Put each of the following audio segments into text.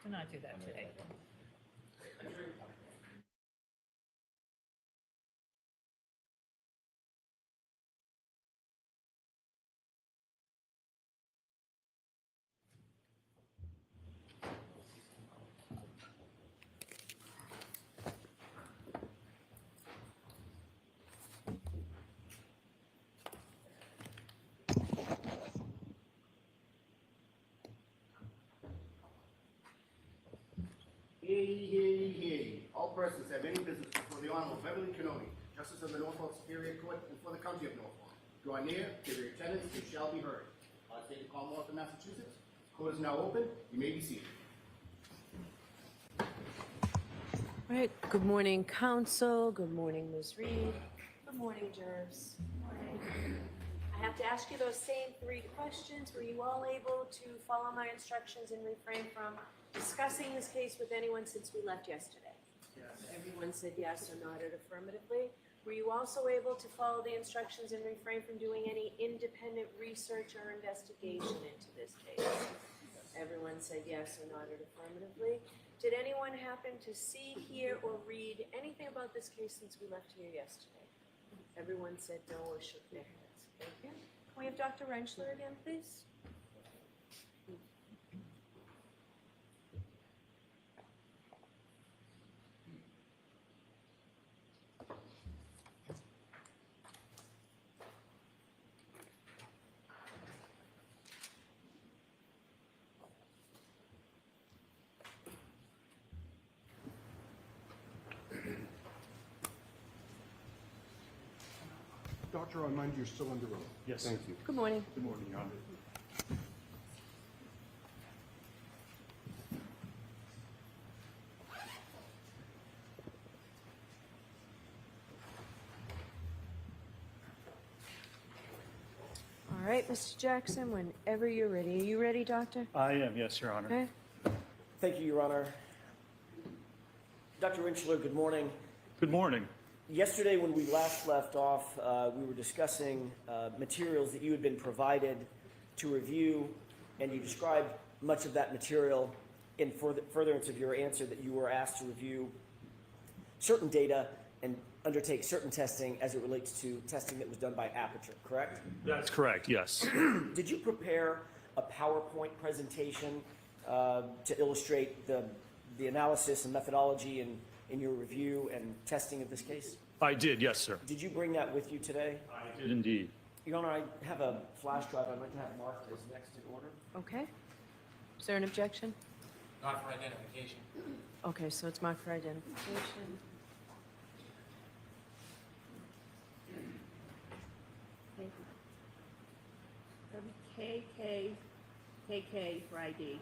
cannot do that today. Hear ye, hear ye, hear ye. All persons have any business before the Honorable Beverly Cannoni, Justice of the Norfolk Superior Court and for the County of Norfolk. Draw near, give your attendance, and shall be heard. State of the Commonwealth of Massachusetts. Court is now open. You may be seated. All right, good morning, counsel. Good morning, Ms. Reed. Good morning, jurors. I have to ask you those same 3 questions. Were you all able to follow my instructions and refrain from discussing this case with anyone since we left yesterday? Yes. Everyone said yes or nodded affirmatively. Were you also able to follow the instructions and refrain from doing any independent research or investigation into this case? Everyone said yes or nodded affirmatively. Did anyone happen to see, hear, or read anything about this case since we left here yesterday? Everyone said no or shook their heads. Thank you. Can we have Dr. Rentschler again, please? Doctor, I mind you're still under oath. Yes. Thank you. Good morning. Good morning, Your Honor. All right, Mr. Jackson, whenever you're ready. Are you ready, Doctor? I am, yes, Your Honor. Okay. Thank you, Your Honor. Dr. Rentschler, good morning. Good morning. Yesterday, when we last left off, we were discussing materials that you had been provided to review, and you described much of that material in furtherance of your answer that you were asked to review certain data and undertake certain testing as it relates to testing that was done by Aperture, correct? That's correct, yes. Did you prepare a PowerPoint presentation to illustrate the analysis and methodology in your review and testing of this case? I did, yes, sir. Did you bring that with you today? I did indeed. Your Honor, I have a flash drive I'd like to have marked as next in order. Okay. Is there an objection? Not for identification. Okay, so it's marked for identification. KK for ID.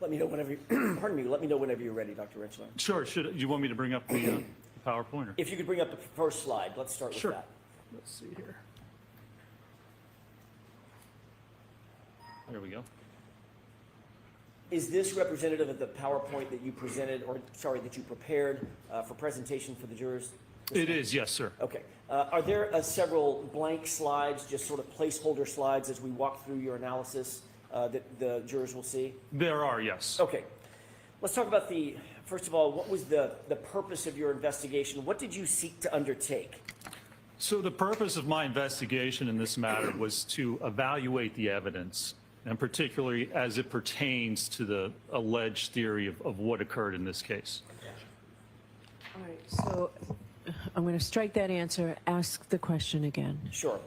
Let me know whenever you, pardon me, let me know whenever you're ready, Dr. Rentschler. Sure, you want me to bring up the PowerPoint? If you could bring up the first slide, let's start with Sure. that. Let's see here. There we go. Is this representative of the PowerPoint that you presented, or sorry, that you prepared for presentation for the jurors? It is, yes, sir. Okay. Are there several blank slides, just sort of placeholder slides as we walk through your analysis that the jurors will see? There are, yes. Okay. Let's talk about first of all, what was the purpose of your investigation? What did you seek to undertake? So the purpose of my investigation in this matter was to evaluate the evidence, and particularly as it pertains to the alleged theory of what occurred in this case. All right, so I'm going to strike that answer. Ask the question again. Sure.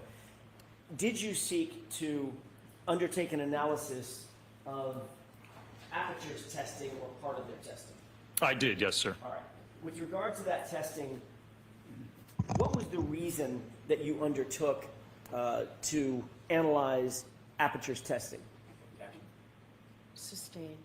Did you seek to undertake an analysis of Aperture's testing or part of their testing? I did, yes, sir. All right. With regard to that testing, what was the reason that you undertook to analyze Aperture's testing? Sustained.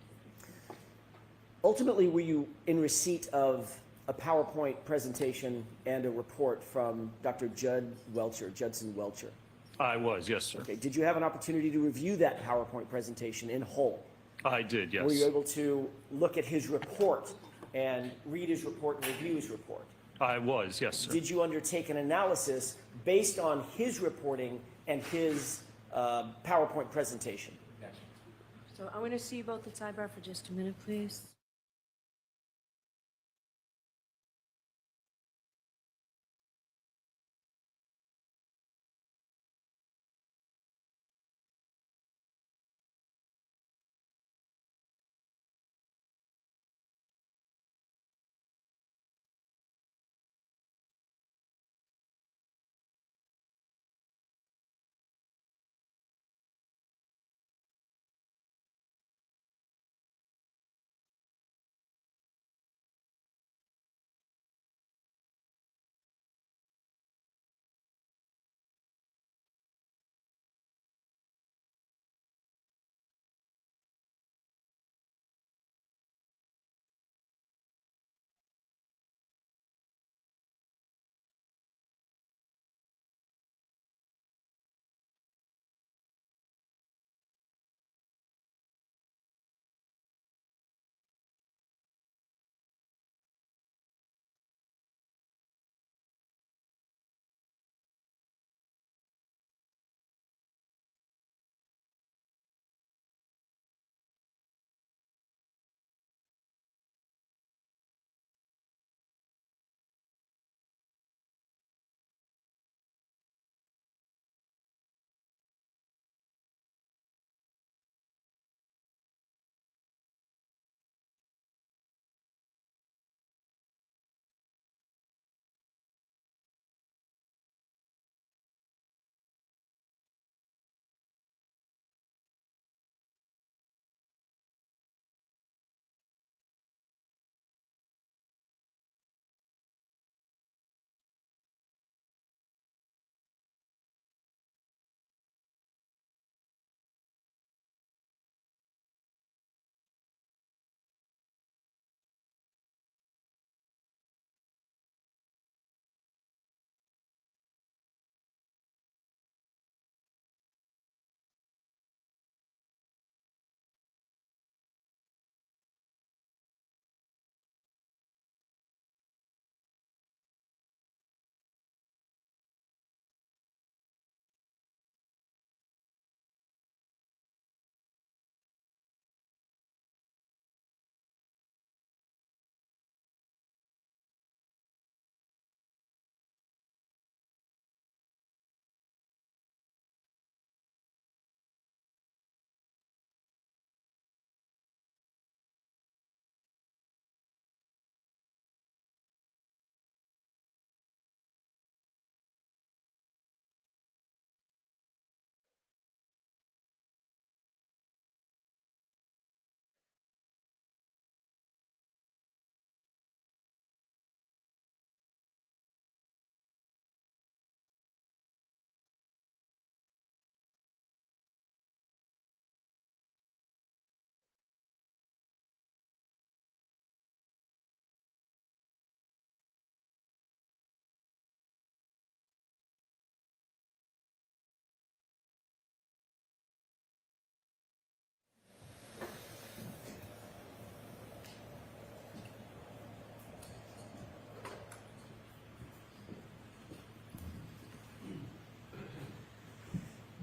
Ultimately, were you in receipt of a PowerPoint presentation and a report from Dr. Judson Welcher? I was, yes, sir. Okay. Did you have an opportunity to review that PowerPoint presentation in whole? I did, yes. Were you able to look at his report and read his report and review his report? I was, yes, sir. Did you undertake an analysis based on his reporting and his PowerPoint presentation? Yes. So I want to see you both at sidebar for just a minute, please.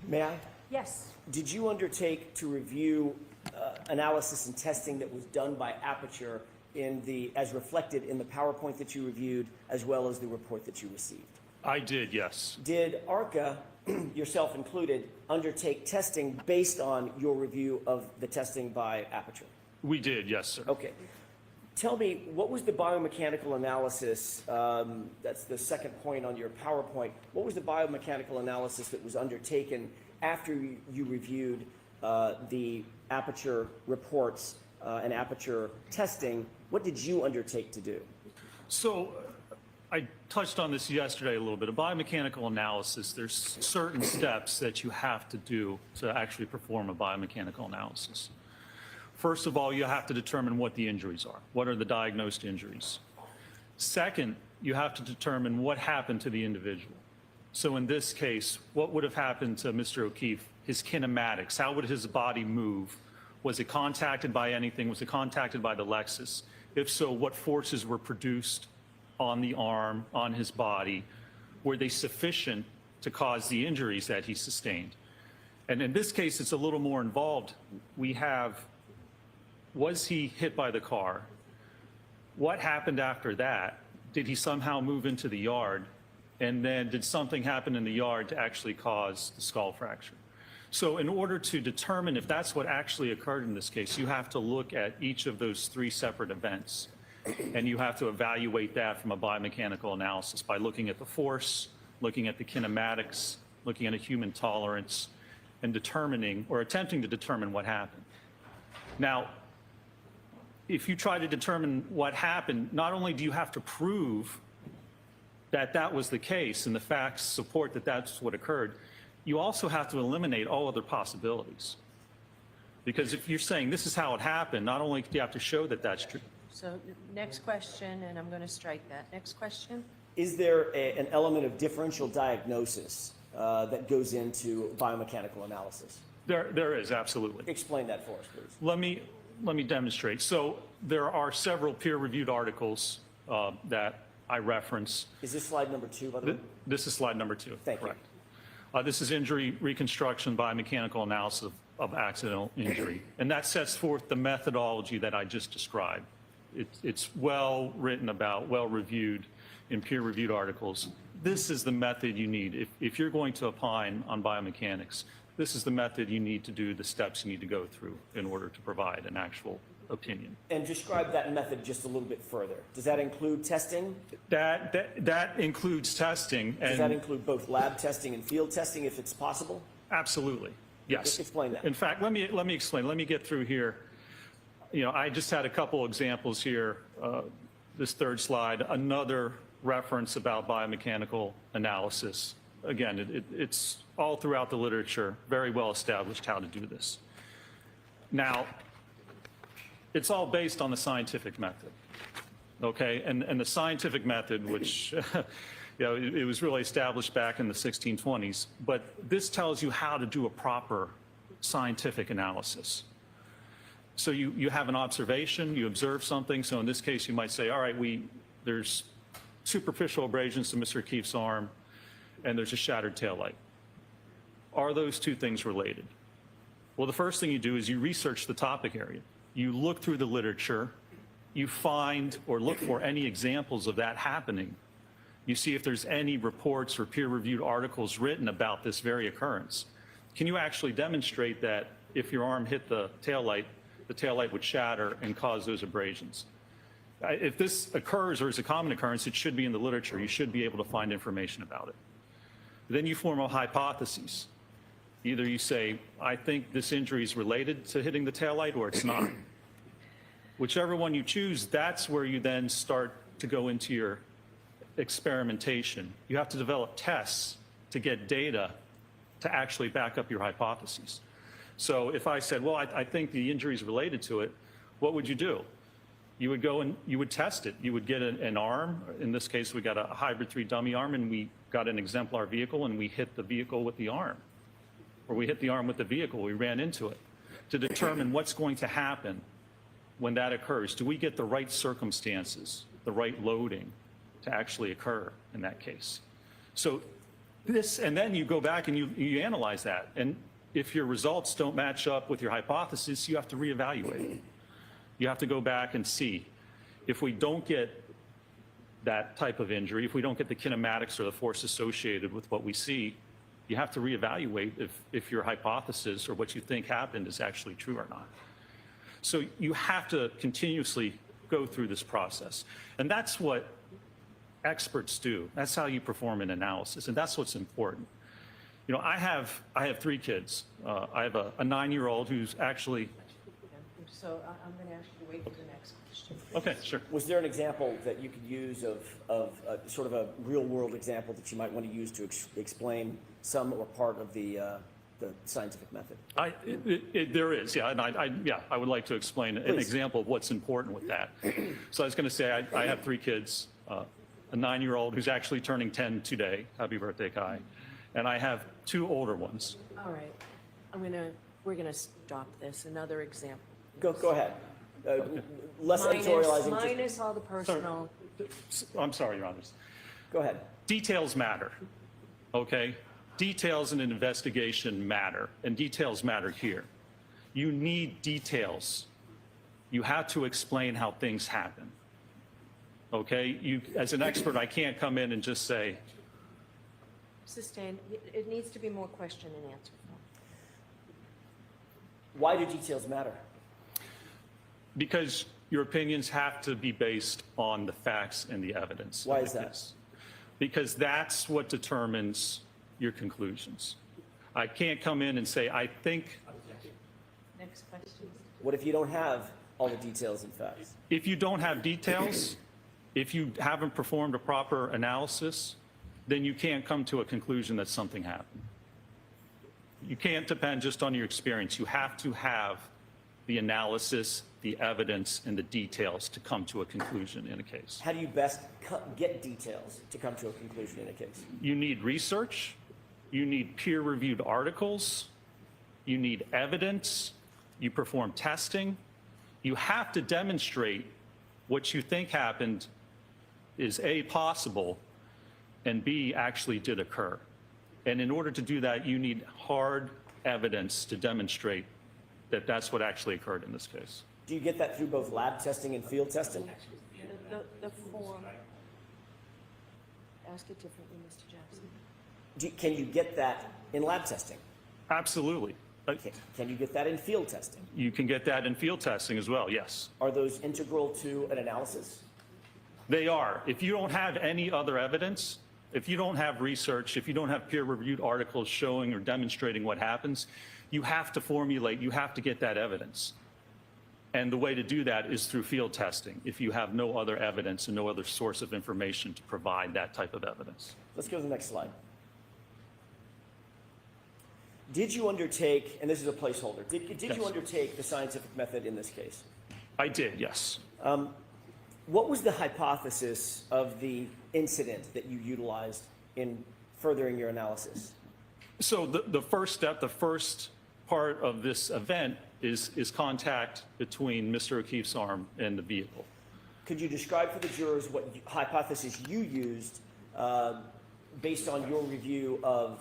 May I? Yes. Did you undertake to review analysis and testing that was done by Aperture as reflected in the PowerPoint that you reviewed, as well as the report that you received? I did, yes. Did ARCA, yourself included, undertake testing based on your review of the testing by Aperture? We did, yes, sir. Okay. Tell me, what was the biomechanical analysis, that's the second point on your PowerPoint, what was the biomechanical analysis that was undertaken after you reviewed the Aperture reports and Aperture testing? What did you undertake to do? So I touched on this yesterday a little bit. A biomechanical analysis, there's certain steps that you have to do to actually perform a biomechanical analysis. First of all, you have to determine what the injuries are. What are the diagnosed injuries? Second, you have to determine what happened to the individual. So in this case, what would have happened to Mr. O'Keefe? His kinematics, how would his body move? Was it contacted by anything? Was it contacted by the Lexus? If so, what forces were produced on the arm, on his body? Were they sufficient to cause the injuries that he sustained? And in this case, it's a little more involved. We have, was he hit by the car? What happened after that? Did he somehow move into the yard? And then did something happen in the yard to actually cause the skull fracture? So in order to determine if that's what actually occurred in this case, you have to look at each of those three separate events. And you have to evaluate that from a biomechanical analysis by looking at the force, looking at the kinematics, looking at a human tolerance, and determining or attempting to determine what happened. Now, if you try to determine what happened, not only do you have to prove that that was the case and the facts support that that's what occurred, you also have to eliminate all other possibilities. Because if you're saying this is how it happened, not only do you have to show that that's true. So next question, and I'm going to strike that. Next question? Is there an element of differential diagnosis that goes into biomechanical analysis? There is, absolutely. Explain that for us, please. Let me demonstrate. So there are several peer-reviewed articles that I reference. Is this slide number 2, by the way? This is slide number 2. Thank you. Correct. This is injury reconstruction biomechanical analysis of accidental injury. And that sets forth the methodology that I just described. It's well written about, well reviewed in peer-reviewed articles. This is the method you need. If you're going to opine on biomechanics, this is the method you need to do, the steps you need to go through in order to provide an actual opinion. And describe that method just a little bit further. Does that include testing? That includes testing. Does that include both lab testing and field testing if it's possible? Absolutely, yes. Explain that. In fact, let me explain. Let me get through here. You know, I just had a couple examples here. This third slide, another reference about biomechanical analysis. Again, it's all throughout the literature, very well established how to do this. Now, it's all based on the scientific method, okay? And the scientific method, which, you know, it was really established back in the 1620s, but this tells you how to do a proper scientific analysis. So you have an observation, you observe something. So in this case, you might say, all right, there's superficial abrasions to Mr. O'Keefe's arm, and there's a shattered taillight. Are those two things related? Well, the first thing you do is you research the topic area. You look through the literature, you find or look for any examples of that happening. You see if there's any reports or peer-reviewed articles written about this very occurrence. Can you actually demonstrate that if your arm hit the taillight would shatter and cause those abrasions? If this occurs or is a common occurrence, it should be in the literature. You should be able to find information about it. Then you form a hypothesis. Either you say, I think this injury is related to hitting the taillight, or it's not. Whichever one you choose, that's where you then start to go into your experimentation. You have to develop tests to get data to actually back up your hypotheses. So if I said, well, I think the injury is related to it, what would you do? You would go and you would test it. You would get an arm. In this case, we got a hybrid 3 dummy arm, and we got an exemplar vehicle, and we hit the vehicle with the arm. Or we hit the arm with the vehicle, we ran into it, to determine what's going to happen when that occurs. Do we get the right circumstances, the right loading to actually occur in that case? So this, and then you go back and you analyze that. And if your results don't match up with your hypothesis, you have to reevaluate. You have to go back and see. If we don't get that type of injury, if we don't get the kinematics or the force associated with what we see, you have to reevaluate if your hypothesis or what you think happened is actually true or not. So you have to continuously go through this process. And that's what experts do. That's how you perform an analysis, and that's what's important. You know, I have 3 kids. I have a 9-year-old who's actually... So I'm going to ask you to wait for the next question. Okay, sure. Was there an example that you could use of sort of a real-world example that you might want to use to explain some or part of the scientific method? There is, yeah, and I would like to explain an example of what's important with that. So I was going to say I have 3 kids. a 9-year-old who's actually turning 10 today. Happy birthday, Kai. And I have 2 older ones. All right, we're gonna stop this. Another example. Go ahead. Less editorializing. just- Minus all the personal. I'm sorry, Your Honors. Go ahead. Details matter, okay? Details in an investigation matter, and details matter here. You need details. You have to explain how things happen, okay? As an expert, I can't come in and just say, Sustained. It needs to be more question and answer. Why do details matter? because your opinions have to be based on the facts and the evidence. Why is that? Because that's what determines your conclusions. I can't come in and say, I think, Next question. What if you don't have all the details and facts? if you don't have details, if you haven't performed a proper analysis, then you can't come to a conclusion that something happened. You can't depend just on your experience. You have to have the analysis, the evidence, and the details to come to a conclusion in a case. How do you best get details to come to a conclusion in a case? You need research, you need peer-reviewed articles, you need evidence, you perform testing. You have to demonstrate what you think happened is A, possible, and B, actually did occur. And in order to do that, you need hard evidence to demonstrate that that's what actually occurred in this case. Do you get that through both lab testing and field testing? The form. Ask it differently, Mr. Jackson. Can you get that in lab testing? Absolutely. Can you get that in field testing? You can get that in field testing as well, yes. Are those integral to an analysis? They are. If you don't have any other evidence, if you don't have research, if you don't have peer-reviewed articles showing or demonstrating what happens, you have to formulate, you have to get that evidence. And the way to do that is through field testing, if you have no other evidence and no other source of information to provide that type of evidence. Let's go to the next slide. Did you undertake, and this is a placeholder, did Yes. you undertake the scientific method in this case? I did, yes. What was the hypothesis of the incident that you utilized in furthering your analysis? So the first step, the first part of this event is contact between Mr. O'Keefe's arm and the vehicle. Could you describe for the jurors what hypothesis you used based on your review of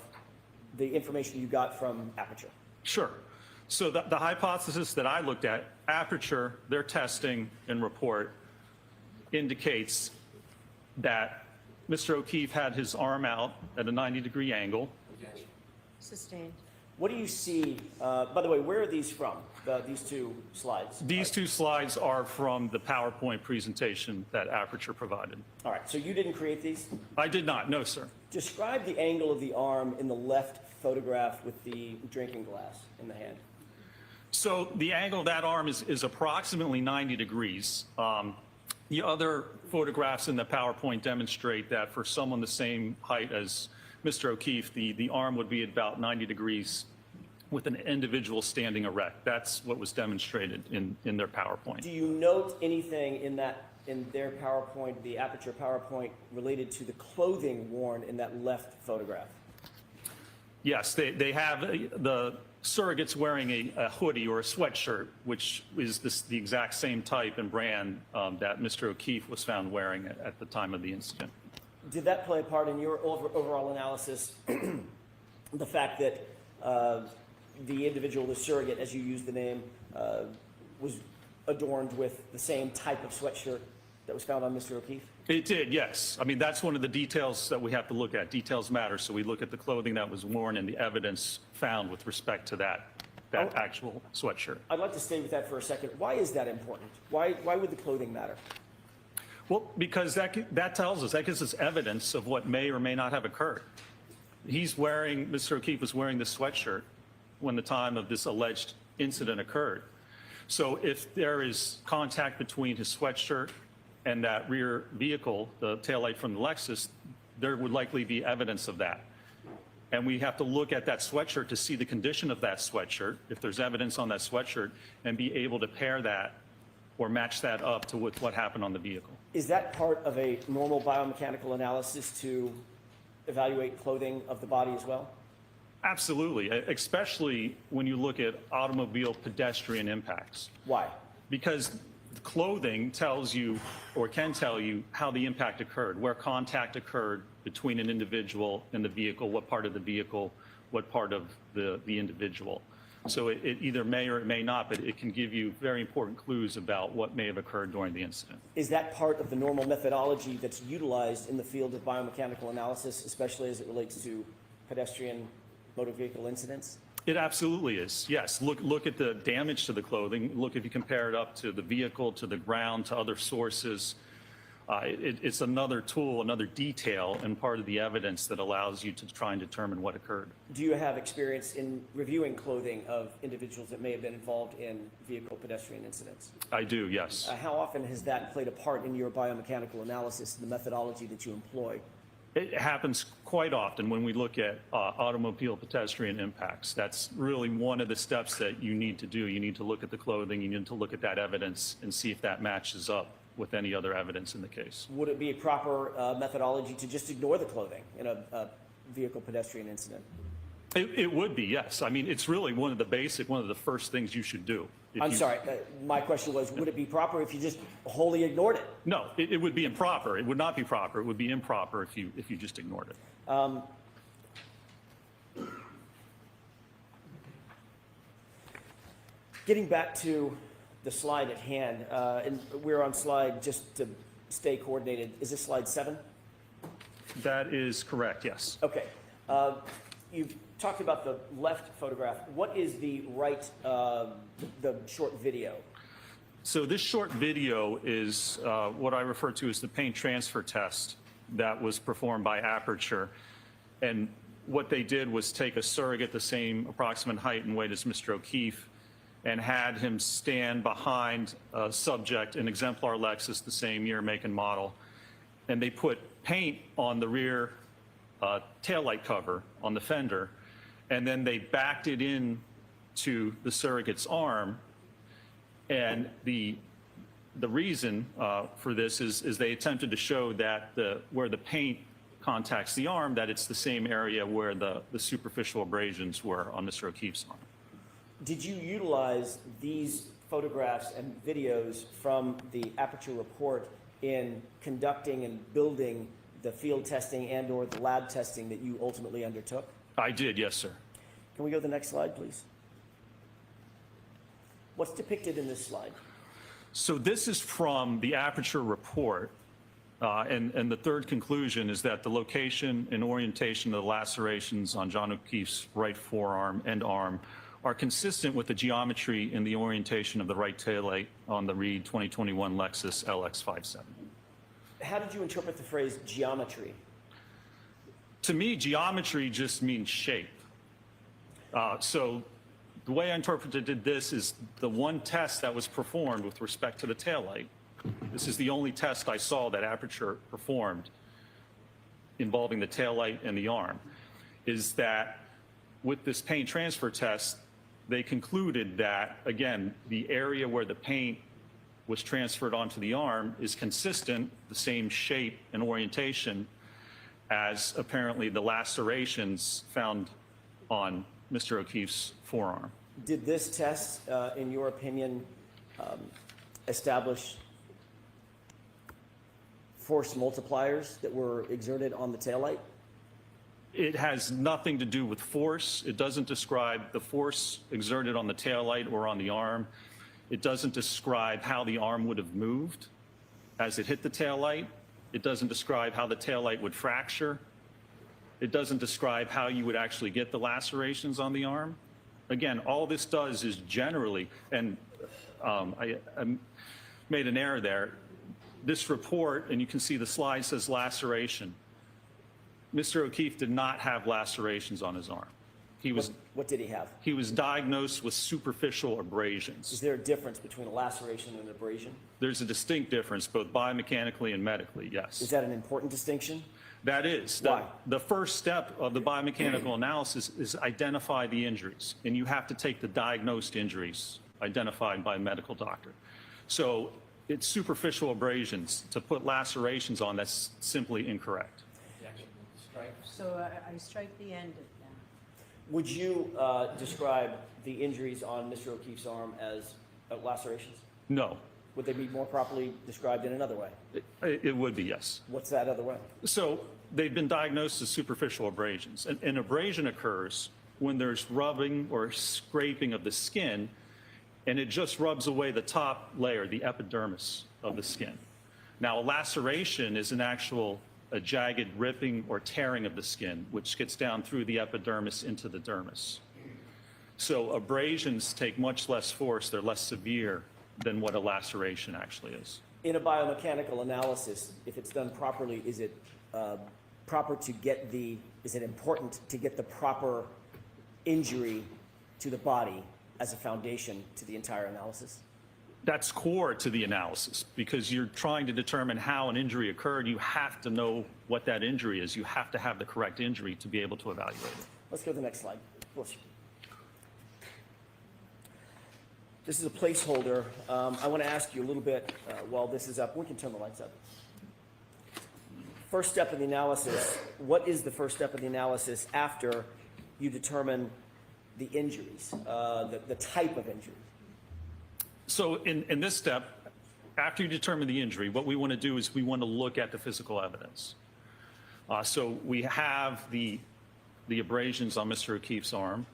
the information you got from Aperture? Sure. So the hypothesis that I looked at, Aperture, their testing and report indicates that Mr. O'Keefe had his arm out at a 90-degree angle. Sustained. What do you see, by the way, where are these from, these two slides? These two slides are from the PowerPoint presentation that Aperture provided. All right, so you didn't create these? I did not, no, sir. Describe the angle of the arm in the left photograph with the drinking glass in the hand. So the angle of that arm is approximately 90 degrees. The other photographs in the PowerPoint demonstrate that for someone the same height as Mr. O'Keefe, the arm would be about 90 degrees with an individual standing erect. That's what was demonstrated in their PowerPoint. Do you note anything in their PowerPoint, the Aperture PowerPoint, related to the clothing worn in that left photograph? Yes, they have the surrogates wearing a hoodie or a sweatshirt, which is the exact same type and brand that Mr. O'Keefe was found wearing at the time of the incident. Did that play a part in your overall analysis, the fact that the individual, the surrogate, as you used the name, was adorned with the same type of sweatshirt that was found on Mr. O'Keefe? It did, yes. I mean, that's one of the details that we have to look at. Details matter, so we look at the clothing that was worn and the evidence found with respect to that actual sweatshirt. I'd like to stay with that for a second. Why is that important? Why would the clothing matter? Well, because that tells us, that gives us evidence of what may or may not have occurred. Mr. O'Keefe was wearing this sweatshirt when the time of this alleged incident occurred. So if there is contact between his sweatshirt and that rear vehicle, the taillight from the Lexus, there would likely be evidence of that. And we have to look at that sweatshirt to see the condition of that sweatshirt, if there's evidence on that sweatshirt, and be able to pair that or match that up to with what happened on the vehicle. Is that part of a normal biomechanical analysis to evaluate clothing of the body as well? Absolutely, especially when you look at automobile pedestrian impacts. Why? Because the clothing tells you or can tell you how the impact occurred, where contact occurred between an individual and the vehicle, what part of the vehicle, what part of the individual. So it either may or it may not, but it can give you very important clues about what may have occurred during the incident. Is that part of the normal methodology that's utilized in the field of biomechanical analysis, especially as it relates to pedestrian motor vehicle incidents? It absolutely is, yes. Look at the damage to the clothing. Look if you compare it up to the vehicle, to the ground, to other sources. It's another tool, another detail, and part of the evidence that allows you to try and determine what occurred. Do you have experience in reviewing clothing of individuals that may have been involved in vehicle pedestrian incidents? I do, yes. How often has that played a part in your biomechanical analysis and the methodology that you employ? It happens quite often when we look at automobile pedestrian impacts. That's really one of the steps that you need to do. You need to look at the clothing, you need to look at that evidence and see if that matches up with any other evidence in the case. Would it be a proper methodology to just ignore the clothing in a vehicle pedestrian incident? It would be, yes. I mean, it's really one of the first things you should do. I'm sorry, my question was, would it be proper if you just wholly ignored it? No, it would be improper. It would not be proper. It would be improper if you just ignored it. Getting back to the slide at hand, and we're on slide, just to stay coordinated, is this slide 7? That is correct, yes. Okay. You've talked about the left photograph. What is the right, the short video? So this short video is what I refer to as the paint transfer test that was performed by Aperture. And what they did was take a surrogate the same approximate height and weight as Mr. O'Keefe and had him stand behind a subject, an exemplar Lexus, the same year, make, and model. And they put paint on the rear taillight cover on the fender, and then they backed it in to the surrogate's arm. And the reason for this is they attempted to show that where the paint contacts the arm, that it's the same area where the superficial abrasions were on Mr. O'Keefe's arm. Did you utilize these photographs and videos from the Aperture report in conducting and building the field testing and or the lab testing that you ultimately undertook? I did, yes, sir. Can we go to the next slide, please? What's depicted in this slide? So this is from the Aperture report, and the third conclusion is that the location and orientation of the lacerations on John O'Keefe's right forearm and arm are consistent with the geometry and the orientation of the right taillight on the Reed 2021 Lexus LX57. How did you interpret the phrase geometry? To me, geometry just means shape. So the way I interpreted this is the one test that was performed with respect to the taillight. This is the only test I saw that Aperture performed involving the taillight and the arm, is that with this paint transfer test, they concluded that, again, the area where the paint was transferred onto the arm is consistent, the same shape and orientation as apparently the lacerations found on Mr. O'Keefe's forearm. Did this test, in your opinion, establish force multipliers that were exerted on the taillight? It has nothing to do with force. It doesn't describe the force exerted on the taillight or on the arm. It doesn't describe how the arm would have moved as it hit the taillight. It doesn't describe how the taillight would fracture. It doesn't describe how you would actually get the lacerations on the arm. Again, all this does is generally, and I made an error there. This report, and you can see the slide says laceration. Mr. O'Keefe did not have lacerations on his arm. What did he have? He was diagnosed with superficial abrasions. Is there a difference between a laceration and an abrasion? There's a distinct difference, both biomechanically and medically, yes. Is that an important distinction? That is. Why? The first step of the biomechanical analysis is identify the injuries, and you have to take the diagnosed injuries identified by a medical doctor. So It's superficial abrasions. To put lacerations on, that's simply incorrect. Objection, strike. So I strike the end of that. Would you describe the injuries on Mr. O'Keefe's arm as lacerations? No, Would they be more properly described in another way? it would be, yes. What's that other way? So they've been diagnosed as superficial abrasions. An abrasion occurs when there's rubbing or scraping of the skin, and it just rubs away the top layer, the epidermis of the skin. Now, a laceration is a jagged ripping or tearing of the skin, which gets down through the epidermis into the dermis. So abrasions take much less force, they're less severe than what a laceration actually is. In a biomechanical analysis, if it's done properly, is it is it important to get the proper injury to the body as a foundation to the entire analysis? That's core to the analysis because you're trying to determine how an injury occurred. You have to know what that injury is. You have to have the correct injury to be able to evaluate it. Let's go to the next slide. Please. This is a placeholder. I want to ask you a little bit while this is up. We can turn the lights up. First step of the analysis. What is the first step of the analysis after you determine the injuries, the type of injury? So in this step, after you determine the injury, what we want to do is we want to look at the physical evidence. So we have the abrasions on Mr. O'Keefe's arm,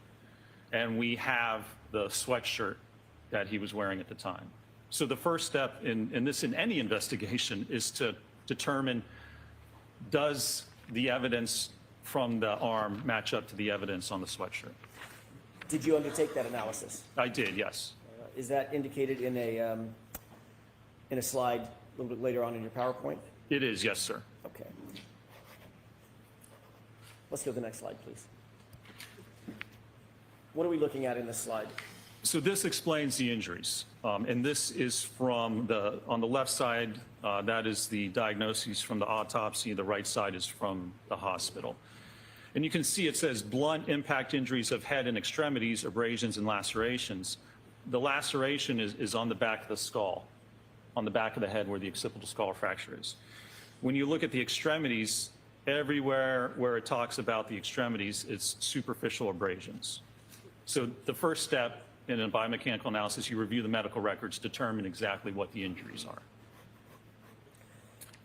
and we have the sweatshirt that he was wearing at the time. So the first step in any investigation is to determine, does the evidence from the arm match up to the evidence on the sweatshirt? Did you undertake that analysis? I did, yes. Is that indicated in a slide a little bit later on in your PowerPoint? It is, yes, sir. Okay. Let's go to the next slide, please. What are we looking at in this slide? So this explains the injuries. And this is from on the left side, that is the diagnoses from the autopsy. The right side is from the hospital. And you can see it says blunt impact injuries of head and extremities, abrasions and lacerations. The laceration is on the back of the skull, on the back of the head where the occipital skull fracture is. When you look at the extremities, everywhere where it talks about the extremities, it's superficial abrasions. So the first step in a biomechanical analysis, you review the medical records, determine exactly what the injuries are.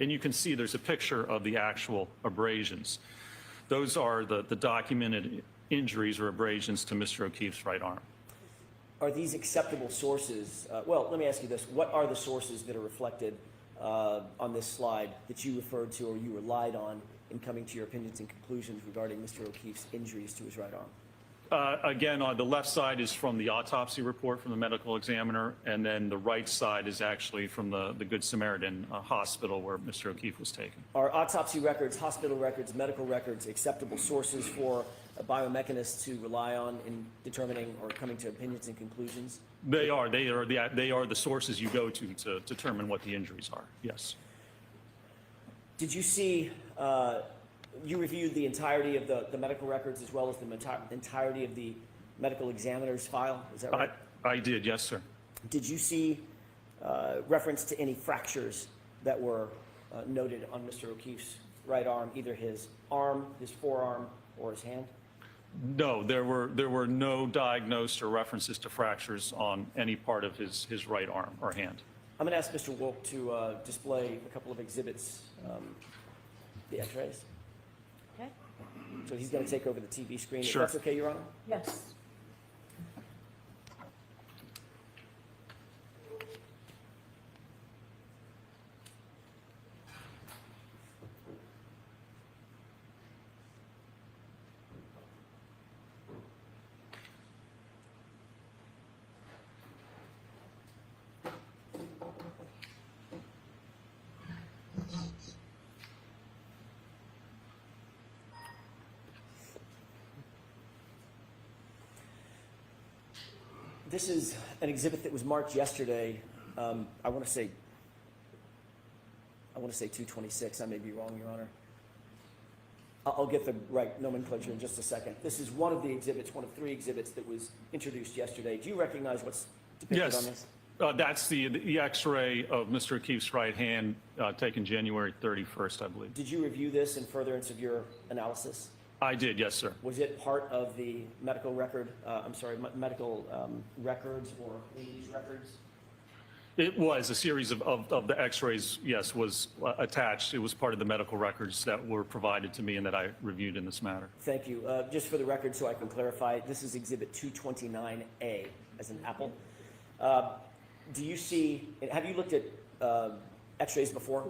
And you can see there's a picture of the actual abrasions. Those are the documented injuries or abrasions to Mr. O'Keefe's right arm. Are these acceptable sources? Well, let me ask you this. What are the sources that are reflected on this slide that you referred to or you relied on in coming to your opinions and conclusions regarding Mr. O'Keefe's injuries to his right arm? Again, on the left side is from the autopsy report from the medical examiner, and then the right side is actually from the Good Samaritan hospital where Mr. O'Keefe was taken. Are autopsy records, hospital records, medical records acceptable sources for a biomechanist to rely on in determining or coming to opinions and conclusions? They are the sources you go to determine what the injuries are, yes. Did you see, you reviewed the entirety of the medical records as well as the entirety of the medical examiner's file, is that right? I did, yes, sir. Did you see reference to any fractures that were noted on Mr. O'Keefe's right arm, either his arm, his forearm, or his hand? No, there were no diagnosed or references to fractures on any part of his right arm or hand. I'm going to ask Mr. Wolk to display a couple of exhibits, the x-rays. Okay? So he's going to take over the TV screen. Sure. If that's okay, Your Honor? Yes. This is an exhibit that was marked yesterday. I want to say 226. I may be wrong, Your Honor. I'll get the right nomenclature in just a second. This is one of the exhibits, one of three exhibits that was introduced yesterday. Do you recognize what's depicted on this? That's the X-ray of Mr. O'Keefe's right hand taken January 31st, I believe. Did you review this in furtherance of your analysis? I did, yes, sir. Was it part of the medical record, medical records or these records? It was a series of the X-rays, yes, was attached. It was part of the medical records that were provided to me and that I reviewed in this matter. Thank you. Just for the record, so I can clarify, this is Exhibit 229A, as an apple. Do you see, have you looked at X-rays before?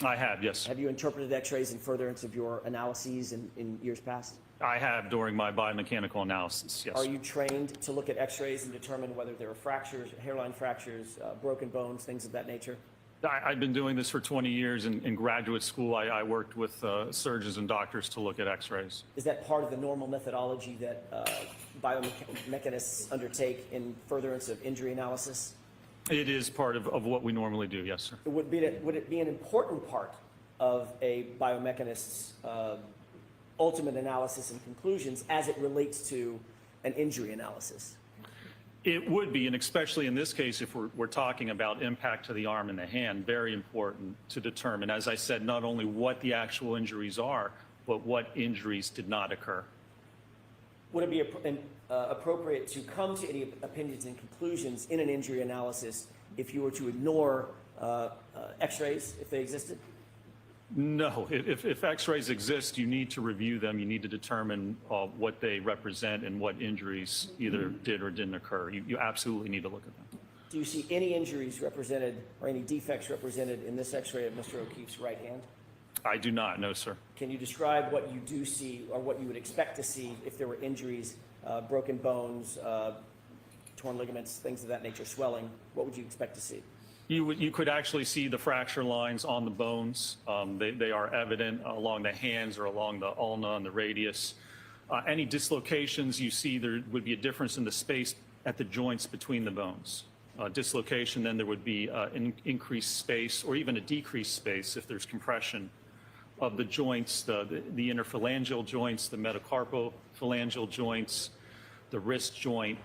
I have, yes. Have you interpreted X-rays in furtherance of your analyses in years past? I have during my biomechanical analysis, yes. Are you trained to look at X-rays and determine whether there are fractures, hairline fractures, broken bones, things of that nature? I've been doing this for 20 years. In graduate school, I worked with surgeons and doctors to look at X-rays. Is that part of the normal methodology that biomechanists undertake in furtherance of injury analysis? It is part of what we normally do, yes, sir. Would it be an important part of a biomechanist's ultimate analysis and conclusions as it relates to an injury analysis? It would be, and especially in this case, if we're talking about impact to the arm and the hand, very important to determine, as I said, not only what the actual injuries are, but what injuries did not occur. Would it be appropriate to come to any opinions and conclusions in an injury analysis if you were to ignore X-rays, if they existed? No, if X-rays exist, you need to review them. You need to determine what they represent and what injuries either did or didn't occur. You absolutely need to look at them. Do you see any injuries represented or any defects represented in this X-ray of Mr. O'Keefe's right hand? I do not, no, sir. Can you describe what you do see or what you would expect to see if there were injuries, broken bones, torn ligaments, things of that nature, swelling? What would you expect to see? You could actually see the fracture lines on the bones. They are evident along the hands or along the ulna and the radius. Any dislocations you see, there would be a difference in the space at the joints between the bones. Dislocation, then there would be an increased space or even a decreased space if there's compression of the joints, the interphalangeal joints, the metacarpophalangeal joints, the wrist joint.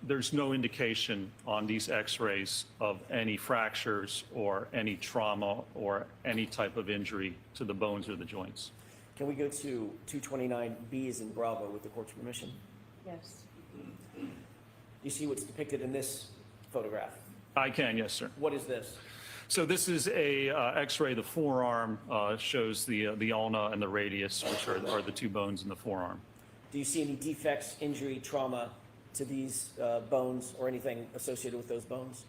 There's no indication on these X-rays of any fractures or any trauma or any type of injury to the bones or the joints. Can we go to 229B as in Bravo with the court's permission? Yes. You see what's depicted in this photograph? I can, yes, sir. What is this? So this is a X-ray. The forearm shows the ulna and the radius, which are the two bones in the forearm. Do you see any defects, injury, trauma to these bones or anything associated with those bones?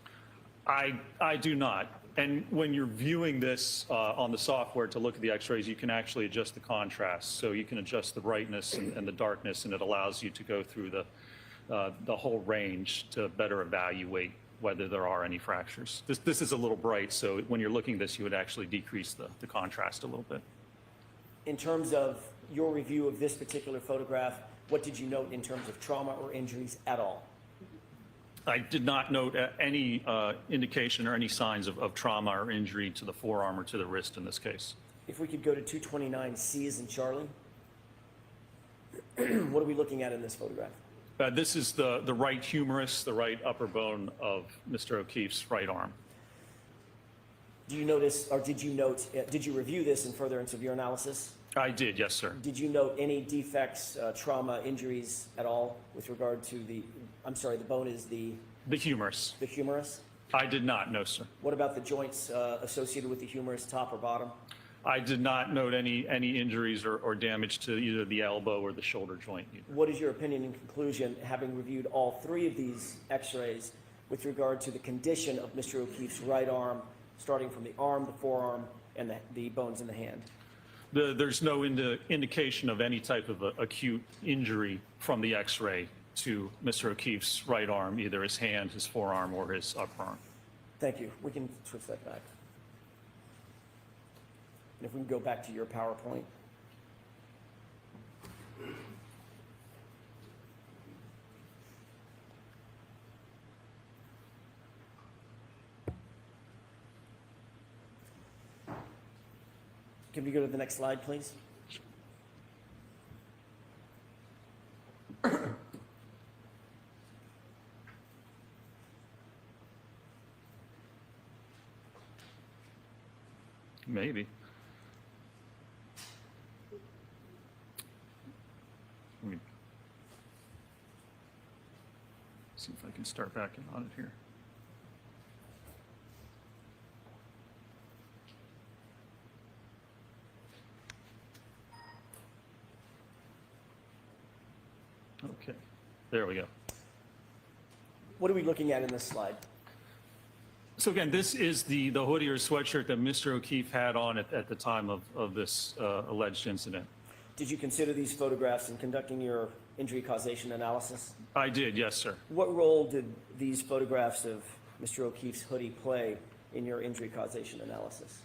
I do not. And when you're viewing this on the software to look at the X-rays, you can actually adjust the contrast. So you can adjust the brightness and the darkness, and it allows you to go through the whole range to better evaluate whether there are any fractures. This is a little bright, so when you're looking at this, you would actually decrease the contrast a little bit. In terms of your review of this particular photograph, what did you note in terms of trauma or injuries at all? I did not note any indication or any signs of trauma or injury to the forearm or to the wrist in this case. If we could go to 229C as in Charlie. What are we looking at in this photograph? This is the right humerus, the right upper bone of Mr. O'Keefe's right arm. Do you notice, or did you note, did you review this in furtherance of your analysis? I did, yes, sir. Did you note any defects, trauma, injuries at all with regard to the, I'm sorry, the bone is the humerus. The humerus? I did not, no, sir. What about the joints associated with the humerus, top or bottom? I did not note any injuries or damage to either the elbow or the shoulder joint either. What is your opinion and conclusion, having reviewed all three of these X-rays, with regard to the condition of Mr. O'Keefe's right arm, starting from the arm, the forearm, and the bones in the hand? There's no indication of any type of acute injury from the X-ray to Mr. O'Keefe's right arm, either his hand, his forearm, or his upper arm. Thank you. We can switch that back. And if we can go back to your PowerPoint. Can we go to the next slide, please? Maybe. Let me see if I can start backing on it here. Okay, there we go. What are we looking at in this slide? So again, this is the hoodie or sweatshirt that Mr. O'Keefe had on at the time of this alleged incident. Did you consider these photographs in conducting your injury causation analysis? I did, yes, sir. What role did these photographs of Mr. O'Keefe's hoodie play in your injury causation analysis?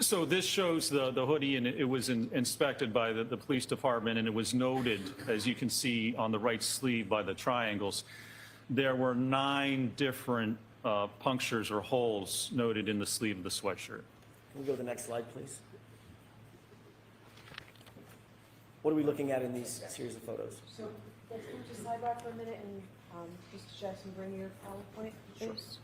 So this shows the hoodie, and it was inspected by the police department, and it was noted, as you can see on the right sleeve by the triangles, there were 9 different punctures or holes noted in the sleeve of the sweatshirt. Can we go to the next slide, please? What are we looking at in these series of photos? So let's move to sidebar for a minute and Mr. Jackson, bring your PowerPoint, please.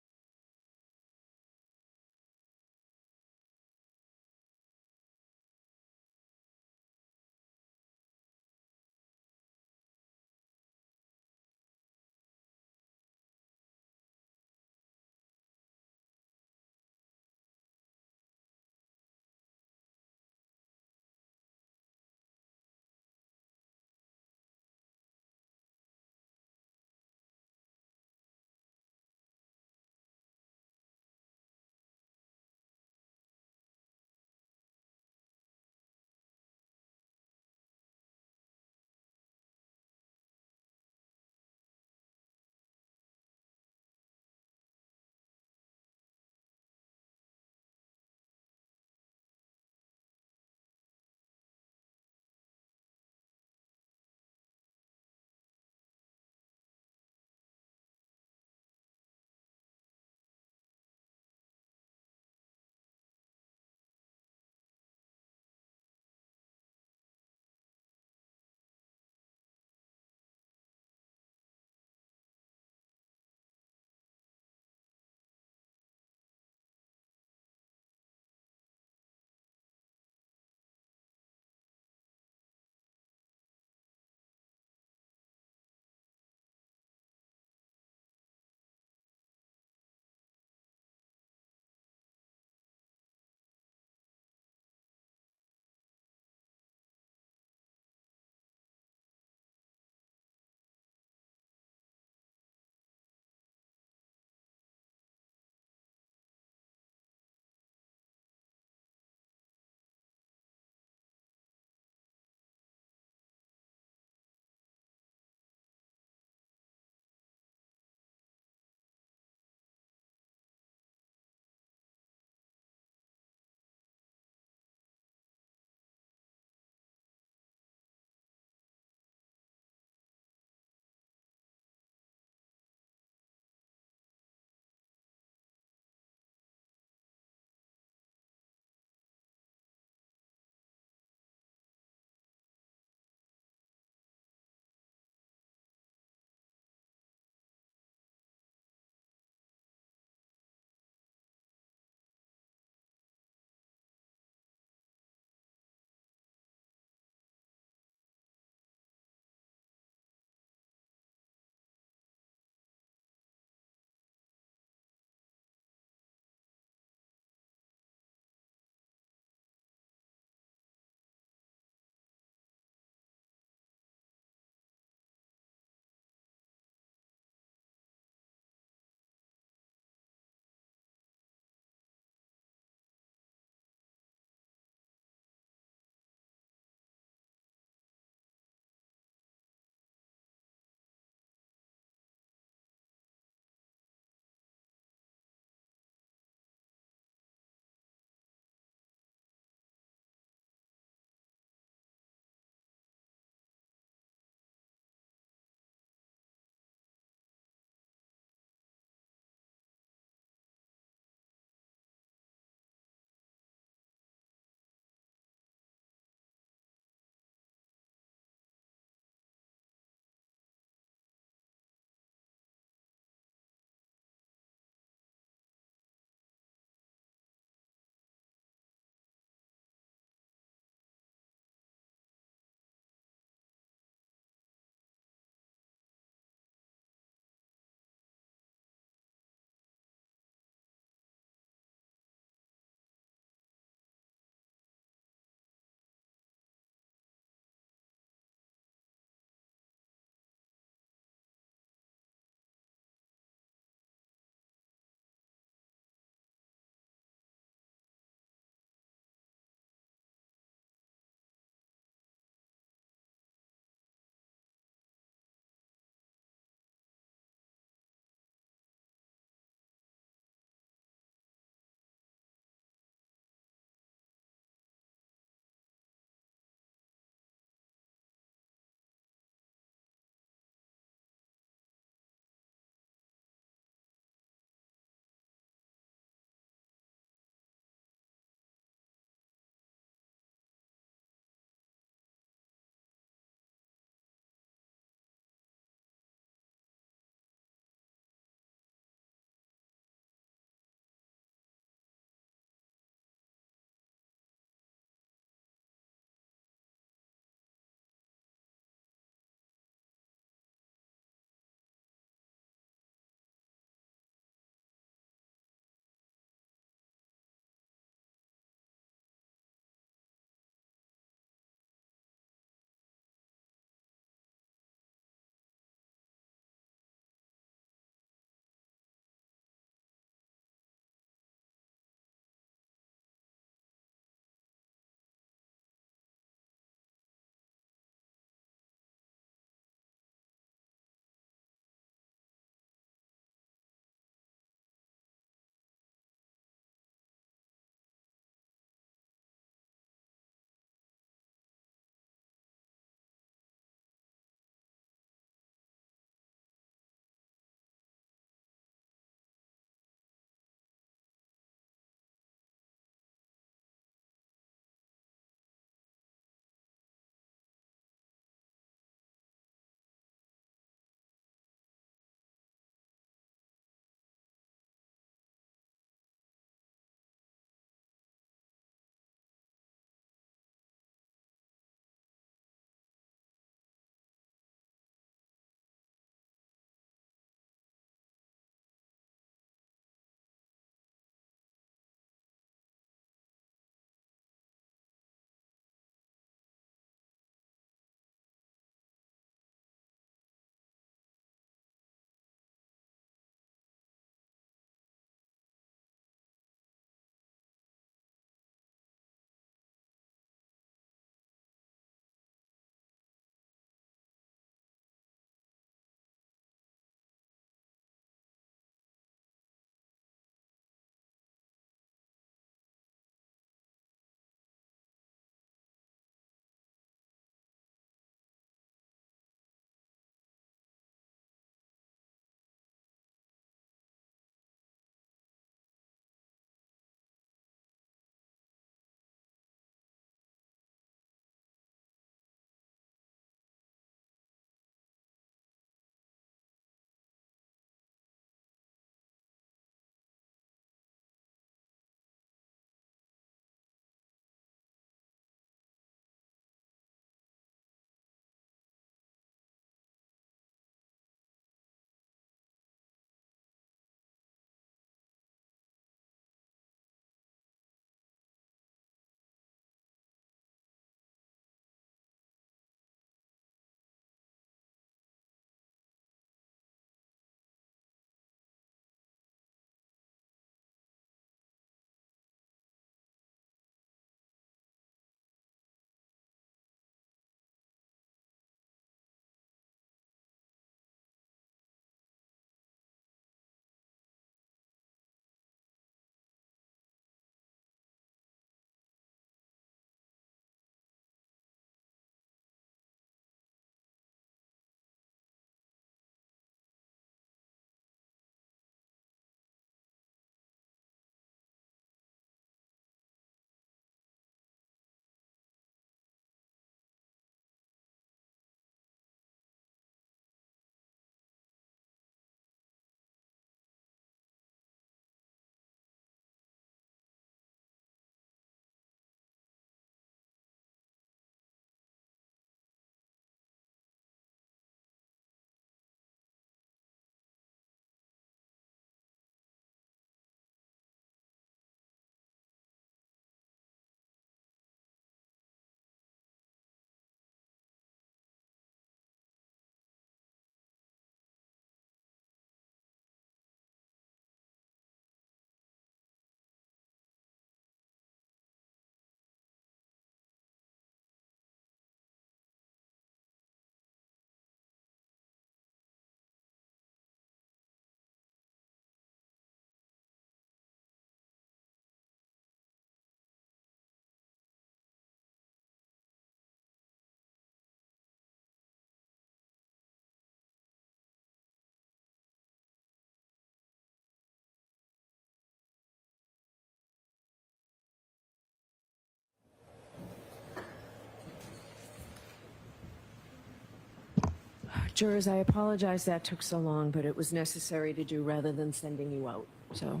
Jurors, I apologize that took so long, but it was necessary to do rather than sending you out, so.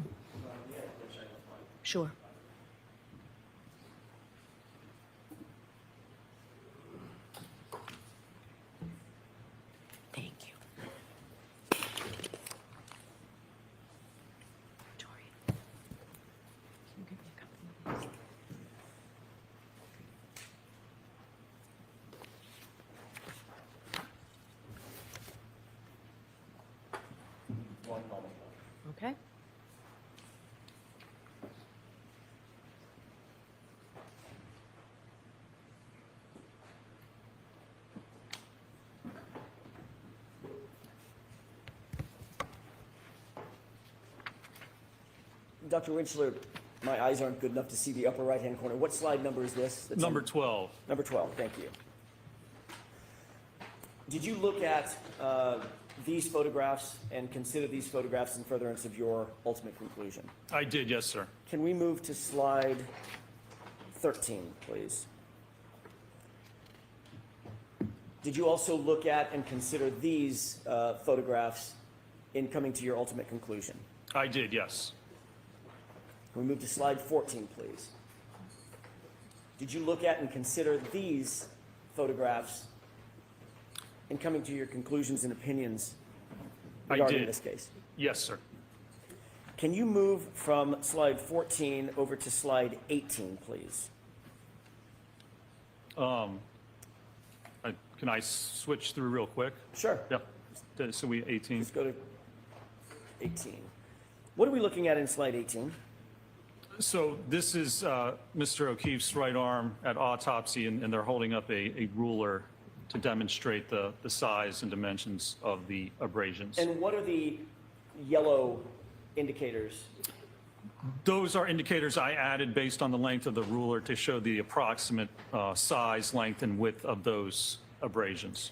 Sure. Thank you. Victoria, can you give me a couple of these? Okay. Dr. Winchler, my eyes aren't good enough to see the upper right-hand corner. What slide number is this? That's Number on- 12. Number 12, thank you. Did you look at these photographs and consider these photographs in furtherance of your ultimate conclusion? I did, yes, sir. Can we move to slide 13, please? Did you also look at and consider these photographs in coming to your ultimate conclusion? I did, yes. Can we move to slide 14, please? Did you look at and consider these photographs in coming to your conclusions and opinions I regarding did. this case? Yes, sir. Can you move from slide 14 over to slide 18, please? Can I switch through real quick? Sure. Yep. So we 18. Let's go to 18. What are we looking at in slide 18? So this is Mr. O'Keefe's right arm at autopsy, and they're holding up a ruler to demonstrate the size and dimensions of the abrasions. And what are the yellow indicators? Those are indicators I added based on the length of the ruler to show the approximate size, length, and width of those abrasions.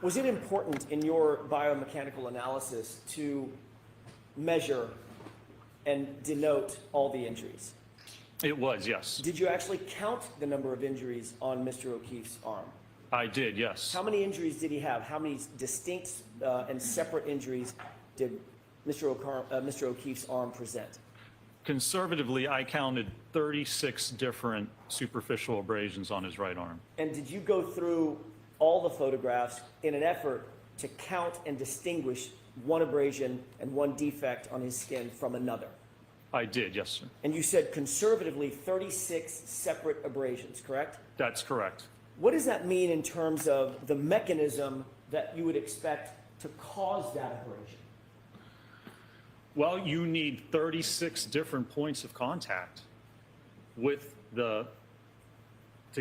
Was it important in your biomechanical analysis to measure and denote all the injuries? It was, yes. Did you actually count the number of injuries on Mr. O'Keefe's arm? I did, yes. How many injuries did he have? How many distinct and separate injuries did Mr. O'Keefe's arm present? Conservatively, I counted 36 different superficial abrasions on his right arm. And did you go through all the photographs in an effort to count and distinguish one abrasion and one defect on his skin from another? I did, yes, sir. And you said conservatively 36 separate abrasions, correct? That's correct. What does that mean in terms of the mechanism that you would expect to cause that abrasion? Well, you need 36 different points of contact with to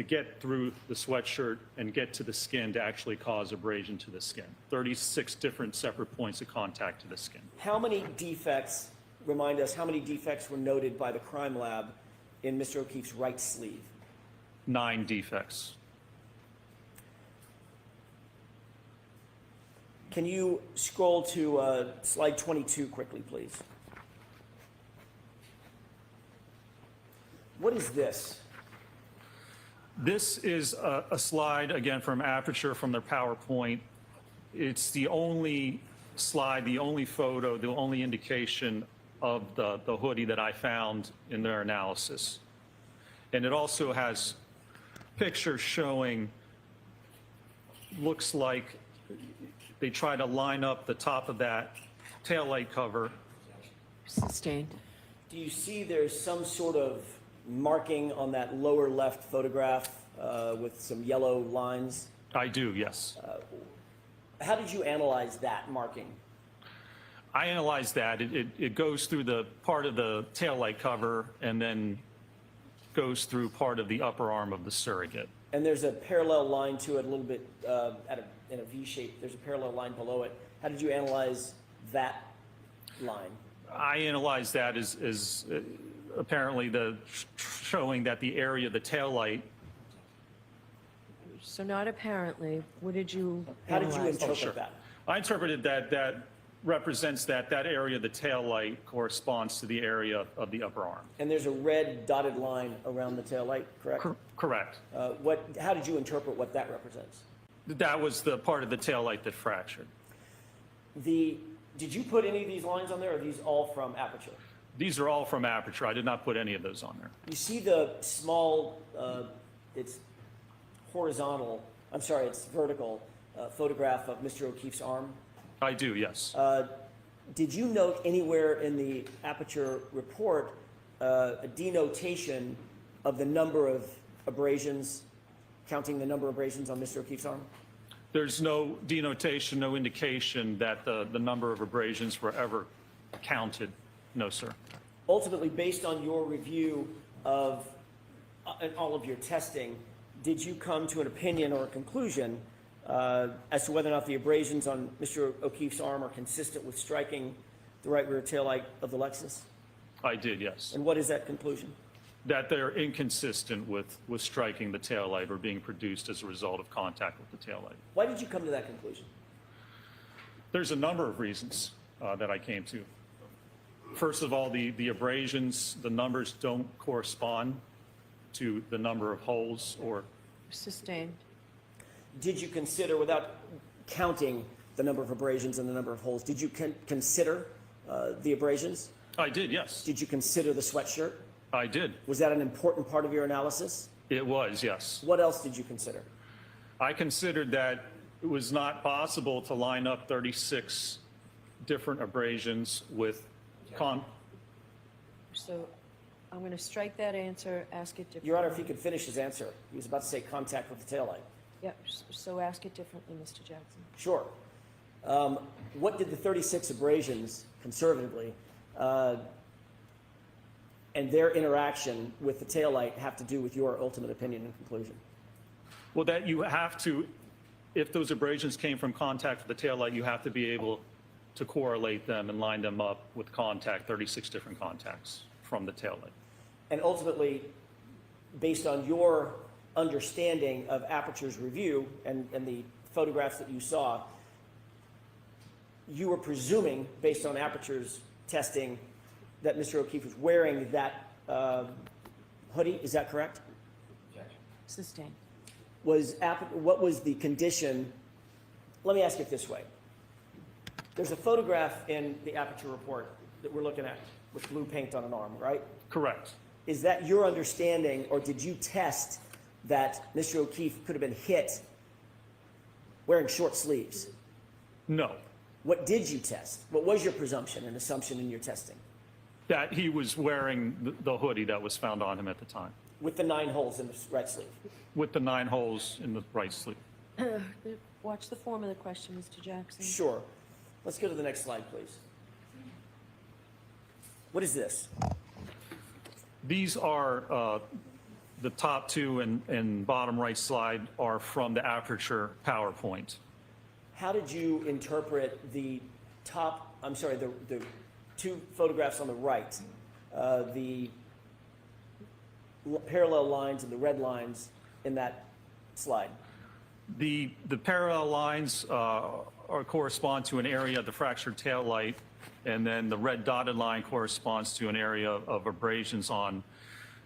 get through the sweatshirt and get to the skin to actually cause abrasion to the skin. 36 different separate points of contact to the skin. How many defects, remind us, how many defects were noted by the crime lab in Mr. O'Keefe's right sleeve? 9 defects. Can you scroll to slide 22 quickly, please? What is this? This is a slide, again, from Aperture, from their PowerPoint. It's the only slide, the only photo, the only indication of the hoodie that I found in their analysis. And it also has pictures showing, looks like they try to line up the top of that taillight cover. Sustained. Do you see there's some sort of marking on that lower left photograph with some yellow lines? I do, yes. How did you analyze that marking? I analyzed that. It goes through the part of the taillight cover and then goes through part of the upper arm of the surrogate. And there's a parallel line to it a little bit in a V shape. There's a parallel line below it. How did you analyze that line? I analyzed that as apparently showing that the area of the taillight. So not apparently, what did you How did you analyze? interpret sure. that? I interpreted that represents that area of the taillight corresponds to the area of the upper arm. And there's a red dotted line around the tail light, correct? Correct. How did you interpret what that represents? That was the part of the taillight that fractured. Did you put any of these lines on there, or are these all from Aperture? These are all from Aperture. I did not put any of those on there. You see the small, it's horizontal, I'm sorry, it's vertical photograph of Mr. O'Keefe's arm? I do, yes. Did you note anywhere in the Aperture report a denotation of the number of abrasions, counting the number of abrasions on Mr. O'Keefe's arm? There's no denotation, no indication that the number of abrasions were ever counted. No, sir. Ultimately, based on your review of and all of your testing, did you come to an opinion or a conclusion as to whether or not the abrasions on Mr. O'Keefe's arm are consistent with striking the right rear taillight of the Lexus? I did, yes. And what is that conclusion? That they're inconsistent with striking the taillight or being produced as a result of contact with the taillight. Why did you come to that conclusion? There's a number of reasons that I came to. First of all, the abrasions, the numbers don't correspond to the number of holes or. Sustained. Did you consider, without counting the number of abrasions and the number of holes, did you consider the abrasions? I did, yes. Did you consider the sweatshirt? I did. Was that an important part of your analysis? It was, yes. What else did you consider? I considered that it was not possible to line up 36 different abrasions with So I'm going to strike that answer, ask it differently. Your Honor, if he could finish his answer. He was about to say contact with the taillight. Yep, so ask it differently, Mr. Jackson. Sure. What did the 36 abrasions, conservatively, and their interaction with the taillight have to do with your ultimate opinion and conclusion? Well, that you have to, if those abrasions came from contact with the taillight, you have to be able to correlate them and line them up with contact, 36 different contacts from the taillight. And ultimately, based on your understanding of Aperture's review and the photographs that you saw, you were presuming, based on Aperture's testing, that Mr. O'Keefe was wearing that hoodie. Is that correct? Sustained. What was the condition? Let me ask it this way. There's a photograph in the Aperture report that we're looking at with blue paint on an arm, right? Correct. Is that your understanding, or did you test that Mr. O'Keefe could have been hit wearing short sleeves? No. What did you test? What was your presumption and assumption in your testing? That he was wearing the hoodie that was found on him at the time, With the 9 holes in the right sleeve. with the 9 holes in the right sleeve. Watch the form of the question, Mr. Jackson. Sure. Let's go to the next slide, please. What is this? These are, the top two and bottom right slide are from the Aperture PowerPoint. How did you interpret the the 2 photographs on the right, the parallel lines and the red lines in that slide? The parallel lines correspond to an area of the fractured tail light, and then the red dotted line corresponds to an area of abrasions on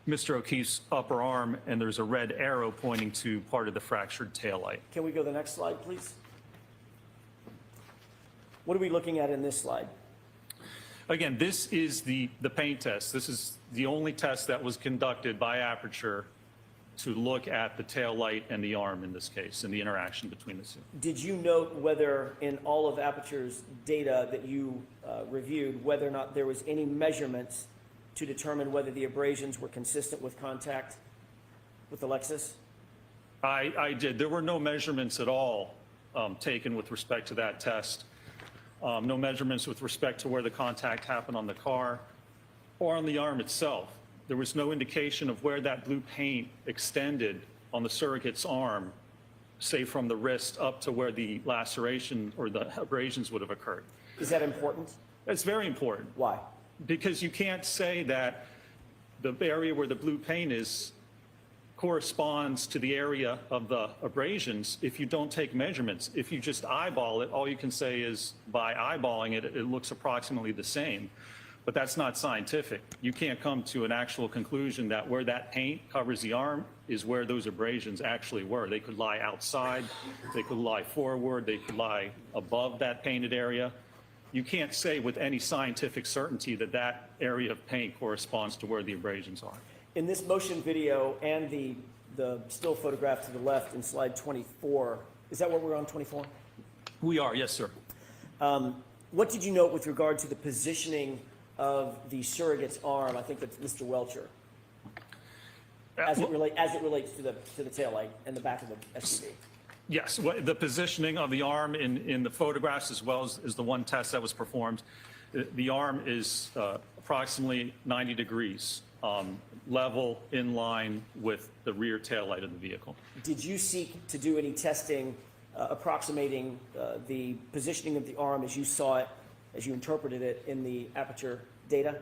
Mr. O'Keefe's upper arm, and there's a red arrow pointing to part of the fractured tail light. Can we go to the next slide, please? What are we looking at in this slide? Again, this is the paint test. This is the only test that was conducted by Aperture to look at the tail light and the arm in this case, and the interaction between the two. Did you note whether in all of Aperture's data that you reviewed, whether or not there was any measurements to determine whether the abrasions were consistent with contact with the Lexus? I did. There were no measurements at all taken with respect to that test. No measurements with respect to where the contact happened on the car or on the arm itself. There was no indication of where that blue paint extended on the surrogate's arm, say from the wrist up to where the laceration or the abrasions would have occurred. Is that important? It's very important. Why? Because you can't say that the area where the blue paint is corresponds to the area of the abrasions if you don't take measurements. If you just eyeball it, all you can say is by eyeballing it, it looks approximately the same. But that's not scientific. You can't come to an actual conclusion that where that paint covers the arm is where those abrasions actually were. They could lie outside, they could lie forward, they could lie above that painted area. You can't say with any scientific certainty that that area of paint corresponds to where the abrasions are. In this motion video and the still photograph to the left in slide 24, is that what we're on, 24? We are, yes, sir. What did you note with regard to the positioning of the surrogate's arm? I think that's Mr. Welcher. As it relates to the taillight and the back of the SUV. Yes, the positioning of the arm in the photographs as well as the one test that was performed, the arm is approximately 90 degrees, level in line with the rear taillight of the vehicle. Did you seek to do any testing approximating the positioning of the arm as you saw it, as you interpreted it in the aperture data?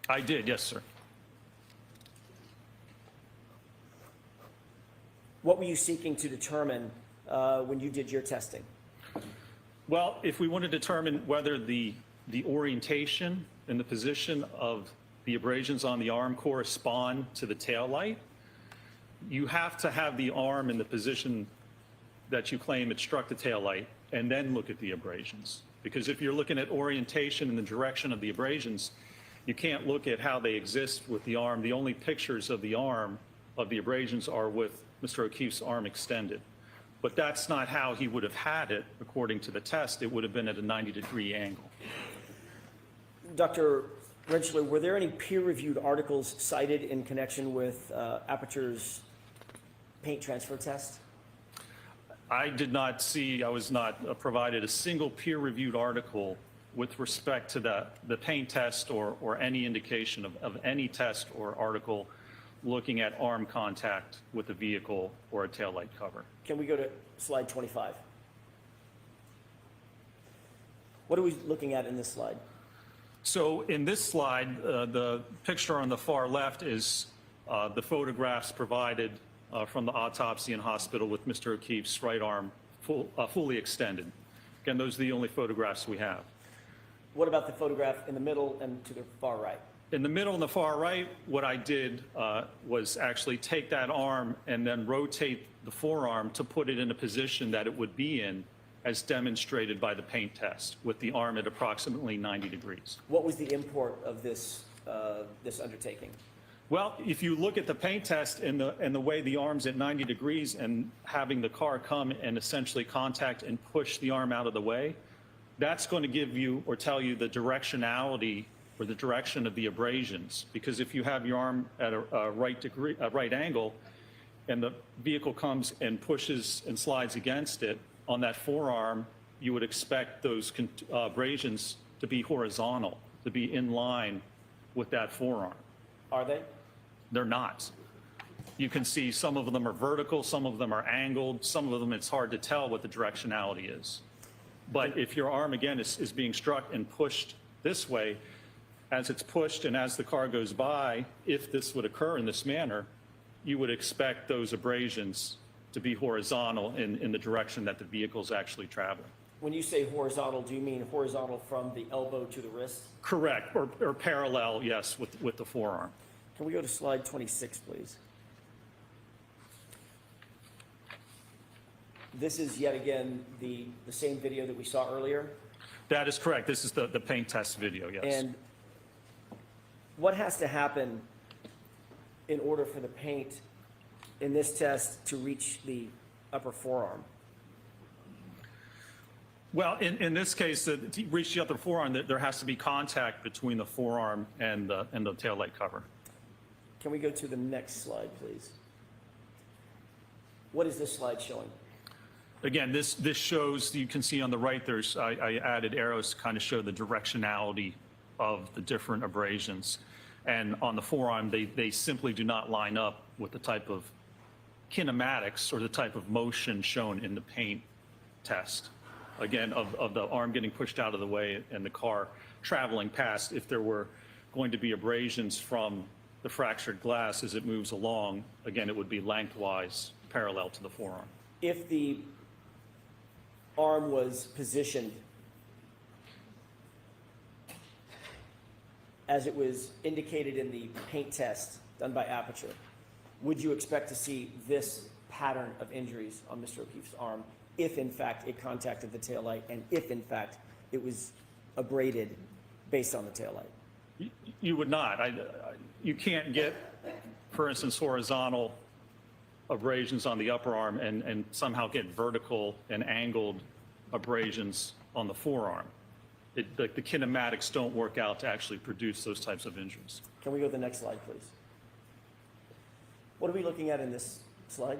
I did, yes, sir. What were you seeking to determine when you did your testing? Well, if we want to determine whether the orientation and the position of the abrasions on the arm correspond to the taillight, you have to have the arm in the position that you claim it struck the taillight and then look at the abrasions. Because if you're looking at orientation and the direction of the abrasions, you can't look at how they exist with the arm. The only pictures of the arm of the abrasions are with Mr. O'Keefe's arm extended. But that's not how he would have had it according to the test. It would have been at a 90-degree angle. Dr. Rentschler, were there any peer-reviewed articles cited in connection with Aperture's paint transfer test? I did not see, I was not provided a single peer-reviewed article with respect to the paint test or any indication of any test or article looking at arm contact with a vehicle or a taillight cover. Can we go to slide 25? What are we looking at in this slide? So in this slide, the picture on the far left is the photographs provided from the autopsy in hospital with Mr. O'Keefe's right arm fully extended. Again, those are the only photographs we have. What about the photograph in the middle and to the far right? In the middle and the far right, what I did was actually take that arm and then rotate the forearm to put it in a position that it would be in as demonstrated by the paint test with the arm at approximately 90 degrees. What was the import of this, this undertaking? Well, if you look at the paint test and the way the arm's at 90 degrees and having the car come and essentially contact and push the arm out of the way, that's going to give you or tell you the directionality or the direction of the abrasions. Because if you have your arm at a right angle and the vehicle comes and pushes and slides against it on that forearm, you would expect those abrasions to be horizontal, to be in line with that forearm. Are they? They're not. You can see some of them are vertical, some of them are angled, some of them it's hard to tell what the directionality is. But if your arm, again, is being struck and pushed this way, as it's pushed and as the car goes by, if this would occur in this manner, you would expect those abrasions to be horizontal in the direction that the vehicle is actually traveling. When you say horizontal, do you mean horizontal from the elbow to the wrist? Correct, or parallel, yes, with the forearm. Can we go to slide 26, please? This is yet again the same video that we saw earlier. That is correct. This is the paint test video, yes. And what has to happen in order for the paint in this test to reach the upper forearm? Well, in this case, to reach the upper forearm, there has to be contact between the forearm and the taillight cover. Can we go to the next slide, please? What is this slide showing? Again, this shows, you can see on the right, I added arrows to kind of show the directionality of the different abrasions. And on the forearm, they simply do not line up with the type of kinematics or the type of motion shown in the paint test. Again, of the arm getting pushed out of the way and the car traveling past. If there were going to be abrasions from the fractured glass as it moves along, again, it would be lengthwise parallel to the forearm. If the arm was positioned as it was indicated in the paint test done by Aperture, would you expect to see this pattern of injuries on Mr. O'Keefe's arm if in fact it contacted the taillight and if in fact it was abraded based on the taillight? You would not. You can't get, for instance, horizontal abrasions on the upper arm and somehow get vertical and angled abrasions on the forearm. The kinematics don't work out to actually produce those types of injuries. Can we go to the next slide, please? What are we looking at in this slide?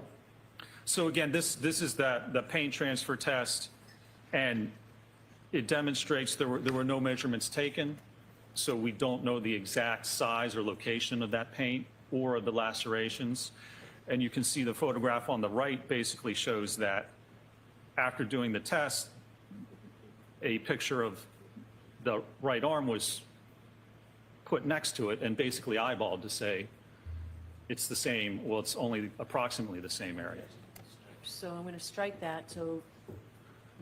So again, this is the paint transfer test, and it demonstrates there were no measurements taken, so we don't know the exact size or location of that paint or of the lacerations. And you can see the photograph on the right basically shows that after doing the test, a picture of the right arm was put next to it and basically eyeballed to say it's the same, well, it's only approximately the same area. So I'm going to strike that, so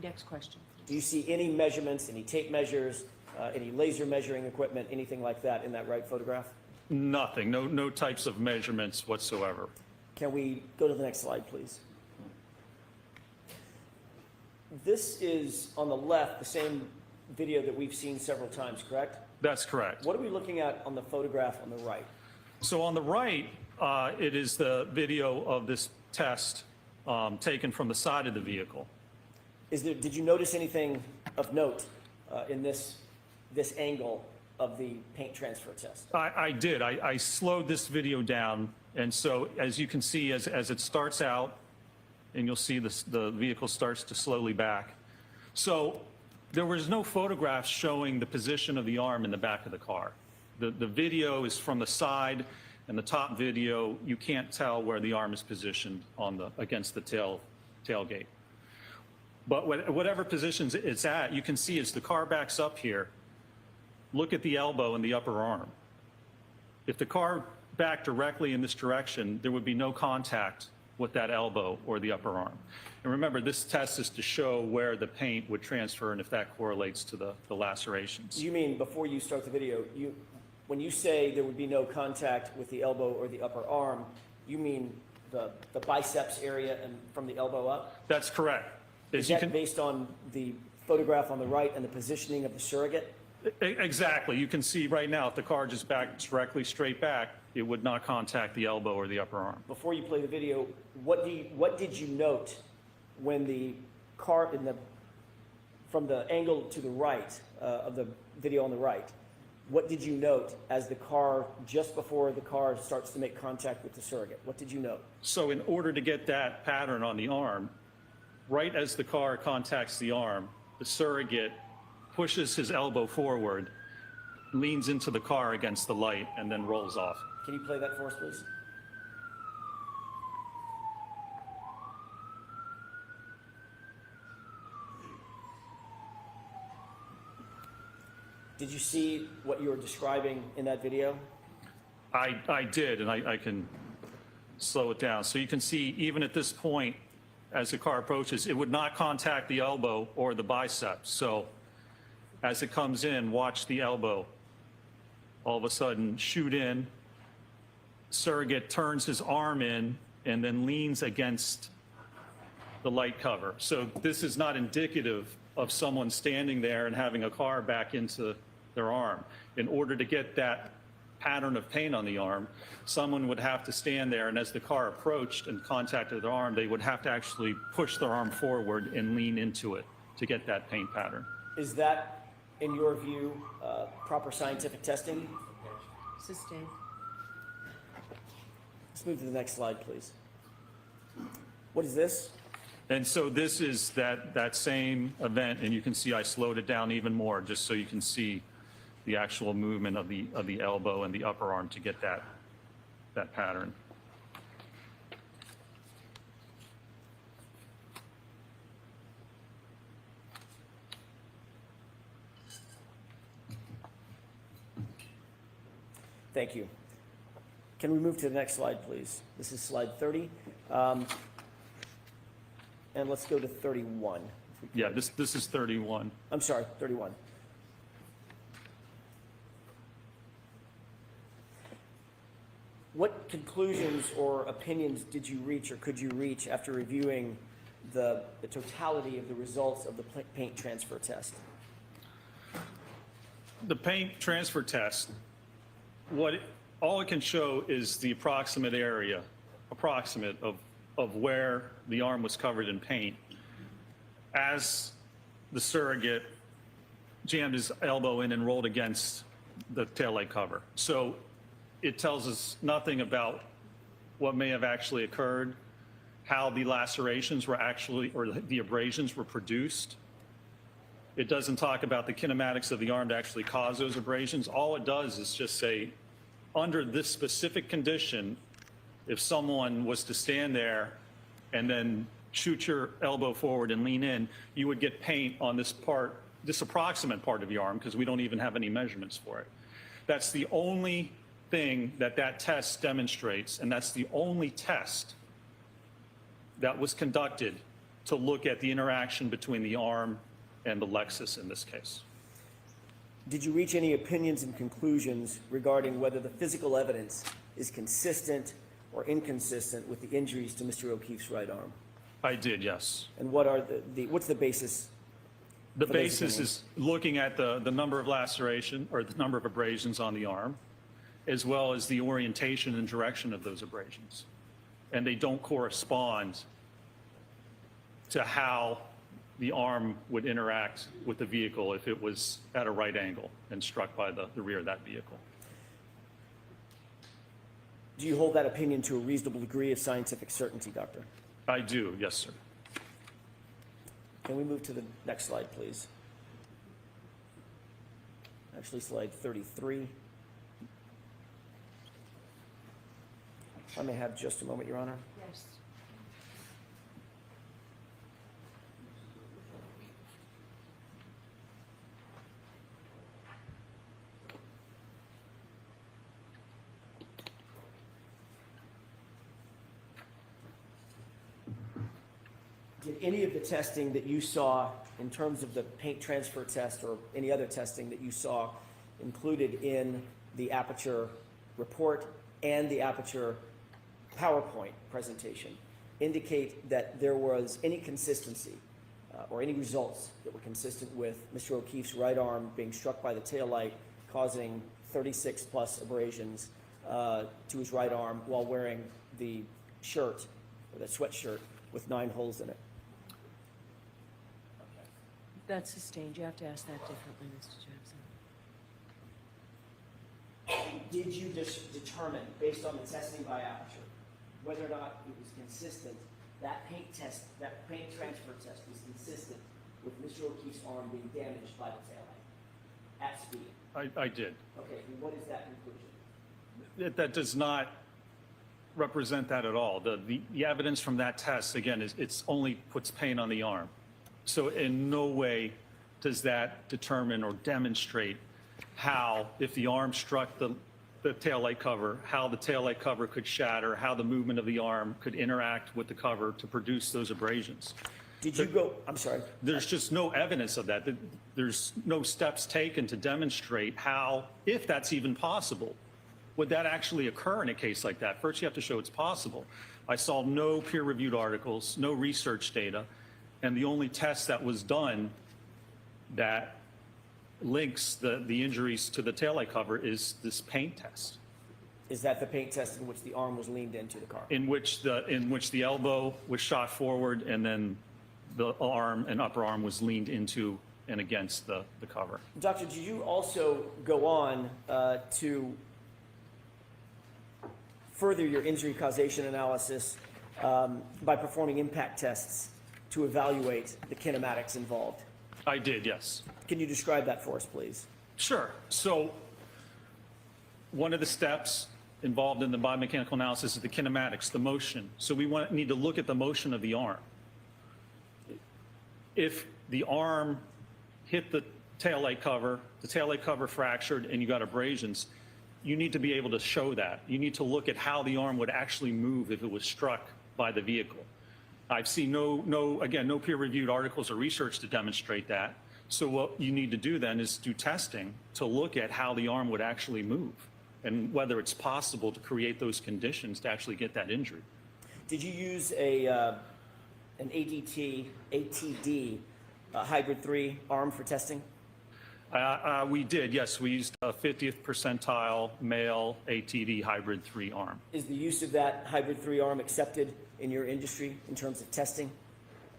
next question. Do you see any measurements, any tape measures, any laser measuring equipment, anything like that in that right photograph? Nothing, no types of measurements whatsoever. Can we go to the next slide, please? This is, on the left, the same video that we've seen several times, correct? That's correct. What are we looking at on the photograph on the right? So on the right, it is the video of this test taken from the side of the vehicle. Did you notice anything of note in this angle of the paint transfer test? I did. I slowed this video down, and so as you can see, as it starts out, and you'll see the vehicle starts to slowly back. So there was no photographs showing the position of the arm in the back of the car. The video is from the side, and the top video, you can't tell where the arm is positioned against the tailgate. But whatever positions it's at, you can see as the car backs up here, look at the elbow and the upper arm. If the car backed directly in this direction, there would be no contact with that elbow or the upper arm. And remember, this test is to show where the paint would transfer and if that correlates to the lacerations. You mean, before you start the video, when you say there would be no contact with the elbow or the upper arm, you mean the biceps area and from the elbow up? That's correct. Is that based on the photograph on the right and the positioning of the surrogate? Exactly. You can see right now, if the car just backed directly straight back, it would not contact the elbow or the upper arm. Before you play the video, what did you note when the car from the angle to the right of the video on the right? What did you note as the car, just before the car starts to make contact with the surrogate? What did you note? So in order to get that pattern on the arm, right as the car contacts the arm, the surrogate pushes his elbow forward, leans into the car against the light, and then rolls off. Can you play that for us, please? Did you see what you were describing in that video? I did, and I can slow it down. So you can see, even at this point, as the car approaches, it would not contact the elbow or the biceps. So as it comes in, watch the elbow all of a sudden shoot in. Surrogate turns his arm in and then leans against the light cover. So this is not indicative of someone standing there and having a car back into their arm. In order to get that pattern of paint on the arm, someone would have to stand there, and as the car approached and contacted their arm, they would have to actually push their arm forward and lean into it to get that paint pattern. Is that, in your view, proper scientific testing? Sustained. Let's move to the next slide, please. What is this? And so this is that same event, and you can see I slowed it down even more just so you can see the actual movement of the elbow and the upper arm to get that pattern. Thank you. Can we move to the next slide, please? This is slide 30. And let's go to 31. Yeah, this is 31. I'm sorry, 31. What conclusions or opinions did you reach or could you reach after reviewing the totality of the results of the paint transfer test? The paint transfer test, all it can show is the approximate area, of where the arm was covered in paint as the surrogate jammed his elbow in and rolled against the taillight cover. So it tells us nothing about what may have actually occurred, how the lacerations were actually, or the abrasions were produced. It doesn't talk about the kinematics of the arm to actually cause those abrasions. All it does is just say, under this specific condition, if someone was to stand there and then shoot your elbow forward and lean in, you would get paint on this part, this approximate part of your arm, because we don't even have any measurements for it. That's the only thing that test demonstrates, and that's the only test that was conducted to look at the interaction between the arm and the Lexus in this case. Did you reach any opinions and conclusions regarding whether the physical evidence is consistent or inconsistent with the injuries to Mr. O'Keefe's right arm? I did, yes. And what are what's the basis? The for those basis opinions? is looking at the number of laceration or the number of abrasions on the arm, as well as the orientation and direction of those abrasions. And they don't correspond to how the arm would interact with the vehicle if it was at a right angle and struck by the rear of that vehicle. Do you hold that opinion to a reasonable degree of scientific certainty, Doctor? I do, yes, sir. Can we move to the next slide, please? Actually, slide 33. I may have just a moment, Your Honor. Yes. Did any of the testing that you saw in terms of the paint transfer test or any other testing that you saw included in the Aperture report and the Aperture PowerPoint presentation indicate that there was any consistency or any results that were consistent with Mr. O'Keefe's right arm being struck by the taillight, causing 36 plus abrasions to his right arm while wearing the shirt, or the sweatshirt, with 9 holes in it? That's sustained. You have to ask that differently, Mr. Jackson. Did you determine, based on the testing by Aperture, whether or not it was consistent, that paint transfer test was consistent with Mr. O'Keefe's arm being damaged by the taillight at speed? I did. Okay, and what is that conclusion? That does not represent that at all. The evidence from that test, again, it's only puts paint on the arm. So in no way does that determine or demonstrate how, if the arm struck the taillight cover, how the taillight cover could shatter, how the movement of the arm could interact with the cover to produce those abrasions. Did you go, I'm sorry. There's just no evidence of that. There's no steps taken to demonstrate how, if that's even possible, would that actually occur in a case like that? First, you have to show it's possible. I saw no peer-reviewed articles, no research data, and the only test that was done that links the injuries to the taillight cover is this paint test. Is that the paint test in which the arm was leaned into the car? In which the elbow was shot forward and then the arm and upper arm was leaned into and against the cover. Doctor, did you also go on to further your injury causation analysis by performing impact tests to evaluate the kinematics involved? I did, yes. Can you describe that for us, please? Sure. So one of the steps involved in the biomechanical analysis is the kinematics, the motion. So we need to look at the motion of the arm. If the arm hit the taillight cover fractured, and you got abrasions, you need to be able to show that. You need to look at how the arm would actually move if it was struck by the vehicle. I've seen no peer-reviewed articles or research to demonstrate that. So what you need to do then is do testing to look at how the arm would actually move. and whether it's possible to create those conditions to actually get that injury. Did you use an ATD hybrid 3 arm for testing? We did, yes. We used a 50th percentile male ATD hybrid 3 arm. Is the use of that hybrid 3 arm accepted in your industry in terms of testing?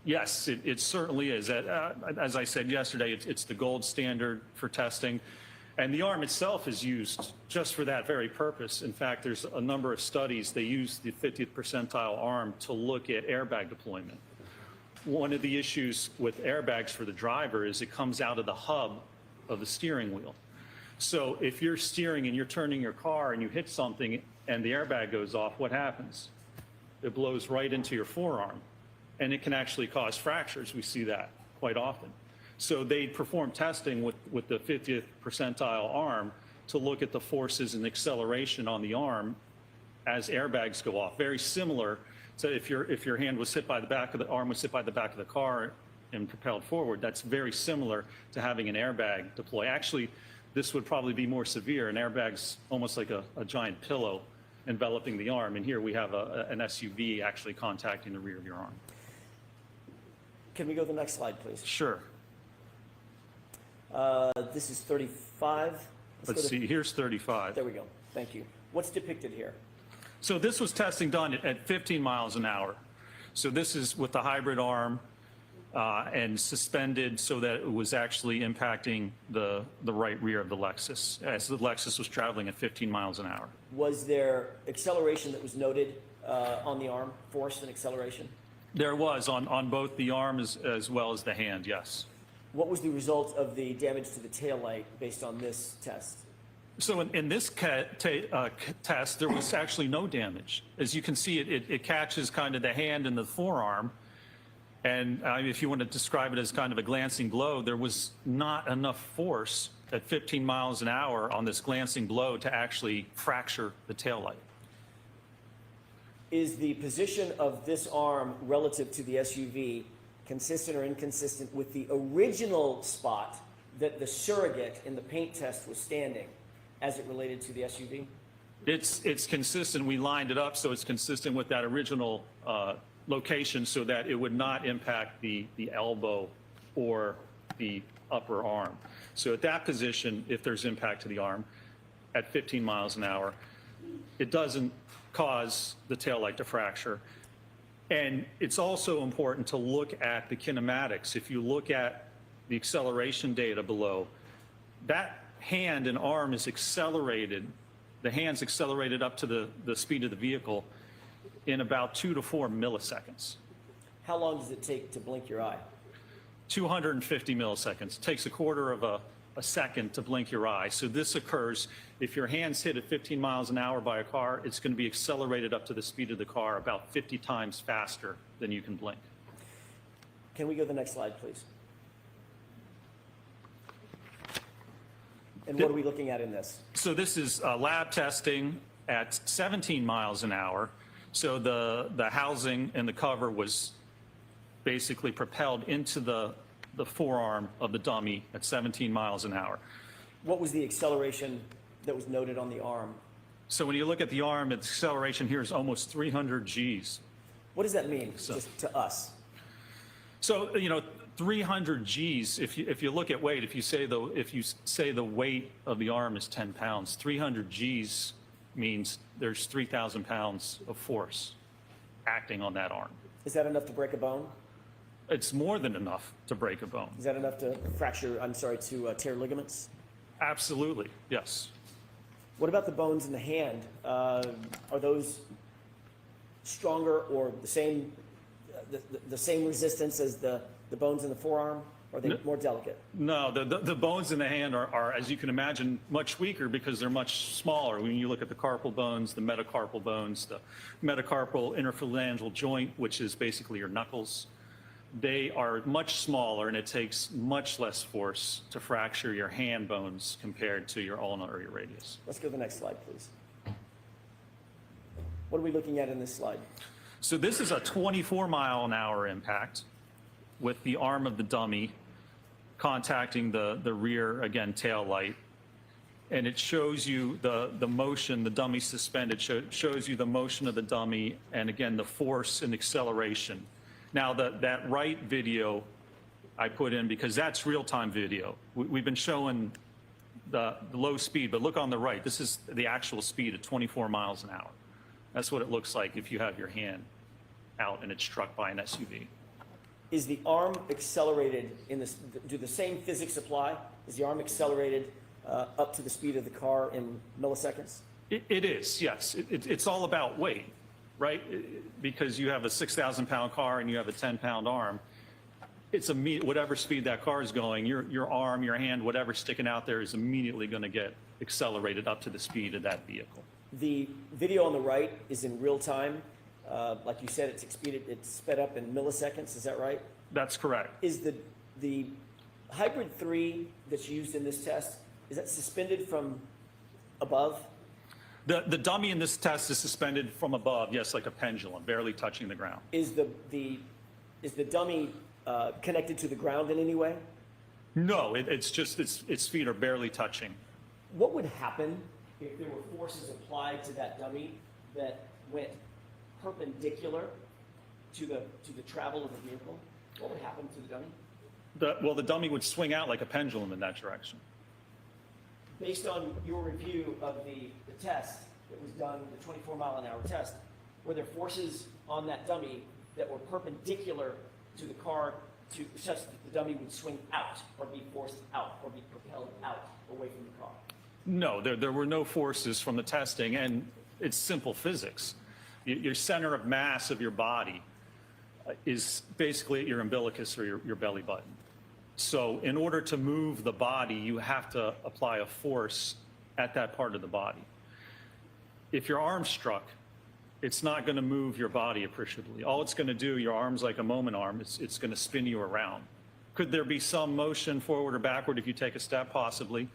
Yes, it certainly is. As I said yesterday, it's the gold standard for testing. And the arm itself is used just for that very purpose. In fact, there's a number of studies, they use the 50th percentile arm to look at airbag deployment. One of the issues with airbags for the driver is it comes out of the hub of the steering wheel. So if you're steering and you're turning your car and you hit something and the airbag goes off, what happens? It blows right into your forearm, and it can actually cause fractures. We see that quite often. So they perform testing with the 50th percentile arm to look at the forces and acceleration on the arm as airbags go off. Very similar to if your hand was hit by the back of the arm was hit by the back of the car and propelled forward. That's very similar to having an airbag deploy. Actually, this would probably be more severe. An airbag's almost like a giant pillow enveloping the arm, and here we have an SUV actually contacting the rear of your arm. Can we go to the next slide, please? Sure. This is 35. Let's see, here's 35. There we go. Thank you. What's depicted here? So this was testing done at 15 miles an hour. So this is with the hybrid arm and suspended so that it was actually impacting the right rear of the Lexus as the Lexus was traveling at 15 miles an hour. Was there acceleration that was noted on the arm, force and acceleration? There was on both the arm as well as the hand, yes. What was the result of the damage to the taillight based on this test? So in this test, there was actually no damage. As you can see, it catches kind of the hand and the forearm. And if you want to describe it as kind of a glancing blow, there was not enough force at 15 miles an hour on this glancing blow to actually fracture the taillight. Is the position of this arm relative to the SUV consistent or inconsistent with the original spot that the surrogate in the paint test was standing as it related to the SUV? It's consistent. We lined it up so it's consistent with that original location so that it would not impact the elbow or the upper arm. So at that position, if there's impact to the arm at 15 miles an hour, it doesn't cause the taillight to fracture. And it's also important to look at the kinematics. If you look at the acceleration data below, that hand and arm is accelerated. The hand's accelerated up to the speed of the vehicle in about 2 to 4 milliseconds. How long does it take to blink your eye? 250 milliseconds. It takes a quarter of a second to blink your eye. So this occurs if your hand's hit at 15 miles an hour by a car, it's going to be accelerated up to the speed of the car about 50 times faster than you can blink. Can we go to the next slide, please? And what are we looking at in this? So this is lab testing at 17 miles an hour. So the housing and the cover was basically propelled into the forearm of the dummy at 17 miles an hour. What was the acceleration that was noted on the arm? So when you look at the arm, its acceleration here is almost 300 Gs. What does that mean just to us? So, 300 Gs, if you look at weight, if you say the weight of the arm is 10 pounds, 300 Gs means there's 3,000 pounds of force acting on that arm. Is that enough to break a bone? It's more than enough to break a bone. Is that enough to to tear ligaments? Absolutely, yes. What about the bones in the hand? Are those stronger or the same resistance as the bones in the forearm? Or are they more delicate? No, the bones in the hand are, as you can imagine, much weaker because they're much smaller. When you look at the carpal bones, the metacarpal bones, the metacarpal interphalangeal joint, which is basically your knuckles, they are much smaller and it takes much less force to fracture your hand bones compared to your ulna or your radius. Let's go to the next slide, please. What are we looking at in this slide? So this is a 24-mile-an-hour impact with the arm of the dummy contacting the rear, again, tail light. and it shows you the motion, the dummy suspended, shows you the motion of the dummy, and again, the force and acceleration. Now, that right video I put in because that's real-time video. We've been showing the low speed, but look on the right. This is the actual speed at 24 miles an hour. That's what it looks like if you have your hand out and it's struck by an SUV. Is the arm accelerated in this, do the same physics apply? Is the arm accelerated up to the speed of the car in milliseconds? It is, yes. It's all about weight, right? Because you have a 6,000-pound car and you have a 10-pound arm. It's whatever speed that car is going, your arm, your hand, whatever's sticking out there is immediately going to get accelerated up to the speed of that vehicle. The video on the right is in real time. Like you said, it's sped up in milliseconds. Is that right? That's correct. Is the Hybrid 3 that's used in this test, is that suspended from above? The dummy in this test is suspended from above, yes, like a pendulum, barely touching the ground. Is the dummy connected to the ground in any way? No, it's just its feet are barely touching. What would happen if there were forces applied to that dummy that went perpendicular to the travel of the vehicle? What would happen to the dummy? Well, the dummy would swing out like a pendulum in that direction. Based on your review of the test that was done, the 24-mile-an-hour test, were there forces on that dummy that were perpendicular to the car such that the dummy would swing out or be forced out or be propelled out away from the car? No, there were no forces from the testing, and it's simple physics. Your center of mass of your body is basically at your umbilicus or your belly button. So in order to move the body, you have to apply a force at that part of the body. If your arm's struck, it's not going to move your body appreciably. All it's going to do, your arm's like a moment arm, it's going to spin you around. Could there be some motion forward or backward if you take a step? Possibly.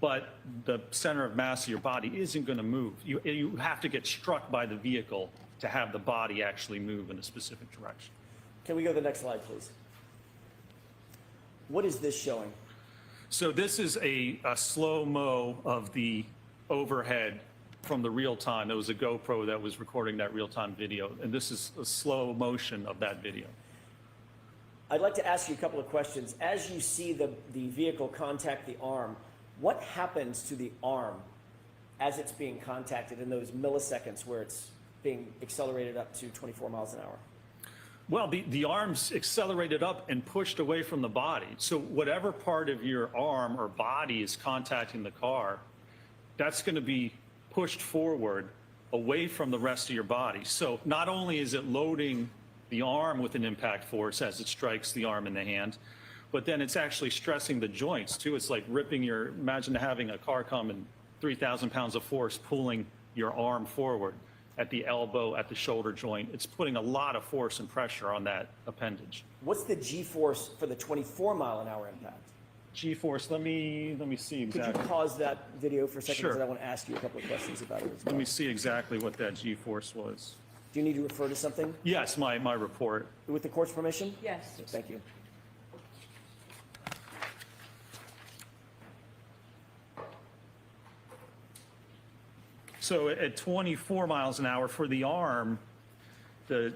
But the center of mass of your body isn't going to move. You have to get struck by the vehicle to have the body actually move in a specific direction. Can we go to the next slide, please? What is this showing? So this is a slow-mo of the overhead from the real time. There was a GoPro that was recording that real-time video, and this is a slow motion of that video. I'd like to ask you a couple of questions. As you see the vehicle contact the arm, what happens to the arm as it's being contacted in those milliseconds where it's being accelerated up to 24 miles an hour? Well, the arm's accelerated up and pushed away from the body. So whatever part of your arm or body is contacting the car, that's going to be pushed forward away from the rest of your body. So not only is it loading the arm with an impact force as it strikes the arm and the hand, but then it's actually stressing the joints too. It's like ripping imagine having a car come and 3,000 pounds of force pulling your arm forward at the elbow, at the shoulder joint. It's putting a lot of force and pressure on that appendage. What's the G-force for the 24-mile-an-hour impact? G-force, let me see exactly. Could you pause that video for a second? Sure. Because I want to ask you a couple of questions about it as well. Let me see exactly what that G-force was. Do you need to refer to something? Yes, my report. With the court's permission? Yes. Thank you. So at 24 miles an hour for the arm, the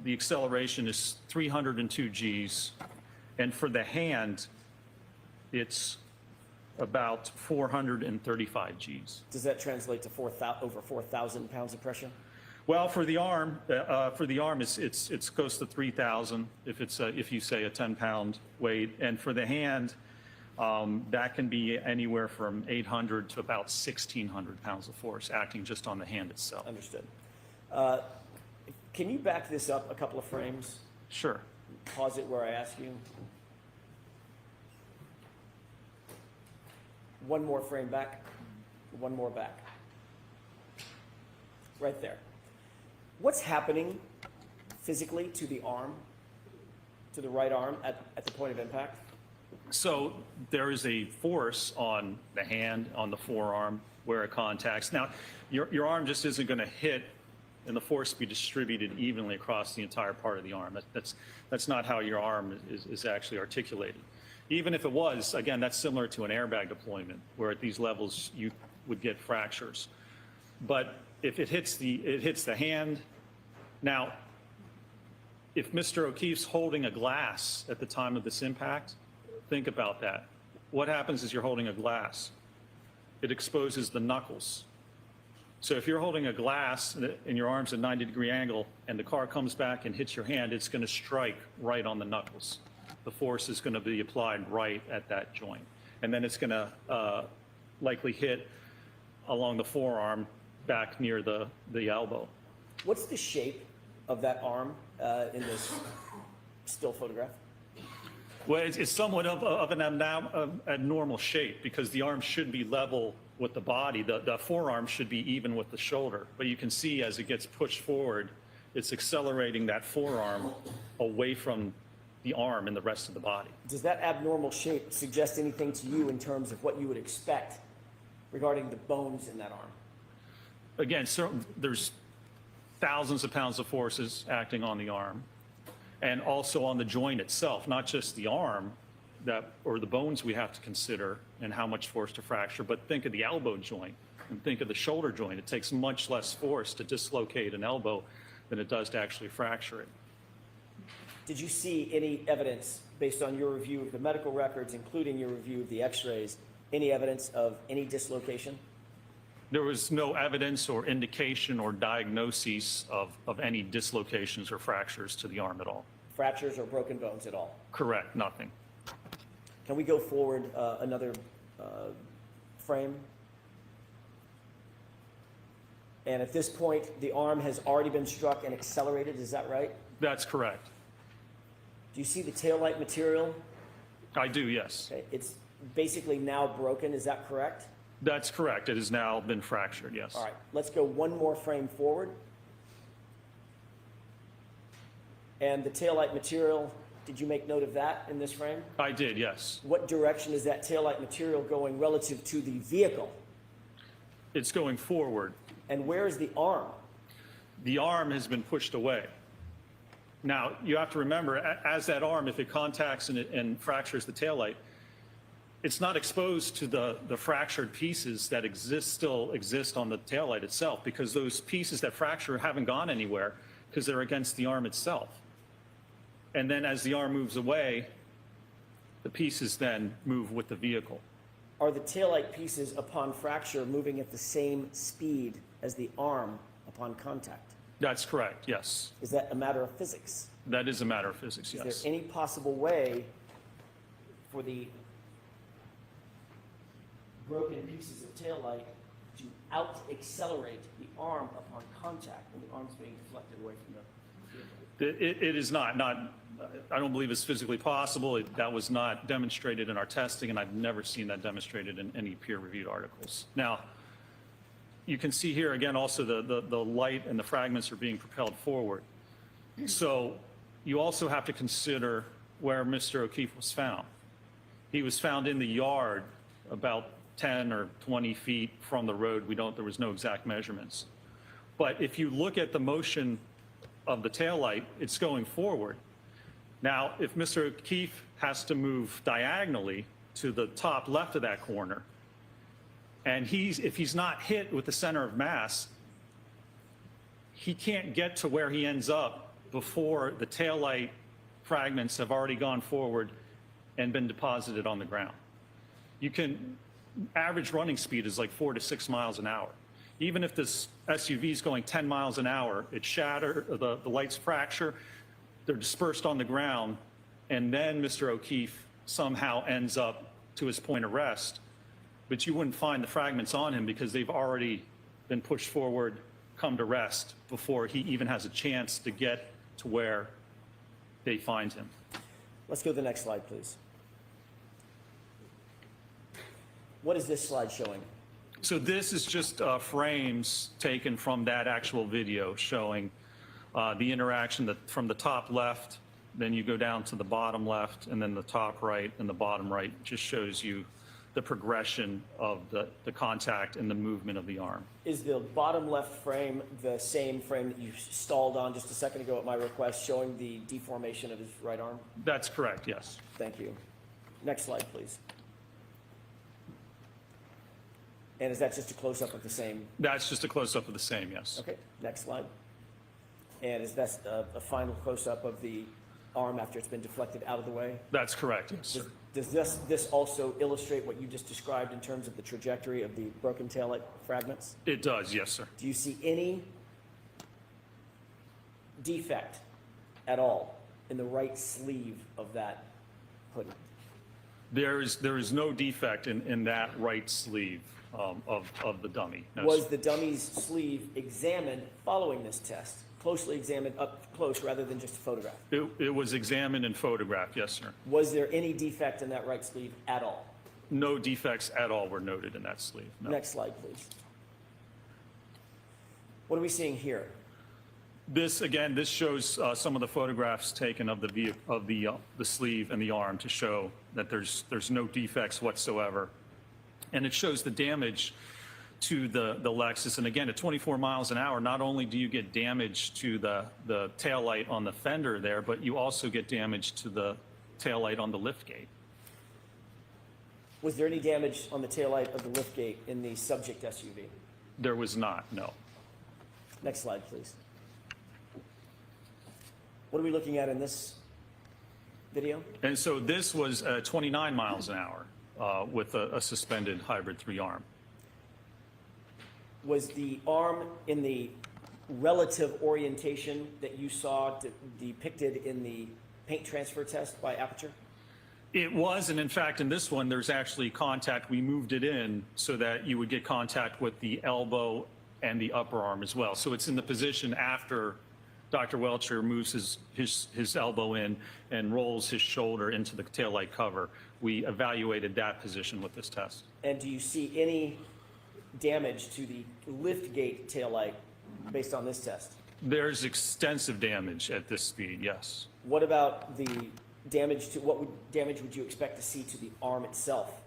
acceleration is 302 Gs, and for the hand, it's about 435 Gs. Does that translate to over 4,000 pounds of pressure? Well, for the arm, it's close to 3,000 if you say a 10-pound weight, and for the hand, that can be anywhere from 800 to about 1,600 pounds of force acting just on the hand itself. Understood. Can you back this up a couple of frames? Sure. Pause it where I ask you. One more frame back. One more back. Right there. What's happening physically to the arm, to the right arm at the point of impact? So there is a force on the hand, on the forearm, where it contacts. Now, your arm just isn't going to hit and the force be distributed evenly across the entire part of the arm. That's not how your arm is actually articulated. Even if it was, again, that's similar to an airbag deployment, where at these levels you would get fractures. But if it hits the hand, now, if Mr. O'Keefe's holding a glass at the time of this impact, think about that. What happens is you're holding a glass. It exposes the knuckles. So if you're holding a glass and your arm's at a 90-degree angle and the car comes back and hits your hand, it's going to strike right on the knuckles. The force is going to be applied right at that joint. And then it's going to likely hit along the forearm back near the elbow. What's the shape of that arm in this still photograph? Well, it's somewhat of an abnormal shape because the arm should be level with the body. The forearm should be even with the shoulder. But you can see as it gets pushed forward, it's accelerating that forearm away from the arm and the rest of the body. Does that abnormal shape suggest anything to you in terms of what you would expect regarding the bones in that arm? Again, there's thousands of pounds of forces acting on the arm and also on the joint itself, not just the arm or the bones we have to consider and how much force to fracture, but think of the elbow joint and think of the shoulder joint. It takes much less force to dislocate an elbow than it does to actually fracture it. Did you see any evidence, based on your review of the medical records, including your review of the x-rays, any evidence of any dislocation? There was no evidence or indication or diagnosis of any dislocations or fractures to the arm at all. Fractures or broken bones at all? Correct, nothing. Can we go forward another frame? And at this point, the arm has already been struck and accelerated, is that right? That's correct. Do you see the taillight material? I do, yes. Okay, it's basically now broken, is that correct? That's correct. It has now been fractured, yes. All right, let's go one more frame forward. And the taillight material, did you make note of that in this frame? I did, yes. What direction is that taillight material going relative to the vehicle? It's going forward. And where is the arm? The arm has been pushed away. Now, you have to remember, as that arm, if it contacts and fractures the taillight, it's not exposed to the fractured pieces that still exist on the taillight itself, because those pieces that fracture haven't gone anywhere because they're against the arm itself. And then as the arm moves away, the pieces then move with the vehicle. Are the taillight pieces upon fracture moving at the same speed as the arm upon contact? That's correct, yes. Is that a matter of physics? That is a matter of physics, yes. Is there any possible way for the broken pieces of taillight to out-accelerate the arm upon contact when the arm's being deflected away from the vehicle? It is not, I don't believe it's physically possible. That was not demonstrated in our testing, and I've never seen that demonstrated in any peer-reviewed articles. Now, you can see here again also the light and the fragments are being propelled forward. So you also have to consider where Mr. O'Keefe was found. He was found in the yard about 10 or 20 feet from the road. There was no exact measurements. But if you look at the motion of the taillight, it's going forward. Now, if Mr. O'Keefe has to move diagonally to the top left of that corner, and if he's not hit with the center of mass, he can't get to where he ends up before the taillight fragments have already gone forward and been deposited on the ground. Average running speed is like 4 to 6 miles an hour. Even if this SUV is going 10 miles an hour, the lights fracture, they're dispersed on the ground, and then Mr. O'Keefe somehow ends up to his point of rest. But you wouldn't find the fragments on him because they've already been pushed forward, come to rest before he even has a chance to get to where they find him. Let's go to the next slide, please. What is this slide showing? So this is just frames taken from that actual video showing the interaction from the top left, then you go down to the bottom left, and then the top right and the bottom right just shows you the progression of the contact and the movement of the arm. Is the bottom left frame the same frame that you stalled on just a second ago at my request, showing the deformation of his right arm? That's correct, yes. Thank you. Next slide, please. And is that just a close-up of the same? That's just a close-up of the same, yes. Okay, next slide. And is that a final close-up of the arm after it's been deflected out of the way? That's correct, yes, sir. Does this also illustrate what you just described in terms of the trajectory of the broken taillight fragments? It does, yes, sir. Do you see any defect at all in the right sleeve of that hoodie? There is no defect in that right sleeve of the dummy. No, Was sir. the dummy's sleeve examined following this test? Closely examined up close rather than just a photograph? It was examined and photographed, yes, sir. Was there any defect in that right sleeve at all? No defects at all were noted in that sleeve, no. Next slide, please. What are we seeing here? This, again, this shows some of the photographs taken of the sleeve and the arm to show that there's no defects whatsoever. And it shows the damage to the Lexus. And again, at 24 miles an hour, not only do you get damage to the taillight on the fender there, but you also get damage to the taillight on the liftgate. Was there any damage on the taillight of the liftgate in the subject SUV? There was not, no. Next slide, please. What are we looking at in this video? And so this was 29 miles an hour with a suspended hybrid 3 arm. Was the arm in the relative orientation that you saw depicted in the paint transfer test by Aperture? It was, and in fact, in this one, there's actually contact. We moved it in so that you would get contact with the elbow and the upper arm as well. So it's in the position after Dr. Welcher moves his elbow in and rolls his shoulder into the taillight cover. We evaluated that position with this test. And do you see any damage to the liftgate taillight based on this test? There's extensive damage at this speed, yes. What about the damage to, damage would you expect to see to the arm itself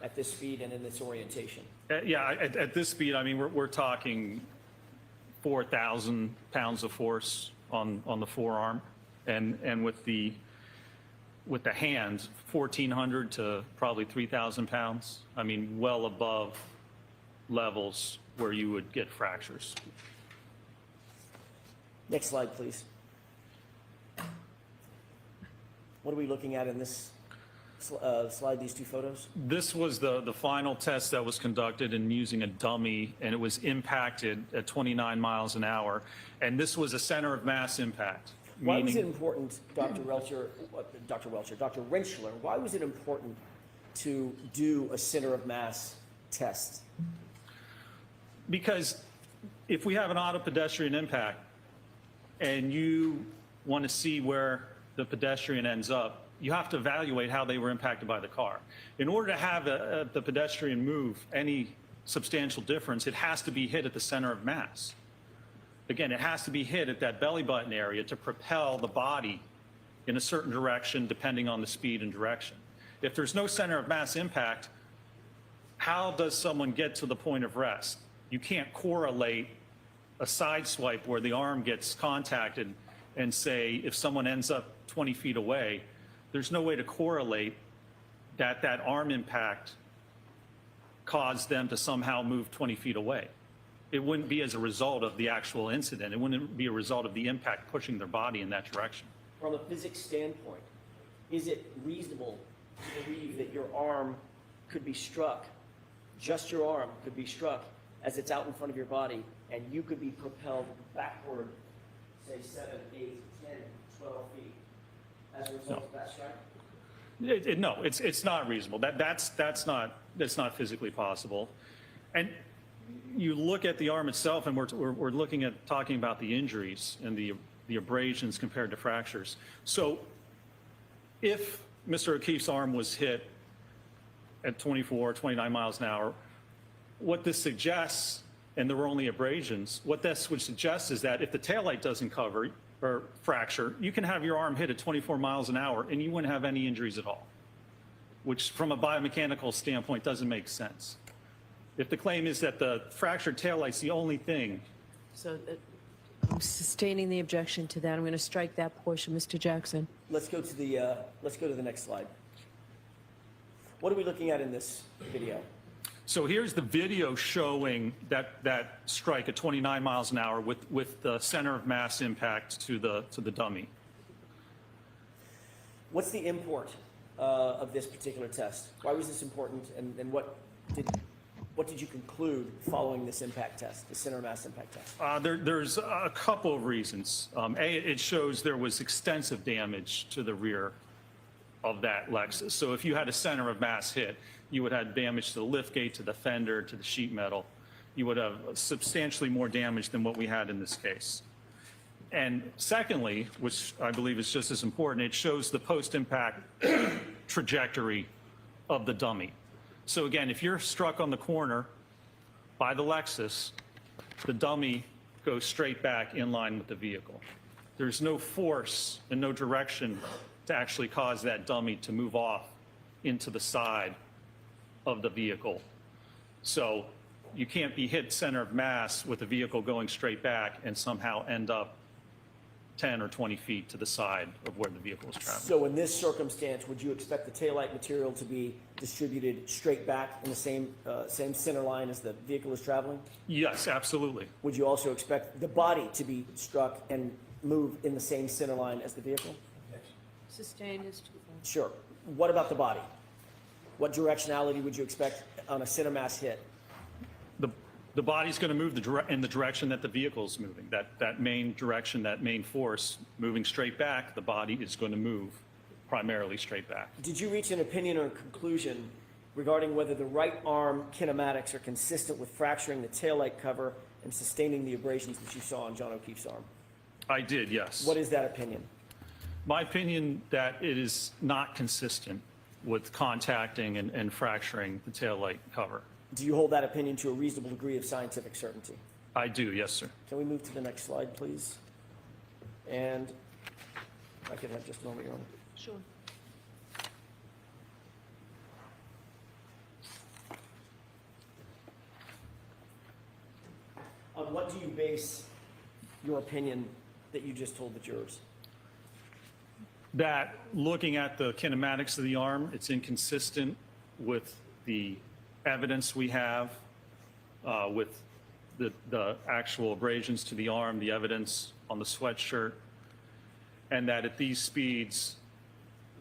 at this speed and in this orientation? Yeah, at this speed, I mean, we're talking 4,000 pounds of force on the forearm, and with the hand, 1,400 to probably 3,000 pounds. I mean, well above levels where you would get fractures. Next slide, please. What are we looking at in this slide, these two photos? This was the final test that was conducted in using a dummy, and it was impacted at 29 miles an hour. And this was a center of mass impact. Why was it important, Dr. Rentschler, why was it important to do a center of mass test? Because if we have an auto pedestrian impact and you want to see where the pedestrian ends up, you have to evaluate how they were impacted by the car. In order to have the pedestrian move any substantial difference, it has to be hit at the center of mass. Again, it has to be hit at that belly button area to propel the body in a certain direction depending on the speed and direction. If there's no center of mass impact, how does someone get to the point of rest? You can't correlate a side swipe where the arm gets contacted and say if someone ends up 20 feet away, there's no way to correlate that arm impact caused them to somehow move 20 feet away. It wouldn't be as a result of the actual incident. It wouldn't be a result of the impact pushing their body in that direction. From a physics standpoint, is it reasonable to believe that your arm could be struck, just your arm could be struck as it's out in front of your body, and you could be propelled backward, say 7, 8, 10, 12 feet as a result of that strike? No, it's not reasonable. That's not physically possible. And you look at the arm itself, and we're looking at talking about the injuries and the abrasions compared to fractures. So if Mr. O'Keefe's arm was hit at 24, 29 miles an hour, what this suggests, and there were only abrasions, what this would suggest is that if the taillight doesn't cover or fracture, you can have your arm hit at 24 miles an hour and you wouldn't have any injuries at all, which from a biomechanical standpoint doesn't make sense. If the claim is that the fractured taillight's the only thing. So I'm sustaining the objection to that. I'm going to strike that portion, Mr. Jackson. Let's go to the next slide. What are we looking at in this video? So here's the video showing that strike at 29 miles an hour with the center of mass impact to the dummy. What's the import of this particular test? Why was this important, and what did you conclude following this impact test, the center of mass impact test? There's a couple of reasons. A, it shows there was extensive damage to the rear of that Lexus. So if you had a center of mass hit, you would have damage to the liftgate, to the fender, to the sheet metal. You would have substantially more damage than what we had in this case. And secondly, which I believe is just as important, it shows the post-impact trajectory of the dummy. So again, if you're struck on the corner by the Lexus, the dummy goes straight back in line with the vehicle. There's no force and no direction to actually cause that dummy to move off into the side of the vehicle. So you can't be hit center of mass with the vehicle going straight back and somehow end up 10 or 20 feet to the side of where the vehicle is traveling. So in this circumstance, would you expect the taillight material to be distributed straight back in the same center line as the vehicle is traveling? Yes, absolutely. Would you also expect the body to be struck and move in the same center line as the vehicle? Sustained is 2 points. Sure. What about the body? What directionality would you expect on a center mass hit? The body's going to move in the direction that the vehicle is moving. That main direction, that main force, moving straight back, the body is going to move primarily straight back. Did you reach an opinion or conclusion regarding whether the right arm kinematics are consistent with fracturing the taillight cover and sustaining the abrasions that you saw on John O'Keefe's arm? I did, yes. What is that opinion? My opinion that it is not consistent with contacting and fracturing the taillight cover. Do you hold that opinion to a reasonable degree of scientific certainty? I do, yes, sir. Can we move to the next slide, please? And I could have just a moment, Your Honor. Sure. On what do you base your opinion that you just told the jurors? That looking at the kinematics of the arm, it's inconsistent with the evidence we have, with the actual abrasions to the arm, the evidence on the sweatshirt, and that at these speeds,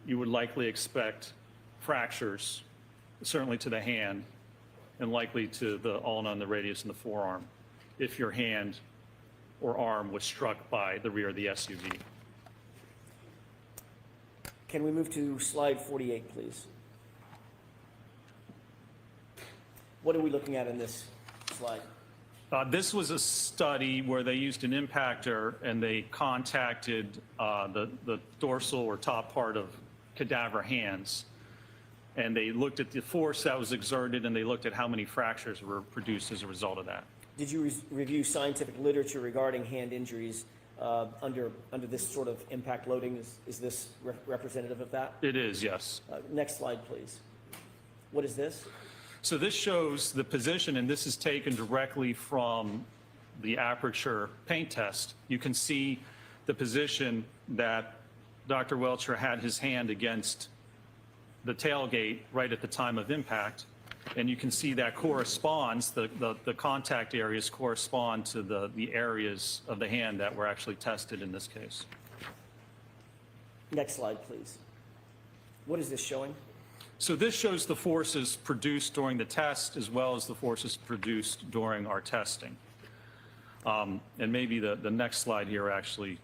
you would likely expect fractures, certainly to the hand, and likely to the ulna and the radius and the forearm, if your hand or arm was struck by the rear of the SUV. Can we move to slide 48, please? What are we looking at in this slide? This was a study where they used an impactor and they contacted the dorsal or top part of cadaver hands. And they looked at the force that was exerted and they looked at how many fractures were produced as a result of that. Did you review scientific literature regarding hand injuries under this sort of impact loading? Is this representative of that? It is, yes. Next slide, please. What is this? So this shows the position, and this is taken directly from the aperture paint test. You can see the position that Dr. Welcher had his hand against the tailgate right at the time of impact. And you can see that corresponds, the contact areas correspond to the areas of the hand that were actually tested in this case. Next slide, please. What is this showing? So this shows the forces produced during the test as well as the forces produced during our testing. And maybe the next slide here actually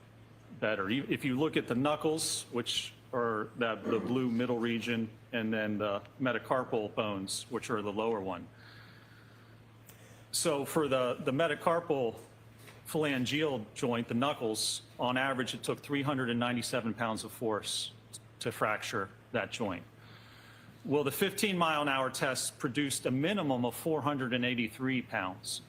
better. If you look at the knuckles, which are the blue middle region, and then the metacarpal bones, which are the lower one. So for the metacarpal phalangeal joint, the knuckles, on average, it took 397 pounds of force to fracture that joint. Well, the 15-mile-an-hour test produced a minimum of 483 pounds.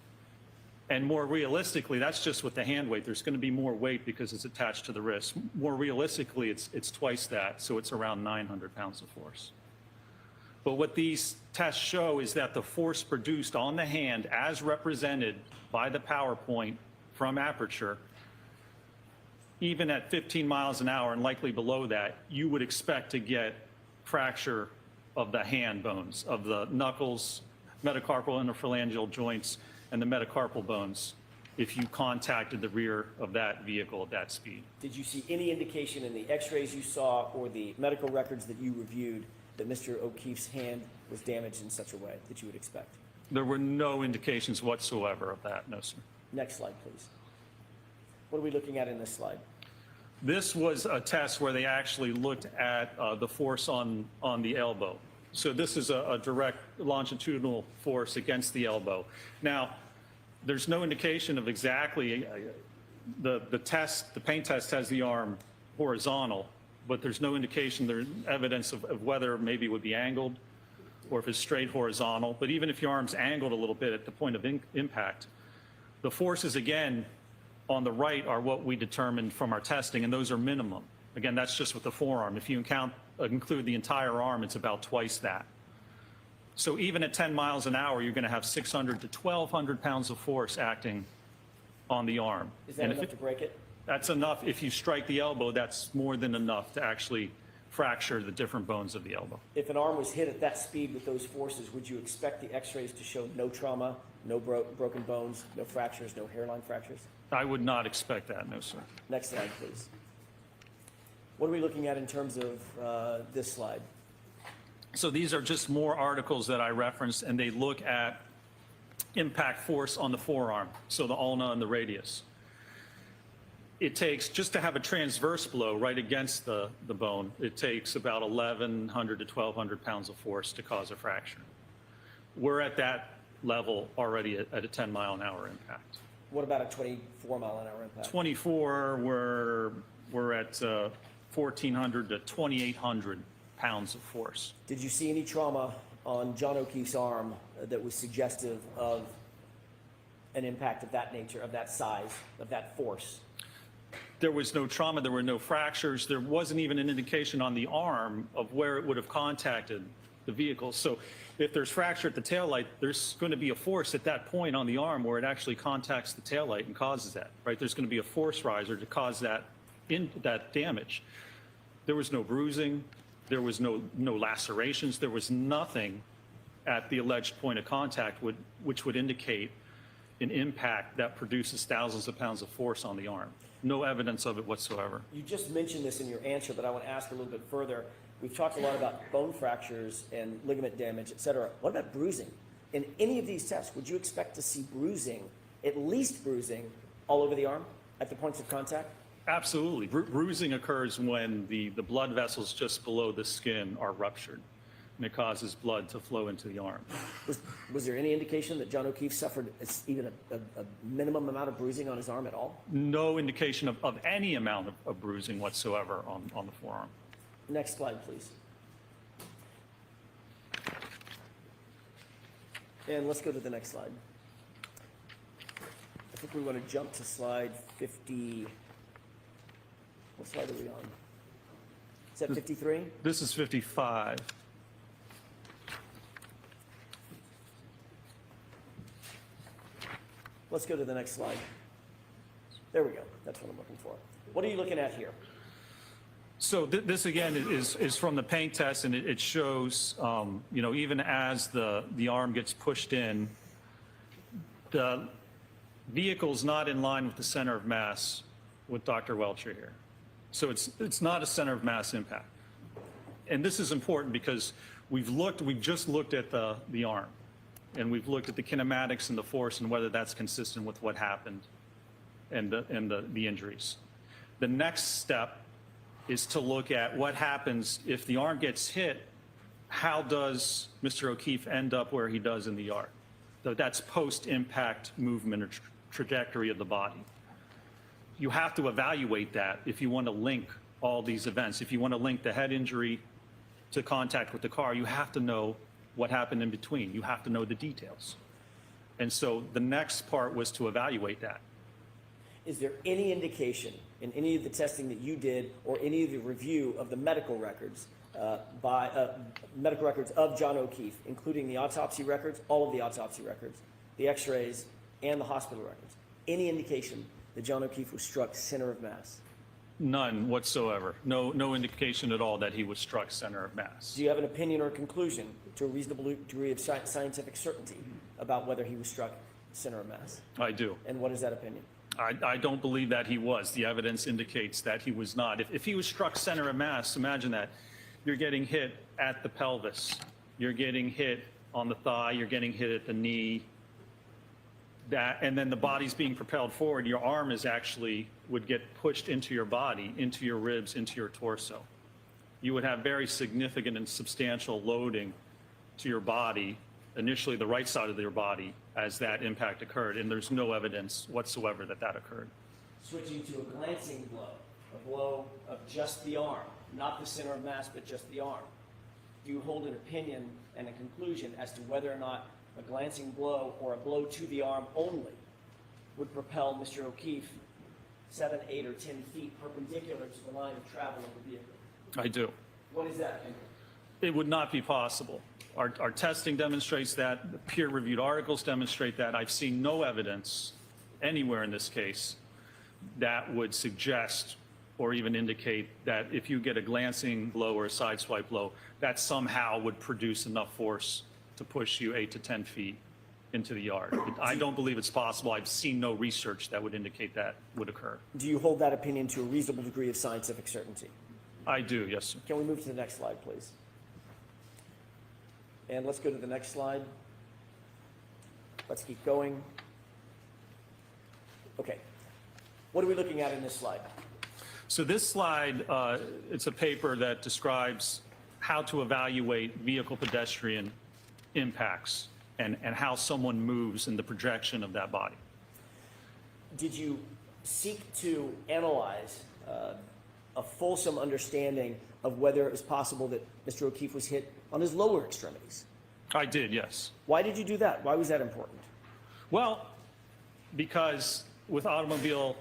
And more realistically, that's just with the hand weight. There's going to be more weight because it's attached to the wrist. More realistically, it's twice that, so it's around 900 pounds of force. But what these tests show is that the force produced on the hand, as represented by the PowerPoint from Aperture, even at 15 miles an hour and likely below that, you would expect to get fracture of the hand bones, of the knuckles, metacarpal interphalangeal joints, and the metacarpal bones if you contacted the rear of that vehicle at that speed. Did you see any indication in the x-rays you saw or the medical records that you reviewed that Mr. O'Keefe's hand was damaged in such a way that you would expect? There were no indications whatsoever of that, no, sir. Next slide, please. What are we looking at in this slide? This was a test where they actually looked at the force on the elbow. So this is a direct longitudinal force against the elbow. Now, there's no indication of exactly, the pain test has the arm horizontal, but there's no indication, there's evidence of whether maybe it would be angled or if it's straight horizontal. But even if your arm's angled a little bit at the point of impact, the forces, again, on the right are what we determined from our testing, and those are minimum. Again, that's just with the forearm. If you include the entire arm, it's about twice that. So even at 10 miles an hour, you're going to have 600 to 1,200 pounds of force acting on the arm. Is that And enough to break it? That's enough. If you strike the elbow, that's more than enough to actually fracture the different bones of the elbow. If an arm was hit at that speed with those forces, would you expect the x-rays to show no trauma, no broken bones, no fractures, no hairline fractures? I would not expect that, no, sir. Next slide, please. What are we looking at in terms of this slide? So these are just more articles that I referenced, and they look at impact force on the forearm, so the ulna and the radius. It takes, just to have a transverse blow right against the bone, it takes about 1,100 to 1,200 pounds of force to cause a fracture. We're at that level already at a 10-mile-an-hour impact. What about a 24-mile-an-hour impact? 24, we're at 1,400 to 2,800 pounds of force. Did you see any trauma on John O'Keefe's arm that was suggestive of an impact of that nature, of that size, of that force? There was no trauma, there were no fractures, there wasn't even an indication on the arm of where it would have contacted the vehicle. So if there's fracture at the taillight, there's going to be a force at that point on the arm where it actually contacts the taillight and causes that, right? There's going to be a force riser to cause that damage. There was no bruising, there was no lacerations, there was nothing at the alleged point of contact which would indicate an impact that produces thousands of pounds of force on the arm. No evidence of it whatsoever. You just mentioned this in your answer, but I want to ask a little bit further. We've talked a lot about bone fractures and ligament damage, et cetera. What about bruising? In any of these tests, would you expect to see bruising, at least bruising, all over the arm at the points of contact? Absolutely. Bruising occurs when the blood vessels just below the skin are ruptured, and it causes blood to flow into the arm. Was there any indication that John O'Keefe suffered even a minimum amount of bruising on his arm at all? No indication of any amount of bruising whatsoever on the forearm. Next slide, please. And let's go to the next slide. I think we want to jump to slide 50. What slide are we on? Is that 53? This is 55. Let's go to the next slide. There we go. That's what I'm looking for. What are you looking at here? So this again is from the paint test, and it shows, you know, even as the arm gets pushed in, the vehicle's not in line with the center of mass with Dr. Welcher here. So it's not a center of mass impact. And this is important because we've just looked at the arm, and we've looked at the kinematics and the force and whether that's consistent with what happened and the injuries. The next step is to look at what happens if the arm gets hit. How does Mr. O'Keefe end up where he does in the yard? So that's post-impact movement or trajectory of the body. You have to evaluate that if you want to link all these events. If you want to link the head injury to contact with the car, you have to know what happened in between. You have to know the details. And so the next part was to evaluate that. Is there any indication in any of the testing that you did or any of the review of the medical records medical records of John O'Keefe, including the autopsy records, all of the autopsy records, the x-rays, and the hospital records, any indication that John O'Keefe was struck center of mass? None whatsoever. No indication at all that he was struck center of mass. Do you have an opinion or conclusion to a reasonable degree of scientific certainty about whether he was struck center of mass? I do. And what is that opinion? I don't believe that he was. The evidence indicates that he was not. If he was struck center of mass, imagine that. You're getting hit at the pelvis. You're getting hit on the thigh. You're getting hit at the knee. And then the body's being propelled forward. Your arm would get pushed into your body, into your ribs, into your torso. You would have very significant and substantial loading to your body, initially the right side of your body, as that impact occurred. And there's no evidence whatsoever that that occurred. Switching to a glancing blow, a blow of just the arm, not the center of mass, but just the arm. Do you hold an opinion and a conclusion as to whether or not a glancing blow or a blow to the arm only would propel Mr. O'Keefe 7, 8, or 10 feet perpendicular to the line of travel of the vehicle? I do. What is that opinion? It would not be possible. Our testing demonstrates that. The peer-reviewed articles demonstrate that. I've seen no evidence anywhere in this case that would suggest or even indicate that if you get a glancing blow or a sideswipe blow, that somehow would produce enough force to push you 8 to 10 feet into the yard. I don't believe it's possible. I've seen no research that would indicate that would occur. Do you hold that opinion to a reasonable degree of scientific certainty? I do, yes, sir. Can we move to the next slide, please? And let's go to the next slide. Let's keep going. Okay. What are we looking at in this slide? So this slide, it's a paper that describes how to evaluate vehicle pedestrian impacts and how someone moves in the projection of that body. Did you seek to analyze a fulsome understanding of whether it was possible that Mr. O'Keefe was hit on his lower extremities? I did, yes. Why did you do that? Why was that important? Well, because with automobile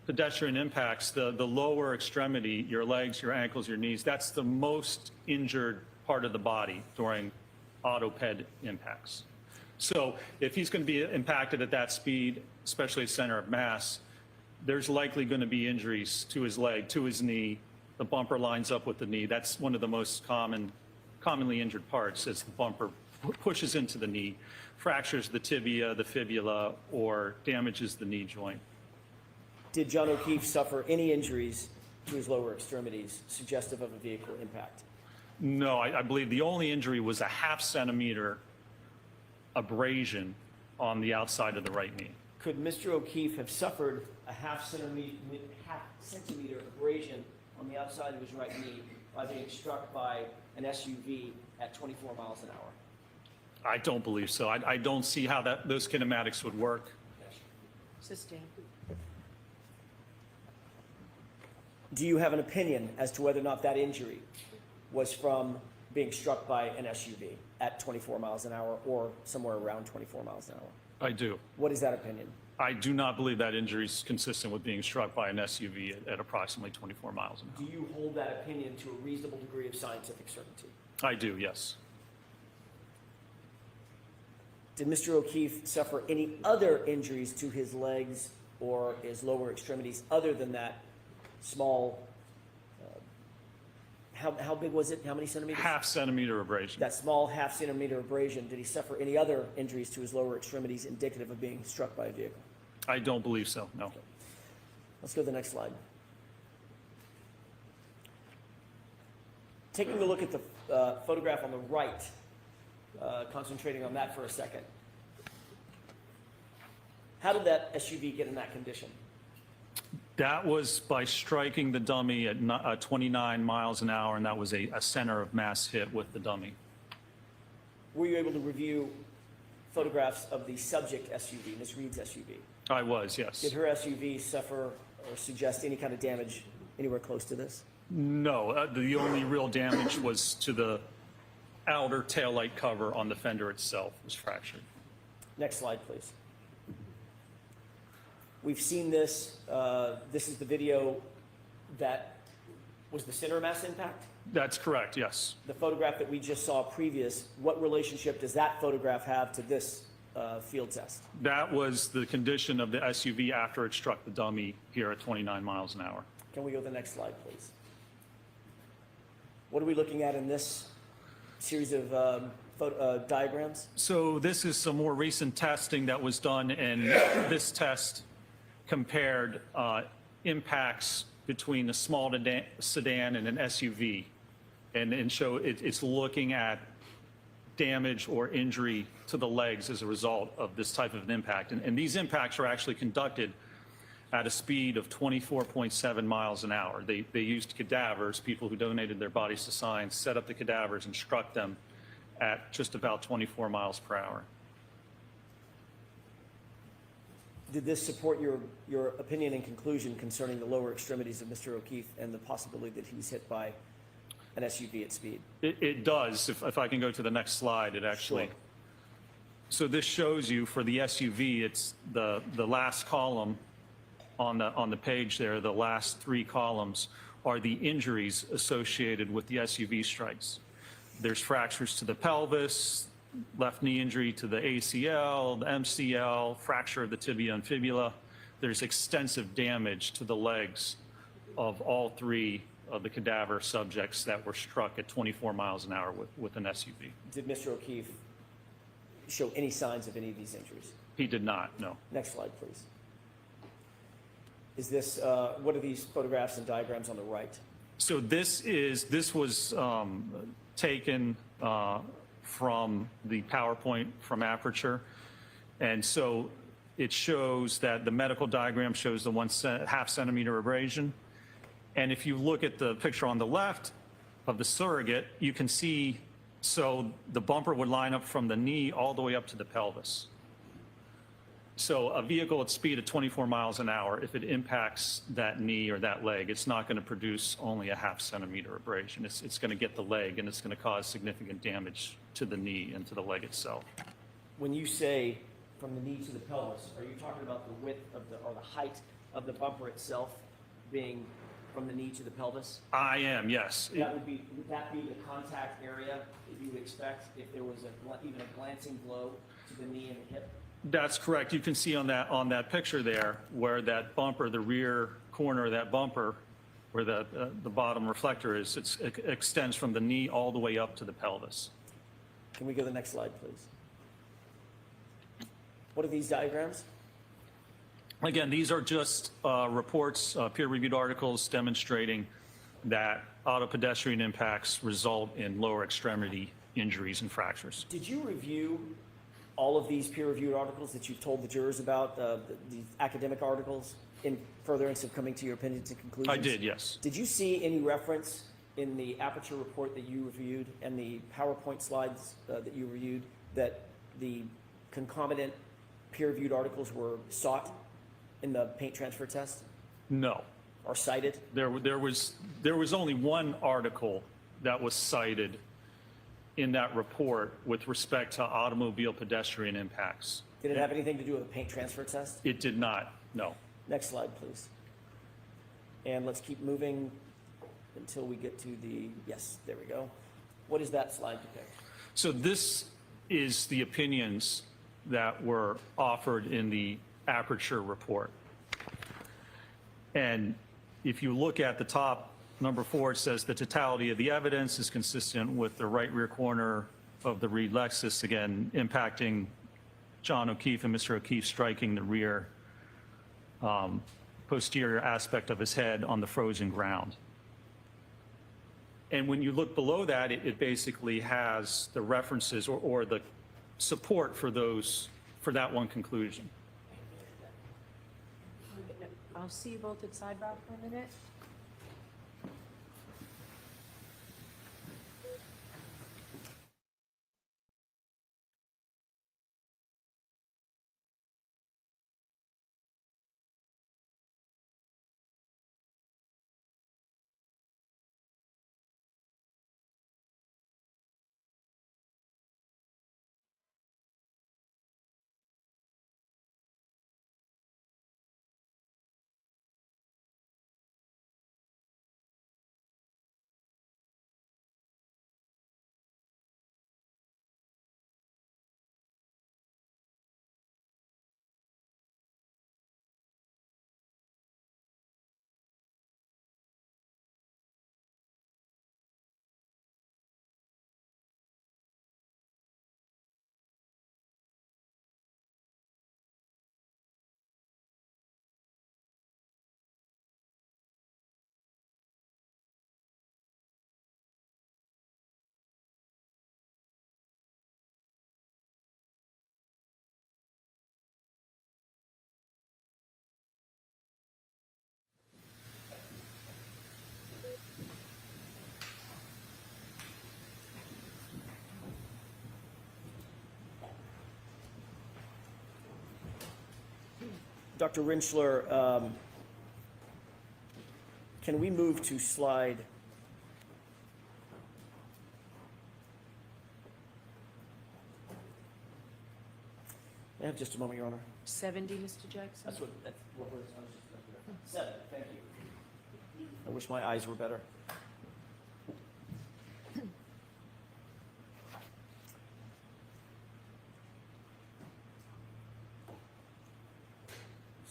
pedestrian impacts, the lower extremity, your legs, your ankles, your knees, that's the most injured part of the body during auto-ped impacts. So if he's going to be impacted at that speed, especially at center of mass, there's likely going to be injuries to his leg, to his knee. The bumper lines up with the knee. That's one of the most commonly injured parts, as the bumper pushes into the knee, fractures the tibia, the fibula, or damages the knee joint. Did John O'Keefe suffer any injuries to his lower extremities suggestive of a vehicle impact? No, I believe the only injury was a 0.5 centimeter abrasion on the outside of the right knee. Could Mr. O'Keefe have suffered a 0.5 centimeter abrasion on the outside of his right knee by being struck by an SUV at 24 miles an hour? I don't believe so. I don't see how those kinematics would work. Sustained. Do you have an opinion as to whether or not that injury was from being struck by an SUV at 24 miles an hour or somewhere around 24 miles an hour? I do. What is that opinion? I do not believe that injury is consistent with being struck by an SUV at approximately 24 miles an hour. Do you hold that opinion to a reasonable degree of scientific certainty? I do, yes. Did Mr. O'Keefe suffer any other injuries to his legs or his lower extremities other than that small, how big was it? How many centimeters? 0.5 centimeter abrasion. That small 0.5 centimeter abrasion. Did he suffer any other injuries to his lower extremities indicative of being struck by a vehicle? I don't believe so, no. Let's go to the next slide. Taking a look at the photograph on the right, concentrating on that for a second. How did that SUV get in that condition? That was by striking the dummy at 29 miles an hour, and that was a center of mass hit with the dummy. Were you able to review photographs of the subject SUV, Ms. Reed's SUV? I was, yes. Did her SUV suffer or suggest any kind of damage anywhere close to this? No, the only real damage was to the outer taillight cover on the fender itself was fractured. Next slide, please. We've seen this. This is the video that was the center mass impact. That's correct, yes. The photograph that we just saw previous, what relationship does that photograph have to this field test? That was the condition of the SUV after it struck the dummy here at 29 miles an hour. Can we go to the next slide, please? What are we looking at in this series of diagrams? So this is some more recent testing that was done, and this test compared impacts between a small sedan and an SUV. And show it's looking at damage or injury to the legs as a result of this type of an impact. And these impacts are actually conducted at a speed of 24.7 miles an hour. They used cadavers, people who donated their bodies to science, set up the cadavers and struck them at just about 24 miles per hour. Did this support your opinion and conclusion concerning the lower extremities of Mr. O'Keefe and the possibility that he was hit by an SUV at speed? It does. If I can go to the next slide, it actually. Sure. So this shows you for the SUV, it's the last column on the page there, the last 3 columns are the injuries associated with the SUV strikes. There's fractures to the pelvis, left knee injury to the ACL, the MCL, fracture of the tibia and fibula. There's extensive damage to the legs of all 3 of the cadaver subjects that were struck at 24 miles an hour with an SUV. Did Mr. O'Keefe show any signs of any of these injuries? He did not, no. Next slide, please. Is this, what are these photographs and diagrams on the right? So this was taken from the PowerPoint from Aperture. And so it shows that the medical diagram shows the 1.5 centimeter abrasion. And if you look at the picture on the left of the surrogate, you can see, so the bumper would line up from the knee all the way up to the pelvis. So a vehicle at speed of 24 miles an hour, if it impacts that knee or that leg, it's not going to produce only a 0.5 centimeter abrasion. It's going to get the leg, and it's going to cause significant damage to the knee and to the leg itself. When you say from the knee to the pelvis, are you talking about the width of or the height of the bumper itself being from the knee to the pelvis? I am, yes. Would that be the contact area that you would expect if there was even a glancing blow to the knee and the hip? That's correct. You can see on that picture there where that bumper, the rear corner of that bumper, where the bottom reflector is, it extends from the knee all the way up to the pelvis. Can we go to the next slide, please? What are these diagrams? Again, these are just reports, peer-reviewed articles demonstrating that auto pedestrian impacts result in lower extremity injuries and fractures. Did you review all of these peer-reviewed articles that you've told the jurors about, the academic articles, in furtherance of coming to your opinions and conclusions? I did, yes. Did you see any reference in the Aperture report that you reviewed and the PowerPoint slides that you reviewed that the concomitant peer-reviewed articles were sought in the paint transfer test No. or cited? There was only one article that was cited in that report with respect to automobile pedestrian impacts. Did it have anything to do with the paint transfer test? It did not, no. Next slide, please. And let's keep moving until we get to the, yes, there we go. What does that slide depict? So this is the opinions that were offered in the Aperture report. And if you look at the top, number 4, it says the totality of the evidence is consistent with the right rear corner of the Reed Lexus, again, impacting John O'Keefe and Mr. O'Keefe striking the rear posterior aspect of his head on the frozen ground. And when you look below that, it basically has the references or the support for that one conclusion. I'll see you both at Sidebar for a minute. Dr. Rinschler, can we move to slide? May I have just a moment, Your Honor? 70, Mr. Jackson? That's what was, I was just looking at. 7, thank you. I wish my eyes were better.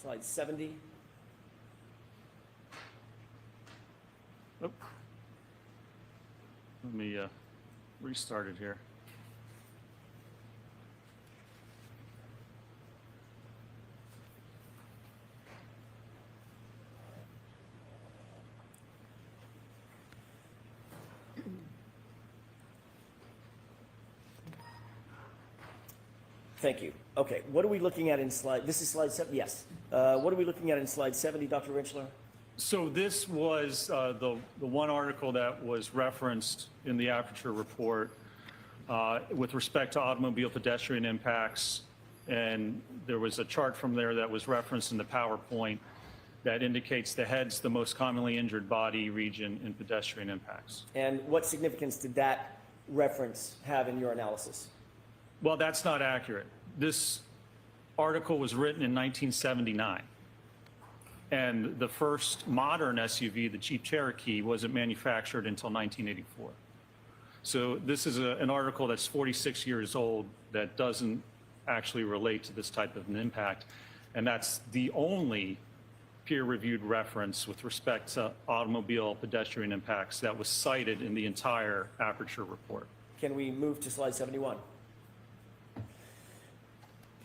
Slide 70. Oop. Let me restart it here. Thank you. Okay, what are we looking at in slide, this is slide 7, yes. What are we looking at in slide 70, Dr. Rinschler? So this was the one article that was referenced in the Aperture report with respect to automobile pedestrian impacts. And there was a chart from there that was referenced in the PowerPoint that indicates the head's the most commonly injured body region in pedestrian impacts. And what significance did that reference have in your analysis? Well, that's not accurate. This article was written in 1979. And the first modern SUV, the Jeep Cherokee, wasn't manufactured until 1984. So this is an article that's 46 years old that doesn't actually relate to this type of an impact. And that's the only peer-reviewed reference with respect to automobile pedestrian impacts that was cited in the entire Aperture report. Can we move to slide 71?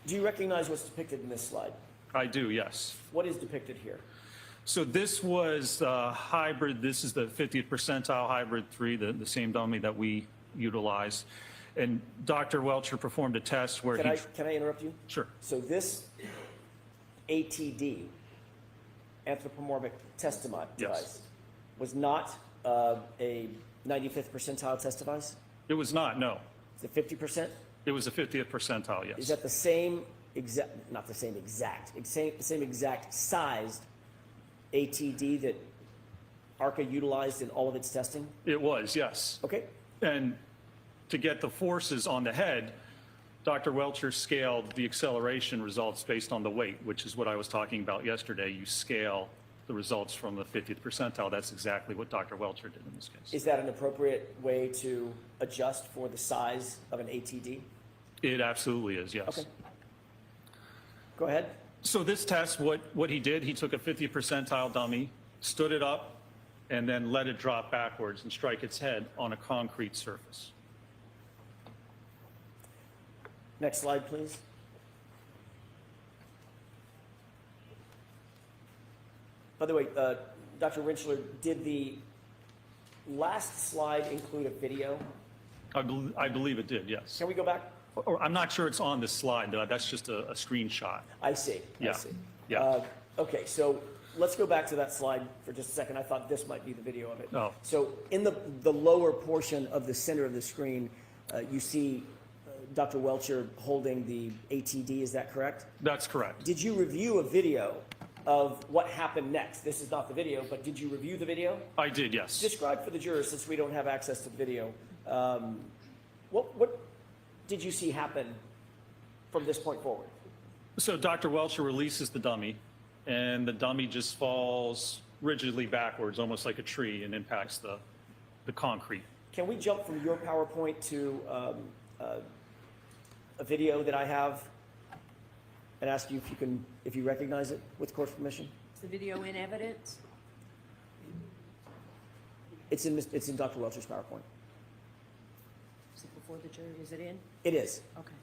Do you recognize what's depicted in this slide? I do, yes. What is depicted here? So this was hybrid. This is the 50th percentile hybrid 3, the same dummy that we utilized. And Dr. Welcher performed a test where Can I interrupt you? Sure. So this ATD, anthropomorphic test device, Yes. was not a 95th percentile test device? It was not, no. Is it 50%? It was a 50th percentile, yes. Is that the same exact, not the same exact, same exact sized ATD that ARCA utilized in all of its testing? It was, yes. Okay. And to get the forces on the head, Dr. Welcher scaled the acceleration results based on the weight, which is what I was talking about yesterday. You scale the results from the 50th percentile. That's exactly what Dr. Welcher did in this case. Is that an appropriate way to adjust for the size of an ATD? It absolutely is, yes. Okay. Go ahead. So this test, what he did, he took a 50th percentile dummy, stood it up, and then let it drop backwards and strike its head on a concrete surface. Next slide, please. By the way, Dr. Rinschler, did the last slide include a video? I believe it did, yes. Can we go back? Or I'm not sure it's on this slide, though. That's just a screenshot. I see. I Yeah. see. Yeah. Okay, so let's go back to that slide for just a second. I thought this might be the video of it. Oh. So in the lower portion of the center of the screen, you see Dr. Welcher holding the ATD. Is that correct? That's correct. Did you review a video of what happened next? This is not the video, but did you review the video? I did, yes. Describe for the jurors, since we don't have access to the video, what did you see happen from this point forward? So Dr. Welcher releases the dummy, and the dummy just falls rigidly backwards, almost like a tree, and impacts the concrete. Can we jump from your PowerPoint to a video that I have and ask you if you recognize it with court's permission? Is the video in evidence? It's in Dr. Welcher's PowerPoint. Is it before the jury? Is it in? It is. Okay.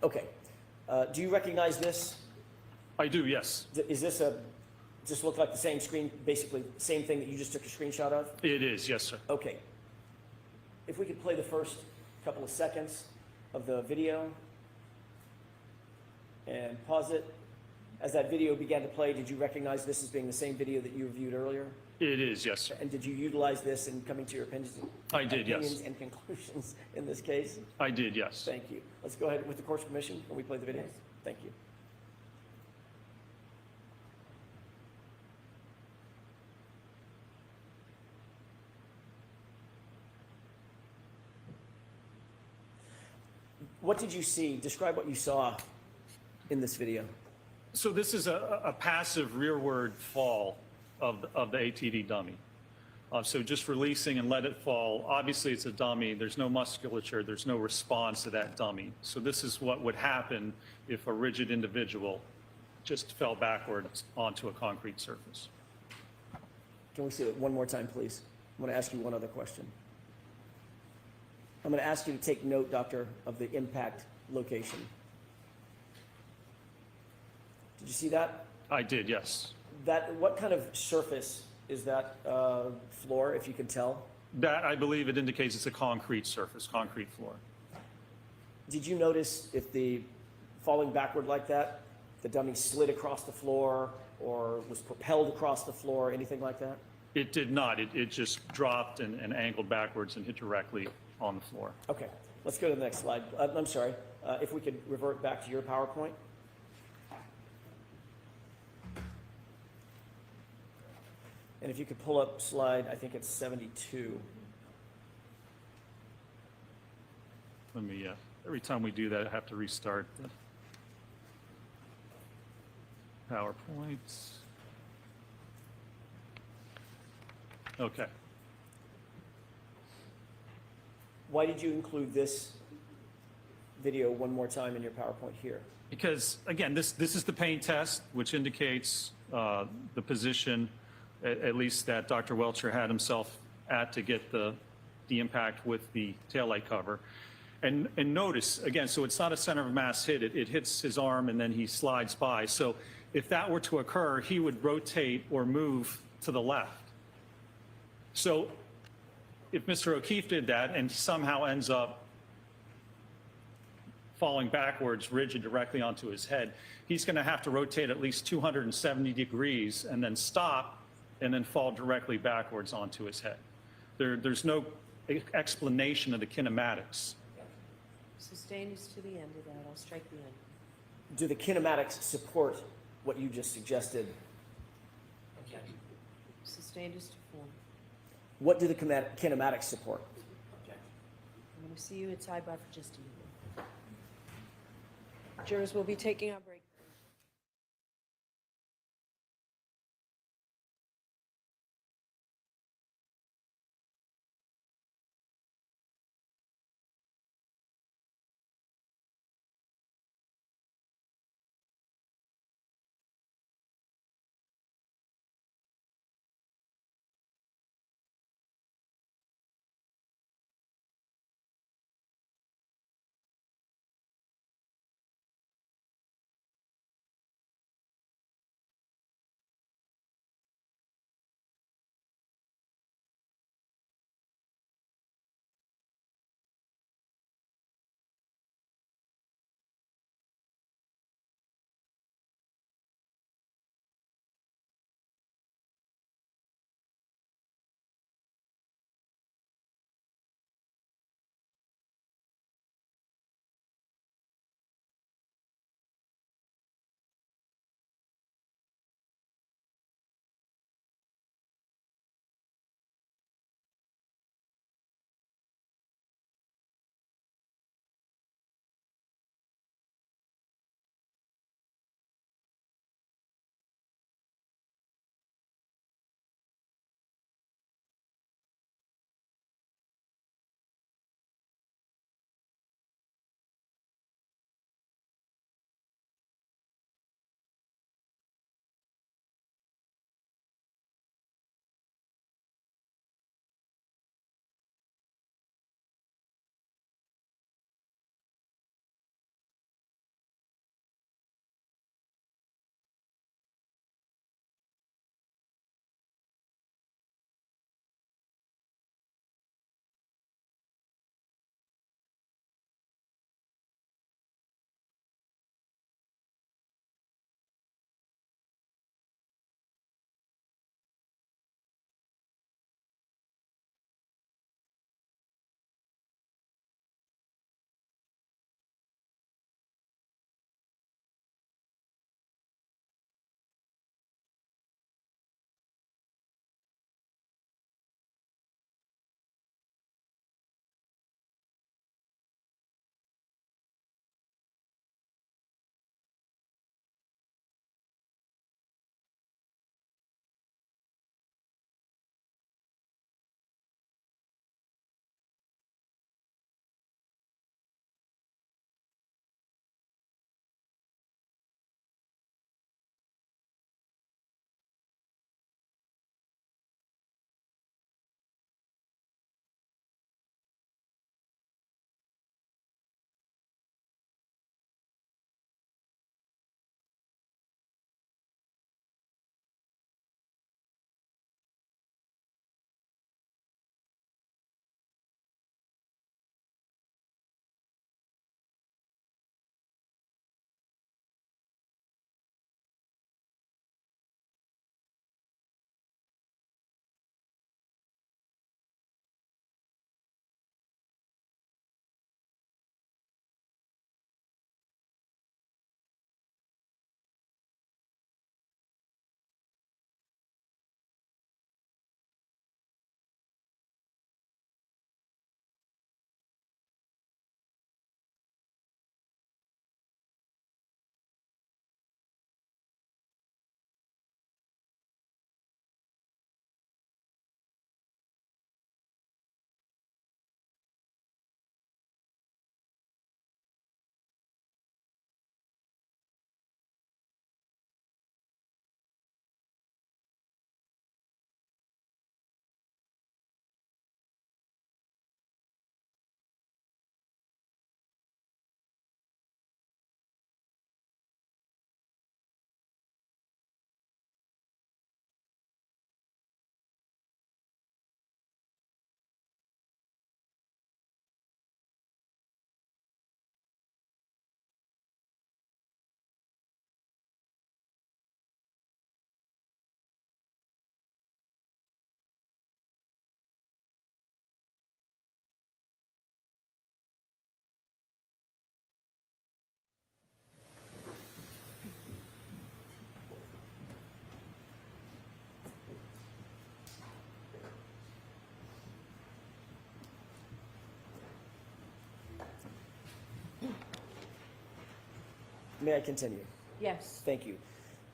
Okay. Do you recognize this? I do, yes. Is this just look like the same screen, basically same thing that you just took a screenshot of? It is, yes, sir. Okay. If we could play the first couple of seconds of the video and pause it As that video began to play, did you recognize this as being the same video that you reviewed earlier? It is, yes, sir. And did you utilize this in coming to your opinions? I did, yes. Opinions and conclusions in this case? I did, yes. Thank you. Let's go ahead with the court's permission. Can we play the video? Thank you. What did you see? Describe what you saw in this video. So this is a passive rearward fall of the ATV dummy. So just releasing and let it fall. Obviously, it's a dummy. There's no musculature. There's no response to that dummy. So this is what would happen if a rigid individual just fell backwards onto a concrete surface. Can we see it one more time, please? I want to ask you one other question. I'm going to ask you to take note, Doctor, of the impact location. Did you see that? I did, yes. What kind of surface is that floor, if you can tell? That, I believe it indicates it's a concrete surface, concrete floor. Did you notice if the falling backward like that, the dummy slid across the floor or was propelled across the floor, anything like that? It did not. It just dropped and angled backwards and hit directly on the floor. Okay, let's go to the next slide. I'm sorry, if we could revert back to your PowerPoint. And if you could pull up slide, I think it's 72. Let me, every time we do that, I have to restart the PowerPoint. Okay. Why did you include this video one more time in your PowerPoint here? Because, again, this is the pain test, which indicates the position, at least that Dr. Welcher had himself at to get the impact with the taillight cover. And notice, again, so it's not a center of mass hit. It hits his arm and then he slides by. So if that were to occur, he would rotate or move to the left. So if Mr. O'Keefe did that and somehow ends up falling backwards, rigid directly onto his head, he's going to have to rotate at least 270 degrees and then stop and then fall directly backwards onto his head. There's no explanation of the kinematics. Sustained is to the end of that. I'll strike the end. Do the kinematics support what you just suggested? Objection. Sustained is to form. What do the kinematics support? Objection. I'm going to see you at sidebar for just a minute. Jurors will be taking our break. May I continue? Yes. Thank you.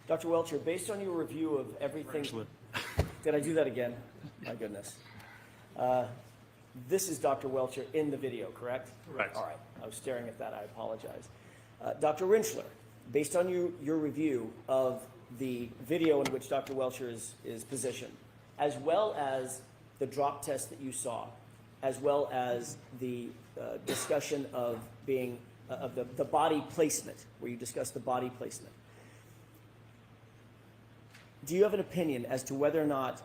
Dr. Welcher, based on your review of everything... Actually, Did I do that again? My goodness. This is Dr. Welcher in the video, correct? Correct. All right. I was staring at that. I apologize. Dr. Rinschler, based on your review of the video in which Dr. Welcher is positioned, as well as the drop test that you saw, as well as the discussion of being of the body placement, where you discussed the body placement, do you have an opinion as to whether or not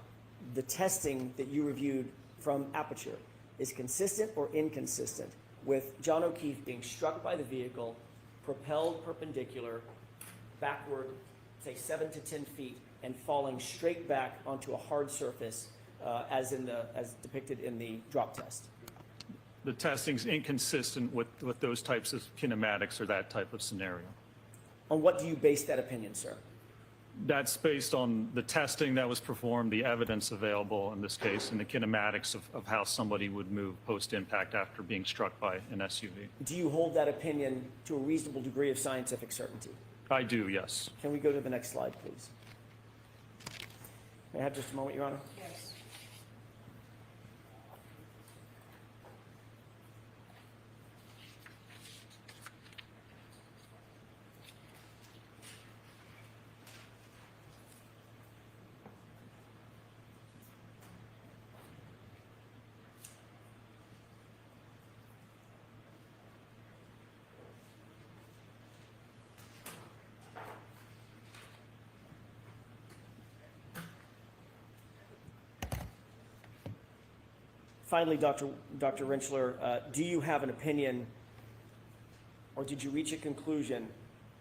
the testing that you reviewed from Aperture is consistent or inconsistent with John O'Keefe being struck by the vehicle, propelled perpendicular, backward, say 7 to 10 feet, and falling straight back onto a hard surface as depicted in the drop test? the testing's inconsistent with those types of kinematics or that type of scenario. On what do you base that opinion, sir? That's based on the testing that was performed, the evidence available in this case, and the kinematics of how somebody would move post-impact after being struck by an SUV. Do you hold that opinion to a reasonable degree of scientific certainty? I do, yes. Can we go to the next slide, please? May I have just a moment, Your Honor? Yes. Finally, Dr. Rinschler, do you have an opinion, or did you reach a conclusion,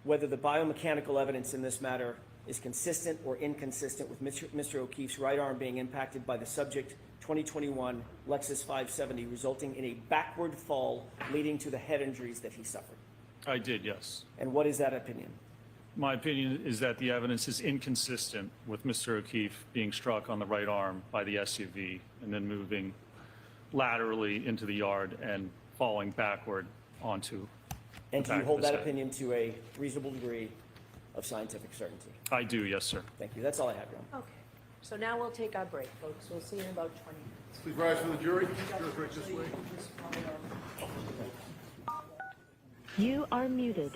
whether the biomechanical evidence in this matter is consistent or inconsistent with Mr. O'Keefe's right arm being impacted by the subject 2021 Lexus 570, resulting in a backward fall leading to the head injuries that he suffered? I did, yes. And what is that opinion? My opinion is that the evidence is inconsistent with Mr. O'Keefe being struck on the right arm by the SUV and then moving laterally into the yard and falling backward onto And the do you back of hold his that head. opinion to a reasonable degree of scientific certainty? I do, yes, sir. Thank you. That's all I have, Your Honor. Okay, so now we'll take our break, folks. We'll see you in about 20 minutes. Please rise for the jury. Jury's right this way. You are muted.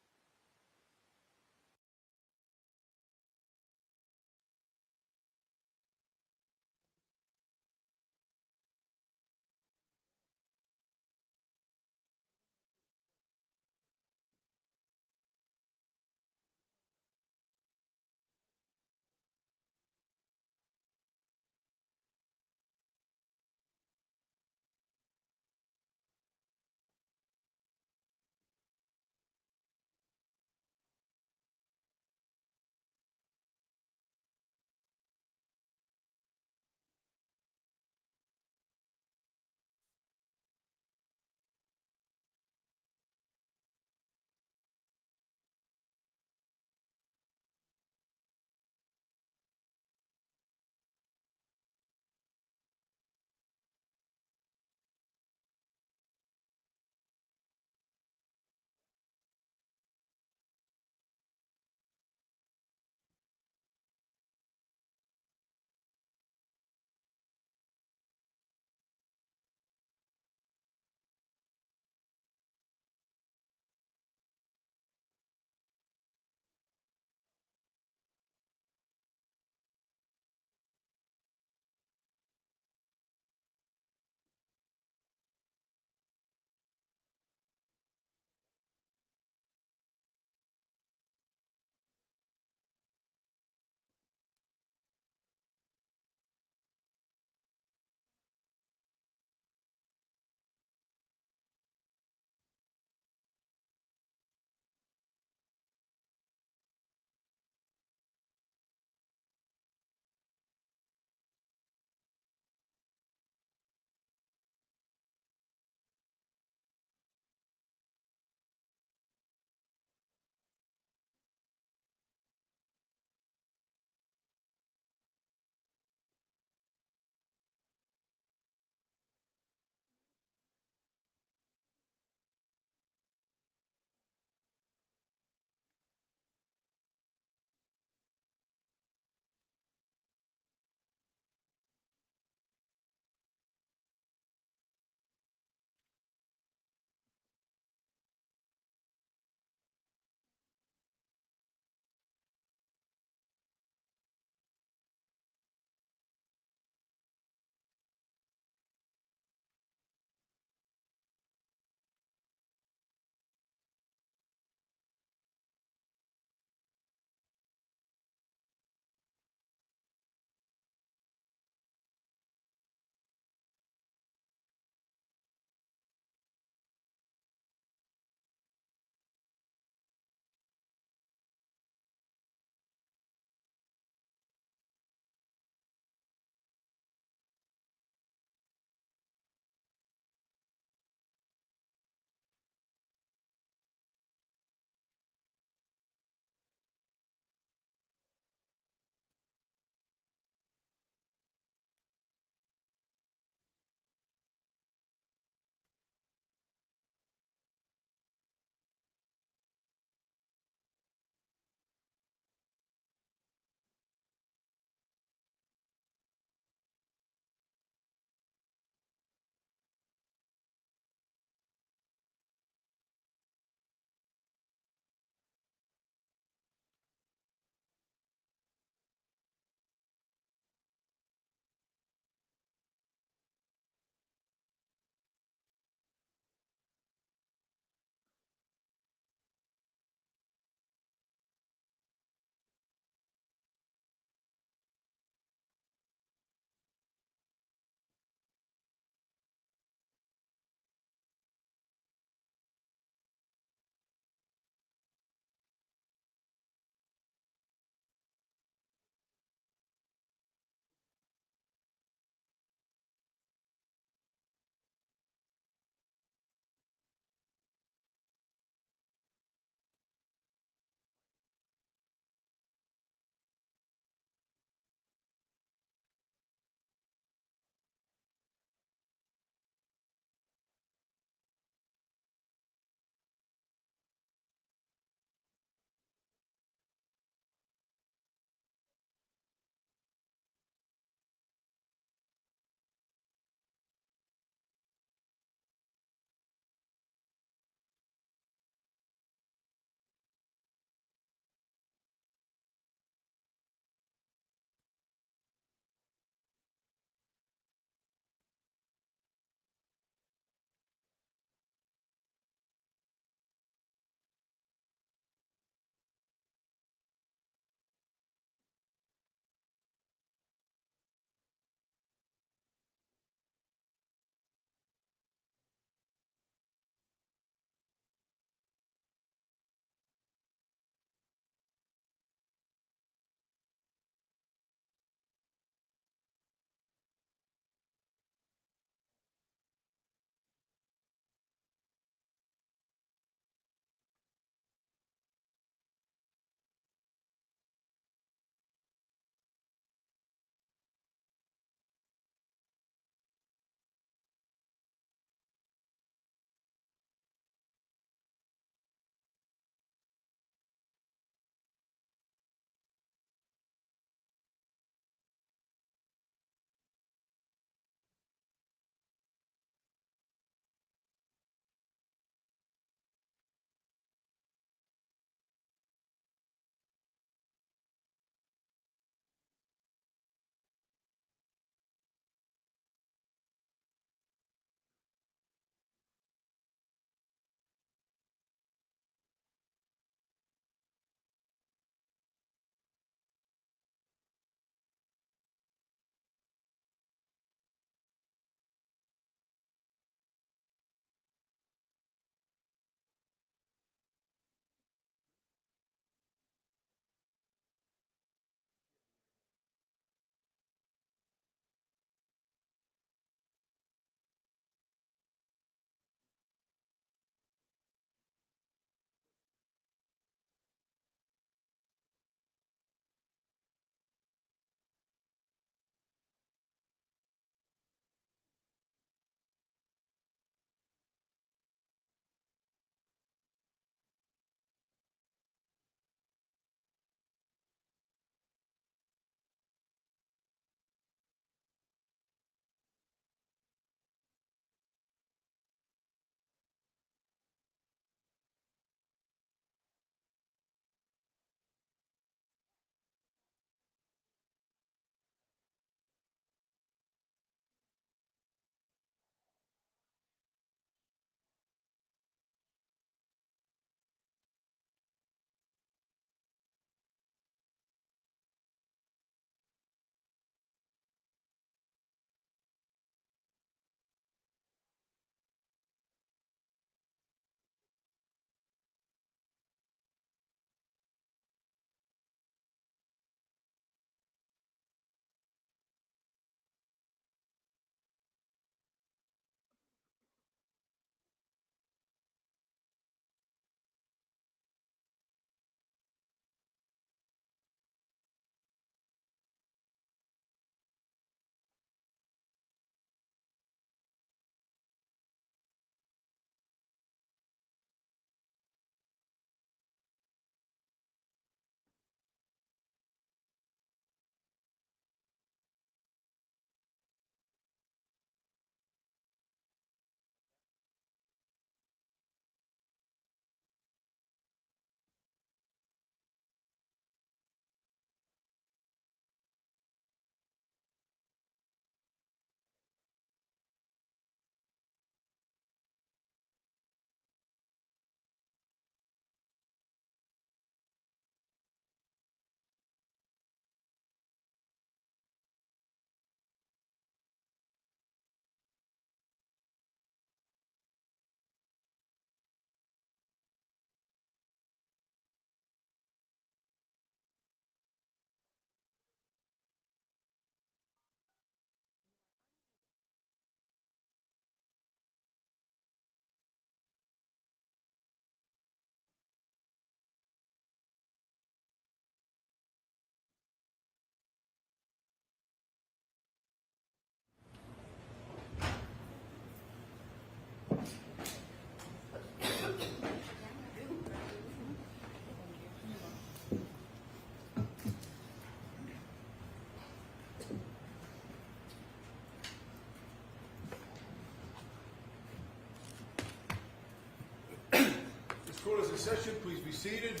Court is in session. Please be seated.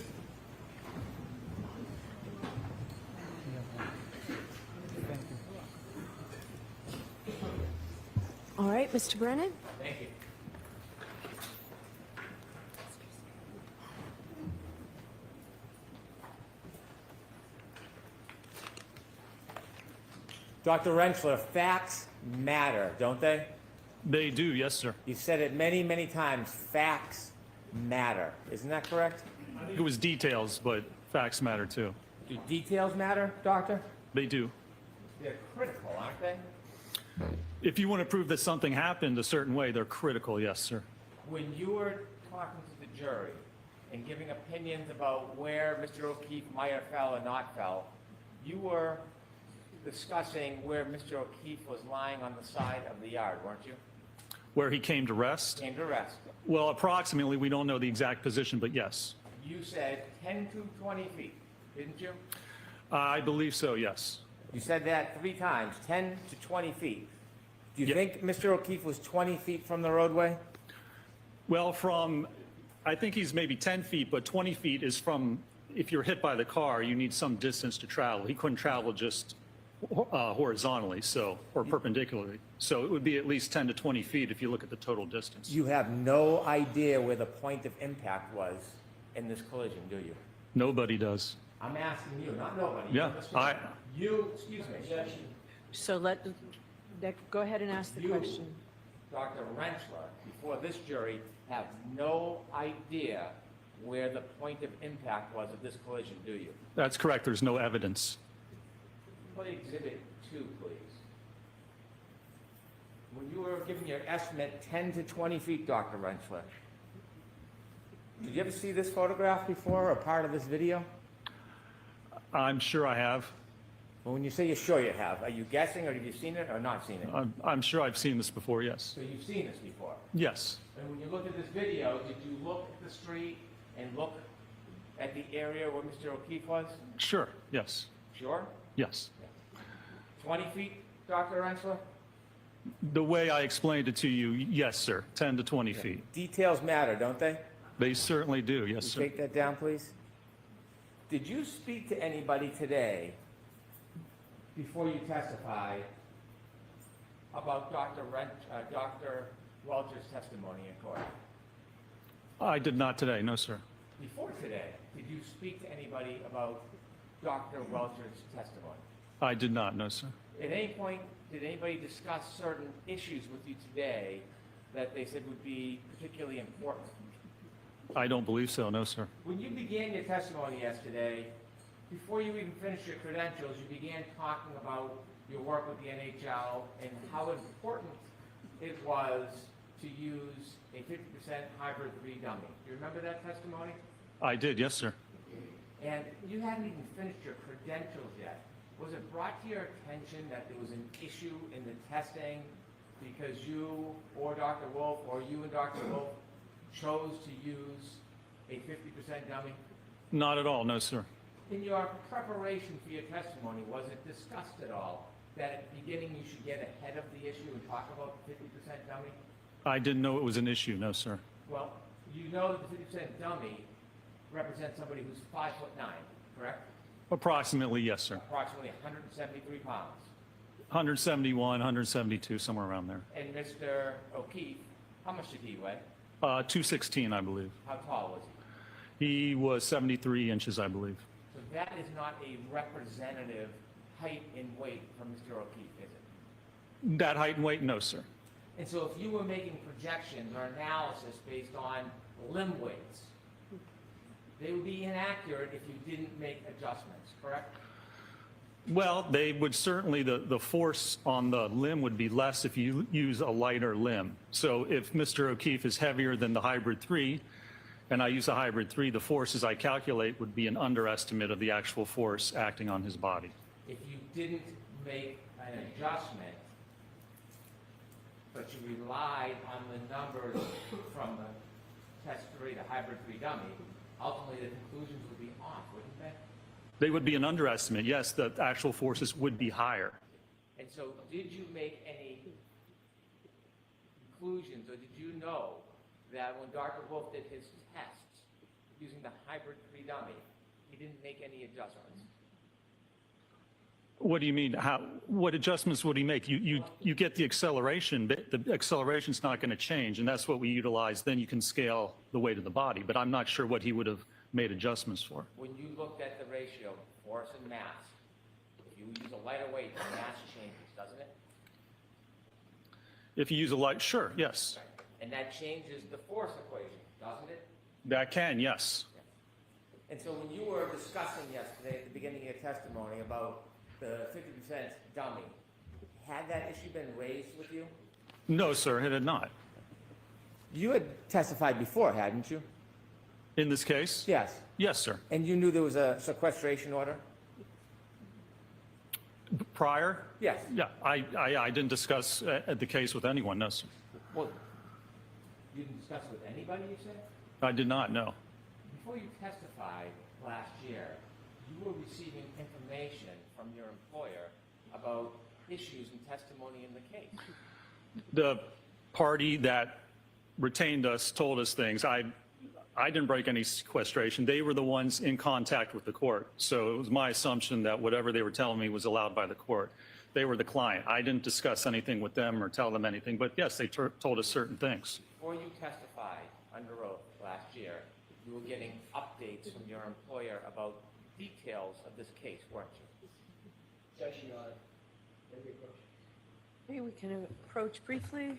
All right, Mr. Brennan? Thank you. Dr. Rentschler, facts matter, don't they? They do, yes, sir. You said it many, many times. Facts matter. Isn't that correct? It was details, but facts matter too. Do details matter, doctor? They do. They're critical, aren't they? If you want to prove that something happened a certain way, they're critical, yes, sir. When you were talking to the jury and giving opinions about where Mr. O'Keefe might have fell or not fell, you were discussing where Mr. O'Keefe was lying on the side of the yard, weren't you? Where he came to rest? Came to rest. Well, approximately, we don't know the exact position, but yes. You said 10 to 20 feet, didn't you? I believe so, yes. You said that 3 times, 10 to 20 feet. Do you Yeah. think Mr. O'Keefe was 20 feet from the roadway? Well, I think he's maybe 10 feet, but 20 feet is from, if you're hit by the car, you need some distance to travel. He couldn't travel just horizontally, or perpendicularly. So it would be at least 10 to 20 feet if you look at the total distance. You have no idea where the point of impact was in this collision, do you? Nobody does. I'm asking you, not nobody. Yeah, Excuse me. So go ahead and ask the You, question. Dr. Rentschler, before this jury, have no idea where the point of impact was of this collision, do you? That's correct. There's no evidence. Play Exhibit 2, please. When you were giving your estimate 10 to 20 feet, Dr. Rentschler, did you ever see this photograph before or part of this video? I'm sure I have. Well, when you say you're sure you have, are you guessing or have you seen it or not seen it? I'm sure I've seen this before, yes. So you've seen this before. Yes. And when you look at this video, did you look at the street and look at the area where Mr. O'Keefe was? Sure, yes. Sure? Yes. 20 feet, Dr. Rentschler? The way I explained it to you, yes, sir. 10 to 20 feet. Details matter, don't they? They certainly do, yes, You sir. take that down, please. Did you speak to anybody today before you testified about Dr. Welcher's testimony in court? I did not today, no, sir. Before today, did you speak to anybody about Dr. Welcher's testimony? I did not, no, sir. At any point, did anybody discuss certain issues with you today that they said would be particularly important? I don't believe so, no, sir. When you began your testimony yesterday, before you even finished your credentials, you began talking about your work with the NHL and how important it was to use a 50% hybrid 3 dummy. Do you remember that testimony? I did, yes, sir. And you hadn't even finished your credentials yet. Was it brought to your attention that there was an issue in the testing because you or Dr. Wolf or you and Dr. Wolf chose to use a 50% dummy? Not at all, no, sir. In your preparation for your testimony, was it discussed at all that at the beginning you should get ahead of the issue and talk about the 50% dummy? I didn't know it was an issue, no, sir. Well, you know that the 50% dummy represents somebody who's 5'9", correct? Approximately, yes, sir. Approximately 173 pounds. 171, 172, somewhere around there. And Mr. O'Keefe, how much did he weigh? 216, I believe. How tall was he? He was 73 inches, I believe. So that is not a representative height and weight for Mr. O'Keefe, is it? That height and weight, no, sir. And so if you were making projections or analysis based on limb weights, they would be inaccurate if you didn't make adjustments, correct? Well, they would certainly, the force on the limb would be less if you use a lighter limb. So if Mr. O'Keefe is heavier than the hybrid 3, and I use a hybrid 3, the forces I calculate would be an underestimate of the actual force acting on his body. If you didn't make an adjustment, but you relied on the numbers from the test 3, the hybrid 3 dummy, ultimately the conclusions would be off, wouldn't they? They would be an underestimate. Yes, the actual forces would be higher. And so did you make any conclusions, or did you know that when Dr. Wolf did his tests, using the hybrid pre-dummy. He didn't make any adjustments. What do you mean? What adjustments would he make? You get the acceleration, but the acceleration's not going to change, and that's what we utilize. Then you can scale the weight of the body, but I'm not sure what he would have made adjustments for. When you looked at the ratio, force and mass, if you use a lighter weight, the mass changes, doesn't it? If you use a light, sure, yes. And that changes the force equation, doesn't it? That can, yes. And so when you were discussing yesterday at the beginning of your testimony about the 50% dummy, had that issue been raised with you? No, sir, it had not. You had testified before, hadn't you? In this case? Yes. Yes, sir. And you knew there was a sequestration order? Prior? Yes. Yeah, I didn't discuss the case with anyone, no, sir. Well, you didn't discuss it with anybody, you said? I did not, no. Before you testified last year, you were receiving information from your employer about issues and testimony in the case. The party that retained us told us things. I didn't break any sequestration. They were the ones in contact with the court. So it was my assumption that whatever they were telling me was allowed by the court. They were the client. I didn't discuss anything with them or tell them anything, but yes, they told us certain things. Before you testified under oath last year, you were getting updates from your employer about details of this case, weren't you? Objection, Your Honor. May we approach? Maybe we can approach briefly.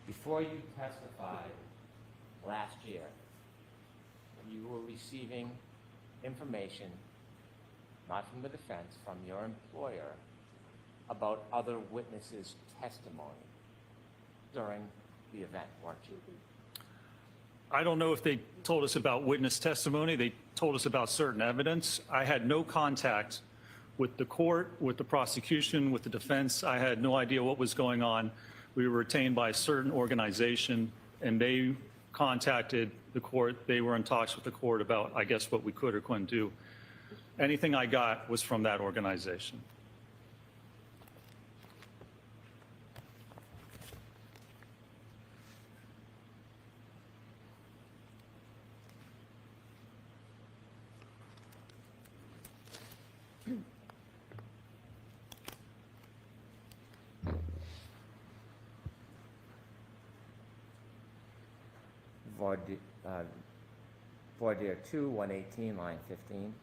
Before you testified last year, you were receiving information, not from the defense, from your employer, about other witnesses' testimony during the event, weren't you? I don't know if they told us about witness testimony. They told us about certain evidence. I had no contact with the court, with the prosecution, with the defense. I had no idea what was going on. We were retained by a certain organization, and they contacted the court. They were in talks with the court about, I guess, what we could or couldn't do. Anything I got was from that organization. Voir dire 2, 118, line 15.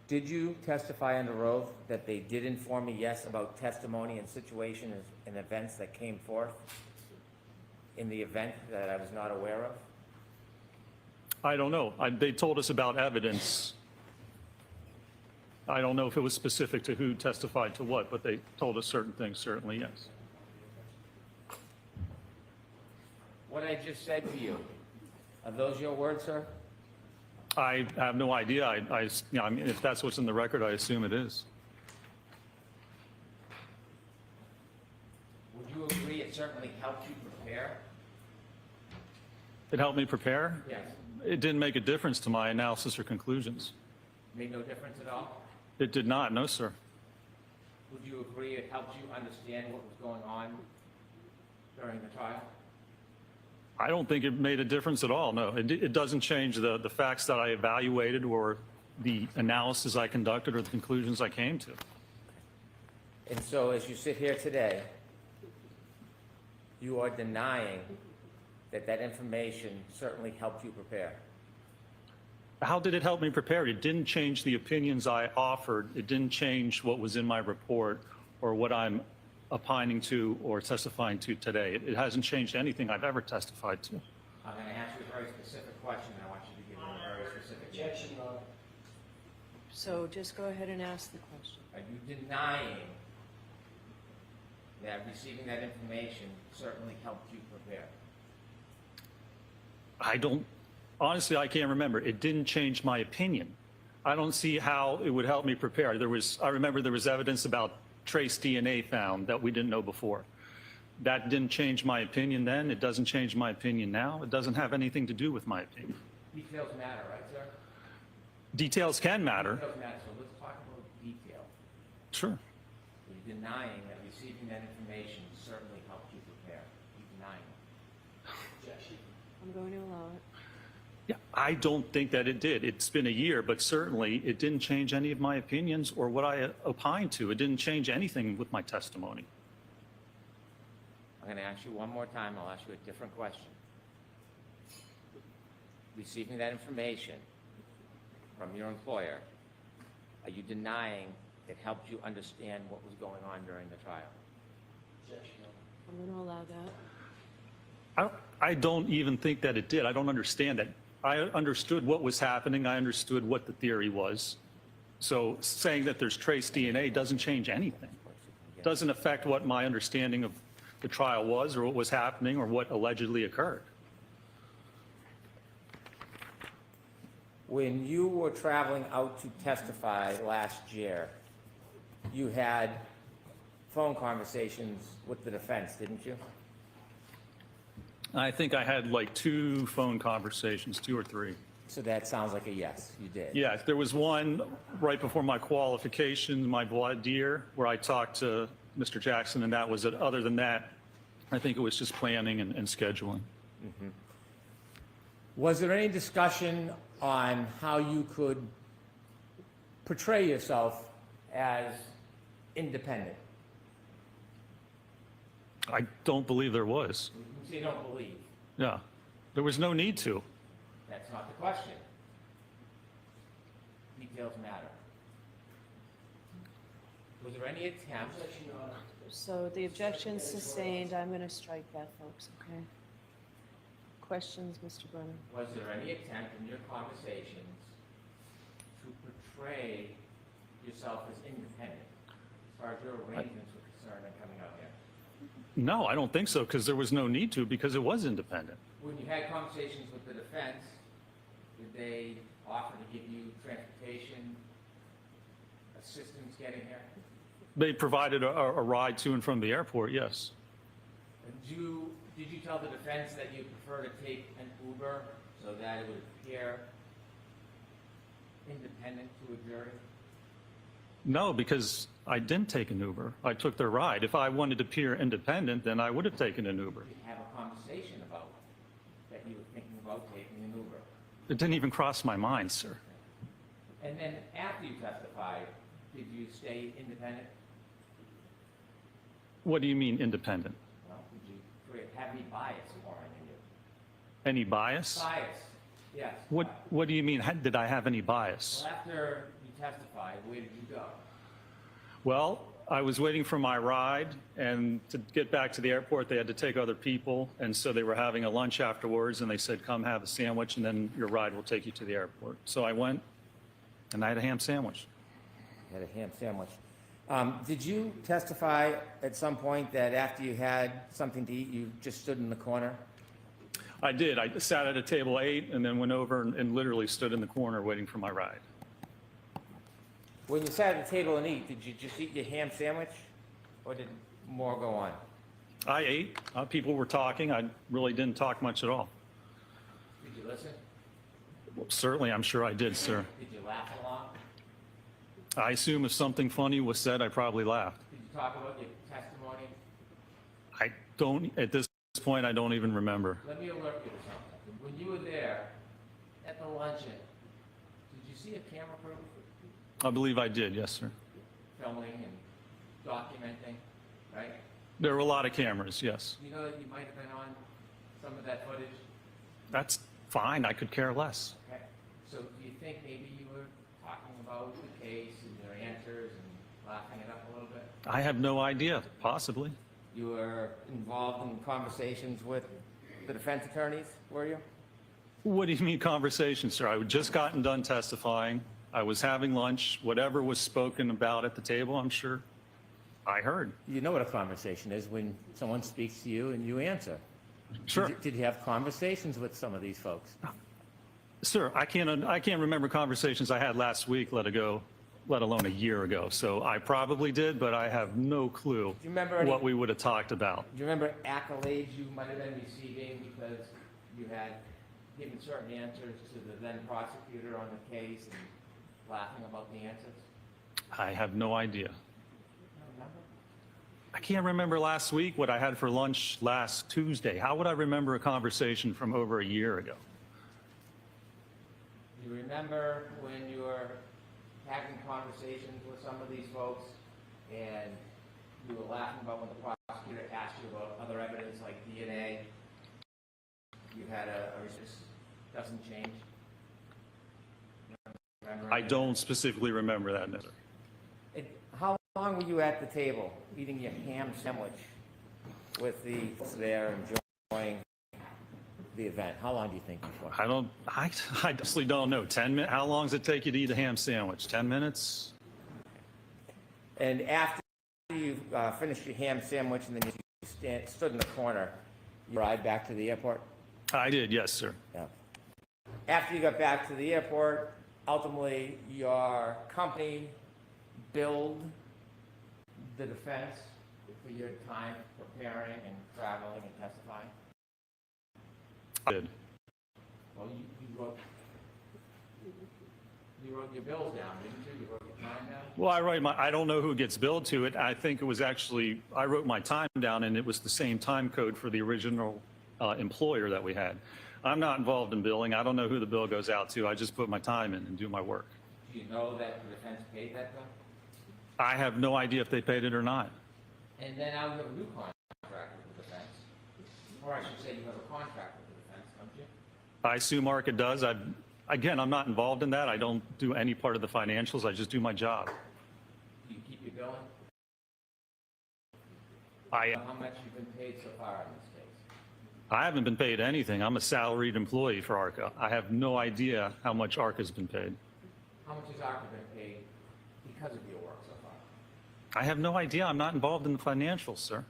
Did you testify under oath that they did inform me, yes, about testimony and situations and events that came forth in the event that I was not aware of? I don't know. They told us about evidence. I don't know if it was specific to who testified to what, but they told us certain things, certainly, yes. What I just said to you, are those your words, sir? I have no idea. I mean, if that's what's in the record, I assume it is. Would you agree it certainly helped you prepare? It helped me prepare. Yes. It didn't make a difference to my analysis or conclusions. Made no difference at all? It did not, no, sir. Would you agree it helped you understand what was going on during the trial? I don't think it made a difference at all, no. It doesn't change the facts that I evaluated or the analysis I conducted or the conclusions I came to. And so as you sit here today, you are denying that that information certainly helped you prepare. How did it help me prepare? It didn't change the opinions I offered. It didn't change what was in my report or what I'm opining to or testifying to today. It hasn't changed anything I've ever testified to. I'm going to ask you a very specific question, and I want you to give me a very specific answer. So just go ahead and ask the question. Are you denying that receiving that information certainly helped you prepare? Honestly, I can't remember. It didn't change my opinion. I don't see how it would help me prepare. I remember there was evidence about trace DNA found that we didn't know before. That didn't change my opinion then. It doesn't change my opinion now. It doesn't have anything to do with my opinion. Details matter, right, sir? Details can matter. Details matter, so let's talk about detail. Sure. You're denying that receiving that information certainly helped you prepare. You're denying it. I'm going to allow it. Yeah, I don't think that it did. It's been a year, but certainly it didn't change any of my opinions or what I opined to. It didn't change anything with my testimony. I'm going to ask you one more time. I'll ask you a different question. Receiving that information from your employer, are you denying it helped you understand what was going on during the trial? I'm going to allow that. I don't even think that it did. I don't understand that. I understood what was happening. I understood what the theory was. So saying that there's trace DNA doesn't change anything. Doesn't affect what my understanding of the trial was or what was happening or what allegedly occurred. When you were traveling out to testify last year, you had phone conversations with the defense, didn't you? I think I had like 2 phone conversations, 2 or 3. So that sounds like a yes, you did. Yeah, there was one right before my qualifications, my voir dire, where I talked to Mr. Jackson, and that was it. Other than that, I think it was just planning and scheduling. Mm-hmm. Was there any discussion on how you could portray yourself as independent? I don't believe there was. So you don't believe? Yeah, there was no need to. That's not the question. Details matter. Was there any attempt? So the objection's sustained. I'm going to strike that, folks, okay? Questions, Mr. Brennan? Was there any attempt in your conversations to portray yourself as independent as far as your arrangements were concerned and coming out here? No, I don't think so, because there was no need to, because it was independent. When you had conversations with the defense, did they offer to give you transportation, assistance getting here? They provided a ride to and from the airport, yes. Did you tell the defense that you prefer to take an Uber so that it would appear independent to a jury? No, because I didn't take an Uber. I took their ride. If I wanted to appear independent, then I would have taken an Uber. Did you have a conversation about that you were thinking about taking an Uber? It didn't even cross my mind, sir. And then after you testified, did you stay independent? What do you mean independent? Well, did you have any bias or anything? Any bias? Bias, yes. What do you mean? Did I have any bias? Well, after you testified, where did you go? Well, I was waiting for my ride, and to get back to the airport, they had to take other people, and so they were having a lunch afterwards, and they said, come have a sandwich, and then your ride will take you to the airport. So I went, and I had a ham sandwich. You had a ham sandwich. Did you testify at some point that after you had something to eat, you just stood in the corner? I did. I sat at a table, ate, and then went over and literally stood in the corner waiting for my ride. When you sat at the table and eat, did you just eat your ham sandwich, or did more go on? I ate. People were talking. I really didn't talk much at all. Did you listen? Well, certainly, I'm sure I did, sir. Did you laugh along? I assume if something funny was said, I probably laughed. Did you talk about your testimony? I don't, at this point, I don't even remember. Let me alert you to something. When you were there at the luncheon, did you see a camera crew I believe I did, yes, sir. filming and documenting, right? There were a lot of cameras, yes. You know that you might have been on some of that footage? That's fine. I could care less. Okay. So do you think maybe you were talking about the case and your answers and laughing it up a little bit? I have no idea, possibly. You were involved in conversations with the defense attorneys, were you? What do you mean conversation, sir? I had just gotten done testifying. I was having lunch. Whatever was spoken about at the table, I'm sure I heard. You know what a conversation is when someone speaks to you and you answer. Sure. Did you have conversations with some of these folks? Sir, I can't remember conversations I had last week, let alone a year ago. So I probably did, but I have no clue Do you remember any, what we would have talked about. do you remember accolades you might have been receiving because you had given certain answers to the then prosecutor on the case and laughing about the answers? I have no idea. You don't remember? I can't remember last week what I had for lunch last Tuesday. How would I remember a conversation from over a year ago? Do you remember when you were having conversations with some of these folks and you were laughing about when the prosecutor asked you about other evidence like DNA? You had a resist, doesn't change? Remember I don't specifically remember that, no, sir. How long were you at the table eating your ham sandwich with the folks there enjoying the event? How long do you think before? I honestly don't know. 10 minutes? How long does it take you to eat a ham sandwich? 10 minutes? And after you finished your ham sandwich and then you stood in the corner, you ride back to the airport? I did, yes, sir. Yeah. After you got back to the airport, ultimately your company billed the defense for your time preparing and traveling and testifying? I did. Well, you wrote your bills down, didn't you? You wrote your time down? Well, I don't know who gets billed to it. I think it was actually, I wrote my time down and it was the same time code for the original employer that we had. I'm not involved in billing. I don't know who the bill goes out to. I just put my time in and do my work. Do you know that the defense paid that bill? I have no idea if they paid it or not. And then now you have a new contract with the defense. Or I should say you have a contract with the defense, don't you? I assume ARCA does. Again, I'm not involved in that. I don't do any part of the financials. I just do my job. Do you keep your billing? I How much you've been paid so far in this case? haven't been paid anything. I'm a salaried employee for ARCA. I have no idea how much ARCA's been paid. How much has ARCA been paid because of your work so far? I have no idea. I'm not involved in the financials, sir.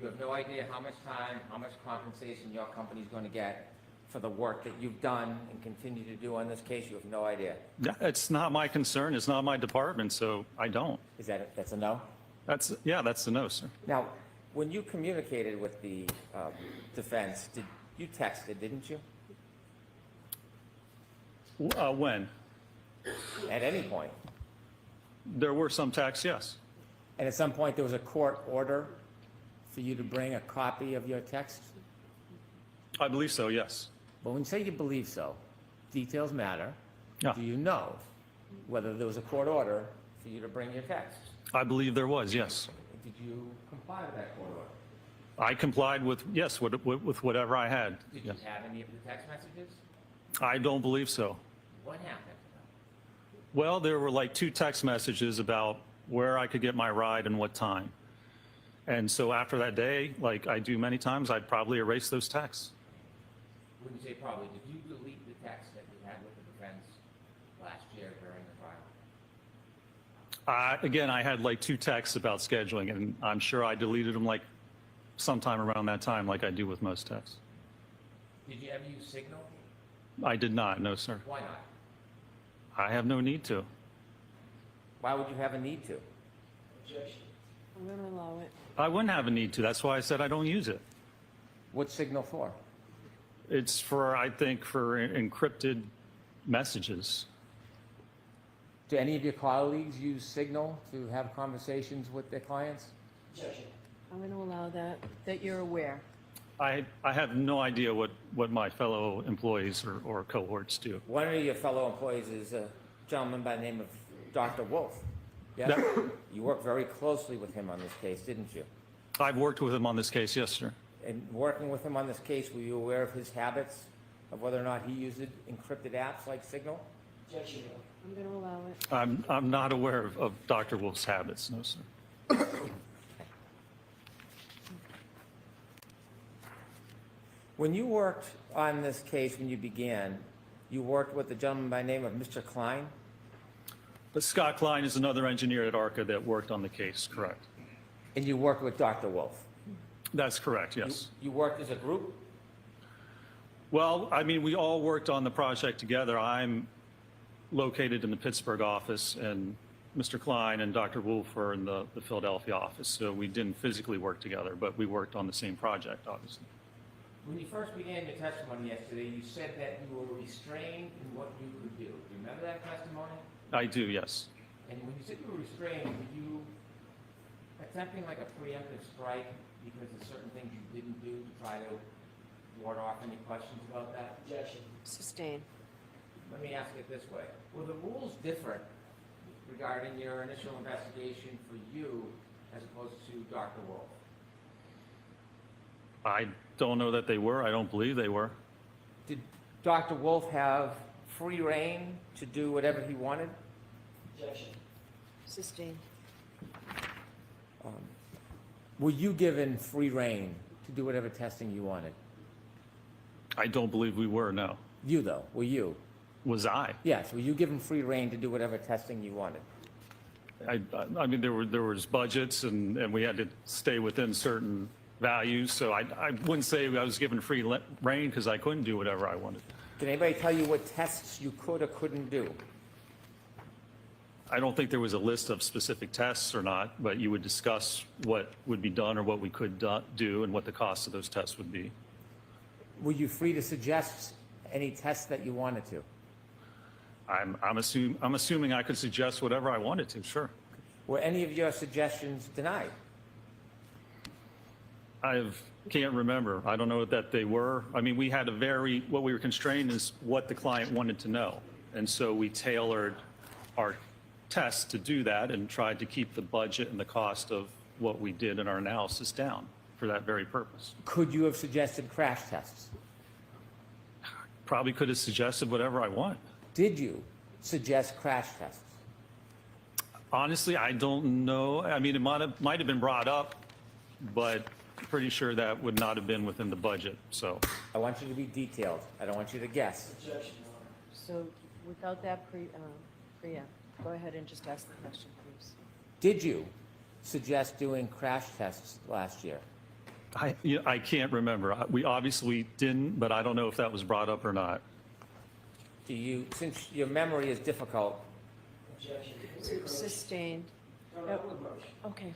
You You have no idea how much time, how much compensation your company's going to get for the work that you've done and continue to do on this case? You have no idea. Yeah, it's not my concern. It's not my department, so I don't. Is that, that's a no? That's a no, sir. Now, when you communicated with the defense, you texted, didn't you? When? At any point? There were some texts, yes. And at some point, there was a court order for you to bring a copy of your text? I believe so, yes. But when you say you believe so, details matter. Yeah. Do you know whether there was a court order for you to bring your text? I believe there was, yes. Did you comply with that court order? I complied with, yes, with whatever I had. Did Yes. you have any of the text messages? I don't believe so. What happened? Well, there were like 2 text messages about where I could get my ride and what time. And so after that day, like I do many times, I'd probably erase those texts. When you say probably, did you delete the text that you had with the defense last year during the trial? Again, I had like 2 texts about scheduling, and I'm sure I deleted them like sometime around that time, like I do with most texts. Did you ever use Signal? I did not, no, sir. Why not? I have no need to. Why would you have a need to? I'm going to allow it. I wouldn't have a need to. That's why I said I don't use it. What's Signal for? It's for, I think, for encrypted messages. Do any of your colleagues use Signal to have conversations with their clients? I'm going to allow that you're aware. I have no idea what my fellow employees or cohorts do. One of your fellow employees is a gentleman by the name of Dr. Wolf. Yes? Yeah. You worked very closely with him on this case, didn't you? I've worked with him on this case, yes, sir. And working with him on this case, were you aware of his habits, of whether or not he used encrypted apps like Signal? I'm going to allow it. I'm not aware of Dr. Wolf's habits, no, sir. When you worked on this case, when you began, you worked with a gentleman by the name of Mr. Klein? But Scott Klein is another engineer at ARCA that worked on the case, correct? And you worked with Dr. Wolf? That's correct, yes. You worked as a group? Well, I mean, we all worked on the project together. I'm located in the Pittsburgh office, and Mr. Klein and Dr. Wolf are in the Philadelphia office. So we didn't physically work together, but we worked on the same project, obviously. When you first began your testimony yesterday, you said that you were restrained in what you could do. Do you remember that testimony? I do, yes. And when you said you were restrained, were you attempting like a preemptive strike because of certain things you didn't do to try to ward off any questions about that? Sustain. Let me ask it this way. Were the rules different regarding your initial investigation for you as opposed to Dr. Wolf? I don't know that they were. I don't believe they were. Did Dr. Wolf have free reign to do whatever he wanted? Sustain. Were you given free reign to do whatever testing you wanted? I don't believe we were, no. You, though, were you? Was I? Yes, were you given free reign to do whatever testing you wanted? I mean, there was budgets, and we had to stay within certain values, so I wouldn't say I was given free reign because I couldn't do whatever I wanted. Did anybody tell you what tests you could or couldn't do? I don't think there was a list of specific tests or not, but you would discuss what would be done or what we could do and what the cost of those tests would be. Were you free to suggest any tests that you wanted to? I'm assuming I could suggest whatever I wanted to, sure. Were any of your suggestions denied? I can't remember. I don't know that they were. I mean, we had what we were constrained is what the client wanted to know. And so we tailored our tests to do that and tried to keep the budget and the cost of what we did in our analysis down for that very purpose. Could you have suggested crash tests? Probably could have suggested whatever I want. Did you suggest crash tests? Honestly, I don't know. I mean, it might have been brought up, but pretty sure that would not have been within the budget, so. I want you to be detailed. I don't want you to guess. So without that preempt, go ahead and just ask the question, please. Did you suggest doing crash tests last year? I can't remember. We obviously didn't, but I don't know if that was brought up or not. Do you, since your memory is difficult, Sustained. Okay.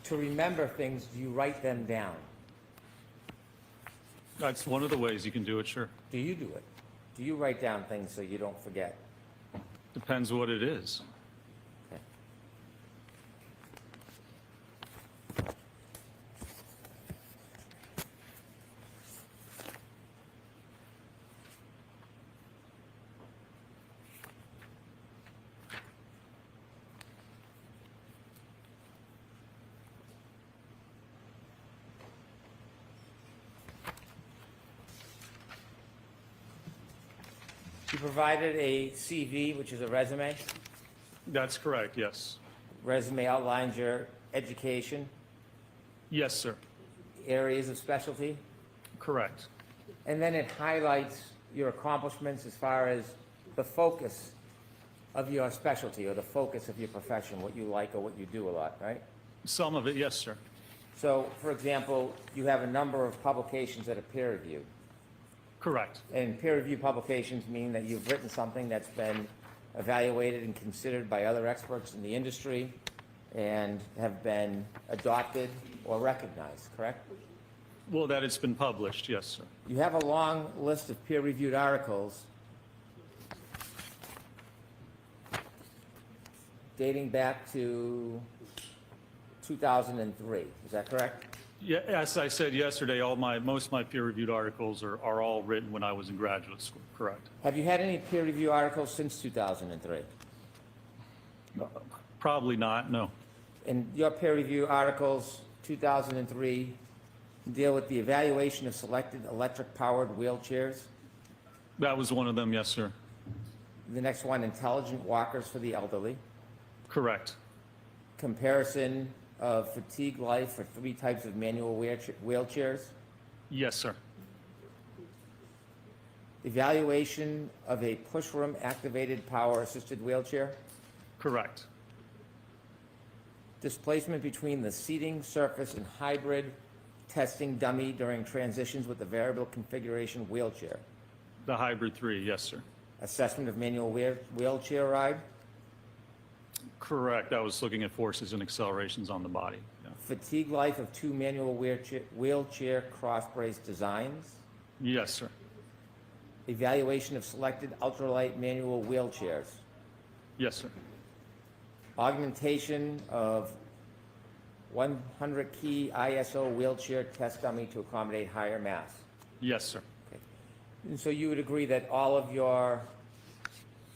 to remember things, do you write them down? That's one of the ways you can do it, sure. Do you do it? Do you write down things so you don't forget? Depends what it is. Okay. You provided a CV, which is a resume. That's correct, yes. Resume outlines your education, Yes, sir. areas of specialty, Correct. and then it highlights your accomplishments as far as the focus of your specialty or the focus of your profession, what you like or what you do a lot, right? Some of it, yes, sir. So, for example, you have a number of publications that are peer-reviewed. Correct. And peer-reviewed publications mean that you've written something that's been evaluated and considered by other experts in the industry and have been adopted or recognized, correct? Well, that it's been published, yes, sir. You have a long list of peer-reviewed articles dating back to 2003, is that correct? Yeah, as I said yesterday, most of my peer-reviewed articles are all written when I was in graduate school, correct? Have you had any peer-review articles since 2003? Probably not, no. And your peer-review articles, 2003, deal with the evaluation of selected electric-powered wheelchairs. That was one of them, yes, sir. The next one, intelligent walkers for the elderly. Correct. Comparison of fatigue life for 3 types of manual wheelchairs. Yes, sir. Evaluation of a pushroom activated power assisted wheelchair. Correct. Displacement between the seating surface and hybrid testing dummy during transitions with the variable configuration wheelchair. The hybrid 3, yes, sir. Assessment of manual wheelchair ride. Correct. I was looking at forces and accelerations on the body. Yeah. Fatigue life of 2 manual wheelchair cross brace designs. Yes, sir. Evaluation of selected ultralight manual wheelchairs. Yes, sir. Augmentation of 100 key ISO wheelchair test dummy to accommodate higher mass. Yes, sir. Okay. And so you would agree that all of your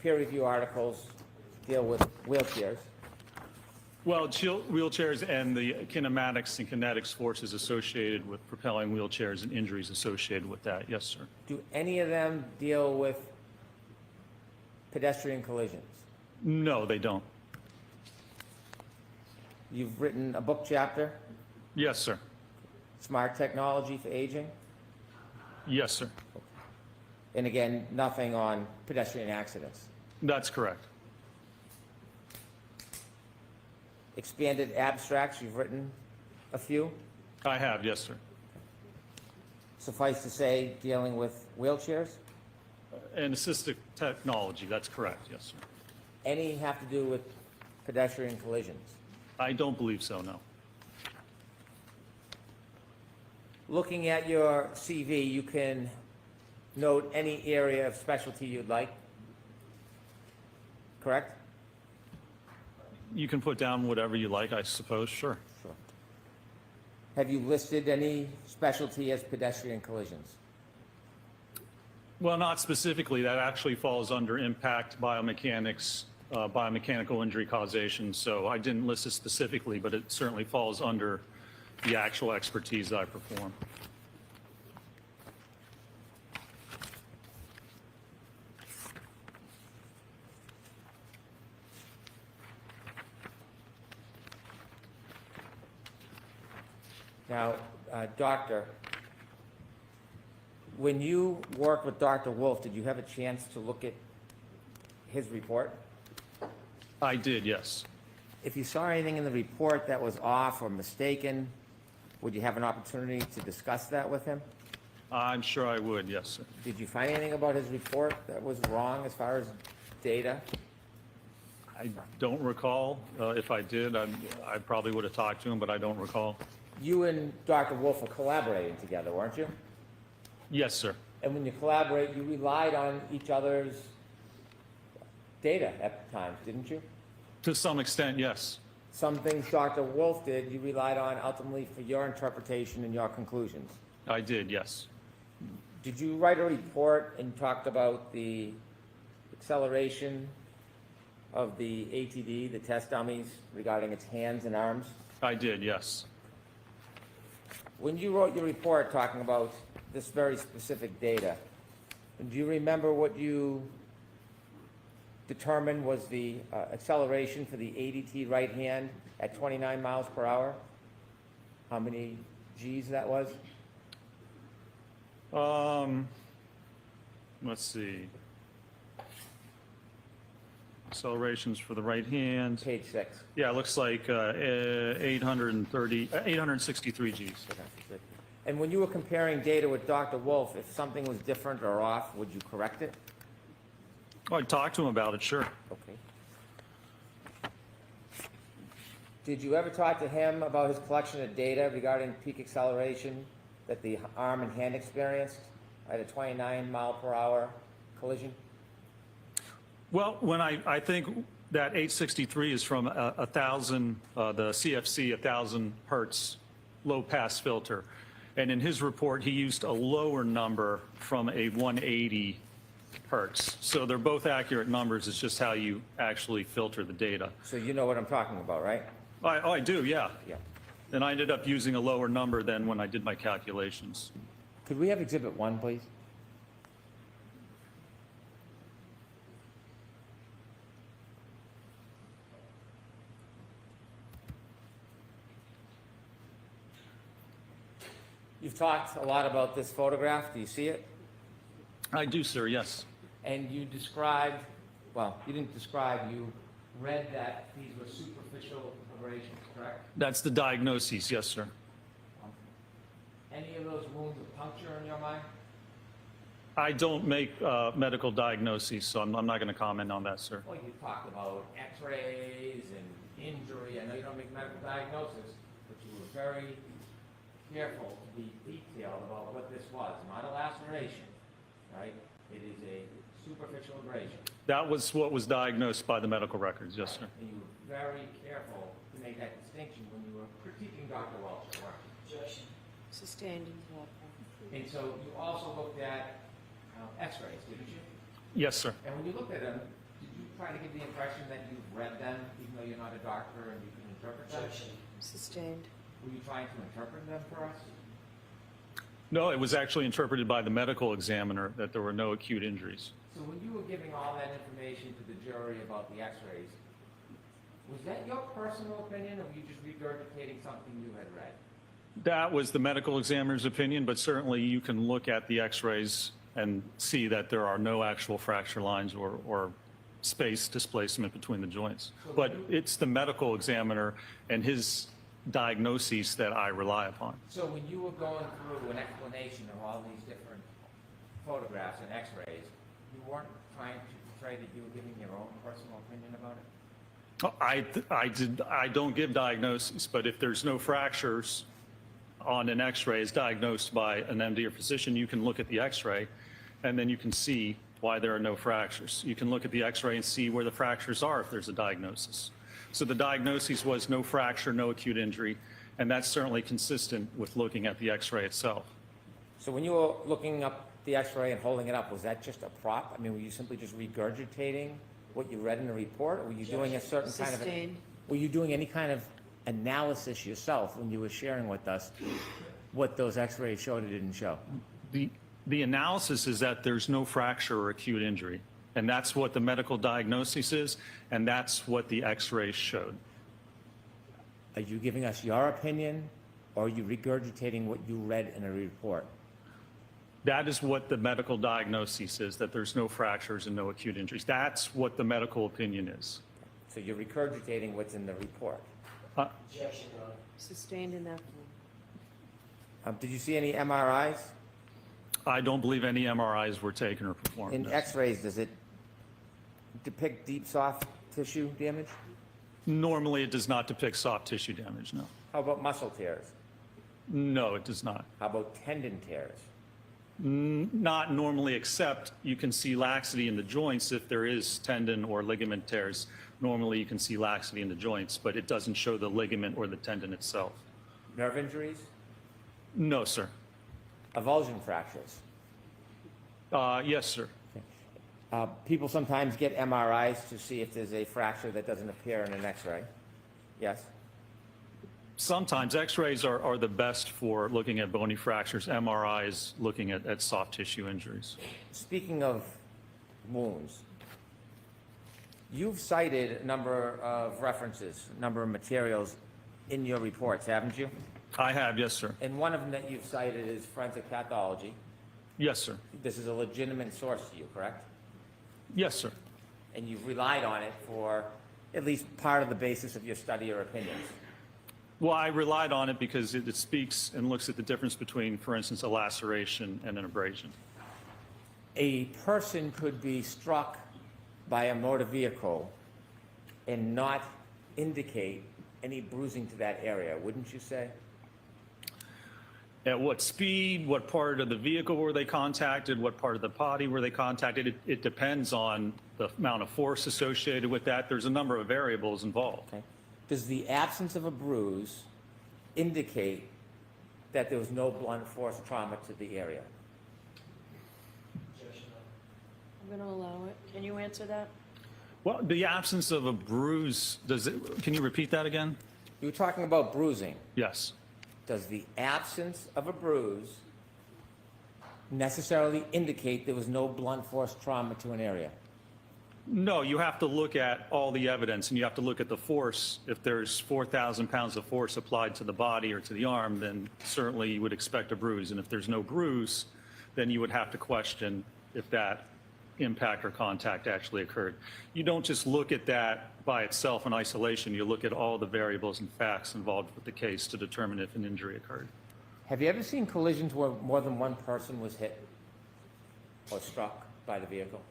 peer review articles deal with wheelchairs? Well, wheelchairs and the kinematics and kinetics forces associated with propelling wheelchairs and injuries associated with that. Yes, sir. Do any of them deal with pedestrian collisions? No, they don't. You've written a book chapter, Yes, sir. Smart Technology for Aging, Yes, sir. and again, nothing on pedestrian accidents. That's correct. Expanded abstracts, you've written a few. I have, yes, sir. Suffice to say, dealing with wheelchairs. And assistive technology, that's correct, yes, sir. Any have to do with pedestrian collisions? I don't believe so, no. Looking at your CV, you can note any area of specialty you'd like, correct? You can put down whatever you like, I suppose, sure. Sure. Have you listed any specialty as pedestrian collisions? Well, not specifically. That actually falls under impact biomechanics, biomechanical injury causation. So I didn't list it specifically, but it certainly falls under the actual expertise that I perform. Now, Doctor, when you worked with Dr. Wolf, did you have a chance to look at his report? I did, yes. If you saw anything in the report that was off or mistaken, would you have an opportunity to discuss that with him? I'm sure I would, yes, sir. Did you find anything about his report that was wrong as far as data? I don't recall. If I did, I probably would have talked to him, but I don't recall. You and Dr. Wolf were collaborating together, weren't you? Yes, sir. And when you collaborate, you relied on each other's data at times, didn't you? To some extent, yes. Some things Dr. Wolf did, you relied on ultimately for your interpretation and your conclusions. I did, yes. Did you write a report and talked about the acceleration of the ATD, the test dummies, regarding its hands and arms? I did, yes. When you wrote your report talking about this very specific data, do you remember what you determined was the acceleration for the ADT right hand at 29 miles per hour? How many G's that was? Let's see. Accelerations for the right hand. Page 6. Yeah, it looks like 863 Gs. And when you were comparing data with Dr. Wolf, if something was different or off, would you correct it? Oh, I'd talk to him about it, sure. Okay. Did you ever talk to him about his collection of data regarding peak acceleration that the arm and hand experienced at a 29 mile per hour collision? Well, when I think that 863 is from 1,000, the CFC 1,000 hertz low pass filter. And in his report, he used a lower number from a 180 hertz. So they're both accurate numbers. It's just how you actually filter the data. So you know what I'm talking about, right? I do, yeah. Yeah. And I ended up using a lower number than when I did my calculations. Could we have Exhibit 1, please? You've talked a lot about this photograph. Do you see it? I do, sir, yes. And you described, well, you didn't describe, you read that these were superficial abrasions, correct? That's the diagnosis, yes, sir. any of those wounds a puncture in your mind? I don't make medical diagnoses, so I'm not going to comment on that, sir. Well, you talked about x-rays and injury. I know you don't make medical diagnosis, but you were very careful to be detailed about what this was. Not a laceration, right? It is a superficial abrasion. That was what was diagnosed by the medical records, yes, sir. And you were very careful to make that distinction when you were critiquing Dr. Welch, weren't you? Sustained in the left arm. And so you also looked at x-rays, didn't you? Yes, sir. And when you looked at them, did you try to give the impression that you've read them, even though you're not a doctor and you can interpret them? Sustained. Were you trying to interpret them for us? No, it was actually interpreted by the medical examiner that there were no acute injuries. So when you were giving all that information to the jury about the x-rays, was that your personal opinion, or were you just regurgitating something you had read? That was the medical examiner's opinion, but certainly you can look at the x-rays and see that there are no actual fracture lines or space displacement between the joints. But it's the medical examiner and his diagnoses that I rely upon. So when you were going through an explanation of all these different photographs and x-rays, you weren't trying to portray that you were giving your own personal opinion about it? I don't give diagnoses, but if there's no fractures on an x-ray as diagnosed by an MD or physician, you can look at the x-ray and then you can see why there are no fractures. You can look at the x-ray and see where the fractures are if there's a diagnosis. So the diagnosis was no fracture, no acute injury, and that's certainly consistent with looking at the x-ray itself. So when you were looking up the x-ray and holding it up, was that just a prop? I mean, were you simply just regurgitating what you read in the report, or were you doing a certain kind of... Sustained. Were you doing any kind of analysis yourself when you were sharing with us what those x-rays showed or didn't show? The analysis is that there's no fracture or acute injury, and that's what the medical diagnosis is, and that's what the x-rays showed. Are you giving us your opinion, or are you regurgitating what you read in a report? That is what the medical diagnosis is, that there's no fractures and no acute injuries. That's what the medical opinion is. So you're regurgitating what's in the report. Sustained in that form. Did you see any MRIs? I don't believe any MRIs were taken or performed. In no. x-rays, does it depict deep soft tissue damage? Normally, it does not depict soft tissue damage, no. How about muscle tears? No, it does not. How about tendon tears? Not normally, except you can see laxity in the joints if there is tendon or ligament tears. Normally, you can see laxity in the joints, but it doesn't show the ligament or the tendon itself. Nerve injuries? No, sir. Avulsion fractures? Yes, sir. People sometimes get MRIs to see if there's a fracture that doesn't appear in an x-ray. Yes? Sometimes x-rays are the best for looking at bony fractures. MRI is looking at soft tissue injuries. Speaking of wounds, you've cited a number of references, a number of materials in your reports, haven't you? I have, yes, sir. And one of them that you've cited is forensic pathology. Yes, sir. This is a legitimate source to you, correct? Yes, sir. And you've relied on it for at least part of the basis of your study or opinions. Well, I relied on it because it speaks and looks at the difference between, for instance, a laceration and an abrasion. A person could be struck by a motor vehicle and not indicate any bruising to that area, wouldn't you say? At what speed, what part of the vehicle were they contacted, what part of the body were they contacted? It depends on the amount of force associated with that. There's a number of variables involved. Okay. Does the absence of a bruise indicate that there was no blunt force trauma to the area? I'm going to allow it. Can you answer that? Well, the absence of a bruise, can you repeat that again? You were talking about bruising. Yes. Does the absence of a bruise necessarily indicate there was no blunt force trauma to an area? No, you have to look at all the evidence, and you have to look at the force. If there's 4,000 pounds of force applied to the body or to the arm, then certainly you would expect a bruise. And if there's no bruise, then you would have to question if that impact or contact actually occurred. You don't just look at that by itself in isolation. You look at all the variables and facts involved with the case to determine if an injury occurred. Have you ever seen collisions where more than one person was hit or struck by the vehicle?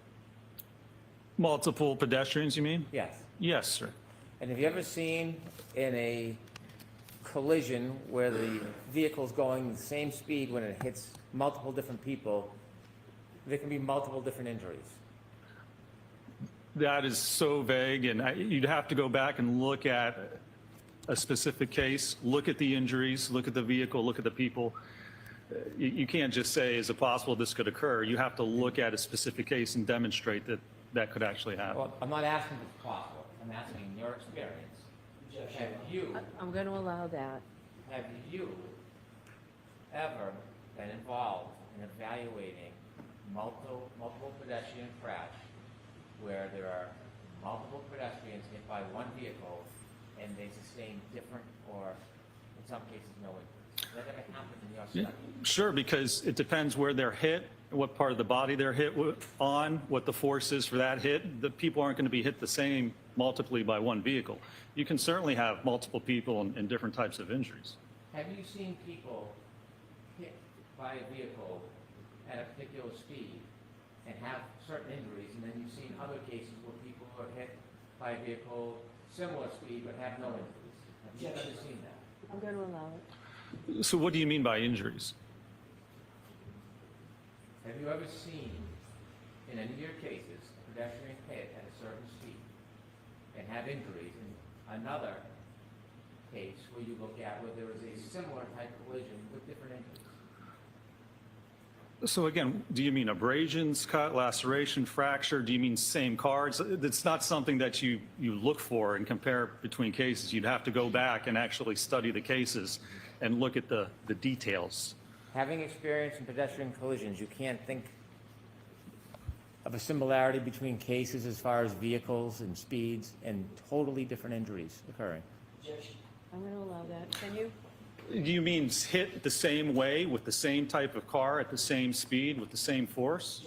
Multiple pedestrians, you mean? Yes. Yes, sir. And have you ever seen in a collision where the vehicle's going the same speed when it hits multiple different people, there can be multiple different injuries? That is so vague, and you'd have to go back and look at a specific case, look at the injuries, look at the vehicle, look at the people. You can't just say, is it possible this could occur? You have to look at a specific case and demonstrate that that could actually happen. Well, I'm not asking if it's possible. I'm asking in your experience. I'm going to allow that. Have you ever been involved in evaluating multiple pedestrian crash where there are multiple pedestrians hit by one vehicle and they sustain different or, in some cases, no injuries? Has that ever happened in your study? Sure, because it depends where they're hit, what part of the body they're hit on, what the force is for that hit. The people aren't going to be hit the same multiply by one vehicle. You can certainly have multiple people and different types of injuries. Have you seen people hit by a vehicle at a particular speed and have certain injuries, and then you've seen other cases where people are hit by a vehicle similar speed but have no injuries? Have you ever seen that? I'm going to allow it. So what do you mean by injuries? Have you ever seen, in any of your cases, a pedestrian hit at a certain speed and have injuries, and another case where you look at where there was a similar type collision with different injuries? So again, do you mean abrasions, cut, laceration, fracture? Do you mean same cars? It's not something that you look for and compare between cases. You'd have to go back and actually study the cases and look at the details. Having experience in pedestrian collisions, you can't think of a similarity between cases as far as vehicles and speeds and totally different injuries occurring. I'm going to allow that. Can you? Do you mean hit the same way with the same type of car at the same speed with the same force?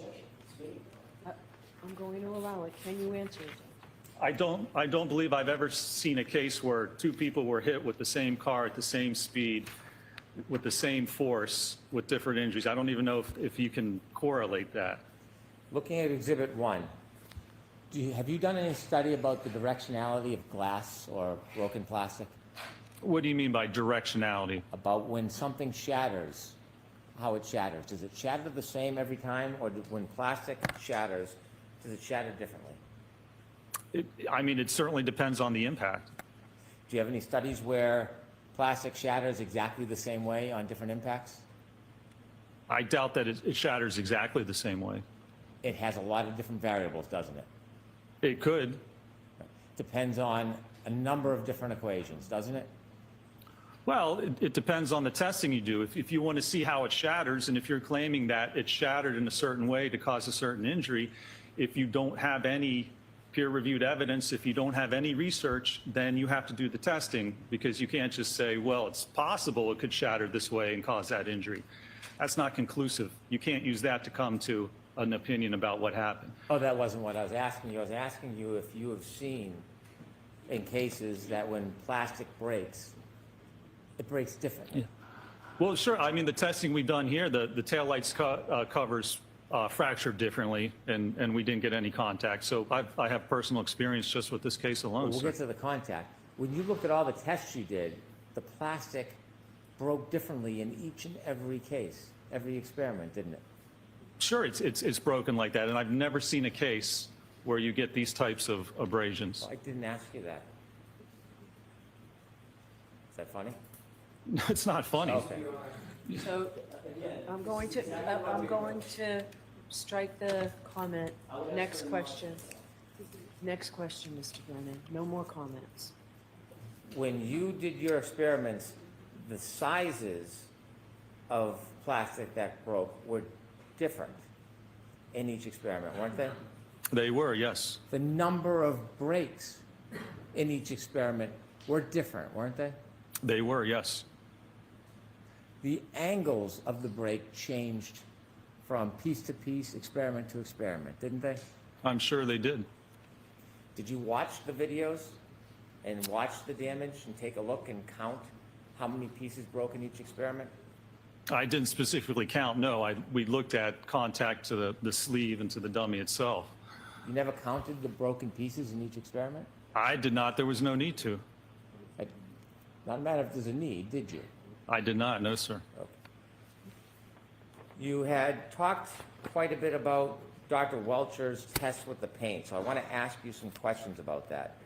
I'm going to allow it. Can you answer it? I don't believe I've ever seen a case where two people were hit with the same car at the same speed with the same force with different injuries. I don't even know if you can correlate that. Looking at Exhibit 1, have you done any study about the directionality of glass or broken plastic? What do you mean by directionality? About when something shatters, how it shatters. Does it shatter the same every time, or when plastic shatters, does it shatter differently? It certainly depends on the impact. Do you have any studies where plastic shatters exactly the same way on different impacts? I doubt that it shatters exactly the same way. It has a lot of different variables, doesn't it? It could. Depends on a number of different equations, doesn't it? Well, it depends on the testing you do. If you want to see how it shatters, and if you're claiming that it shattered in a certain way to cause a certain injury, if you don't have any peer-reviewed evidence, if you don't have any research, then you have to do the testing, because you can't just say, well, it's possible it could shatter this way and cause that injury. That's not conclusive. You can't use that to come to an opinion about what happened. Oh, that wasn't what I was asking you. I was asking you if you have seen in cases that when plastic breaks, it breaks differently. Yeah. Well, sure. The testing we've done here, the taillights covers fractured differently, and we didn't get any contact. So I have personal experience just with this case alone. We'll get to the contact. When you looked at all the tests you did, the plastic broke differently in each and every case, every experiment, didn't it? Sure, it's broken like that, and I've never seen a case where you get these types of abrasions. Well, I didn't ask you that. Is that funny? It's not funny. Okay. So I'm going to strike the comment. Next question. Next question, Mr. Brennan. No more comments. When you did your experiments, the sizes of plastic that broke were different in each experiment, weren't they? They were, yes. The number of breaks in each experiment were different, weren't they? They were, yes. The angles of the break changed from piece to piece, experiment to experiment, didn't they? I'm sure they did. Did you watch the videos and watch the damage and take a look and count how many pieces broke in each experiment? I didn't specifically count, no. We looked at contact to the sleeve and to the dummy itself. You never counted the broken pieces in each experiment? I did not. There was no need to. Not a matter if there's a need, did you? I did not, no, sir. You had talked quite a bit about Dr. Welcher's test with the paint, so I want to ask you some questions about that.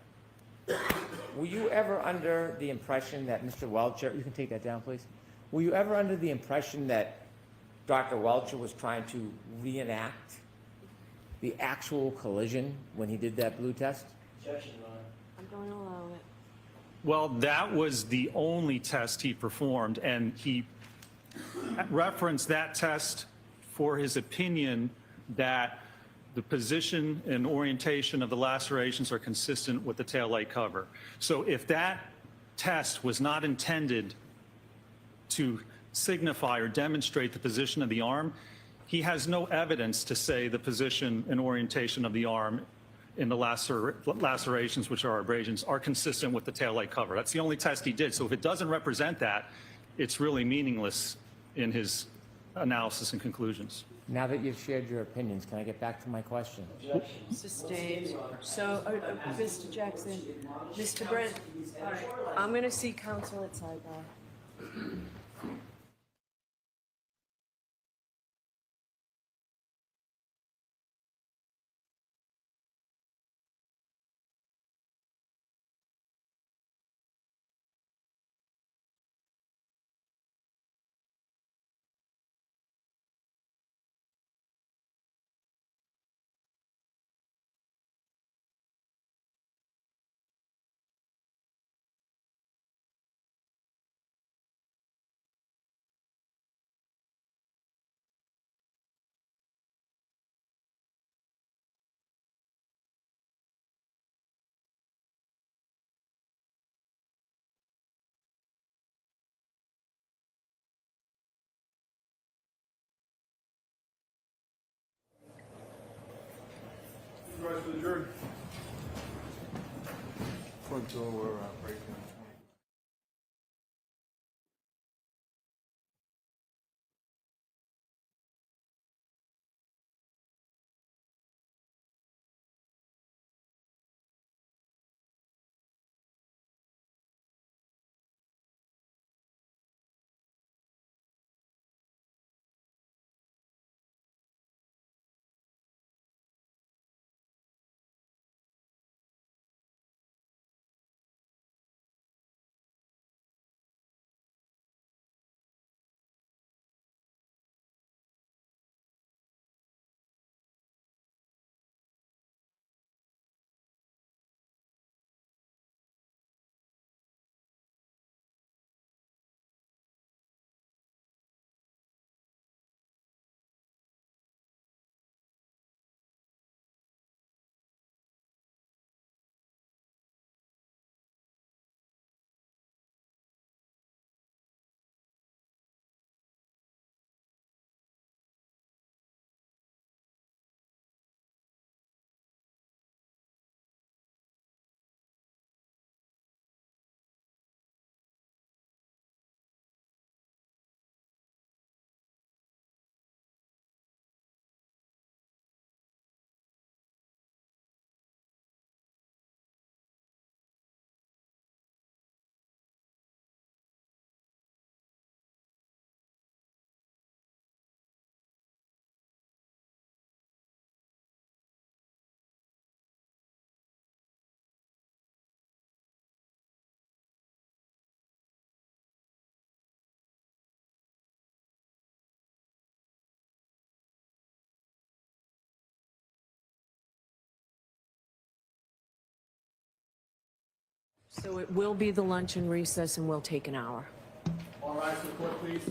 Were you ever under the impression that Mr. Welcher, you can take that down, please? Were you ever under the impression that Dr. Welcher was trying to reenact the actual collision when he did that blue test? I'm going to allow it. Well, that was the only test he performed, and he referenced that test for his opinion that the position and orientation of the lacerations are consistent with the taillight cover. So if that test was not intended to signify or demonstrate the position of the arm, he has no evidence to say the position and orientation of the arm in the lacerations, which are abrasions, are consistent with the taillight cover. That's the only test he did. So if it doesn't represent that, it's really meaningless in his analysis and conclusions. Now that you've shared your opinions, can I get back to my question? Sustained. So, Mr. Jackson, Mr. Brent, I'm going to see counsel at sidebar. You guys adjourned. Front door, breaking. So it will be the luncheon recess and we'll take an hour. All rise to the court, please.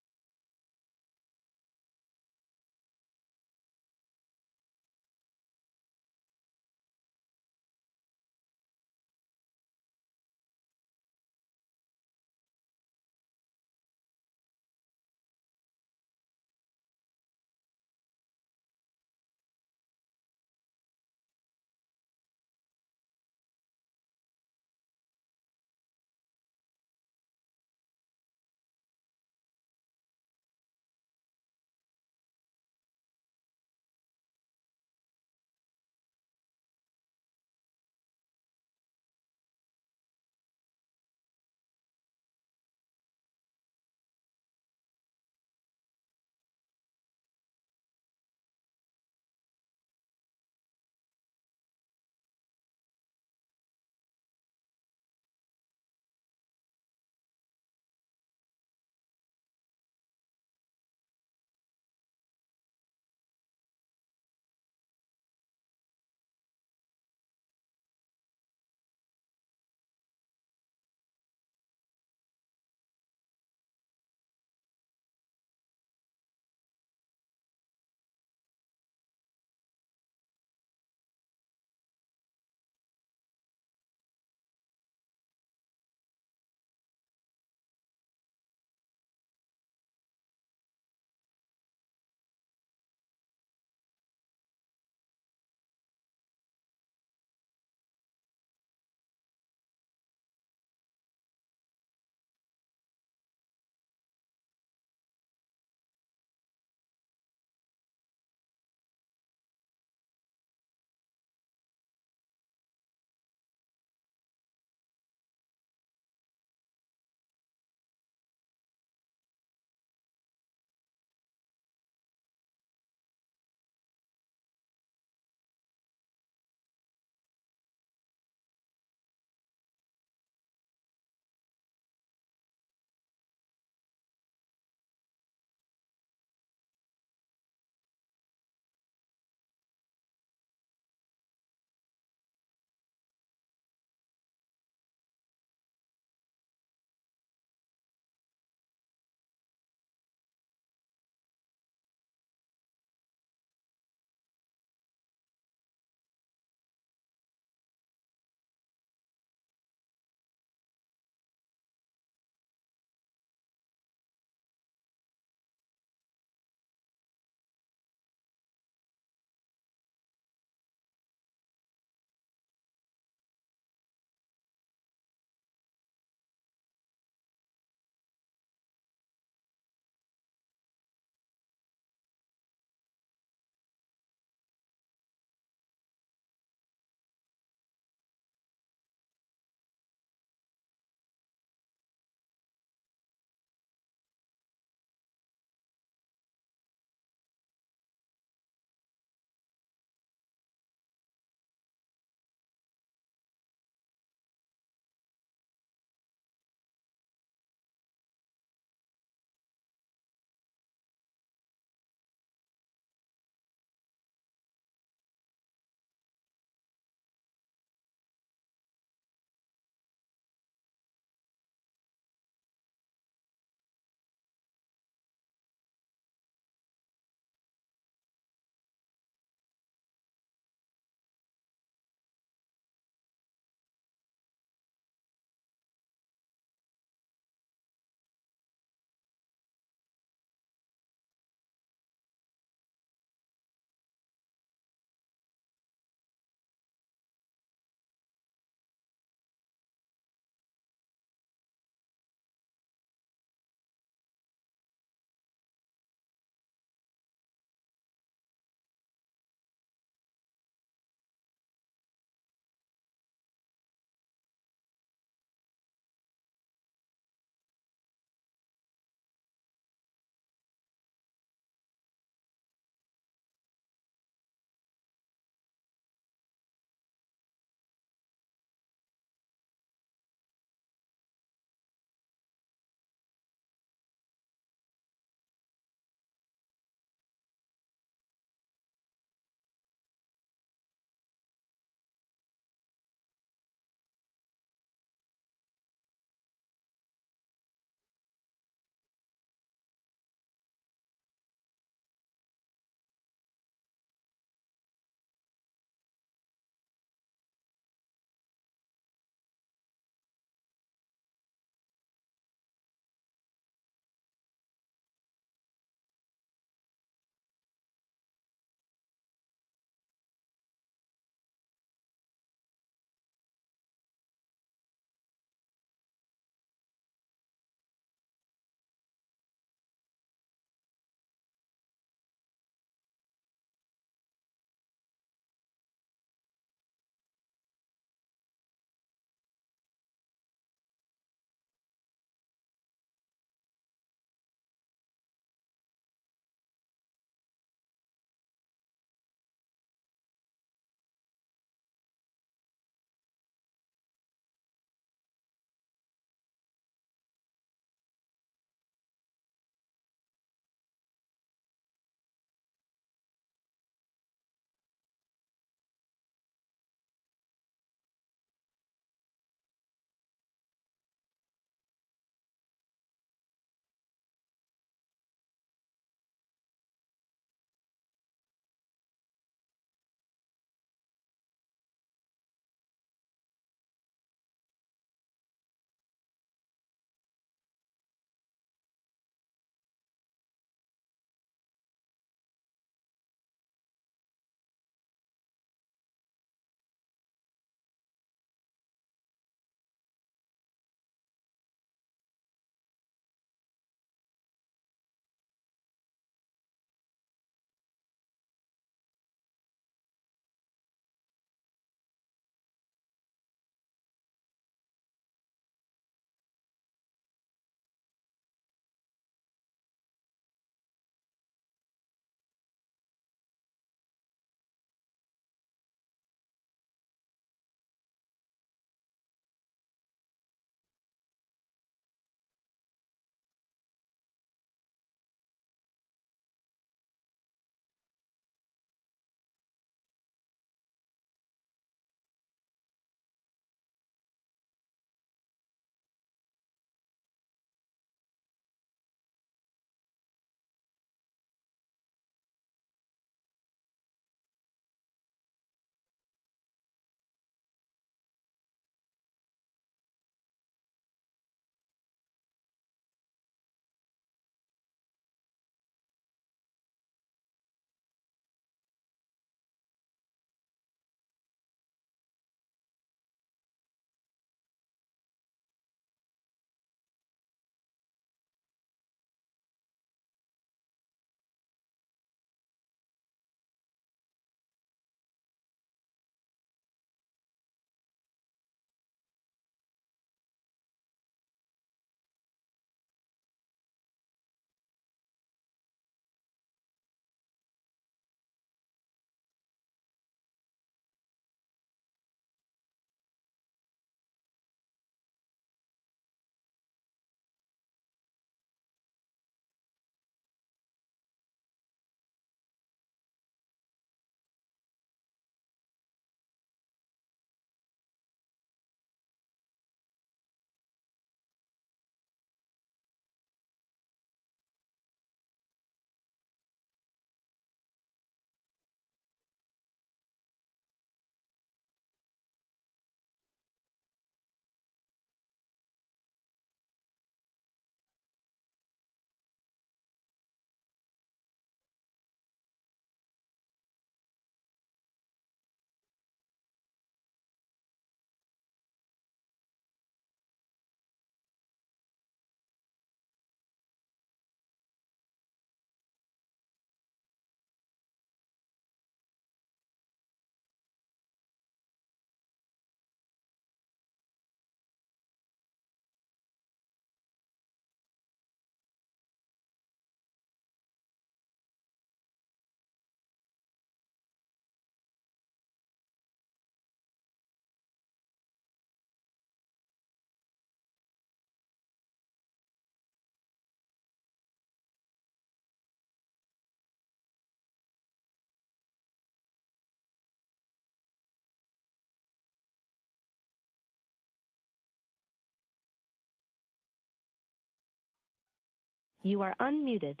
You are unmuted.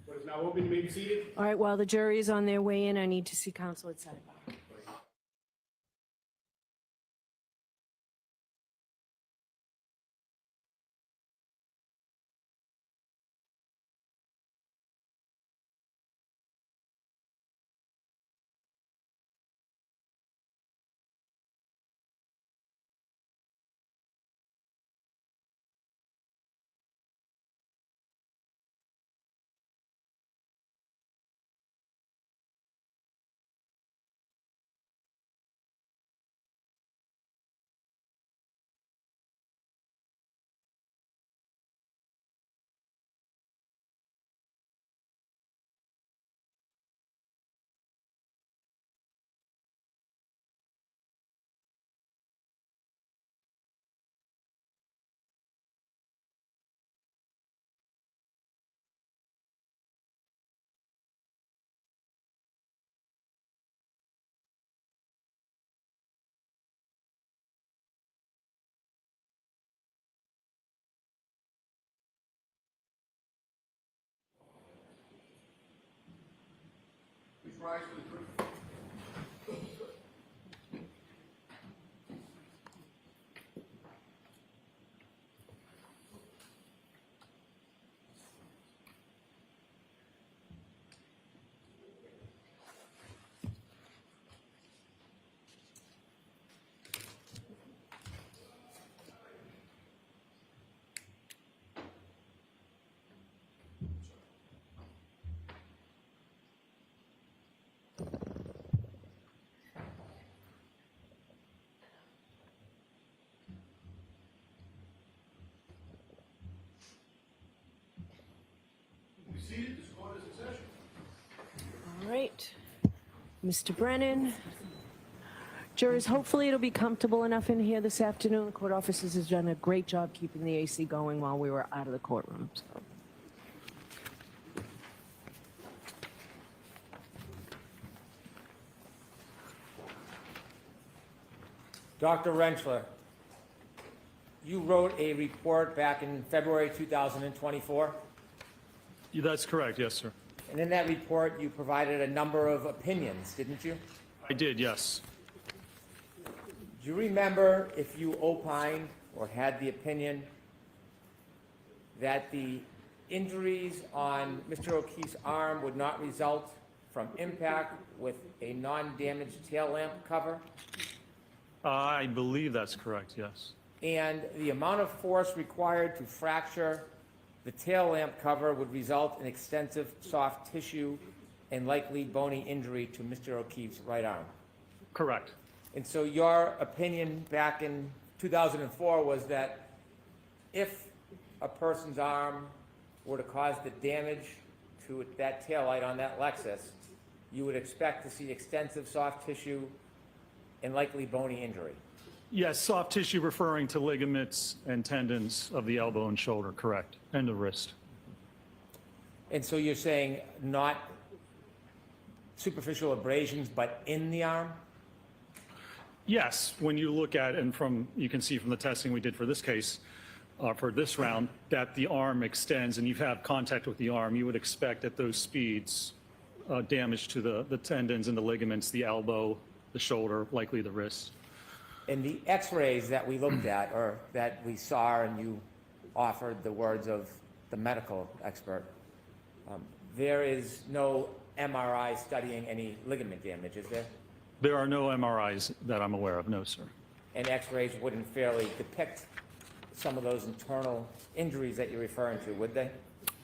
What is now open, you may be seated. All right, while the jury is on their way in, I need to see counsel at sidebar. Please rise for the truth. Be seated. This court is in session. All right, Mr. Brennan. Jurors, hopefully it'll be comfortable enough in here this afternoon. The court officers has done a great job keeping the AC going while we were out of the courtroom. So. Dr. Rentschler, you wrote a report back in February 2024, That's correct, yes, sir. and in that report, you provided a number of opinions, didn't you? I did, yes. Do you remember if you opined or had the opinion that the injuries on Mr. O'Keefe's arm would not result from impact with a non-damaged tail lamp cover? I believe that's correct, yes. And the amount of force required to fracture the tail lamp cover would result in extensive soft tissue and likely bony injury to Mr. O'Keefe's right arm. Correct. And so your opinion back in 2004 was that if a person's arm were to cause the damage to that taillight on that Lexus, you would expect to see extensive soft tissue and likely bony injury. Yes, soft tissue referring to ligaments and tendons of the elbow and shoulder, correct, and the wrist. And so you're saying not superficial abrasions, but in the arm? Yes, when you look at, and you can see from the testing we did for this case, for this round, that the arm extends and you have contact with the arm, you would expect at those speeds damage to the tendons and the ligaments, the elbow, the shoulder, likely the wrist. And the x-rays that we looked at, or that we saw, and you offered the words of the medical expert, there is no MRI studying any ligament damage, is there? There are no MRIs that I'm aware of, no, sir. And x-rays wouldn't fairly depict some of those internal injuries that you're referring to, would they?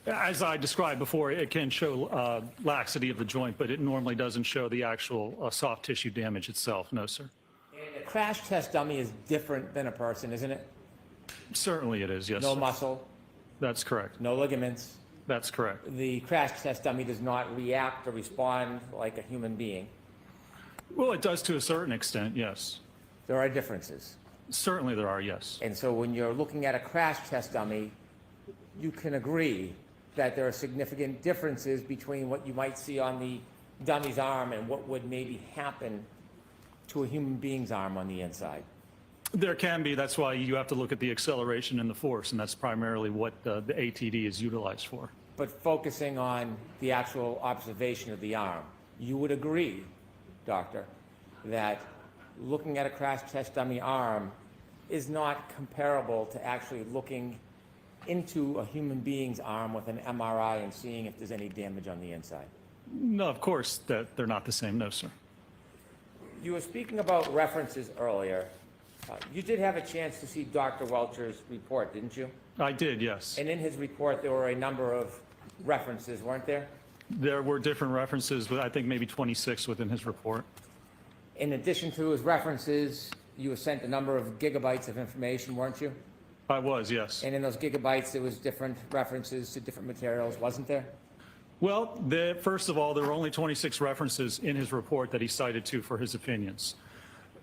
As I described before, it can show laxity of the joint, but it normally doesn't show the actual soft tissue damage itself, no, sir. And a crash test dummy is different than a person, isn't it? Certainly it is, yes, No sir. muscle, That's correct. no ligaments. That's correct. The crash test dummy does not react or respond like a human being. Well, it does to a certain extent, yes. There are differences. Certainly there are, yes. And so when you're looking at a crash test dummy, you can agree that there are significant differences between what you might see on the dummy's arm and what would maybe happen to a human being's arm on the inside? There can be. That's why you have to look at the acceleration and the force, and that's primarily what the ATD is utilized for. But focusing on the actual observation of the arm, you would agree, doctor, that looking at a crash test dummy arm is not comparable to actually looking into a human being's arm with an MRI and seeing if there's any damage on the inside? No, of course, that they're not the same. No, sir. You were speaking about references earlier. You did have a chance to see Dr. Welcher's report, didn't you? I did, yes. And in his report, there were a number of references, weren't there? There were different references, but I think maybe 26 within his report. In addition to his references, you were sent a number of gigabytes of information, weren't you? I was, yes. And in those gigabytes, there was different references to different materials, wasn't there? Well, first of all, there were only 26 references in his report that he cited to for his opinions.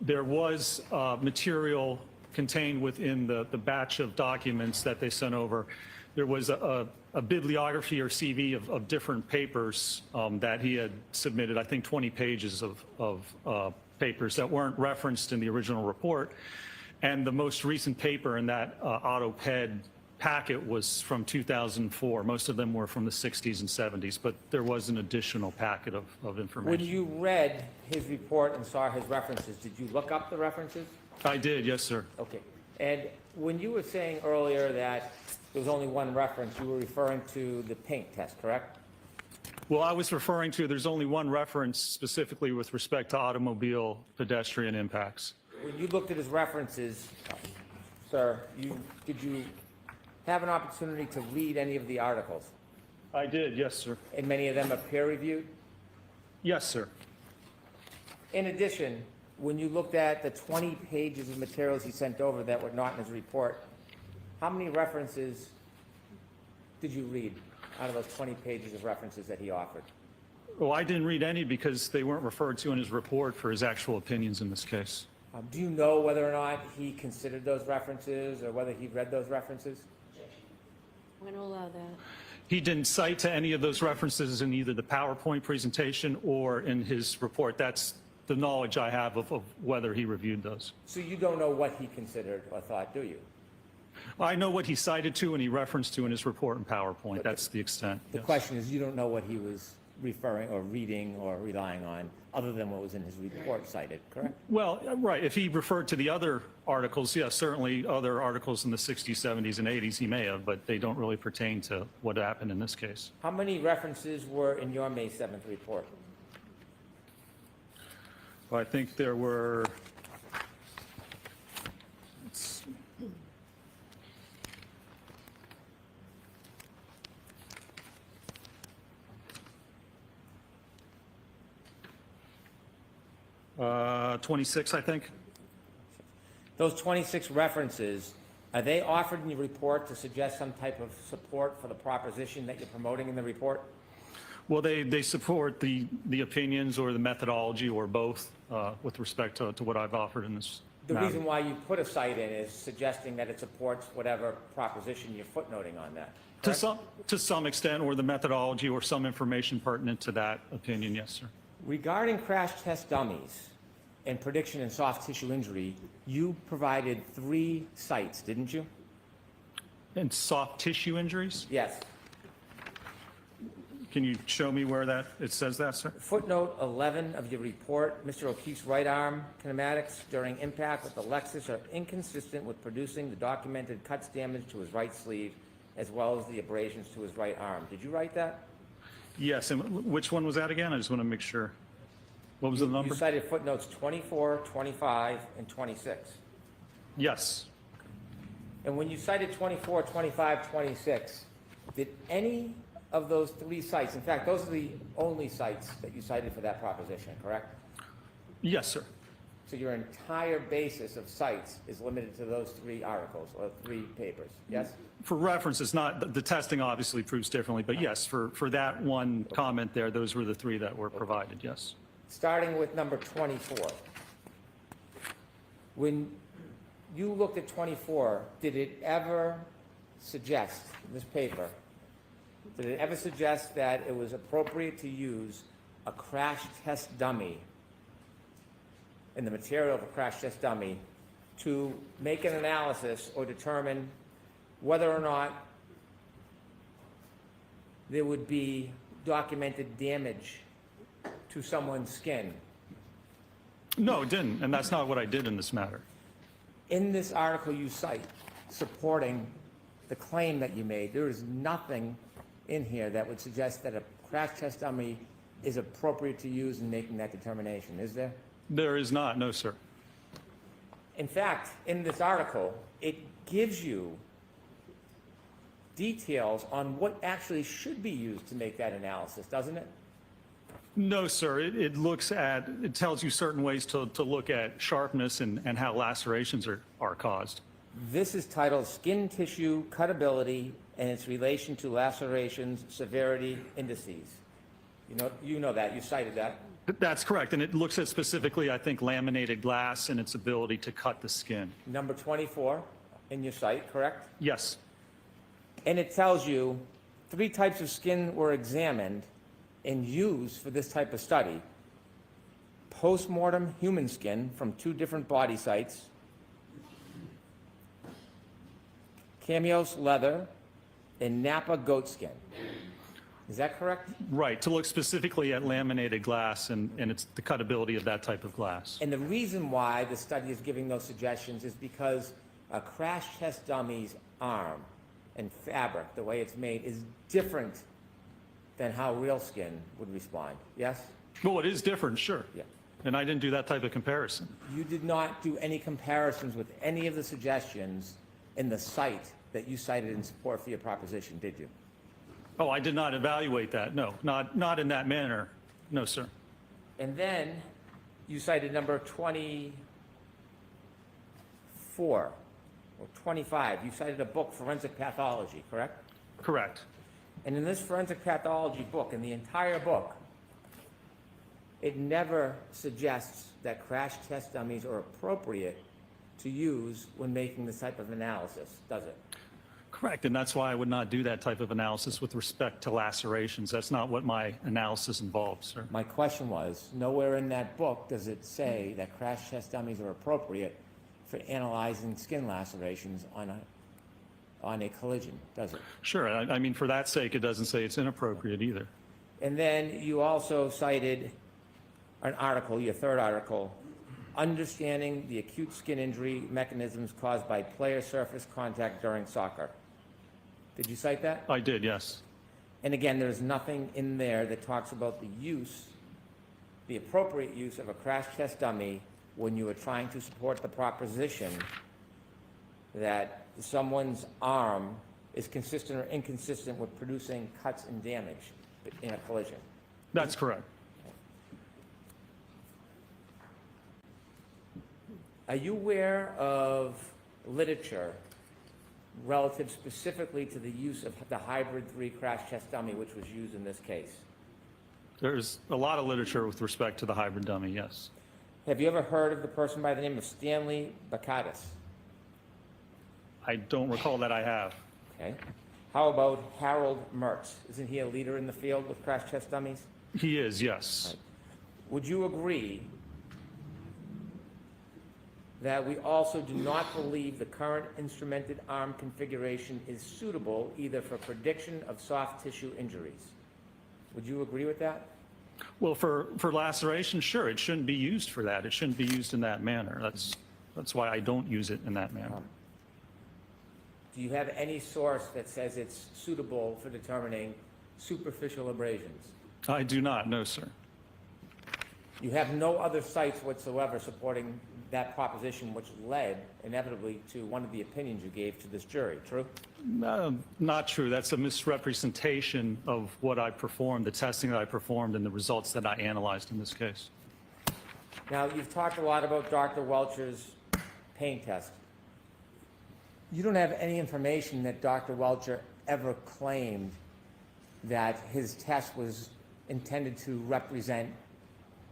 There was material contained within the batch of documents that they sent over. There was a bibliography or CV of different papers that he had submitted, I think 20 pages of papers that weren't referenced in the original report. And the most recent paper in that AutoPed packet was from 2004. Most of them were from the 60s and 70s, but there was an additional packet of information. When you read his report and saw his references, did you look up the references? I did, yes, sir. Okay. And when you were saying earlier that there was only one reference, you were referring to the paint test, correct? Well, I was referring to, there's only one reference specifically with respect to automobile pedestrian impacts. When you looked at his references, sir, did you have an opportunity to read any of the articles? I did, yes, sir. And many of them are peer-reviewed? Yes, sir. In addition, when you looked at the 20 pages of materials he sent over that were not in his report, how many references did you read out of those 20 pages of references that he offered? Well, I didn't read any because they weren't referred to in his report for his actual opinions in this case. Do you know whether or not he considered those references or whether he read those references? I'm going to allow that. He didn't cite to any of those references in either the PowerPoint presentation or in his report. That's the knowledge I have of whether he reviewed those. So you don't know what he considered or thought, do you? I know what he cited to and he referenced to in his report in PowerPoint. That's the extent. The Yes. question is, you don't know what he was referring or reading or relying on other than what was in his report cited, correct? Well, right. If he referred to the other articles, yes, certainly other articles in the 60s, 70s, and 80s he may have, but they don't really pertain to what happened in this case. How many references were in your May 7th report? Well, I think there were, let's see. Uh, 26, I think. Those 26 references, are they offered in your report to suggest some type of support for the proposition that you're promoting in the report? Well, they support the opinions or the methodology or both with respect to what I've offered in this The matter. reason why you put a cite in is suggesting that it supports whatever proposition you're footnoting on that. correct? To some extent, or the methodology or some information pertinent to that opinion, yes, sir. Regarding crash test dummies and prediction in soft tissue injury, you provided 3 sites, didn't you? And soft tissue injuries? Yes. Can you show me where it says that, sir? Footnote 11 of your report, Mr. O'Keefe's right arm kinematics during impact with the Lexus are inconsistent with producing the documented cuts damage to his right sleeve as well as the abrasions to his right arm. Did you write that? Yes, and which one was that again? I just want to make sure. What was the number? You cited footnotes 24, 25, and 26. Yes. And when you cited 24, 25, 26, did any of those 3 sites, in fact, those are the only sites that you cited for that proposition, correct? Yes, sir. So your entire basis of sites is limited to those 3 articles or 3 papers, yes? For reference, it's not, the testing obviously proves differently, but yes, for that one comment there, those were the 3 that were provided, yes. Starting with number 24. When you looked at 24, did it ever suggest, in this paper, did it ever suggest that it was appropriate to use a crash test dummy in the material of a crash test dummy to make an analysis or determine whether or not there would be documented damage to someone's skin. No, it didn't, and that's not what I did in this matter. In this article you cite supporting the claim that you made, there is nothing in here that would suggest that a crash test dummy is appropriate to use in making that determination, is there? There is not, no, sir. In fact, in this article, it gives you details on what actually should be used to make that analysis, doesn't it? No, sir. It looks at, it tells you certain ways to look at sharpness and how lacerations are caused. This is titled Skin Tissue Cutability and its Relation to Lacerations Severity Indices. You know that, you cited that. That's correct, and it looks at specifically, I think, laminated glass and its ability to cut the skin. Number 24 in your site, correct? Yes, And it tells you 3 types of skin were examined and used for this type of study. Post-mortem human skin from 2 different body sites, Cameos leather, and Napa goat skin. Is that correct? right, to look specifically at laminated glass and it's the cutability of that type of glass. And the reason why the study is giving those suggestions is because a crash test dummy's arm and fabric, the way it's made, is different than how real skin would respond. Yes? Well, it is different, sure. Yeah. And I didn't do that type of comparison. You did not do any comparisons with any of the suggestions in the site that you cited in support for your proposition, did you? Oh, I did not evaluate that, no, not in that manner, no, sir. And then you cited number 24 or 25. You cited a book, Forensic Pathology, correct? Correct. And in this forensic pathology book, in the entire book, it never suggests that crash test dummies are appropriate to use when making this type of analysis, does it? Correct, and that's why I would not do that type of analysis with respect to lacerations. That's not what my analysis involves, sir. My question was, nowhere in that book does it say that crash test dummies are appropriate for analyzing skin lacerations on a collision, does it? Sure, I mean, for that sake, it doesn't say it's inappropriate either. And then you also cited an article, your third article, Understanding the Acute Skin Injury Mechanisms Caused by Player Surface Contact During Soccer. Did you cite that? I did, yes. And again, there's nothing in there that talks about the use, the appropriate use of a crash test dummy when you are trying to support the proposition that someone's arm is consistent or inconsistent with producing cuts and damage in a collision. That's correct. Are you aware of literature relative specifically to the use of the hybrid 3 crash test dummy, which was used in this case? There's a lot of literature with respect to the hybrid dummy, yes. Have you ever heard of the person by the name of Stanley Bakatis? I don't recall that I have. Okay. How about Harold Mertz? Isn't he a leader in the field with crash test dummies? He is, yes. Would you agree that we also do not believe the current instrumented arm configuration is suitable either for prediction of soft tissue injuries? Would you agree with that? Well, for laceration, sure, it shouldn't be used for that. It shouldn't be used in that manner. That's why I don't use it in that manner. Do you have any source that says it's suitable for determining superficial abrasions? I do not, no, sir. You have no other sites whatsoever supporting that proposition, which led inevitably to one of the opinions you gave to this jury, true? No, not true. That's a misrepresentation of what I performed, the testing that I performed, and the results that I analyzed in this case. Now, you've talked a lot about Dr. Welcher's pain test. You don't have any information that Dr. Welcher ever claimed that his test was intended to represent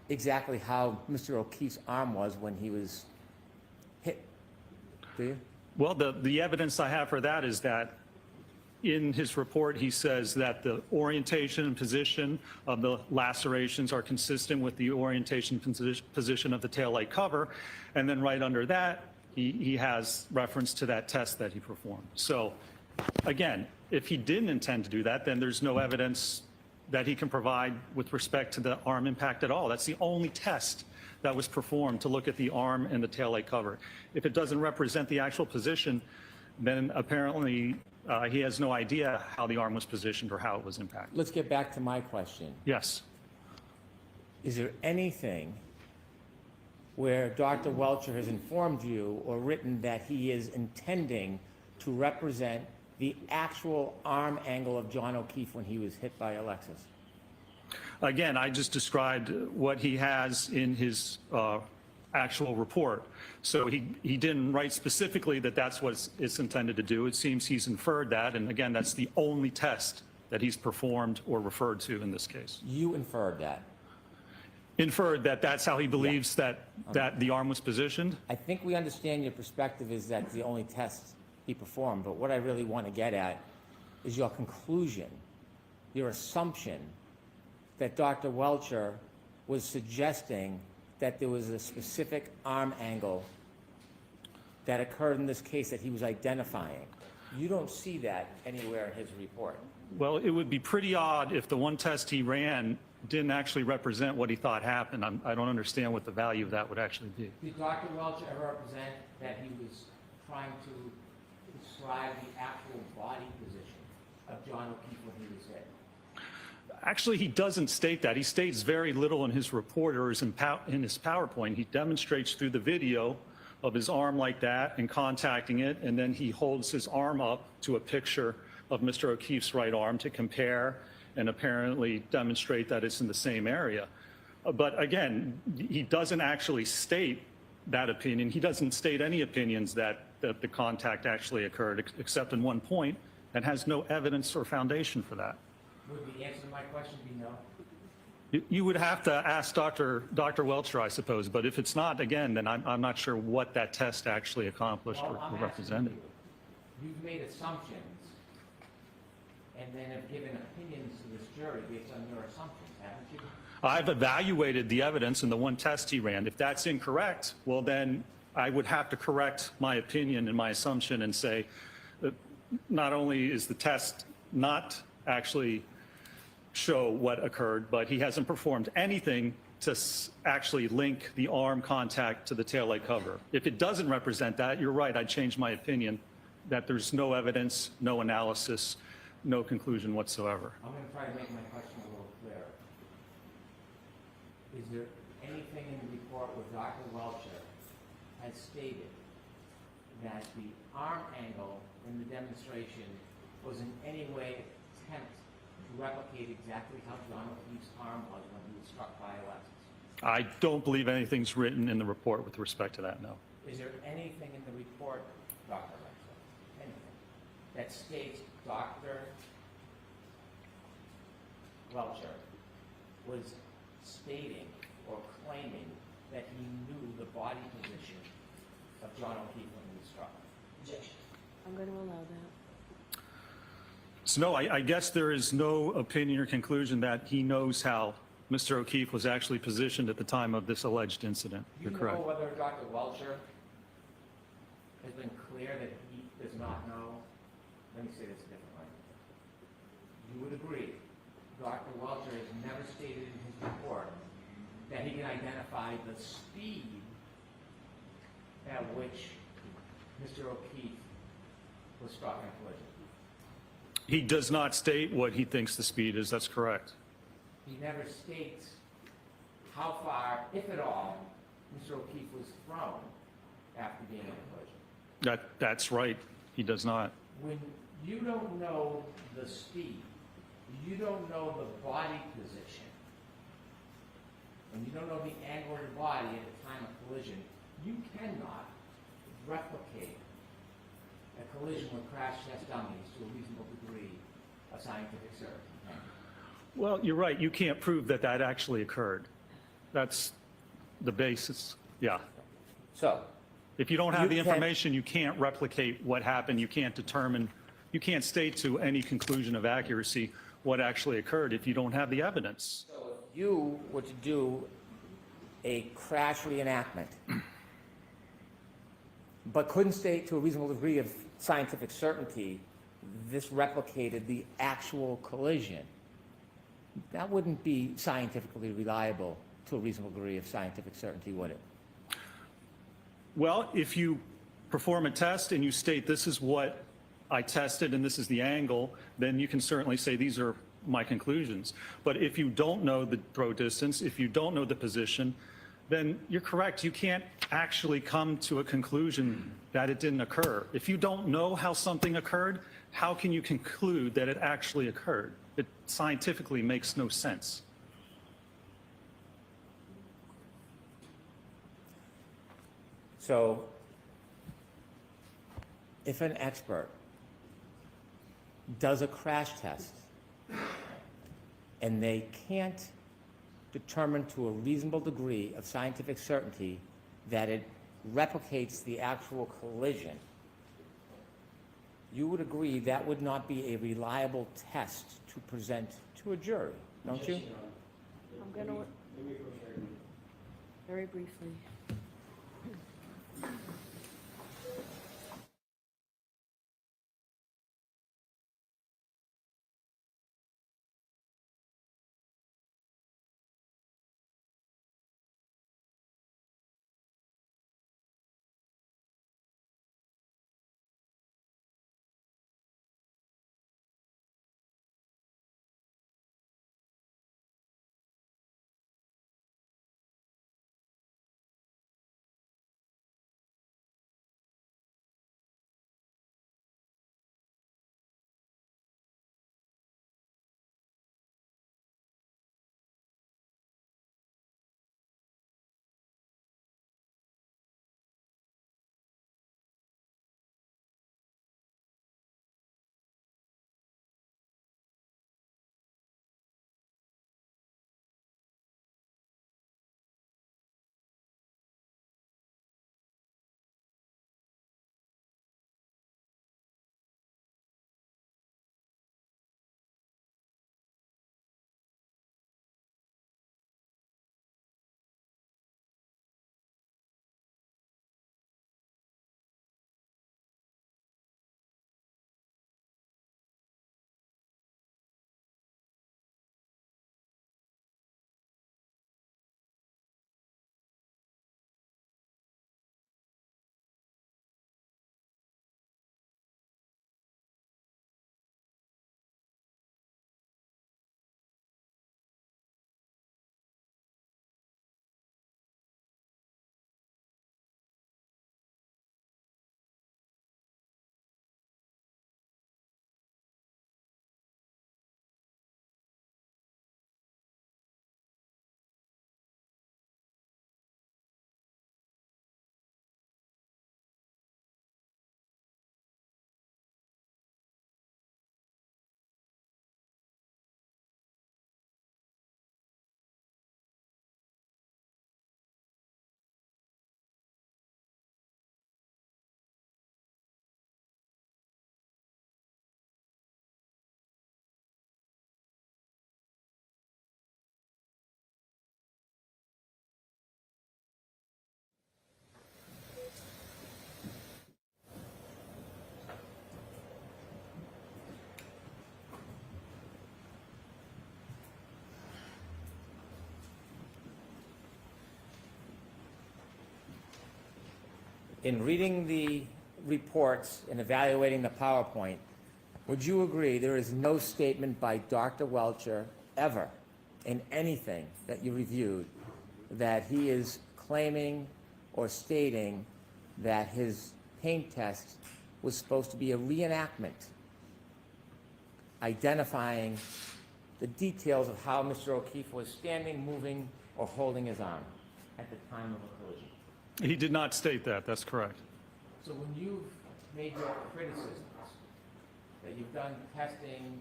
exactly how Mr. O'Keefe's arm was when he was hit, do you? Well, the evidence I have for that is that in his report, he says that the orientation and position of the lacerations are consistent with the orientation position of the taillight cover. And then right under that, he has reference to that test that he performed. So again, if he didn't intend to do that, then there's no evidence that he can provide with respect to the arm impact at all. That's the only test that was performed to look at the arm and the taillight cover. If it doesn't represent the actual position, then apparently he has no idea how the arm was positioned or how it was impacted. Let's get back to my question. Yes. Is there anything where Dr. Welcher has informed you or written that he is intending to represent the actual arm angle of John O'Keefe when he was hit by Alexis? Again, I just described what he has in his actual report. So he didn't write specifically that that's what it's intended to do. It seems he's inferred that, and again, that's the only test that he's performed or referred to in this case. You inferred that. Inferred that that's how he believes that the arm was positioned? I think we understand your perspective is that's the only test he performed, but what I really want to get at is your conclusion, your assumption that Dr. Welcher was suggesting that there was a specific arm angle that occurred in this case that he was identifying. You don't see that anywhere in his report. Well, it would be pretty odd if the one test he ran didn't actually represent what he thought happened. I don't understand what the value of that would actually be. Did Dr. Welcher ever represent that he was trying to describe the actual body position of John O'Keefe when he was hit? Actually, he doesn't state that. He states very little in his report or in his PowerPoint. He demonstrates through the video of his arm like that and contacting it, and then he holds his arm up to a picture of Mr. O'Keefe's right arm to compare and apparently demonstrate that it's in the same area. But again, he doesn't actually state that opinion. He doesn't state any opinions that the contact actually occurred, except in one point, and has no evidence or foundation for that. Would the answer to my question be no? You would have to ask Dr. Welcher, I suppose, but if it's not, again, then I'm not sure what that test actually accomplished or I'm represented. asking you, you've made assumptions and then have given opinions to this jury based on your assumptions, haven't you? I've evaluated the evidence in the one test he ran. If that's incorrect, well, then I would have to correct my opinion and my assumption and say that not only is the test not actually show what occurred, but he hasn't performed anything to actually link the arm contact to the taillight cover. If it doesn't represent that, you're right, I'd change my opinion that there's no evidence, no analysis, no conclusion whatsoever. I'm going to try to make my question a little clearer. Is there anything in the report where Dr. Welcher has stated that the arm angle in the demonstration was in any way attempt to replicate exactly how John O'Keefe's arm was when he was struck by Alexis? I don't believe anything's written in the report with respect to that, no. Is there anything in the report, Dr. Welcher, anything, that states Dr. Welcher was stating or claiming that he knew the body position of John O'Keefe when he was struck? Objection. I'm going to allow that. So no, I guess there is no opinion or conclusion that he knows how Mr. O'Keefe was actually positioned at the time of this alleged incident. Do You're you correct. know whether Dr. Welcher has been clear that he does not know? Let me say this a different way. You would agree, Dr. Welcher has never stated in his report that he can identify the speed at which Mr. O'Keefe was struck in a collision. He does not state what he thinks the speed is. That's correct. He never states how far, if at all, Mr. O'Keefe was thrown after being in a collision. That's right. He does not. When you don't know the speed, you don't know the body position, and you don't know the angle of your body at the time of collision, you cannot replicate a collision with crash test dummies to a reasonable degree of scientific certainty. Can you? Well, you're right. You can't prove that that actually occurred. That's the basis. Yeah. So, If you don't have the You can't- information, you can't replicate what happened. You can't determine You can't state to any conclusion of accuracy what actually occurred if you don't have the evidence. So if you were to do a crash reenactment, but couldn't state to a reasonable degree of scientific certainty this replicated the actual collision, that wouldn't be scientifically reliable to a reasonable degree of scientific certainty, would it? Well, if you perform a test and you state this is what I tested and this is the angle, then you can certainly say these are my conclusions. But if you don't know the throw distance, if you don't know the position, then you're correct. You can't actually come to a conclusion that it didn't occur. If you don't know how something occurred, how can you conclude that it actually occurred? It scientifically makes no sense. So if an expert does a crash test and they can't determine to a reasonable degree of scientific certainty that it replicates the actual collision, you would agree that would not be a reliable test to present to a jury, don't you? I'm going to, very briefly. In reading the reports and evaluating the PowerPoint, would you agree there is no statement by Dr. Welcher ever in anything that you reviewed that he is claiming or stating that his paint test was supposed to be a reenactment, identifying the details of how Mr. O'Keefe was standing, moving, or holding his arm at the time of a collision? He did not state that. That's correct. So when you've made your criticisms, that you've done testing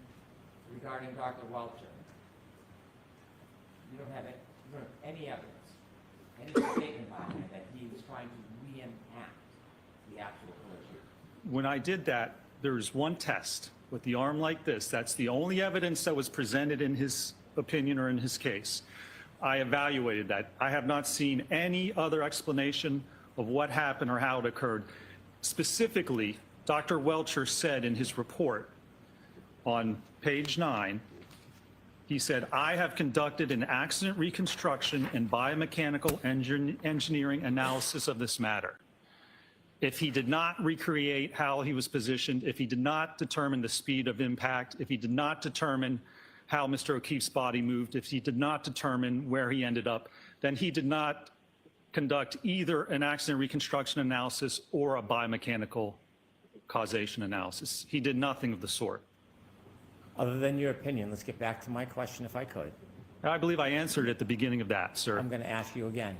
regarding Dr. Welcher, you don't have any evidence, any statement by him that he was trying to reenact the actual collision? When I did that, there's one test with the arm like this. That's the only evidence that was presented in his opinion or in his case. I evaluated that. I have not seen any other explanation of what happened or how it occurred. Specifically, Dr. Welcher said in his report on page 9, he said, I have conducted an accident reconstruction and biomechanical engineering analysis of this matter. If he did not recreate how he was positioned, if he did not determine the speed of impact, if he did not determine how Mr. O'Keefe's body moved, if he did not determine where he ended up, then he did not conduct either an accident reconstruction analysis or a biomechanical causation analysis. He did nothing of the sort. Other than your opinion, let's get back to my question if I could. I believe I answered at the beginning of that, sir. I'm going to ask you again.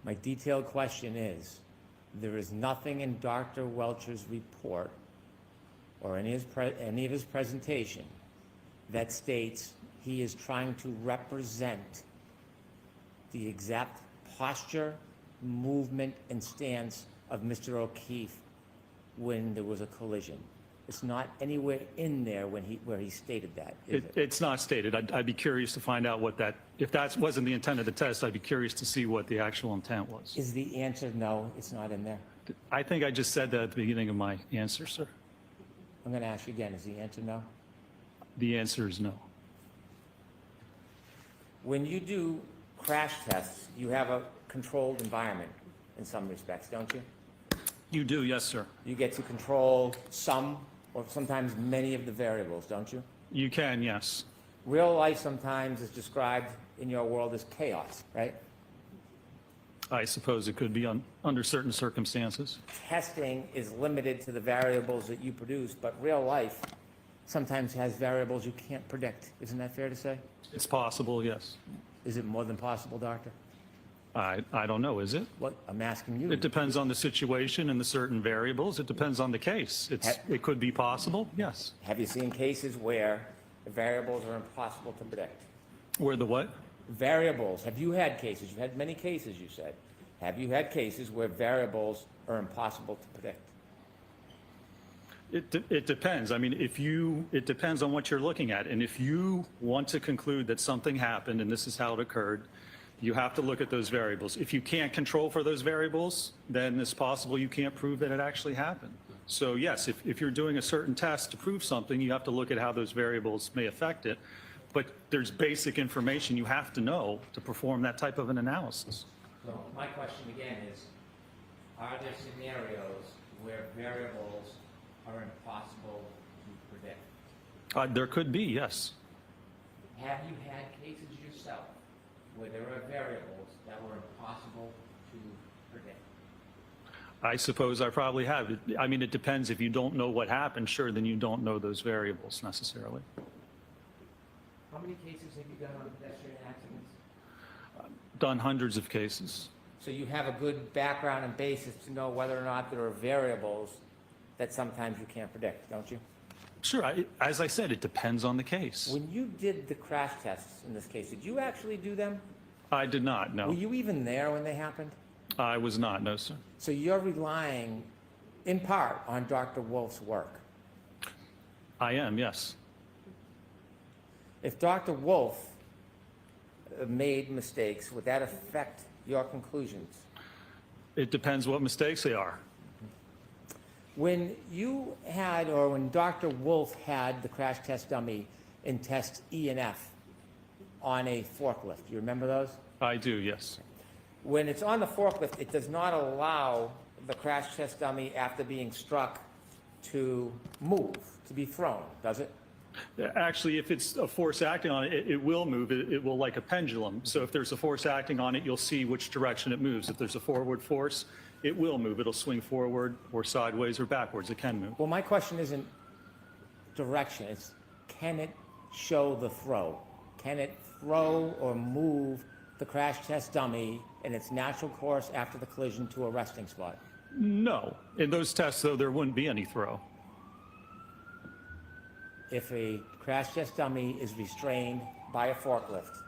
My detailed question is, there is nothing in Dr. Welcher's report or any of his presentation that states he is trying to represent the exact posture, movement, and stance of Mr. O'Keefe when there was a collision. It's not anywhere in there where he stated that, is it? It's not stated. I'd be curious to find out what that, if that wasn't the intent of the test, I'd be curious to see what the actual intent was. Is the answer no, it's not in there? I think I just said that at the beginning of my answer, sir. I'm going to ask you again, is the answer no? The answer is no. When you do crash tests, you have a controlled environment in some respects, don't you? You do, yes, sir. You get to control some or sometimes many of the variables, don't you? You can, yes. Real life sometimes is described in your world as chaos, right? I suppose it could be under certain circumstances. Testing is limited to the variables that you produce, but real life sometimes has variables you can't predict. Isn't that fair to say? It's possible, yes. Is it more than possible, doctor? I don't know, is it? What, I'm asking you. It depends on the situation and the certain variables. It depends on the case. It could be possible, yes. Have you seen cases where the variables are impossible to predict? Where the what? Variables. Have you had cases? You've had many cases, you said. Have you had cases where variables are impossible to predict? It depends. I mean, it depends on what you're looking at. And if you want to conclude that something happened and this is how it occurred, you have to look at those variables. If you can't control for those variables, then it's possible you can't prove that it actually happened. So yes, if you're doing a certain test to prove something, you have to look at how those variables may affect it. But there's basic information you have to know to perform that type of an analysis. So my question again is, are there scenarios where variables are impossible to predict? There could be, yes. Have you had cases yourself where there are variables that were impossible to predict? I suppose I probably have. I mean, it depends. If you don't know what happened, sure, then you don't know those variables necessarily. How many cases have you done on pedestrian accidents? Done hundreds of cases. So you have a good background and basis to know whether or not there are variables that sometimes you can't predict, don't you? Sure. As I said, it depends on the case. When you did the crash tests in this case, did you actually do them? I did not, no. Were you even there when they happened? I was not, no, sir. So you're relying, in part, on Dr. Wolf's work. I am, yes. If Dr. Wolf made mistakes, would that affect your conclusions? It depends what mistakes they are. When you had, or when Dr. Wolf had the crash test dummy in tests E and F on a forklift, you remember those? I do, yes. When it's on the forklift, it does not allow the crash test dummy after being struck to move, to be thrown, does it? Actually, if it's a force acting on it, it will move. It will like a pendulum. So if there's a force acting on it, you'll see which direction it moves. If there's a forward force, it will move. It'll swing forward or sideways or backwards. It can move. Well, my question isn't direction. It's can it show the throw? Can it throw or move the crash test dummy in its natural course after the collision to a resting spot? No. In those tests, though, there wouldn't be any throw. If a crash test dummy is restrained by a forklift,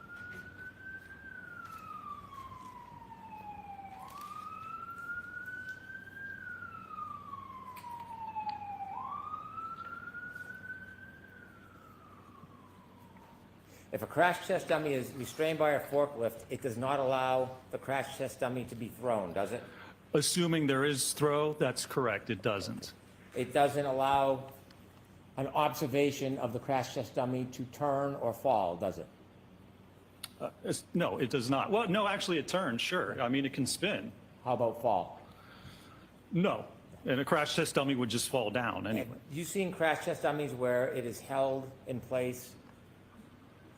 If a crash test dummy is restrained by a forklift, it does not allow the crash test dummy to be thrown, does it? Assuming there is throw, that's correct, it doesn't. It doesn't allow an observation of the crash test dummy to turn or fall, does it? No, it does not. Well, no, actually it turns, sure. I mean, it can spin. How about fall? No, and a crash test dummy would just fall down anyway. Have you seen crash test dummies where it is held in place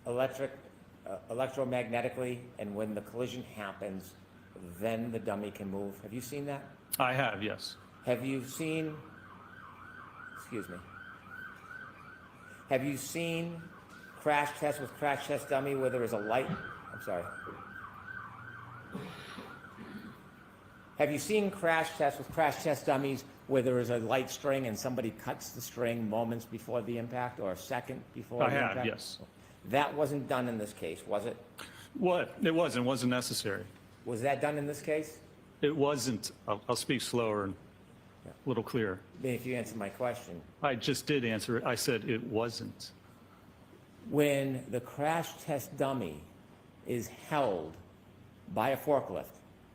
electromagnetically, and when the collision happens, then the dummy can move? Have you seen that? I have, yes. Have you seen, excuse me, have you seen crash test with crash test dummy where there is a light? I'm sorry. Have you seen crash tests with crash test dummies where there is a light string and somebody cuts the string moments before the impact or a second before I the have, impact? yes. That wasn't done in this case, was it? What? It wasn't necessary. Was that done in this case? It wasn't, I'll speak slower and a little clearer. Maybe if you answer my question. I just did answer it. I said it wasn't. When the crash test dummy is held by a forklift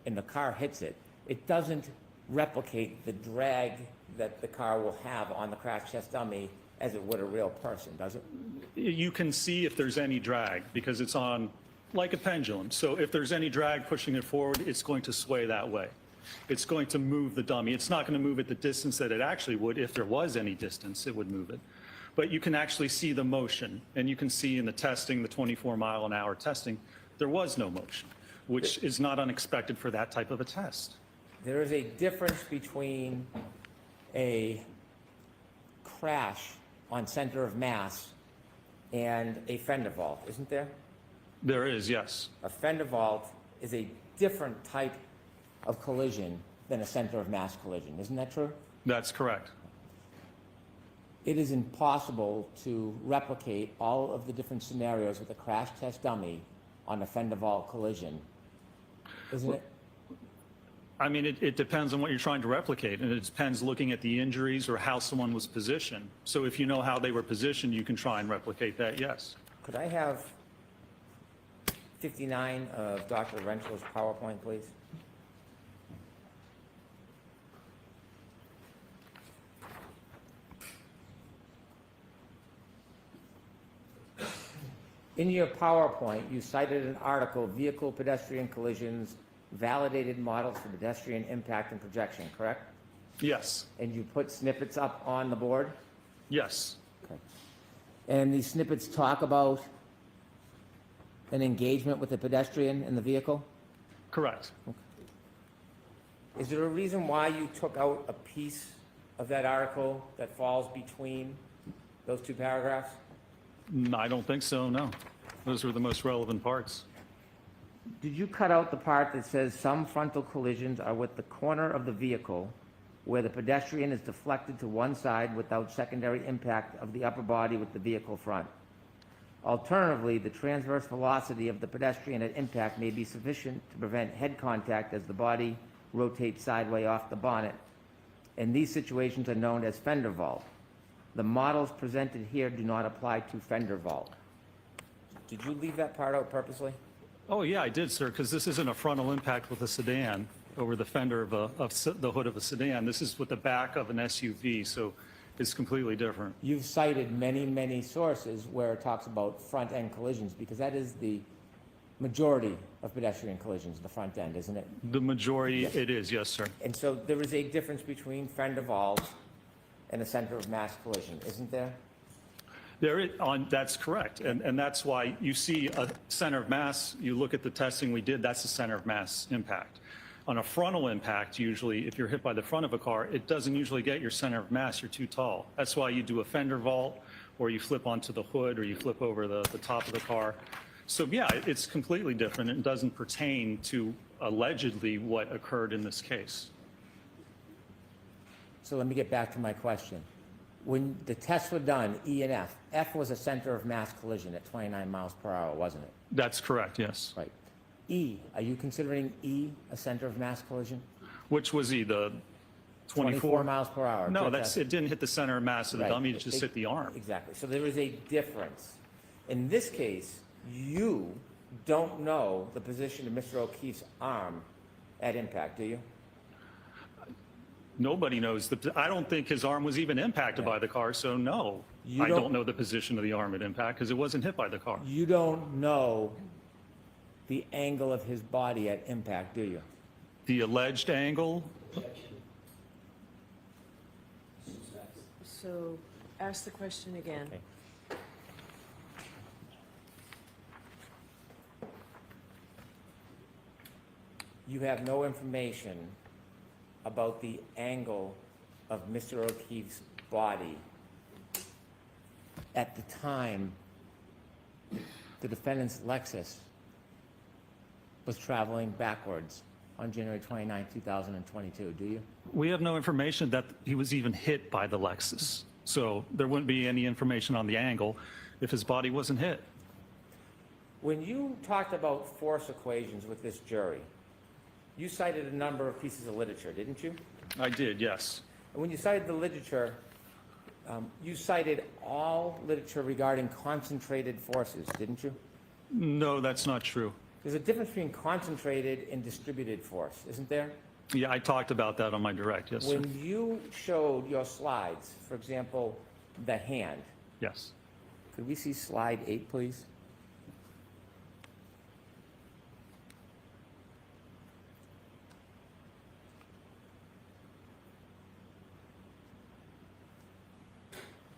and the car hits it, it doesn't replicate the drag that the car will have on the crash test dummy as it would a real person, does it? You can see if there's any drag because it's on like a pendulum. So if there's any drag pushing it forward, it's going to sway that way. It's going to move the dummy. It's not going to move at the distance that it actually would. If there was any distance, it would move it. But you can actually see the motion, and you can see in the testing, the 24-mile-an-hour testing, there was no motion, which is not unexpected for that type of a test. There is a difference between a crash on center of mass and a fender vault, isn't there? There is, yes. A fender vault is a different type of collision than a center of mass collision, isn't that true? That's correct. It is impossible to replicate all of the different scenarios with a crash test dummy on a fender vault collision, isn't it? I mean, it depends on what you're trying to replicate, and it depends looking at the injuries or how someone was positioned. So if you know how they were positioned, you can try and replicate that, yes. Could I have 59 of Dr. Rentral's PowerPoint, please? In your PowerPoint, you cited an article, Vehicle Pedestrian Collisions, Validated Models for Pedestrian Impact and Projection, correct? Yes, And you put snippets up on the board? yes, Okay. And these snippets talk about an engagement with the pedestrian in the vehicle? correct. Is there a reason why you took out a piece of that article that falls between those two paragraphs? I don't think so, no. Those were the most relevant parts. Did you cut out the part that says some frontal collisions are with the corner of the vehicle where the pedestrian is deflected to one side without secondary impact of the upper body with the vehicle front? Alternatively, the transverse velocity of the pedestrian at impact may be sufficient to prevent head contact as the body rotates sideways off the bonnet, and these situations are known as fender vault. The models presented here do not apply to fender vault. Did you leave that part out purposely? Oh, yeah, I did, sir, because this isn't a frontal impact with a sedan over the fender of the hood of a sedan. This is with the back of an SUV, so it's completely different. You've cited many, many sources where it talks about front-end collisions, because that is the majority of pedestrian collisions, the front end, isn't it? The majority, Yes. it is, yes, sir. And so there is a difference between fender vault and a center of mass collision, isn't there? That's correct, and that's why you see a center of mass, you look at the testing we did, that's a center of mass impact. On a frontal impact, usually, if you're hit by the front of a car, it doesn't usually get your center of mass, you're too tall. That's why you do a fender vault, or you flip onto the hood, or you flip over the top of the car. So yeah, it's completely different, and doesn't pertain to allegedly what occurred in this case. So let me get back to my question. When the tests were done, E and F, F was a center of mass collision at 29 miles per hour, wasn't it? That's correct, yes. Right. E, are you considering E a center of mass collision? Which was he, the 24 miles per hour. No, Just it didn't hit the center of mass of the Right. dummy, it just hit the arm. Exactly. So there is a difference. In this case, You don't know the position of Mr. O'Keefe's arm at impact, do you? Nobody knows. I don't think his arm was even impacted by the car, so no. You I don't- don't know the position of the arm at impact because it wasn't hit by the car. You don't know the angle of his body at impact, do you? The alleged angle, So ask the question again. Okay. You have no information about the angle of Mr. O'Keefe's body at the time the defendant's Lexus was traveling backwards on January 29, 2022, do you? we have no information that he was even hit by the Lexus. So there wouldn't be any information on the angle if his body wasn't hit. When you talked about force equations with this jury, you cited a number of pieces of literature, didn't you? I did, yes. And when you cited the literature, you cited all literature regarding concentrated forces, didn't you? No, that's not true. There's a difference between concentrated and distributed force, isn't there? Yeah, I talked about that on my direct, yes, sir. When you showed your slides, for example, the hand, Yes. could we see slide 8, please?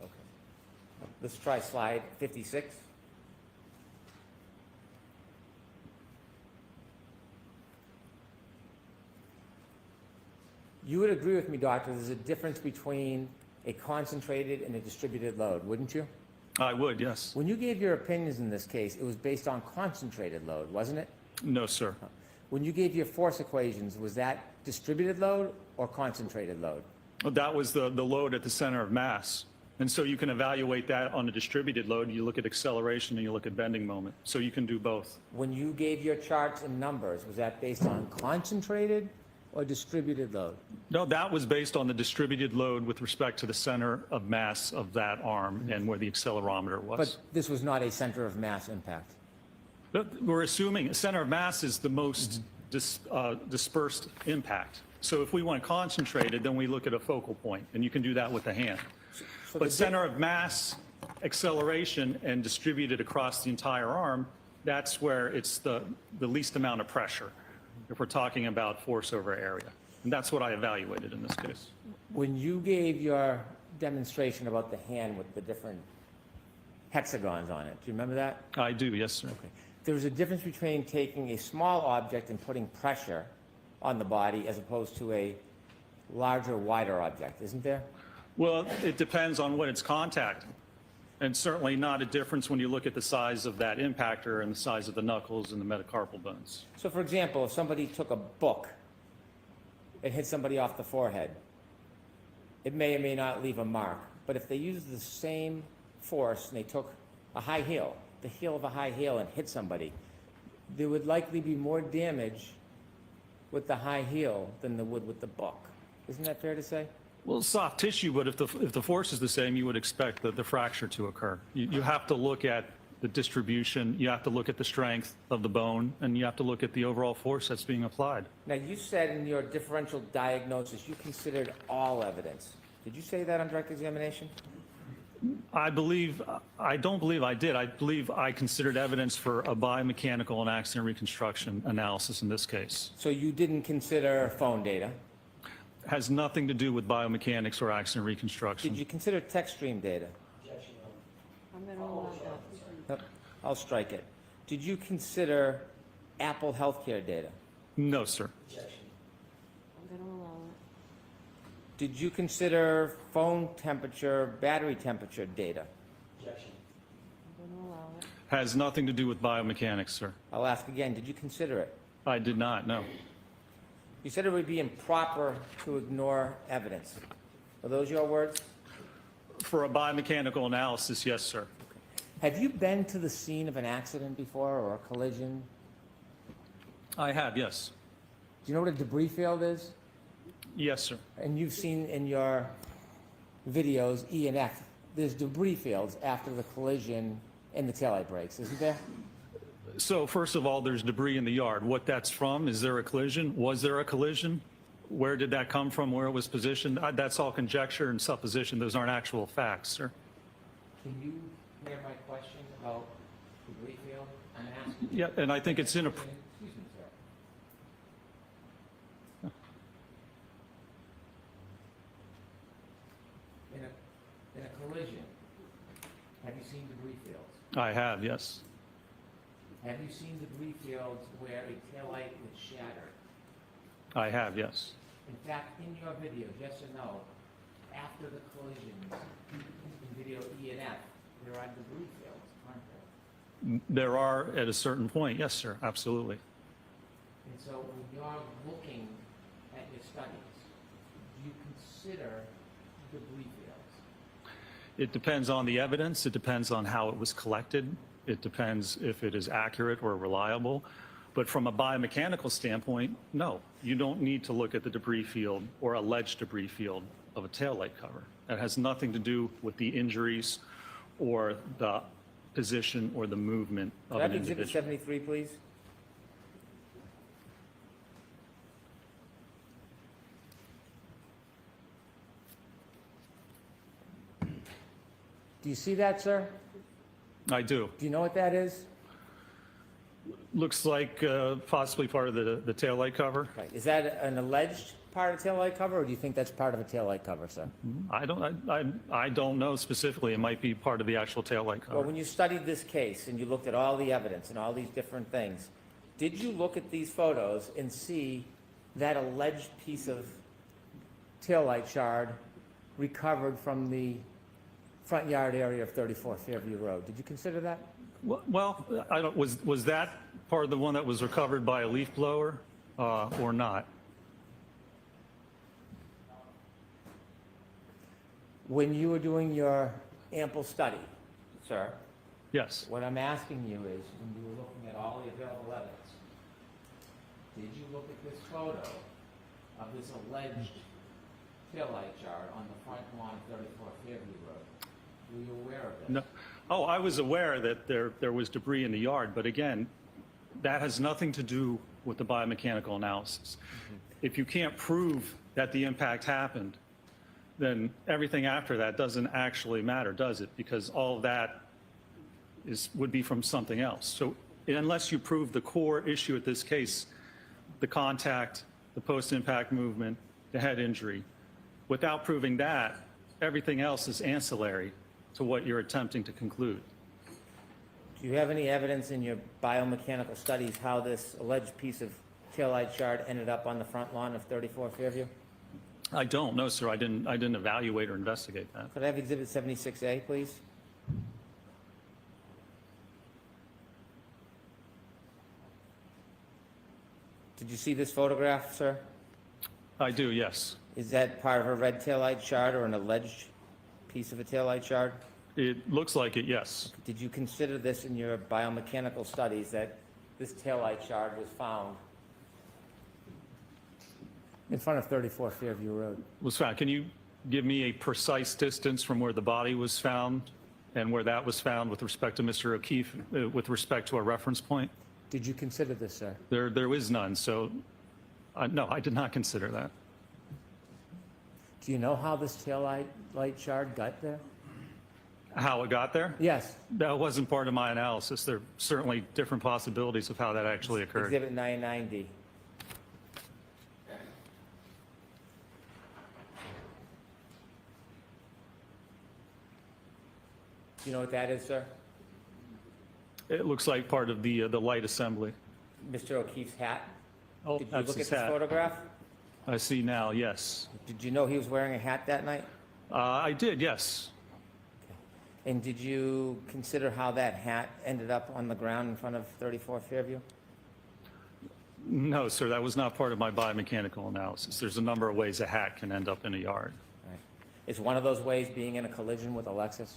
Okay. Let's try slide 56. You would agree with me, Doctor, there's a difference between a concentrated and a distributed load, wouldn't you? I would, yes. When you gave your opinions in this case, it was based on concentrated load, wasn't it? No, sir. When you gave your force equations, was that distributed load or concentrated load? That was the load at the center of mass. And so you can evaluate that on a distributed load. You look at acceleration and you look at bending moment. So you can do both. When you gave your charts and numbers, was that based on concentrated or distributed load? No, that was based on the distributed load with respect to the center of mass of that arm and where the accelerometer was. But this was not a center of mass impact. But we're assuming a center of mass is the most dispersed impact. So if we want concentrated, then we look at a focal point, and you can do that with the hand. So But center of mass, acceleration, and distributed across the entire arm, that's where it's the least amount of pressure, if we're talking about force over area. And that's what I evaluated in this case. When you gave your demonstration about the hand with the different hexagons on it, do you remember that? I do, yes, sir. Okay. There was a difference between taking a small object and putting pressure on the body as opposed to a larger, wider object, isn't there? Well, it depends on what it's contacting. And certainly not a difference when you look at the size of that impactor and the size of the knuckles and the metacarpal bones. So for example, if somebody took a book and hit somebody off the forehead, it may or may not leave a mark. But if they used the same force and they took a high heel, the heel of a high heel, and hit somebody, there would likely be more damage with the high heel than there would with the book. Isn't that fair to say? Well, soft tissue, but if the force is the same, you would expect the fracture to occur. You have to look at the distribution, you have to look at the strength of the bone, and you have to look at the overall force that's being applied. Now, you said in your differential diagnosis you considered all evidence. Did you say that on direct examination? I don't believe I did. I believe I considered evidence for a biomechanical and accident reconstruction analysis in this case. So you didn't consider phone data. Has nothing to do with biomechanics or accident reconstruction. Did you consider text stream data? I'm going to allow that. Yep, I'll strike it. Did you consider Apple Healthcare data? No, sir. I'm going to allow it. Did you consider phone temperature, battery temperature data? I'm going to allow it. Has nothing to do with biomechanics, sir. I'll ask again, did you consider it? I did not, no. You said it would be improper to ignore evidence. Are those your words? For a biomechanical analysis, yes, sir. Have you been to the scene of an accident before or a collision? I have, yes. Do you know what a debris field is? Yes, sir. And you've seen in your videos E and F, there's debris fields after the collision and the taillight breaks, isn't there? So first of all, there's debris in the yard. What that's from, is there a collision? Was there a collision? Where did that come from, where it was positioned? That's all conjecture and supposition. Those aren't actual facts, sir. Can you hear my question about debris field? I'm asking. Yeah, and I think it's in a, Excuse me, sir. In a collision, have you seen debris fields? I have, yes. Have you seen debris fields where a taillight was shattered? I have, yes. In fact, in your video, yes or no, after the collisions, in video E and F, there are debris fields, aren't there? There are at a certain point, yes, sir, absolutely. And so when you're looking at your studies, do you consider debris fields? It depends on the evidence. It depends on how it was collected. It depends if it is accurate or reliable. But from a biomechanical standpoint, no, you don't need to look at the debris field or alleged debris field of a taillight cover. That has nothing to do with the injuries or the position or the movement of Could I an have Exhibit individual. 73, please? Do you see that, sir? I do. Do you know what that is? Looks like possibly part of the taillight cover. Right. Is that an alleged part of taillight cover, or do you think that's part of a taillight cover, sir? I don't know specifically. It might be part of the actual taillight Well, cover. when you studied this case and you looked at all the evidence and all these different things, did you look at these photos and see that alleged piece of taillight shard recovered from the front yard area of 34 Fairview Road? Did you consider that? Well, I don't, was that part of the one that was recovered by a leaf blower or not? When you were doing your ample study, sir, Yes. what I'm asking you is, when you were looking at all the available evidence, did you look at this photo of this alleged taillight shard on the front lawn of 34 Fairview Road? Were you aware of this? No. Oh, I was aware that there was debris in the yard, but again, that has nothing to do with the biomechanical analysis. If you can't prove that the impact happened, then everything after that doesn't actually matter, does it? Because all of that would be from something else. So unless you prove the core issue at this case, the contact, the post-impact movement, the head injury, without proving that, everything else is ancillary to what you're attempting to conclude. Do you have any evidence in your biomechanical studies how this alleged piece of taillight shard ended up on the front lawn of 34 Fairview? I don't, no, sir. I didn't evaluate or investigate that. Could I have Exhibit 76A, please? Did you see this photograph, sir? I do, yes. Is that part of a red taillight shard or an alleged piece of a taillight shard? It looks like it, yes. Did you consider this in your biomechanical studies, that this taillight shard was found in front of 34 Fairview Road? Was found. Can you give me a precise distance from where the body was found and where that was found with respect to Mr. O'Keefe, with respect to a reference point? Did you consider this, sir? There is none, so no, I did not consider that. Do you know how this taillight shard got there? How it got there? Yes. That wasn't part of my analysis. There are certainly different possibilities of how that actually occurred. Exhibit 99D. Do you know what that is, sir? It looks like part of the light assembly. Mr. O'Keefe's hat? Oh, Did you that's look at his this hat. photograph? I see now, yes. Did you know he was wearing a hat that night? I did, yes. And did you consider how that hat ended up on the ground in front of 34 Fairview? No, sir, that was not part of my biomechanical analysis. There's a number of ways a hat can end up in a yard. Right. Is one of those ways being in a collision with a Lexus?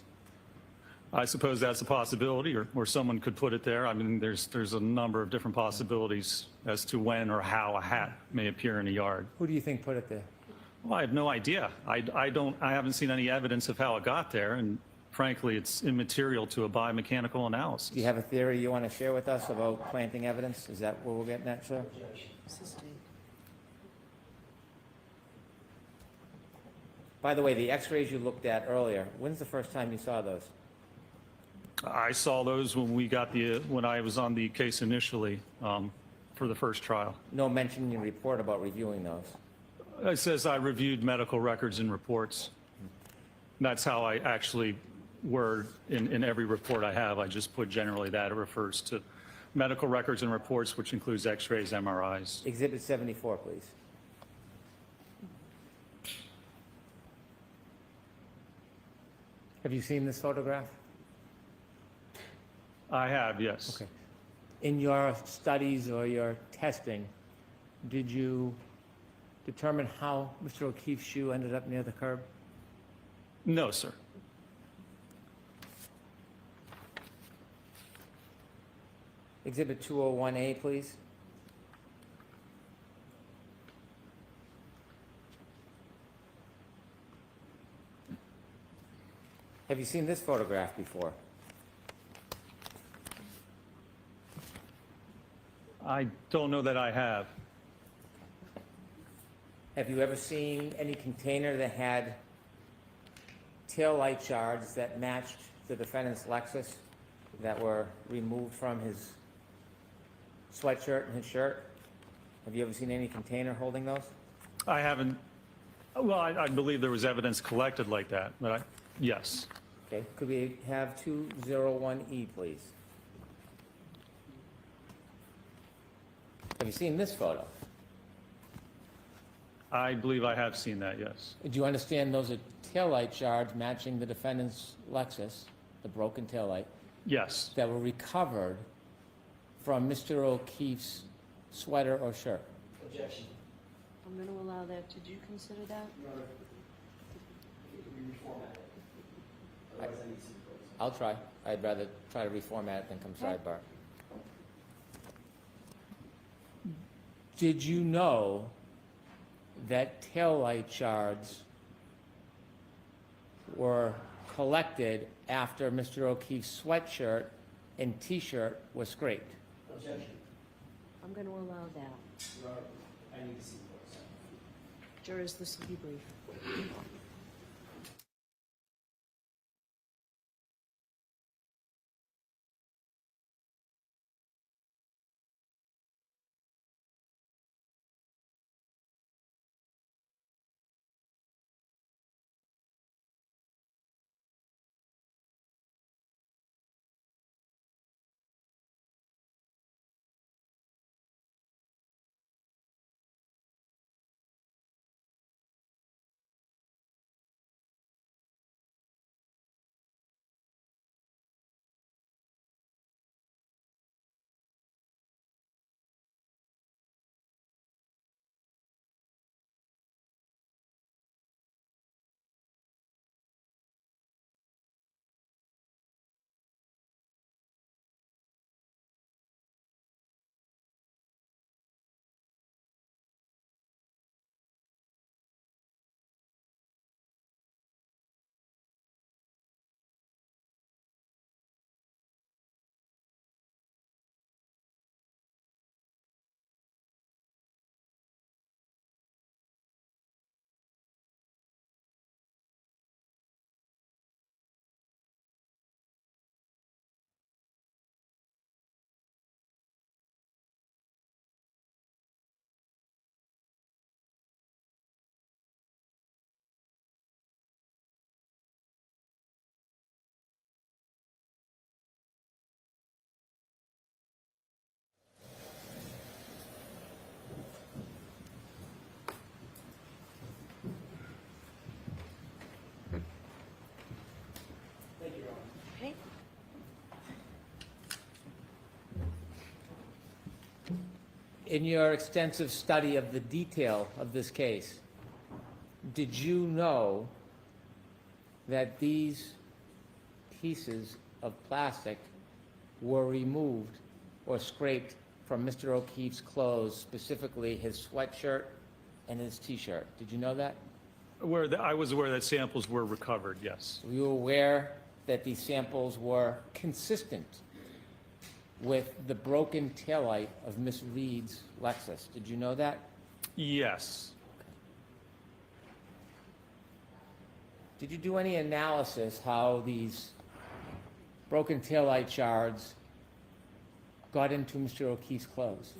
I suppose that's a possibility, or someone could put it there. I mean, there's a number of different possibilities as to when or how a hat may appear in a yard. Who do you think put it there? Well, I have no idea. I haven't seen any evidence of how it got there, and frankly, it's immaterial to a biomechanical analysis. Do you have a theory you want to share with us about planting evidence? Is that what we're getting at, sir? By the way, the x-rays you looked at earlier, when's the first time you saw those? I saw those when I was on the case initially for the first trial. No mention in your report about reviewing those. It says I reviewed medical records and reports. That's how I actually word in every report I have. I just put generally that. It refers to medical records and reports, which includes x-rays, MRIs. Exhibit 74, please. Have you seen this photograph? I have, yes. Okay. In your studies or your testing, did you determine how Mr. O'Keefe's shoe ended up near the curb? No, sir. Exhibit 201A, please. Have you seen this photograph before? I don't know that I have. Have you ever seen any container that had tail light shards that matched the defendant's Lexus that were removed from his sweatshirt and his shirt? Have you ever seen any container holding those? I haven't. Well, I believe there was evidence collected like that, but yes. Okay, could we have 201E, please? Have you seen this photo? I believe I have seen that, yes. Do you understand those are taillight shards matching the defendant's Lexus, the broken taillight, Yes. that were recovered from Mr. O'Keefe's sweater or shirt? Objection. I'm going to allow that. Did you consider that? I'll try. I'd rather try to reformat it than come sidebar. Did you know that taillight shards were collected after Mr. O'Keefe's sweatshirt and T-shirt was scraped? Objection. I'm going to allow that. I need to see those. Jurors, this will be brief. Okay. In your extensive study of the detail of this case, did you know that these pieces of plastic were removed or scraped from Mr. O'Keefe's clothes, specifically his sweatshirt and his T-shirt? Did you know that? I was aware that samples were recovered, yes. Were you aware that these samples were consistent with the broken taillight of Miss Reed's Lexus. Did you know that? Yes. Did you do any analysis how these broken taillight shards got into Mr. O'Keefe's clothes?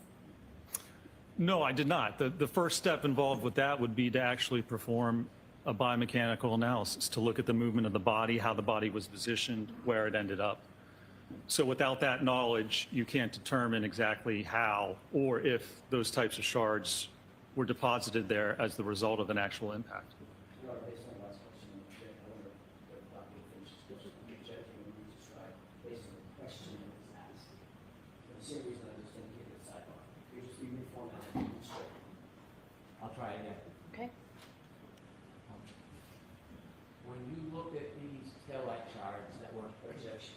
No, I did not. The first step involved with that would be to actually perform a biomechanical analysis to look at the movement of the body, how the body was positioned, where it ended up. So without that knowledge, you can't determine exactly how or if those types of shards were deposited there as the result of an actual impact. Your Honor, based on the last question, I wonder if the copy finishes the objection we described based on the question that was asked. For the same reason I just indicated the sidebar. You just reformat it and straight. I'll try again. Okay. When you looked at these taillight shards that were Objection.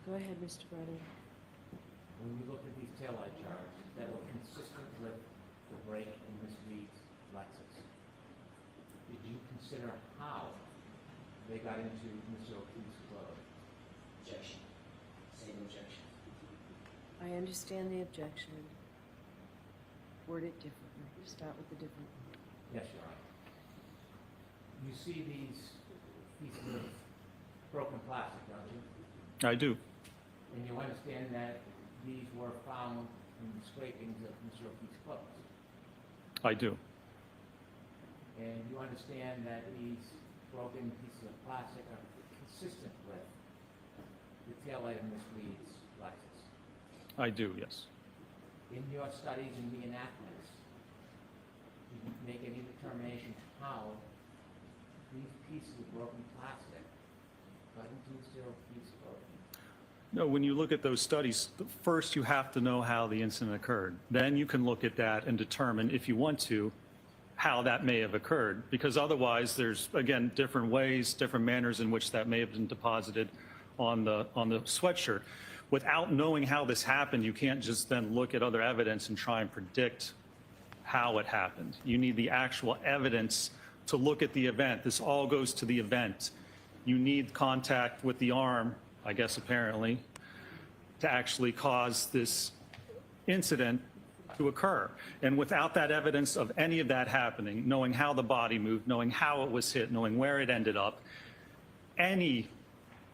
Go ahead, Mr. Brennan. when you looked at these taillight shards that were consistent with the break in Miss Reed's Lexus, did you consider how they got into Mr. O'Keefe's clothes? Objection. Same objection. I understand the objection. Word it differently. Start with the different. Yes, Your Honor. You see these pieces of broken plastic, don't you? I do. And you understand that these were found in the scrapings of Mr. O'Keefe's clothes. I do. And you understand that these broken pieces of plastic are consistent with the taillight of Miss Reed's Lexus. I do, yes. In your studies and reenactments, did you make any determination how these pieces of broken plastic got into Mr. O'Keefe's clothing? No, when you look at those studies, first you have to know how the incident occurred. Then you can look at that and determine, if you want to, how that may have occurred. Because otherwise, there's, again, different ways, different manners in which that may have been deposited on the sweatshirt. Without knowing how this happened, you can't just then look at other evidence and try and predict how it happened. You need the actual evidence to look at the event. This all goes to the event. You need contact with the arm, I guess apparently, to actually cause this incident to occur. And without that evidence of any of that happening, knowing how the body moved, knowing how it was hit, knowing where it ended up, any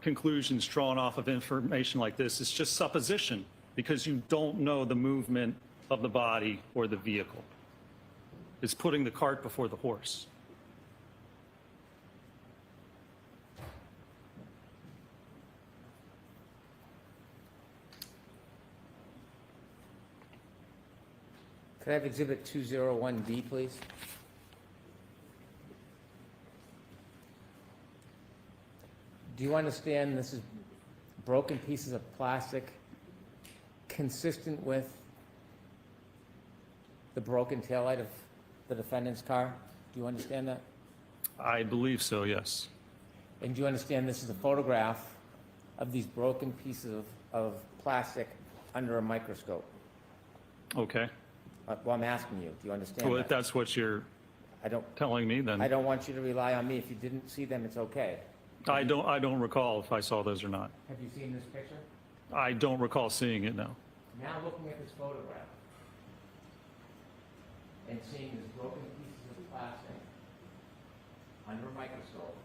conclusions drawn off of information like this is just supposition, because you don't know the movement of the body or the vehicle. It's putting the cart before the horse. Could I have Exhibit 201D, please? Do you understand this is broken pieces of plastic consistent with the broken taillight of the defendant's car? Do you understand that? I believe so, yes. And do you understand this is a photograph of these broken pieces of plastic under a microscope? Okay. Well, I'm asking you, do you understand Well, if that? that's what you're I don't, telling me, then I don't want you to rely on me. If you didn't see them, it's okay. I don't recall if I saw those or not. Have you seen this picture? I don't recall seeing it, no. Now looking at this photograph and seeing these broken pieces of plastic under a microscope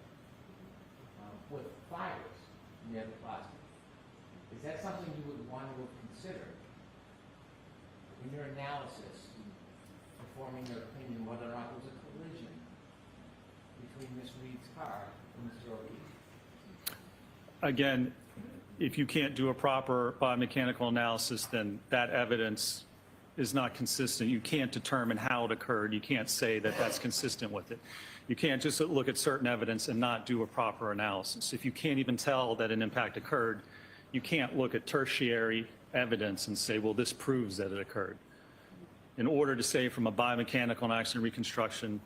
with fibers near the plastic, is that something you would want to have considered in your analysis, performing your opinion whether or not there was a collision between Miss Reed's car and Mr. O'Keefe? Again, if you can't do a proper biomechanical analysis, then that evidence is not consistent. You can't determine how it occurred. You can't say that that's consistent with it. You can't just look at certain evidence and not do a proper analysis. If you can't even tell that an impact occurred, you can't look at tertiary evidence and say, well, this proves that it occurred. In order to say from a biomechanical and accident reconstruction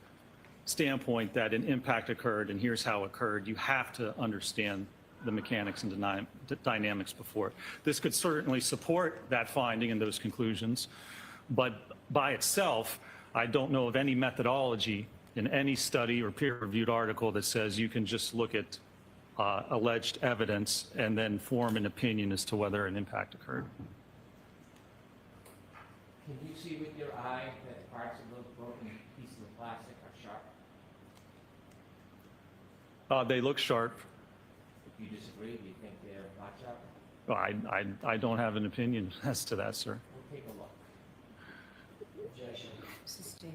standpoint that an impact occurred and here's how it occurred, you have to understand the mechanics and dynamics before. This could certainly support that finding and those conclusions, but by itself, I don't know of any methodology in any study or peer-reviewed article that says you can just look at alleged evidence and then form an opinion as to whether an impact occurred. Can you see with your eye that parts of those broken pieces of plastic are sharp? They look sharp. Do you disagree? Do you think they're not sharp? Well, I don't have an opinion as to that, sir. We'll take a look. Objection. Sustained.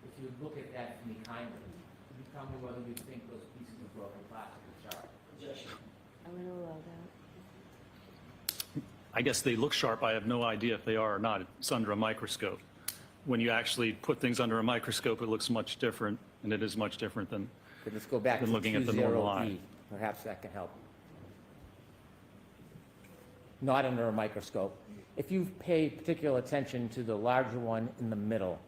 If you look at that for me kindly, could you tell me whether you think those pieces of broken plastic are sharp? Objection. I'm going to allow that. I guess they look sharp. I have no idea if they are or not. It's under a microscope. When you actually put things under a microscope, it looks much different, and it is much different than Okay, let's go back to looking at the normal 20E. eye. Perhaps that can help. Not under a microscope. If you pay particular attention to the larger one in the middle,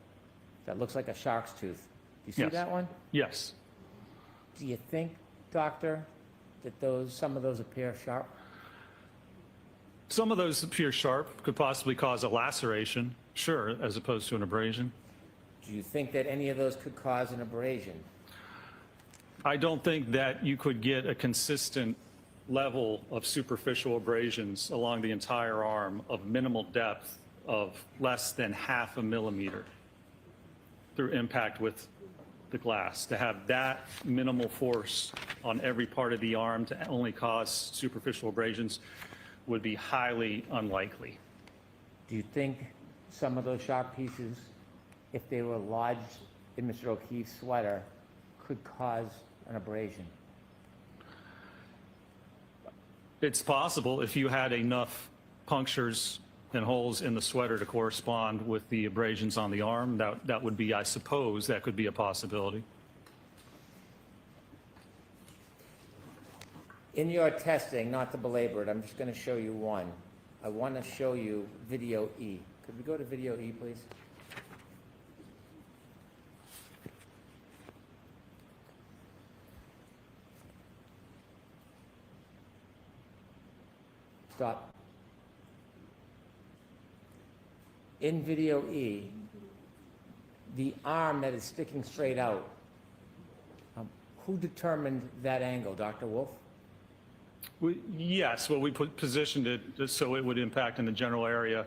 that looks like a shark's tooth. Do you see Yes. that one? Yes. Do you think, doctor, that some of those appear sharp? Some of those appear sharp, could possibly cause a laceration, sure, as opposed to an abrasion. Do you think that any of those could cause an abrasion? I don't think that you could get a consistent level of superficial abrasions along the entire arm of minimal depth of less than half a millimeter through impact with the glass. To have that minimal force on every part of the arm to only cause superficial abrasions would be highly unlikely. Do you think some of those sharp pieces, if they were lodged in Mr. O'Keefe's sweater, could cause an abrasion? It's possible if you had enough punctures and holes in the sweater to correspond with the abrasions on the arm, that would be, I suppose, that could be a possibility. In your testing, not to belabor it, I'm just going to show you one. I want to show you video E. Could we go to video E, please? Stop. In video E, the arm that is sticking straight out, who determined that angle, Dr. Wolf? Yes, well, we positioned it just so it would impact in the general area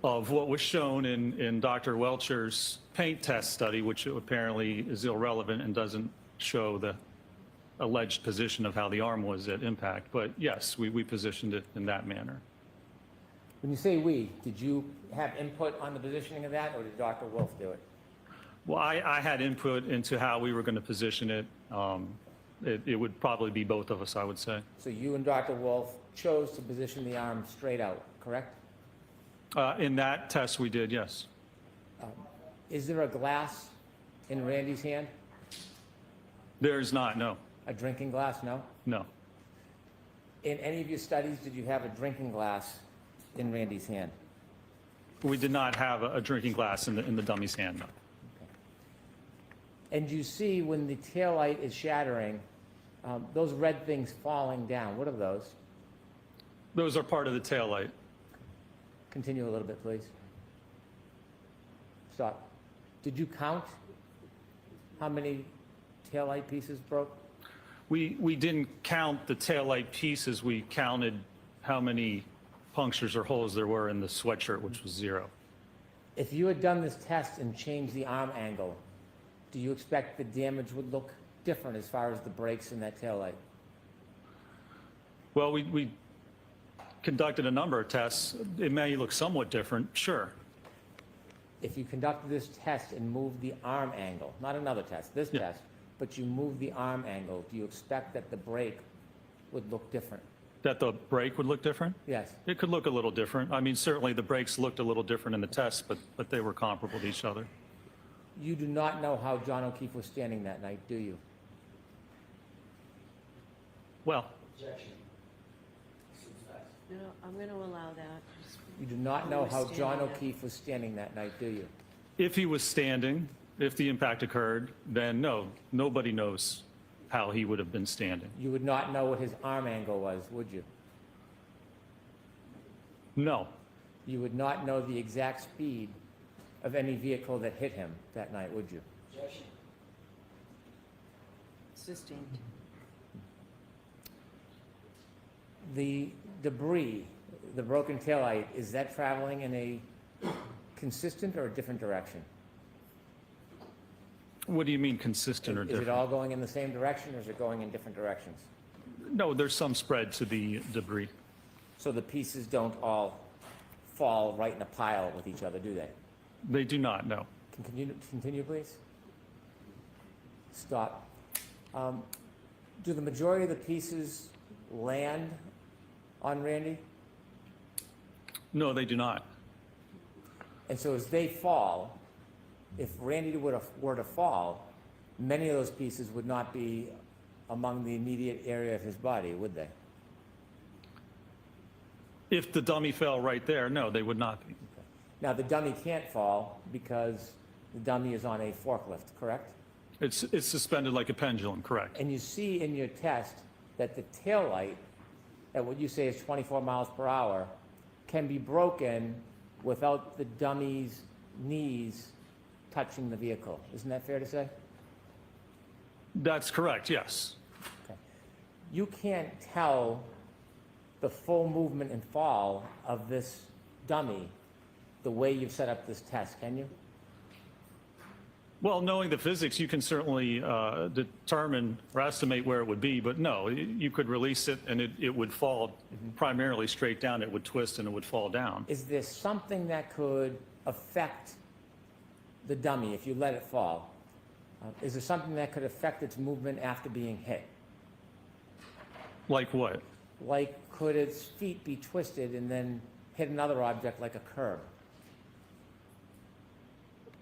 of what was shown in Dr. Welcher's paint test study, which apparently is irrelevant and doesn't show the alleged position of how the arm was at impact. But yes, we positioned it in that manner. When you say we, did you have input on the positioning of that, or did Dr. Wolf do it? Well, I had input into how we were going to position it. It would probably be both of us, I would say. So you and Dr. Wolf chose to position the arm straight out, correct? In that test, we did, yes. Is there a glass in Randy's hand? There is not, no. A drinking glass, no? No. In any of your studies, did you have a drinking glass in Randy's hand? We did not have a drinking glass in the dummy's hand, no. And you see when the taillight is shattering, those red things falling down. What are those? Those are part of the taillight. Continue a little bit, please. Stop. Did you count how many taillight pieces broke? We didn't count the taillight pieces. We counted how many punctures or holes there were in the sweatshirt, which was 0. If you had done this test and changed the arm angle, do you expect the damage would look different as far as the breaks in that taillight? Well, we conducted a number of tests. It may look somewhat different, sure. If you conducted this test and moved the arm angle, not another test, this test, but you moved the arm angle, do you expect that the break would look different? That the break would look different? Yes. It could look a little different. I mean, certainly the breaks looked a little different in the test, but they were comparable to each other. You do not know how John O'Keefe was standing that night, do you? Well, No, I'm going to allow that. You do not know how John O'Keefe was standing that night, do you? if he was standing, if the impact occurred, then no, nobody knows how he would have been standing. You would not know what his arm angle was, would you? No, You would not know the exact speed of any vehicle that hit him that night, would you? Sustained. The debris, the broken taillight, is that traveling in a consistent or a different direction? What do you mean consistent or Is different? it all going in the same direction, or is it going in different directions? No, there's some spread to the debris. So the pieces don't all fall right in a pile with each other, do they? They do not, no. Continue, please. Stop. Do the majority of the pieces land on Randy? No, they do not. And so as they fall, if Randy were to fall, many of those pieces would not be among the immediate area of his body, would they? If the dummy fell right there, no, they would not be. Now, the dummy can't fall because the dummy is on a forklift, correct? It's suspended like a pendulum, correct? And you see in your test that the tail light, at what you say is 24 miles per hour, can be broken without the dummy's knees touching the vehicle. Isn't that fair to say? That's correct, yes. Okay. You can't tell the full movement and fall of this dummy the way you've set up this test, can you? Well, knowing the physics, you can certainly determine or estimate where it would be, but no, you could release it and it would fall primarily straight down. It would twist and it would fall down. Is there something that could affect the dummy if you let it fall? Is there something that could affect its movement after being hit? Like what? Like, could its feet be twisted and then hit another object like a curb?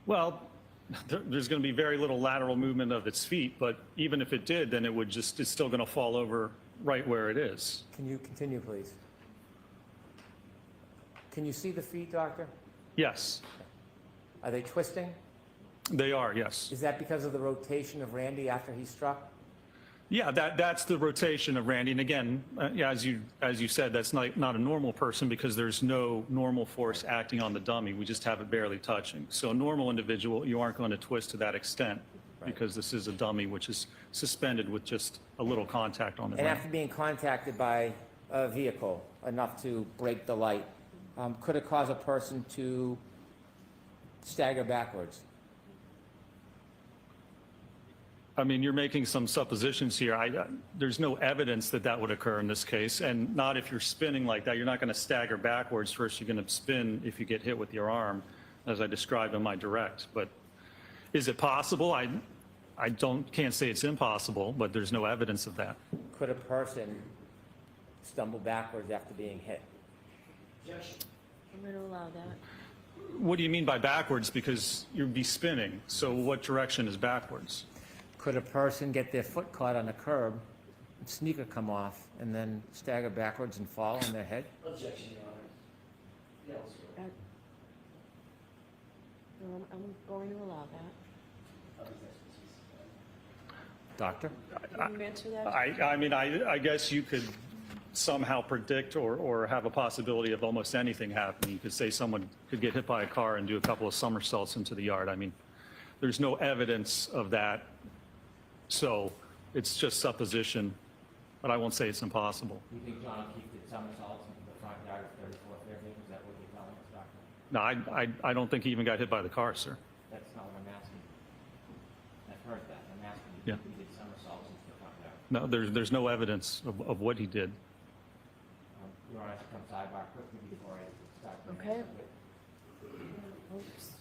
Well, there's going to be very little lateral movement of its feet, but even if it did, then it's still going to fall over right where it is. Can you continue, please? Can you see the feet, doctor? Yes, Are they twisting? they are, yes. Is that because of the rotation of Randy after he struck? Yeah, that's the rotation of Randy. And again, yeah, as you said, that's not a normal person because there's no normal force acting on the dummy. We just have it barely touching. So a normal individual, you aren't going to twist to that extent because this is a dummy which is suspended with just a little contact on the And ground. after being contacted by a vehicle enough to break the light, could it cause a person to stagger backwards? I mean, you're making some suppositions here. There's no evidence that would occur in this case, and not if you're spinning like that. You're not going to stagger backwards. First, you're going to spin if you get hit with your arm, as I described in my direct. But is it possible? I can't say it's impossible, but there's no evidence of that. Could a person stumble backwards after being hit? I'm going to allow that. What do you mean by backwards? Because you'd be spinning. So what direction is backwards? Could a person get their foot caught on a curb, sneaker come off, and then stagger backwards and fall on their head? Objection, Your Honor. Yes. I'm going to allow that. Doctor? Can you answer that? I mean, I guess you could somehow predict or have a possibility of almost anything happening. You could say someone could get hit by a car and do a couple of somersaults into the yard. I mean, there's no evidence of that. So it's just supposition, but I won't say it's impossible. You think John Keith did somersaults into the front yard of 34th Fairhaven? Is that what you're telling us, Doctor? No, I don't think he even got hit by the car, sir. That's not what I'm asking. I've heard that. I'm asking you, Yeah. do you think he did somersaults into the front yard? No, there's no evidence of what he did. Your Honor, to come sidebar quickly before I start. the Okay. answer. Oops.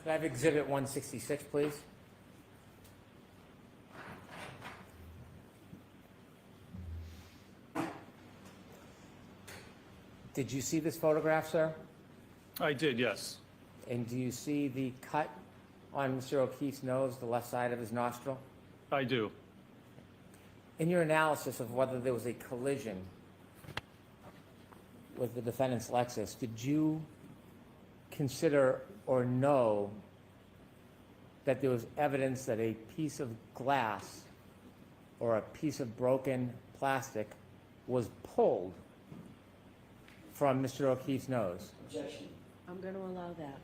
Could I have Exhibit 166, please? Did you see this photograph, sir? I did, yes. And do you see the cut on Mr. O'Keefe's nose, the left side of his nostril? I do. In your analysis of whether there was a collision with the defendant's Lexus, did you consider or know that there was evidence that a piece of glass or a piece of broken plastic was pulled from Mr. O'Keefe's nose? Objection. I'm going to allow that.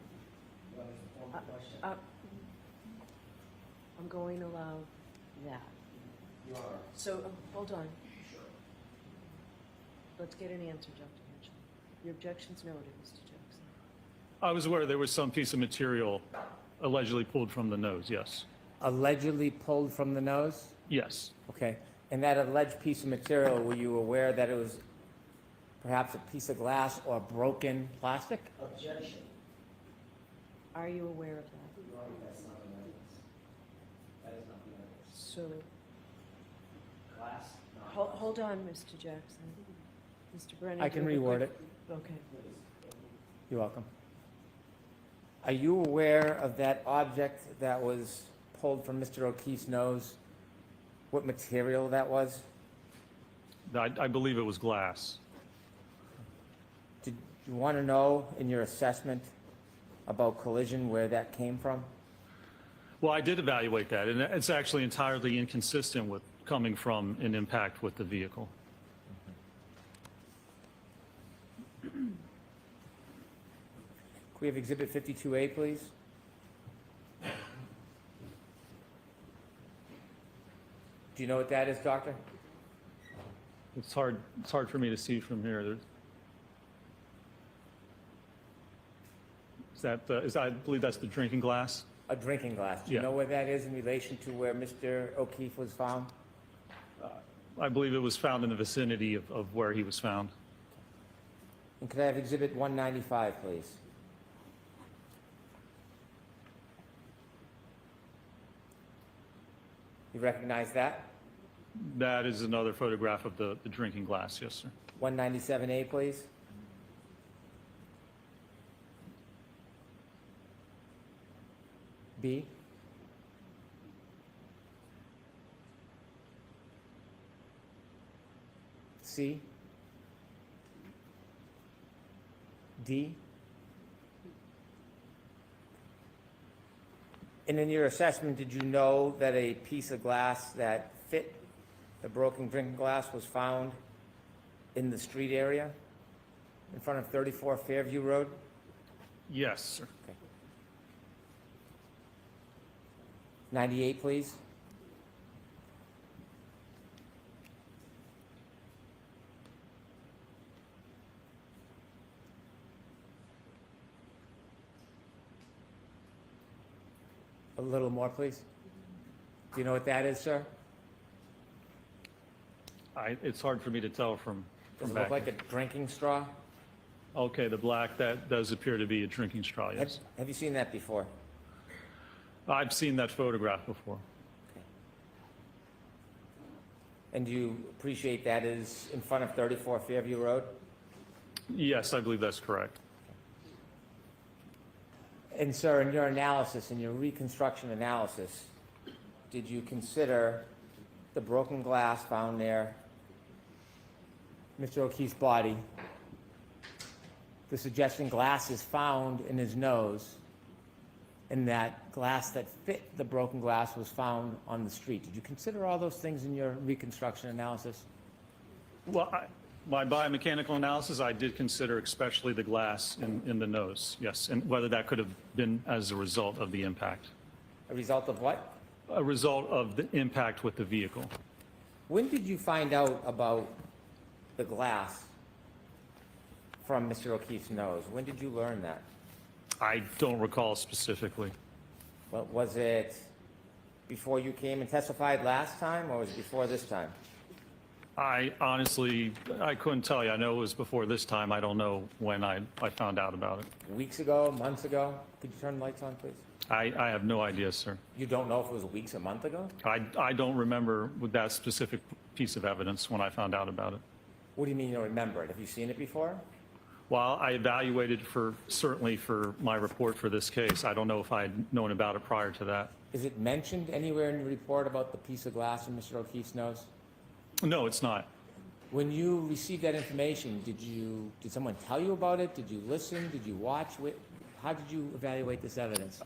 I'm going to allow that. So, hold on. Let's get an answer, Dr. Mitchell. Your objection's noted, Mr. Jackson. I was aware there was some piece of material allegedly pulled from the nose, yes. Allegedly pulled from the nose? Yes. Okay. And that alleged piece of material, were you aware that it was perhaps a piece of glass or broken plastic? Objection. Are you aware of that? That's not the evidence. That is not the evidence. So, Glass, not hold on, Mr. Jackson. Mr. Brennan. I can do you have a reword quick- it. Okay. You're welcome. Are you aware of that object that was pulled from Mr. O'Keefe's nose? What material that was? I believe it was glass. Did you want to know in your assessment about collision where that came from? Well, I did evaluate that, and it's actually entirely inconsistent with coming from an impact with the vehicle. Can we have Exhibit 52A, please? Do you know what that is, Doctor? It's hard for me to see from here. I believe that's the drinking glass? A drinking glass. Do you Yeah. know where that is in relation to where Mr. O'Keefe was found? I believe it was found in the vicinity of where he was found. And could I have Exhibit 195, please? You recognize that? That is another photograph of the drinking glass, yes, sir. 197A, please. B. C. D. And in your assessment, did you know that a piece of glass that fit the broken drinking glass was found in the street area in front of 34 Fairview Road? Yes, sir. Okay. 98, please. A little more, please. Do you know what that is, sir? It's hard for me to tell from Does it back. look like a drinking straw? Okay, the black, that does appear to be a drinking straw, yes. Have you seen that before? I've seen that photograph before. And do you appreciate that is in front of 34 Fairview Road? Yes, I believe that's correct. And sir, in your analysis, in your reconstruction analysis, did you consider the broken glass found near Mr. O'Keefe's body, the suggestion glass is found in his nose, and that glass that fit the broken glass was found on the street? Did you consider all those things in your reconstruction analysis? Well, my biomechanical analysis, I did consider especially the glass in the nose, yes, and whether that could have been as a result of the impact. A result of what? A result of the impact with the vehicle. When did you find out about the glass from Mr. O'Keefe's nose? When did you learn that? I don't recall specifically. Well, was it before you came and testified last time, or was it before this time? I honestly, I couldn't tell you. I know it was before this time. I don't know when I found out about it. Weeks ago, months ago? Could you turn the lights on, please? I have no idea, sir. You don't know if it was weeks or month ago? I don't remember with that specific piece of evidence when I found out about it. What do you mean you don't remember it? Have you seen it before? While I evaluated certainly for my report for this case, I don't know if I had known about it prior to that. Is it mentioned anywhere in the report about the piece of glass in Mr. O'Keefe's nose? No, it's not. When you received that information, did someone tell you about it? Did you listen? Did you watch? How did you evaluate this evidence?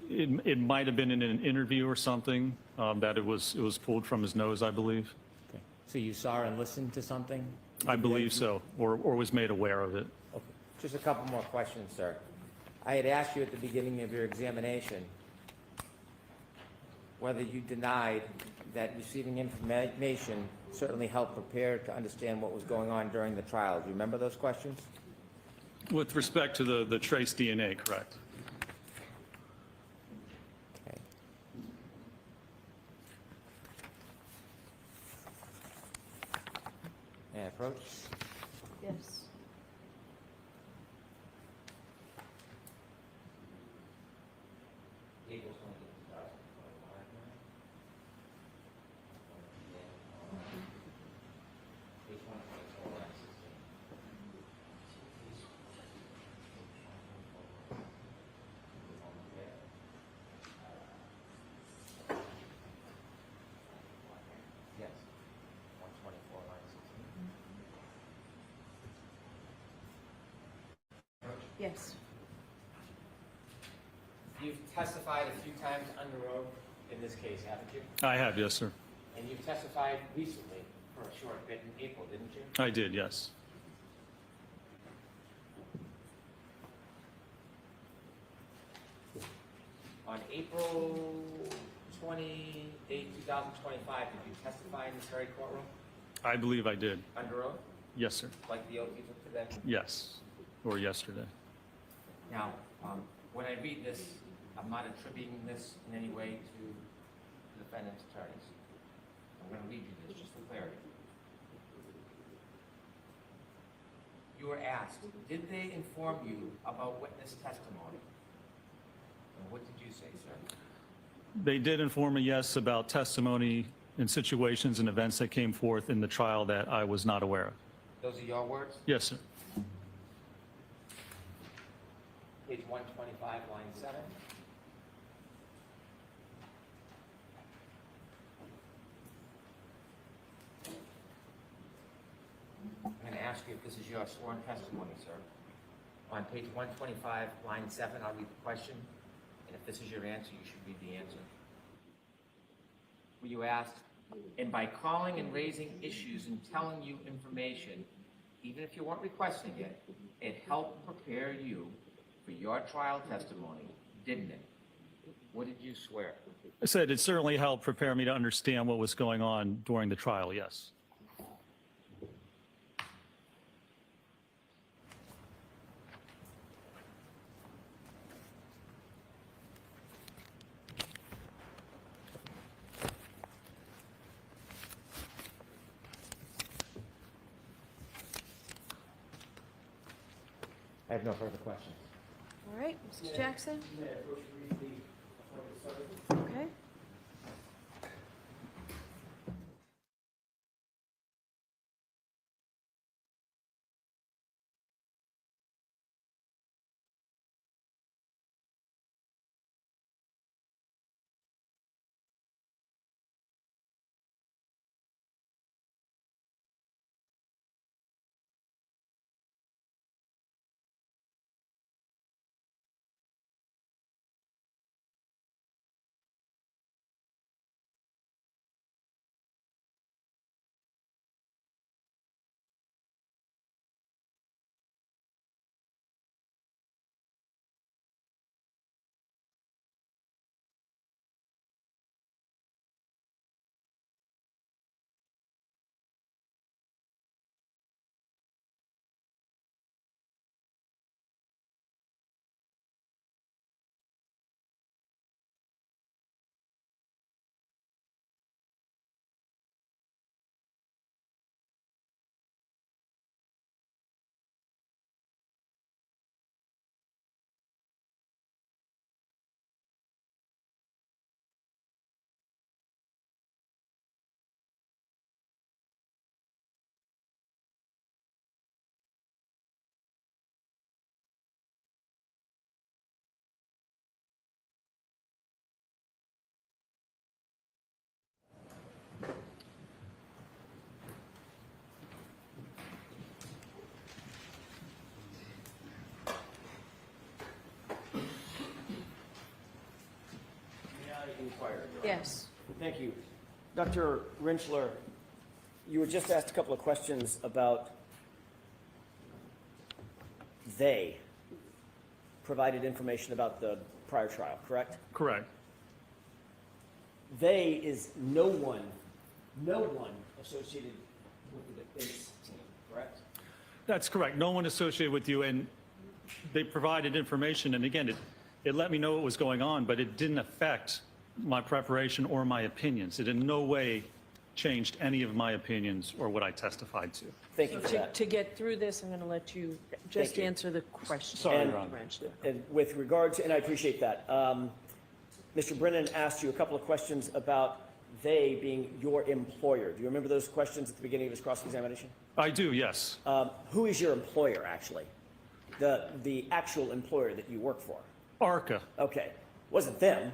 It might have been in an interview or something that it was pulled from his nose, I believe. Okay. So you saw and listened to something? I believe so, or was made aware of it. Okay. Just a couple more questions, sir. I had asked you at the beginning of your examination whether you denied that receiving information certainly helped prepare to understand what was going on during the trial. Do you remember those questions? With respect to the trace DNA, correct? Okay. May I approach? Yes. Yes. 124, line 16. Yes. You've testified a few times under oath in this case, haven't you? I have, yes, sir. And you've testified recently for a short bit in April, didn't you? I did, yes. On April 28, 2025, did you testify in this very courtroom I believe I did. under oath, Yes, sir. like the oath you took today? Yes, or yesterday. Now, when I read this, I'm not attributing this in any way to the defendant's attorneys. I'm going to read you this just for clarity. You were asked, did they inform you about witness testimony? And what did you say, sir? They did inform me, yes, about testimony in situations and events that came forth in the trial that I was not aware of. Those are your words? Yes, sir. Page 125, line 7. I'm going to ask you if this is your sworn testimony, sir. On page 125, line 7, I'll read the question, and if this is your answer, you should read the answer. Were you asked, and by calling and raising issues and telling you information, even if you weren't requesting it, it helped prepare you for your trial testimony, didn't it? What did you swear? I said it certainly helped prepare me to understand what was going on during the trial, yes. I have no further questions. All right, Mr. Jackson? Okay. required. Yes. Thank you. Dr. Rentschler, you were just asked a couple of questions about they provided information about the prior trial, correct? Correct. They is no one associated with the defense team, correct? That's correct. No one associated with you, and they provided information, and again, it let me know what was going on, but it didn't affect my preparation or my opinions. It in no way changed any of my opinions or what I testified to. Thank you for that. To get through this, I'm going to let you just Thank you. answer the question. Sorry, And- Ron. And with regard to, and I appreciate that, Mr. Brennan asked you a couple of questions about they being your employer. Do you remember those questions at the beginning of his cross-examination? I do, yes. Who is your employer, actually? The actual employer that you work for? ARCA. Okay. Wasn't them.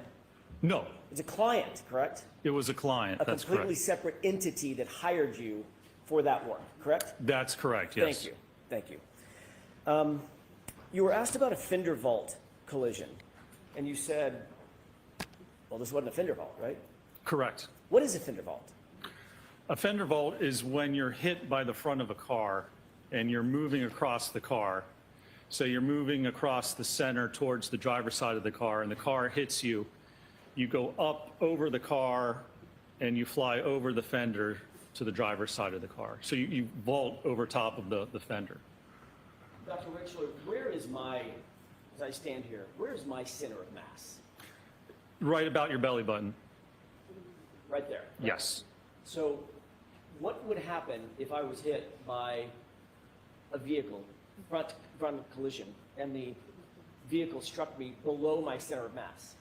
No, It's a client, correct? it was a client. A That's completely correct. separate entity that hired you for that work, correct? That's correct, yes. Thank you. Thank you. You were asked about a fender vault collision, and you said, well, this wasn't a fender vault, right? Correct. What is a fender vault? A fender vault is when you're hit by the front of a car and you're moving across the car. So you're moving across the center towards the driver's side of the car, and the car hits you. You go up over the car and you fly over the fender to the driver's side of the car. So you vault over top of the fender. Dr. Rentschler, where is my, as I stand here, where is my center of mass? Right about your belly button. Right there. Yes. So what would happen if I was hit by a vehicle, front collision, and the vehicle struck me below my center of mass?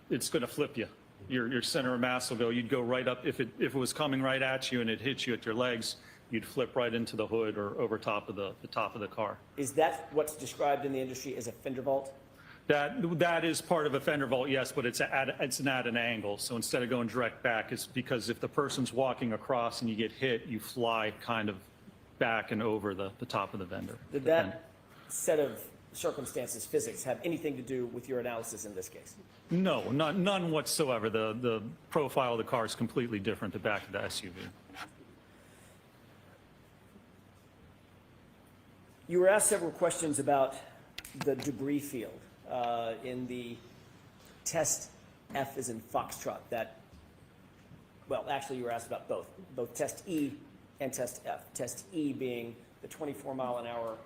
It's going to flip you. Your center of mass will go, you'd go right up, if it was coming right at you and it hit you at your legs, you'd flip right into the hood or over top of the top of the car. Is that what's described in the industry as a fender vault? That is part of a fender vault, yes, but it's at an angle. So instead of going direct back, it's because if the person's walking across and you get hit, you fly kind of back and over the top of the fender. Did that set of circumstances, physics, have anything to do with your analysis in this case? No, none whatsoever. The profile of the car is completely different, the back of the SUV. You were asked several questions about the debris field in the test F as in Foxtrot. Well, actually, you were asked about both test E and test F. Test E being the 24-mile-an-hour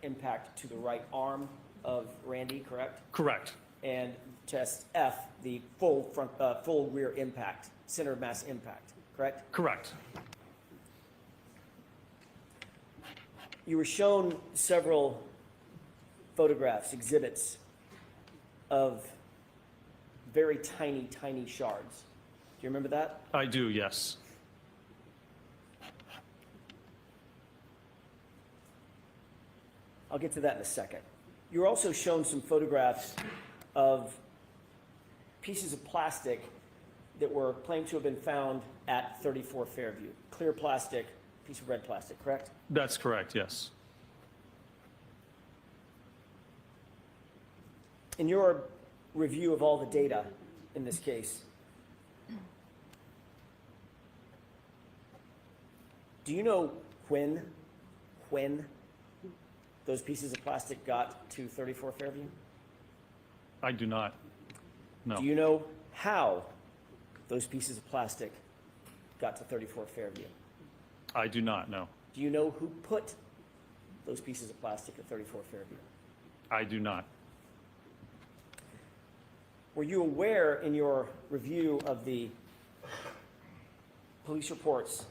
impact to the right arm of Randy, correct? Correct. And test F, the full rear impact, center of mass impact, correct? Correct. You were shown several photographs, exhibits of very tiny, tiny shards. Do you remember that? I do, yes. I'll get to that in a second. You were also shown some photographs of pieces of plastic that were claimed to have been found at 34 Fairview. Clear plastic, piece of red plastic, correct? That's correct, yes. In your review of all the data in this case, do you know when those pieces of plastic got to 34 Fairview? I do not. No. Do you know how those pieces of plastic got to 34 Fairview? I do not, no. Do you know who put those pieces of plastic at 34 Fairview? I do not. Were you aware in your review of the police reports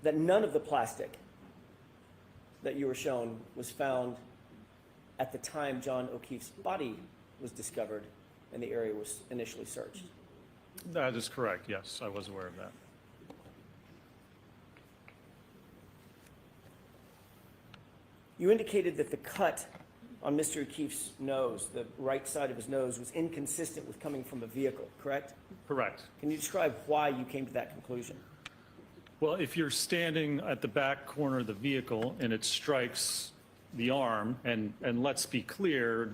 that none of the plastic that you were shown was found at the time John O'Keefe's body was discovered and the area was initially searched? That is correct, yes. I was aware of that. You indicated that the cut on Mr. O'Keefe's nose, the right side of his nose, was inconsistent with coming from a vehicle, correct? Correct. Can you describe why you came to that conclusion? Well, if you're standing at the back corner of the vehicle and it strikes the arm, and let's be clear,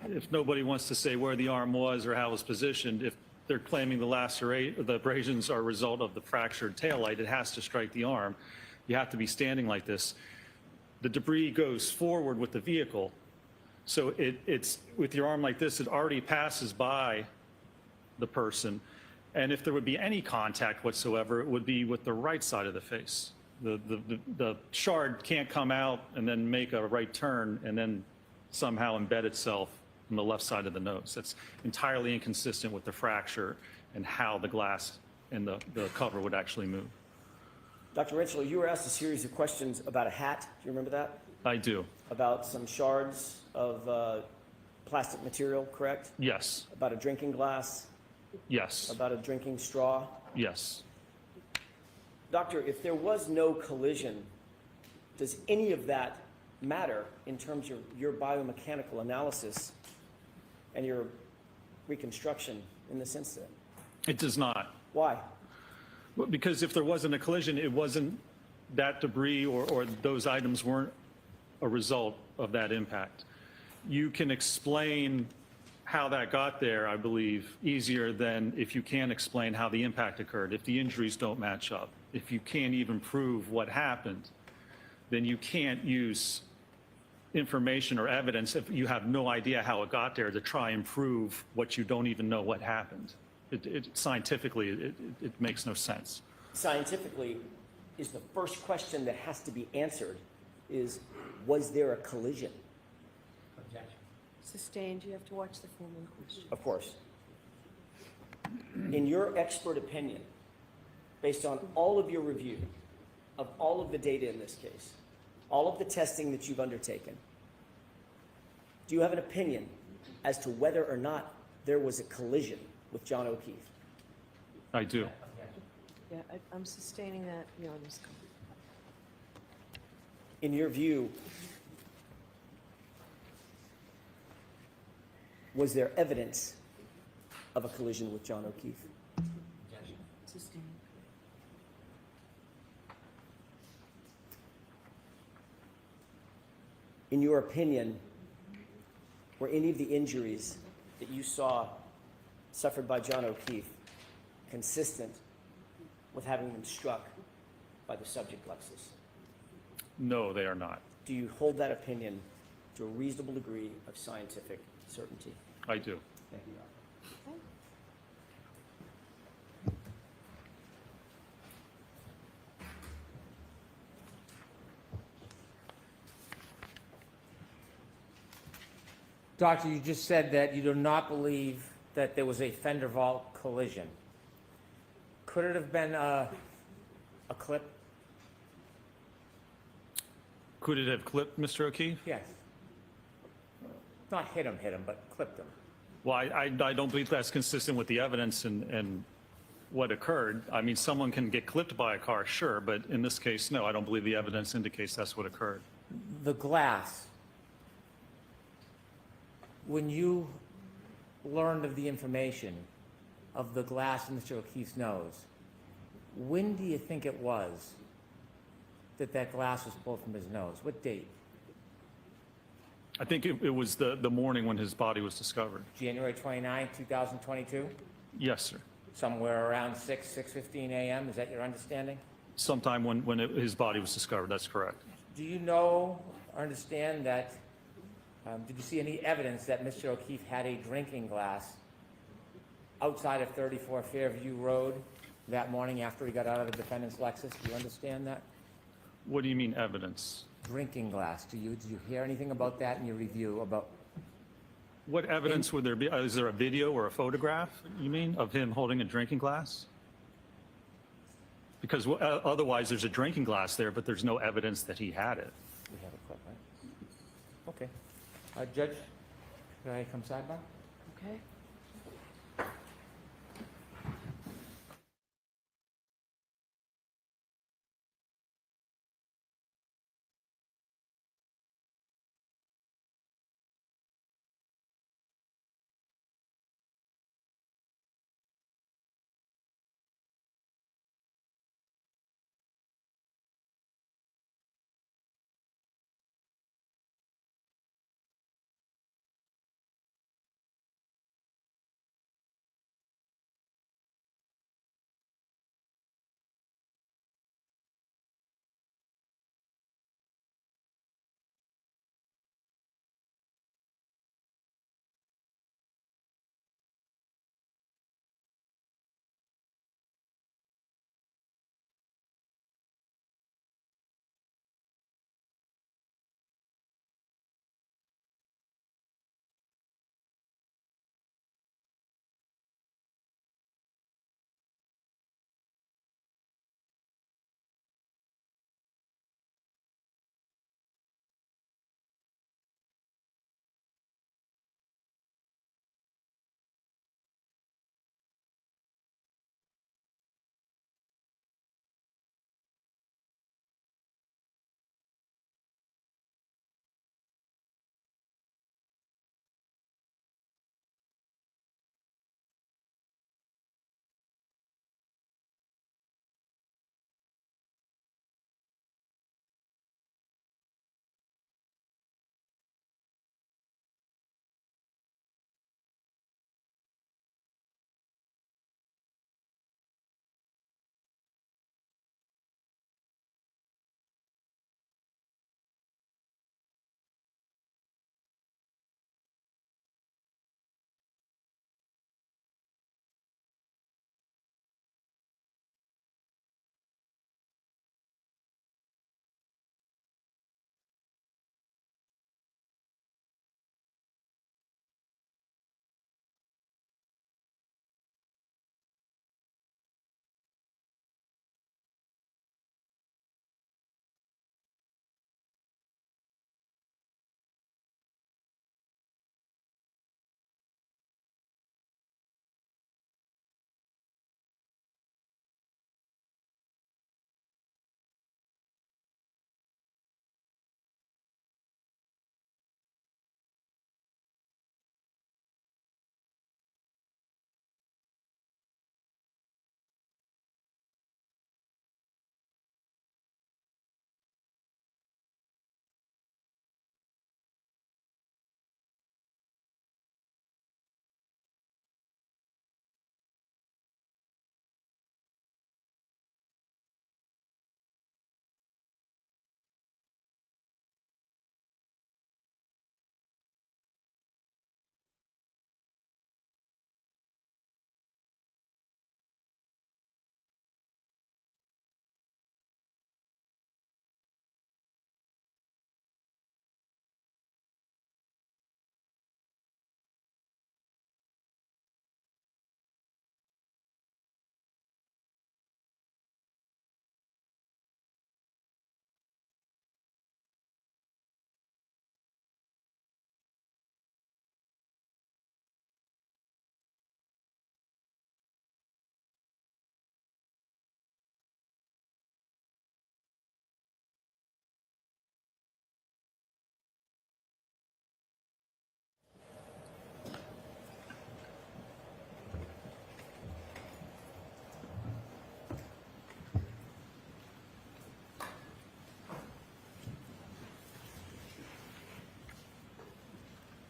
if nobody wants to say where the arm was or how it was positioned, if they're claiming the abrasions are a result of the fractured taillight, it has to strike the arm. You have to be standing like this. The debris goes forward with the vehicle. So it's with your arm like this, it already passes by the person. And if there would be any contact whatsoever, it would be with the right side of the face. The shard can't come out and then make a right turn and then somehow embed itself on the left side of the nose. That's entirely inconsistent with the fracture and how the glass and the cover would actually move. Dr. Retrial, you were asked a series of questions about a hat. Do you remember that? I do. About some shards of plastic material, correct? Yes. About a drinking glass? Yes. About a drinking straw? Yes. Doctor, if there was no collision, does any of that matter in terms of your biomechanical analysis and your reconstruction in this incident? It does not. Why? Well, because if there wasn't a collision, it wasn't that debris or those items weren't a result of that impact. You can explain how that got there, I believe, easier than if you can't explain how the impact occurred, if the injuries don't match up. If you can't even prove what happened, then you can't use information or evidence if you have no idea how it got there to try and prove what you don't even know what happened. Scientifically, it makes no sense. Scientifically, is the first question that has to be answered is, was there a collision? Objection. Sustained, you have to watch the formal question. Of course. In your expert opinion, based on all of your review of all of the data in this case, all of the testing that you've undertaken, do you have an opinion as to whether or not there was a collision with John O'Keefe? I do. Yeah, I'm sustaining that beyond this comment. In your view, was there evidence of a collision with John O'Keefe? Objection. Sustained. In your opinion, were any of the injuries that you saw suffered by John O'Keefe consistent with having been struck by the subject Lexus? No, they are not. Do you hold that opinion to a reasonable degree of scientific certainty? I do. Thank you, Doctor. Doctor, you just said that you do not believe that there was a fender vault collision. Could it have been a clip? Could it have clipped Mr. O'Keefe? Yes. Not hit him, but clipped him. Well, I don't believe that's consistent with the evidence and what occurred. I mean, someone can get clipped by a car, sure, but in this case, no, I don't believe the evidence indicates that's what occurred. The glass. When you learned of the information of the glass in Mr. O'Keefe's nose, when do you think it was that that glass was pulled from his nose? What date? I think it was the morning when his body was discovered. January 29, 2022? Yes, sir. Somewhere around 6:15 a.m., is that your understanding? Sometime when his body was discovered, that's correct. Do you know or understand that, did you see any evidence that Mr. O'Keefe had a drinking glass outside of 34 Fairview Road that morning after he got out of the defendant's Lexus? Do you understand that? What do you mean evidence? Drinking glass. Did you hear anything about that in your review about? What evidence would there be? Is there a video or a photograph, you mean, of him holding a drinking glass? Because otherwise there's a drinking glass there, but there's no evidence that he had it. We have a clip, right? Okay. Judge, could I come sidebar? Okay.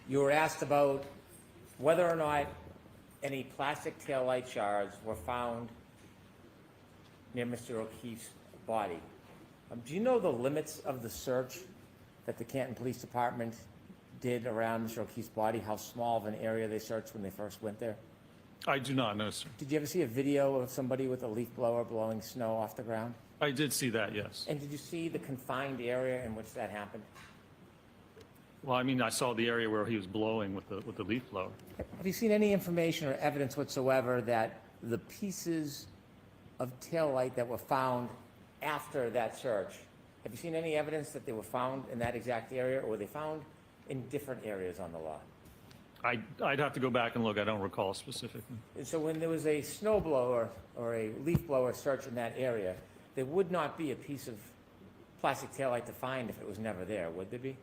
You were asked about whether or not any plastic taillight shards were found near Mr. O'Keefe's body. Do you know the limits of the search that the Canton Police Department did around Mr. O'Keefe's body? How small of an area they searched when they first went there? I do not know, sir. Did you ever see a video of somebody with a leaf blower blowing snow off the ground? I did see that, yes. And did you see the confined area in which that happened? Well, I mean, I saw the area where he was blowing with the leaf blower. Have you seen any information or evidence whatsoever that the pieces of taillight that were found after that search, have you seen any evidence that they were found in that exact area, or were they found in different areas on the lot? I'd have to go back and look. I don't recall specifically. And so when there was a snow blower or a leaf blower search in that area, there would not be a piece of plastic taillight to find if it was never there, would there be?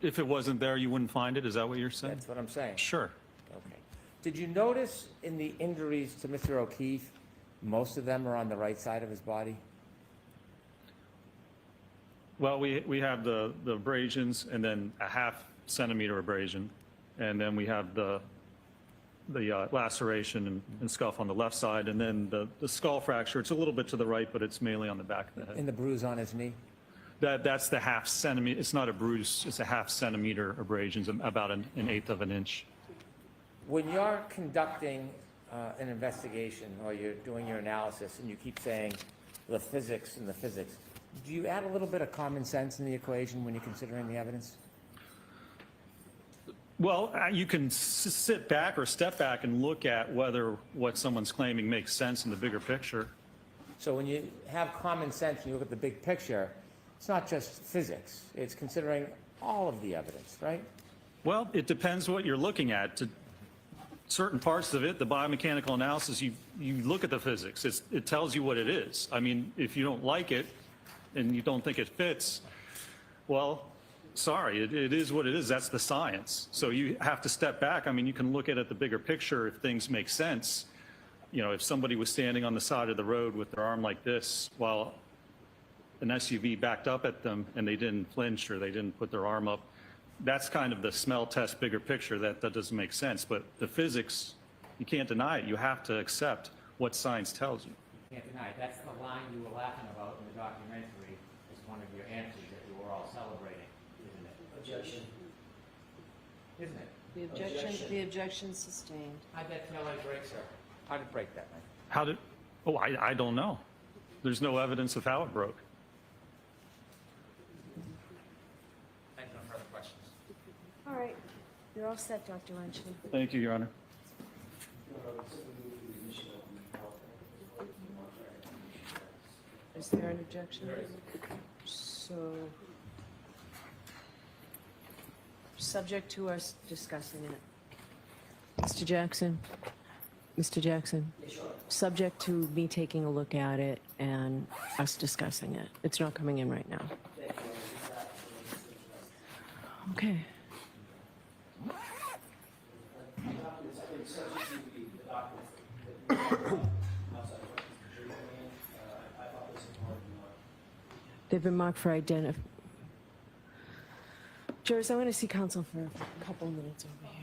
If it wasn't there, you wouldn't find it? Is that what you're saying? That's what I'm saying. Sure. Okay. Did you notice in the injuries to Mr. O'Keefe, most of them are on the right side of his body? Well, we have the abrasions and then a half-centimeter abrasion, and then we have the laceration and scuff on the left side, and then the skull fracture. It's a little bit to the right, but it's mainly on the back of the head. And the bruise on his knee? That's the half-centimeter. It's not a bruise. It's a half-centimeter abrasions, about an eighth of an inch. When you're conducting an investigation or you're doing your analysis and you keep saying the physics and the physics, do you add a little bit of common sense in the equation when you're considering the evidence? Well, you can sit back or step back and look at whether what someone's claiming makes sense in the bigger picture. So when you have common sense and you look at the big picture, it's not just physics, it's considering all of the evidence, right? Well, it depends what you're looking at. To certain parts of it, the biomechanical analysis, you look at the physics. It tells you what it is. I mean, if you don't like it and you don't think it fits, well, sorry, it is what it is. That's the science. So you have to step back. I mean, you can look at it the bigger picture if things make sense. You know, if somebody was standing on the side of the road with their arm like this while an SUV backed up at them and they didn't flinch or they didn't put their arm up, that's kind of the smell test bigger picture. That doesn't make sense. But the physics, you can't deny it. You have to accept what science tells you. Can't deny it. That's the line you were laughing about in the documentary as one of your answers that you were all celebrating, isn't it? Objection. Isn't it? The objection sustained. How'd that taillight break, sir? How did it break that night? How did, oh, I don't know. There's no evidence of how it broke. Thank you. No further questions. All right, you're all set, Dr. Lynch. Thank you, Your Honor. Is there an objection? So, subject to us discussing it. Mr. Jackson? Mr. Jackson? Subject to me taking a look at it and us discussing it. It's not coming in right now. Okay. They've been marked for identity. Jurors, I'm going to see counsel for a couple minutes over here.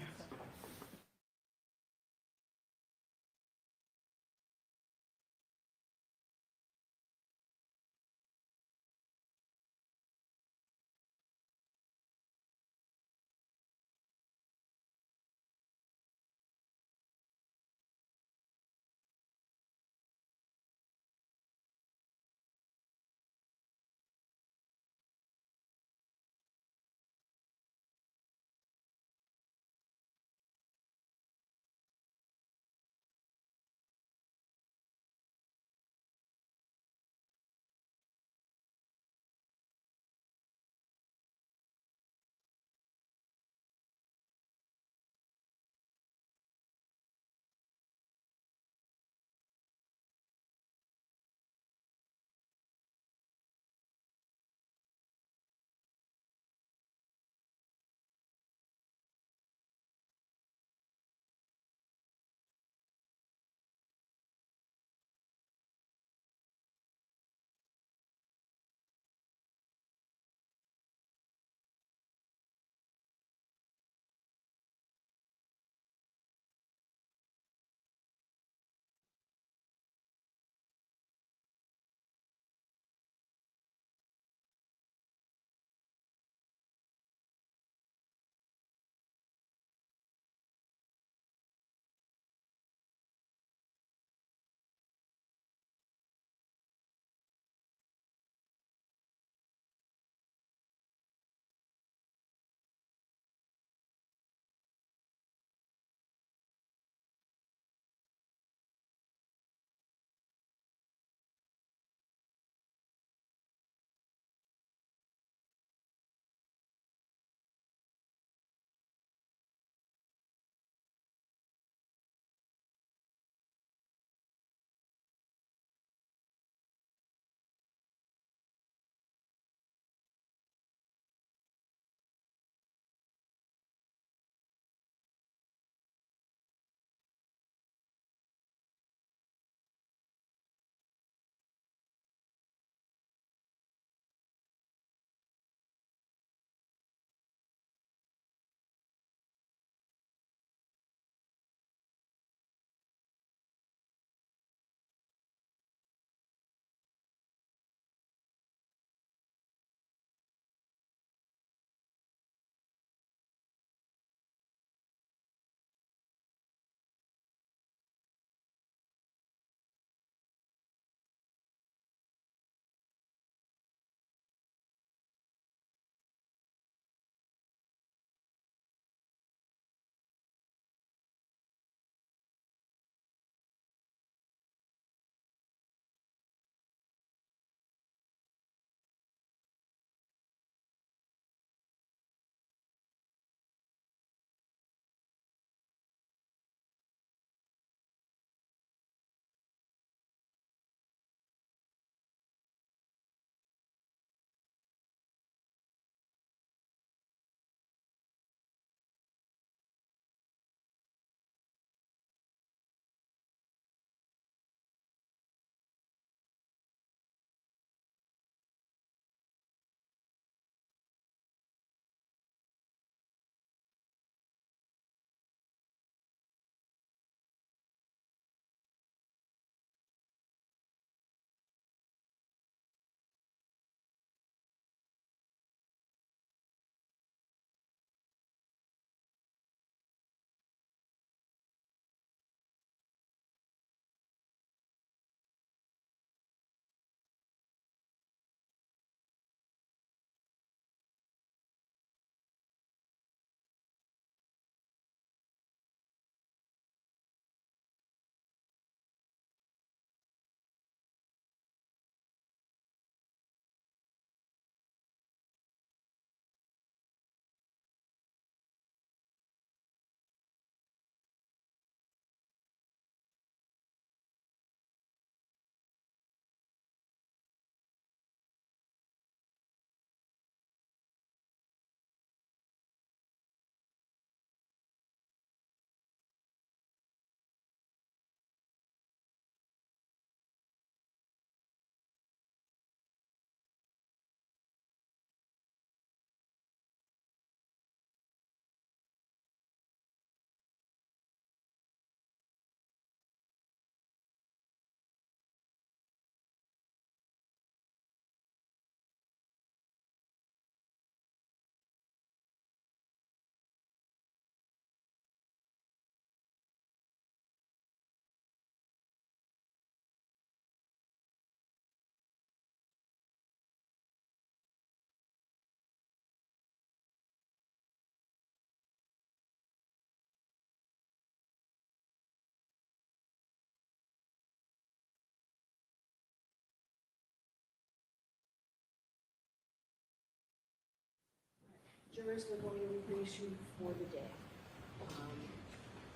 Jurors, we're going to release you for the day.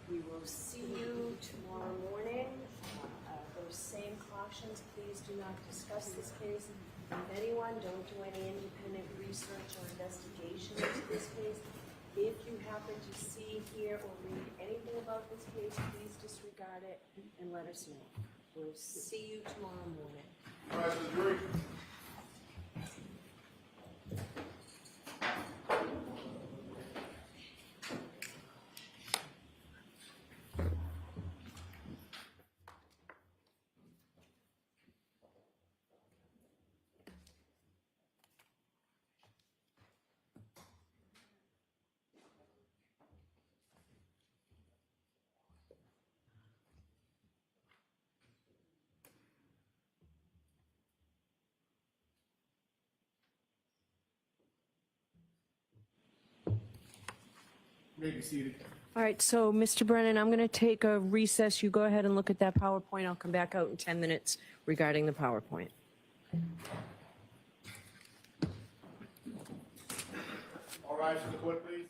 We will see you tomorrow morning. Those same cautions, please do not discuss this case with anyone. Don't do any independent research or investigation into this case. If you happen to see, hear, or read anything about this case, please disregard it and let us know. We'll see you tomorrow morning. Rise to the jury. You may be seated. All right, so Mr. Brennan, I'm going to take a recess. You go ahead and look at that PowerPoint. I'll come back out in 10 minutes regarding the PowerPoint. All rise for the court, please.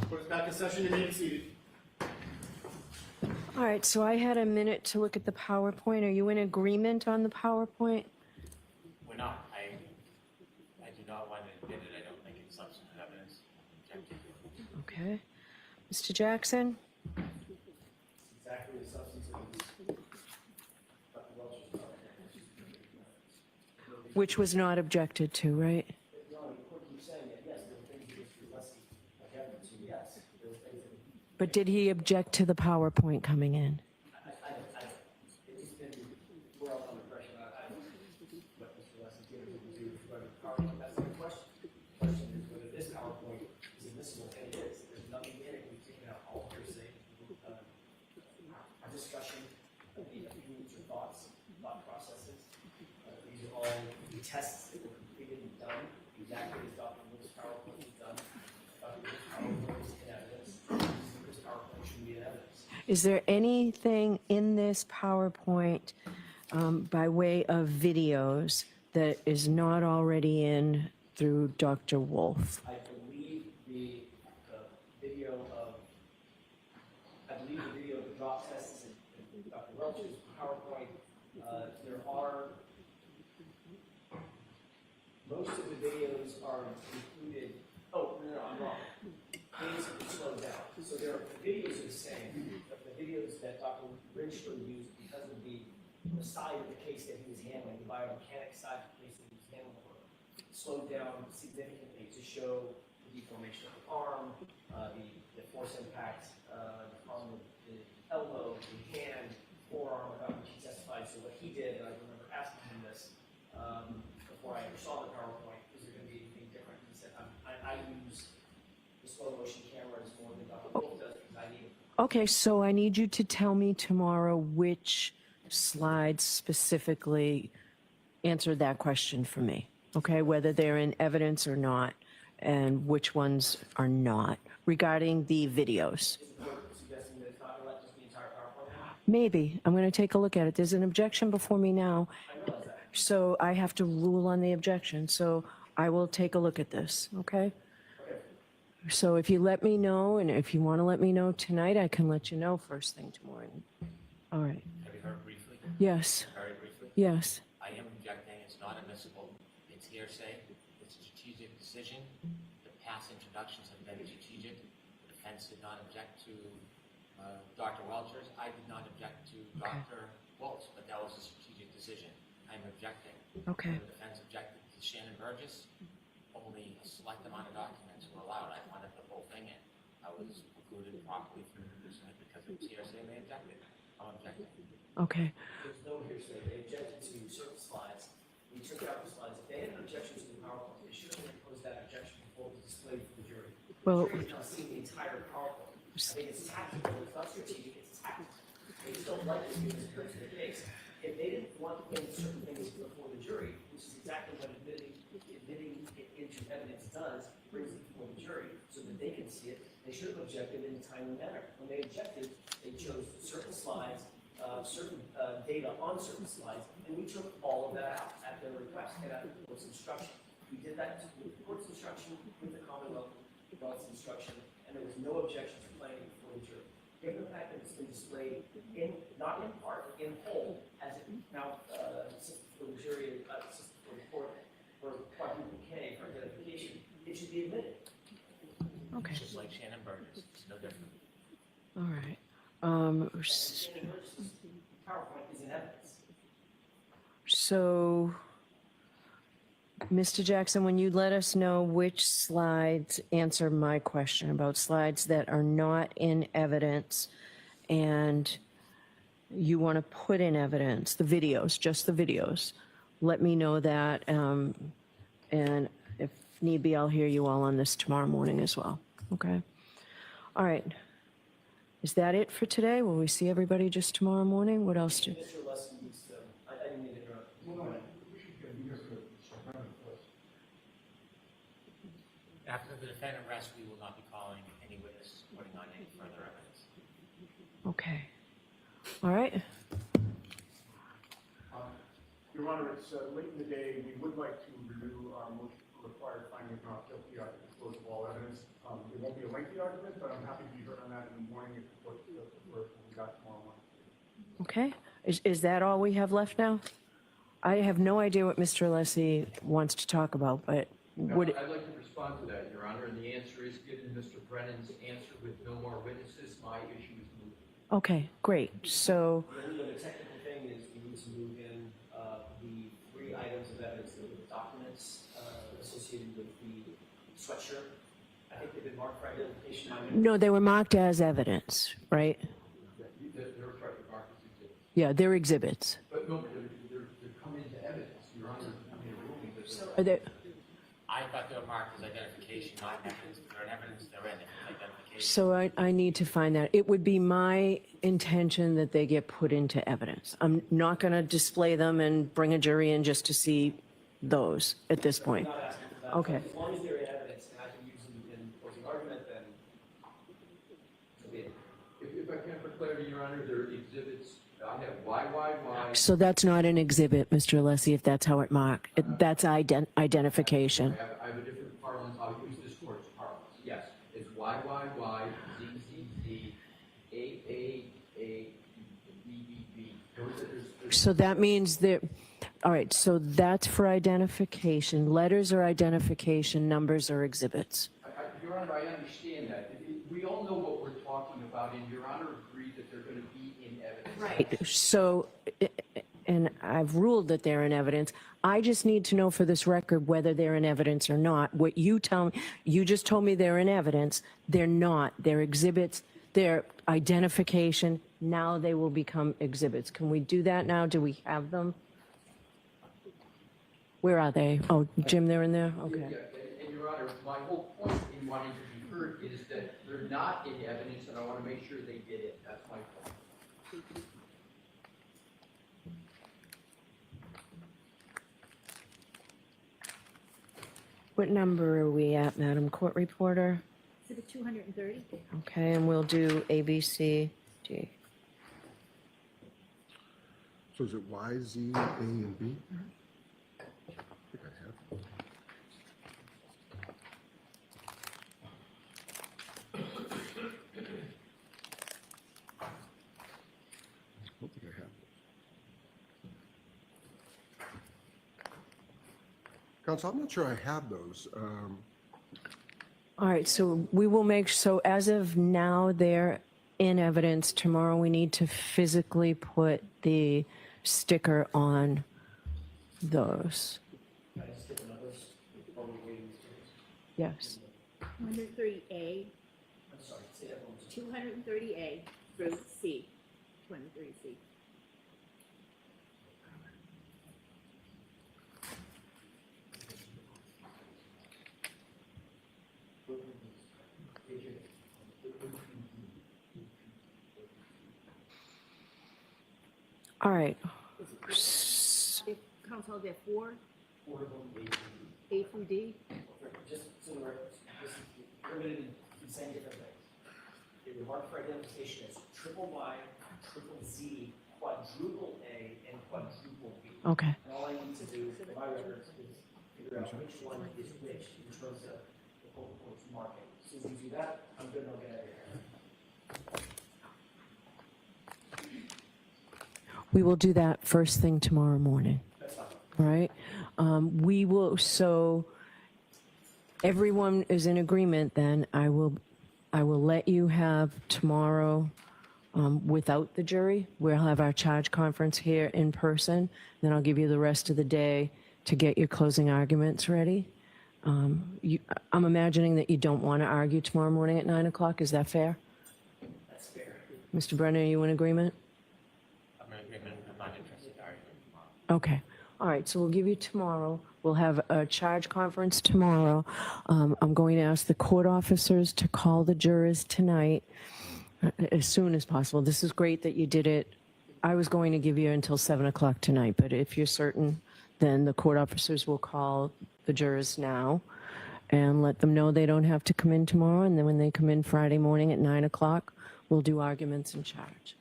Put us back in session and remain seated. All right, so I had a minute to look at the PowerPoint. Are you in agreement on the PowerPoint? We're not. I do not want to admit it. I don't think it's substantive evidence. Objective. Okay. Mr. Jackson? Exactly the substance of Dr. Welch's PowerPoint. Which was not objected to, right? No, the court keeps saying that, yes, there were things that were less like evidence, so yes, there were things that But did he object to the PowerPoint coming in? it's been, we're all under pressure. I don't know what Mr. Lessing did or didn't do regarding the PowerPoint. That's the question. The question is whether this PowerPoint is admissible, and it is. There's nothing in it. We've taken out all hearsay, discussion, opinions or thoughts, thought processes. These are all tests that were completed and done exactly as Dr. Wolf's PowerPoint was done. Dr. Wolf's PowerPoint is in evidence. This PowerPoint should be in evidence. Is there anything in this PowerPoint by way of videos that is not already in through Dr. Wolf? I believe the video of, the drop tests in Dr. Welch's PowerPoint. There are, most of the videos are included, oh, no, I'm wrong. Things have been slowed down. So the videos are the same, but the videos that Dr. Retrial used because of the side of the case that he was handling, the biomechanics side of the case that he was handling, slowed down significantly to show the deformation of the arm, the force impact on the elbow, the hand, forearm, about which he testified. So what he did, and I remember asking him this before I ever saw the PowerPoint, is there going to be anything different? He said, I use the slow motion cameras more than Dr. Wolf does because I need it. Okay, so I need you to tell me tomorrow which slides specifically answered that question for me. Okay, whether they're in evidence or not, and which ones are not, regarding the videos. Is the court suggesting that it's not going to let just the entire PowerPoint? Maybe. I'm going to take a look at it. There's an objection before me now, I realize that. so I have to rule on the objection. So I will take a look at this, okay? Okay. So if you let me know, and if you want to let me know tonight, I can let you know first thing tomorrow. All right. Have you heard briefly? Yes, Very briefly? yes. I am objecting. It's not admissible. It's hearsay. It's a strategic decision. The past introductions have been strategic. The defense did not object to Dr. Welchers. I did not object to Dr. Wolf's, but that was a strategic decision. I'm objecting. Okay. The defense objected to Shannon Burgess. Only a select amount of documents were allowed. I wanted the whole thing in. I was precluded properly from producing it because it was hearsay and they objected. I'm objecting. Okay. There's no hearsay. They objected to certain slides. We took out the slides. If they had an objection to the PowerPoint, they should have proposed that objection before it was displayed for the jury. Well- The jury has now seen the entire PowerPoint. I think it's tactical. It's not strategic. It's tactical. They just don't like this because it hurts their case. If they didn't want to put certain things before the jury, which is exactly what admitting it into evidence does, brings it before the jury so that they can see it, they should have objected in a timely manner. When they objected, they chose certain slides, certain data on certain slides, and we took all of that out at their request and at the court's instruction. We did that with the court's instruction, with the Commonwealth's instruction, and there was no objection to playing it before the jury. Given the fact that it's been displayed in, not in part, in whole, as it now sits for the jury, sits for the court for quadruple K for identification, it should be admitted. Okay. Just like Shannon Burgess. It's no different. All right. Shannon Burgess's PowerPoint is in evidence. So, Mr. Jackson, when you let us know which slides answer my question about slides that are not in evidence and you want to put in evidence, the videos, just the videos, let me know that. And if need be, I'll hear you all on this tomorrow morning as well. Okay? All right. Is that it for today? Will we see everybody just tomorrow morning? What else do? Mr. Lesson needs to, I didn't mean to interrupt. After the defendant rests, we will not be calling any witnesses, putting on any further evidence. Okay. All right. Your Honor, it's late in the day. We would like to renew our motion to required finding of not guilty at the close of all evidence. It won't be a lengthy argument, but I'm happy to be heard on that in the morning if what we got tomorrow morning. Okay. Is that all we have left now? I have no idea what Mr. Alessi wants to talk about, but would it, I'd like to respond to that, Your Honor, and the answer is, given Mr. Brennan's answer with no more witnesses, my issue is moved. okay, great. So, The only technical thing is we need to move in the 3 items of evidence, the documents associated with the sweatshirt. I think they've been marked for identification. no, they were marked as evidence, right? They're tried to mark as exhibits. Yeah, they're exhibits. But no, they're come into evidence, Your Honor, I mean, ruling that they're. Are they, I thought they were marked as identification, not evidence. If they're in evidence, they're in identification. so I need to find that. It would be my intention that they get put into evidence. I'm not going to display them and bring a jury in just to see those at this point. Not asking for that. Okay. As long as they're in evidence and I can use them in closing argument, then so be it. If I can, for clarity, Your Honor, they're exhibits, I have Y. So that's not an exhibit, Mr. Alessi, if that's how it marked. That's identification. I have a different parlance, I'll use this court's parlance, yes. It's YYY, ZZZ, AAA, BBB. So that means that, all right, so that's for identification. Letters are identification, numbers are exhibits. Your Honor, I understand that. We all know what we're talking about, and Your Honor agreed that they're going to be in evidence. Right. So, and I've ruled that they're in evidence. I just need to know for this record whether they're in evidence or not. What you tell me, you just told me they're in evidence. They're not. They're exhibits. They're identification. Now they will become exhibits. Can we do that now? Do we have them? Where are they? Oh, Jim, they're in there? Okay. Yeah, and Your Honor, my whole point in wanting to be heard is that they're not in evidence, and I want to make sure they get it. That's my point. What number are we at, Madam Court Reporter? Exhibit 230. Okay, and we'll do A, B, C, D. So is it Y, Z, A, and B? I think I have. I don't think I have. Counsel, I'm not sure I have those. All right, so we will make, so as of now, they're in evidence. Tomorrow, we need to physically put the sticker on those. Can I just get the numbers while we're waiting? Yes. 230A, I'm sorry, say that one more time. 230A through C. 230C. All right. Council, there are 4, Four of them, A through D. just so the record, this is limited in saying different things. They were marked for identification as triple Y, triple Z, quadruple A, and quadruple B. Okay. And all I need to do for my records is figure out which one is which in terms of the whole court's marking. As soon as you do that, I'm good and I'll get out of here. We will do that first thing tomorrow morning. That's fine. All right. We will, so everyone is in agreement then. I will let you have tomorrow without the jury. We'll have our charge conference here in person. Then I'll give you the rest of the day to get your closing arguments ready. I'm imagining that you don't want to argue tomorrow morning at 9 o'clock. Is that fair? That's fair. Mr. Brennan, are you in agreement? I'm in agreement. I'm not interested in arguing tomorrow. Okay. All right, so we'll give you tomorrow. We'll have a charge conference tomorrow. I'm going to ask the court officers to call the jurors tonight as soon as possible. This is great that you did it. I was going to give you until 7 o'clock tonight, but if you're certain, then the court officers will call the jurors now and let them know they don't have to come in tomorrow. And then when they come in Friday morning at 9 o'clock, we'll do arguments and charge.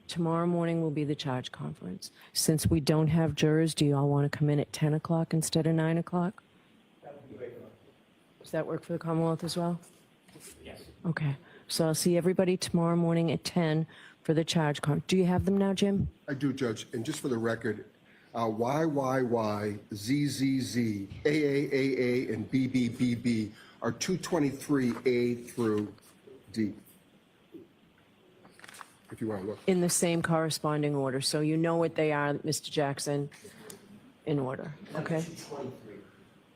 Tomorrow morning will be the charge conference. Since we don't have jurors, do you all want to come in at 10 o'clock instead of 9 o'clock? That Does that work for the Commonwealth as well? Yes. Okay, so I'll see everybody tomorrow morning at 10 for the charge con. Do you have them now, Jim? I do, Judge, and just for the record, YYY, ZZZ, AAAA, and BBBB are 223A through D. If you want to look. In the same corresponding order, so you know what they are, Mr. Jackson, in order, okay?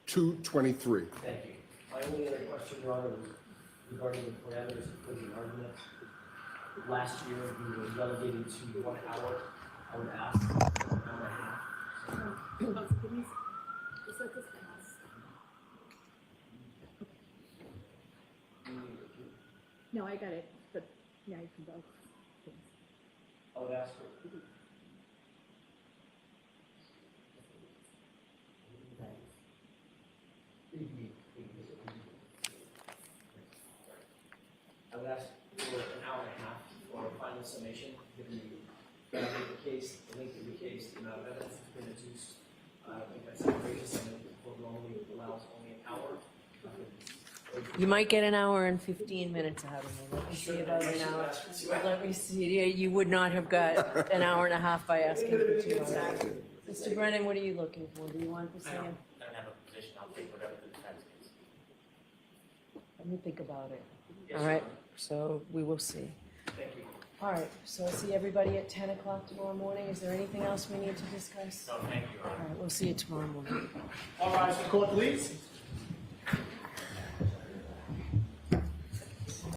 223. Thank you. My only other question, Your Honor, was regarding the parameters of closing argument. Last year, we were relegated to 1 hour, hour and a half, an hour and a half. Oh, give me, just let this pass. No, I got it, but now you can go. I would ask for. I would ask for an hour and a half for a final summation, given the case, the length of the case, the amount of evidence that's been adduced. I think that's outrageous, and the court normally allows only an hour. You might get an hour and 15 minutes out of me. Let me see about an hour. Let me see. Yeah, you would not have got an hour and a half by asking for 2 hours. Mr. Brennan, what are you looking for? Do you want to see him? I don't have a position, I'll take whatever the defense is. Let me think about it. All right, so we will see. Thank you. All right, so I'll see everybody at 10 o'clock tomorrow morning. Is there anything else we need to discuss? No, thank you, Your All Honor. right, we'll see you tomorrow morning. All rise for the court, please.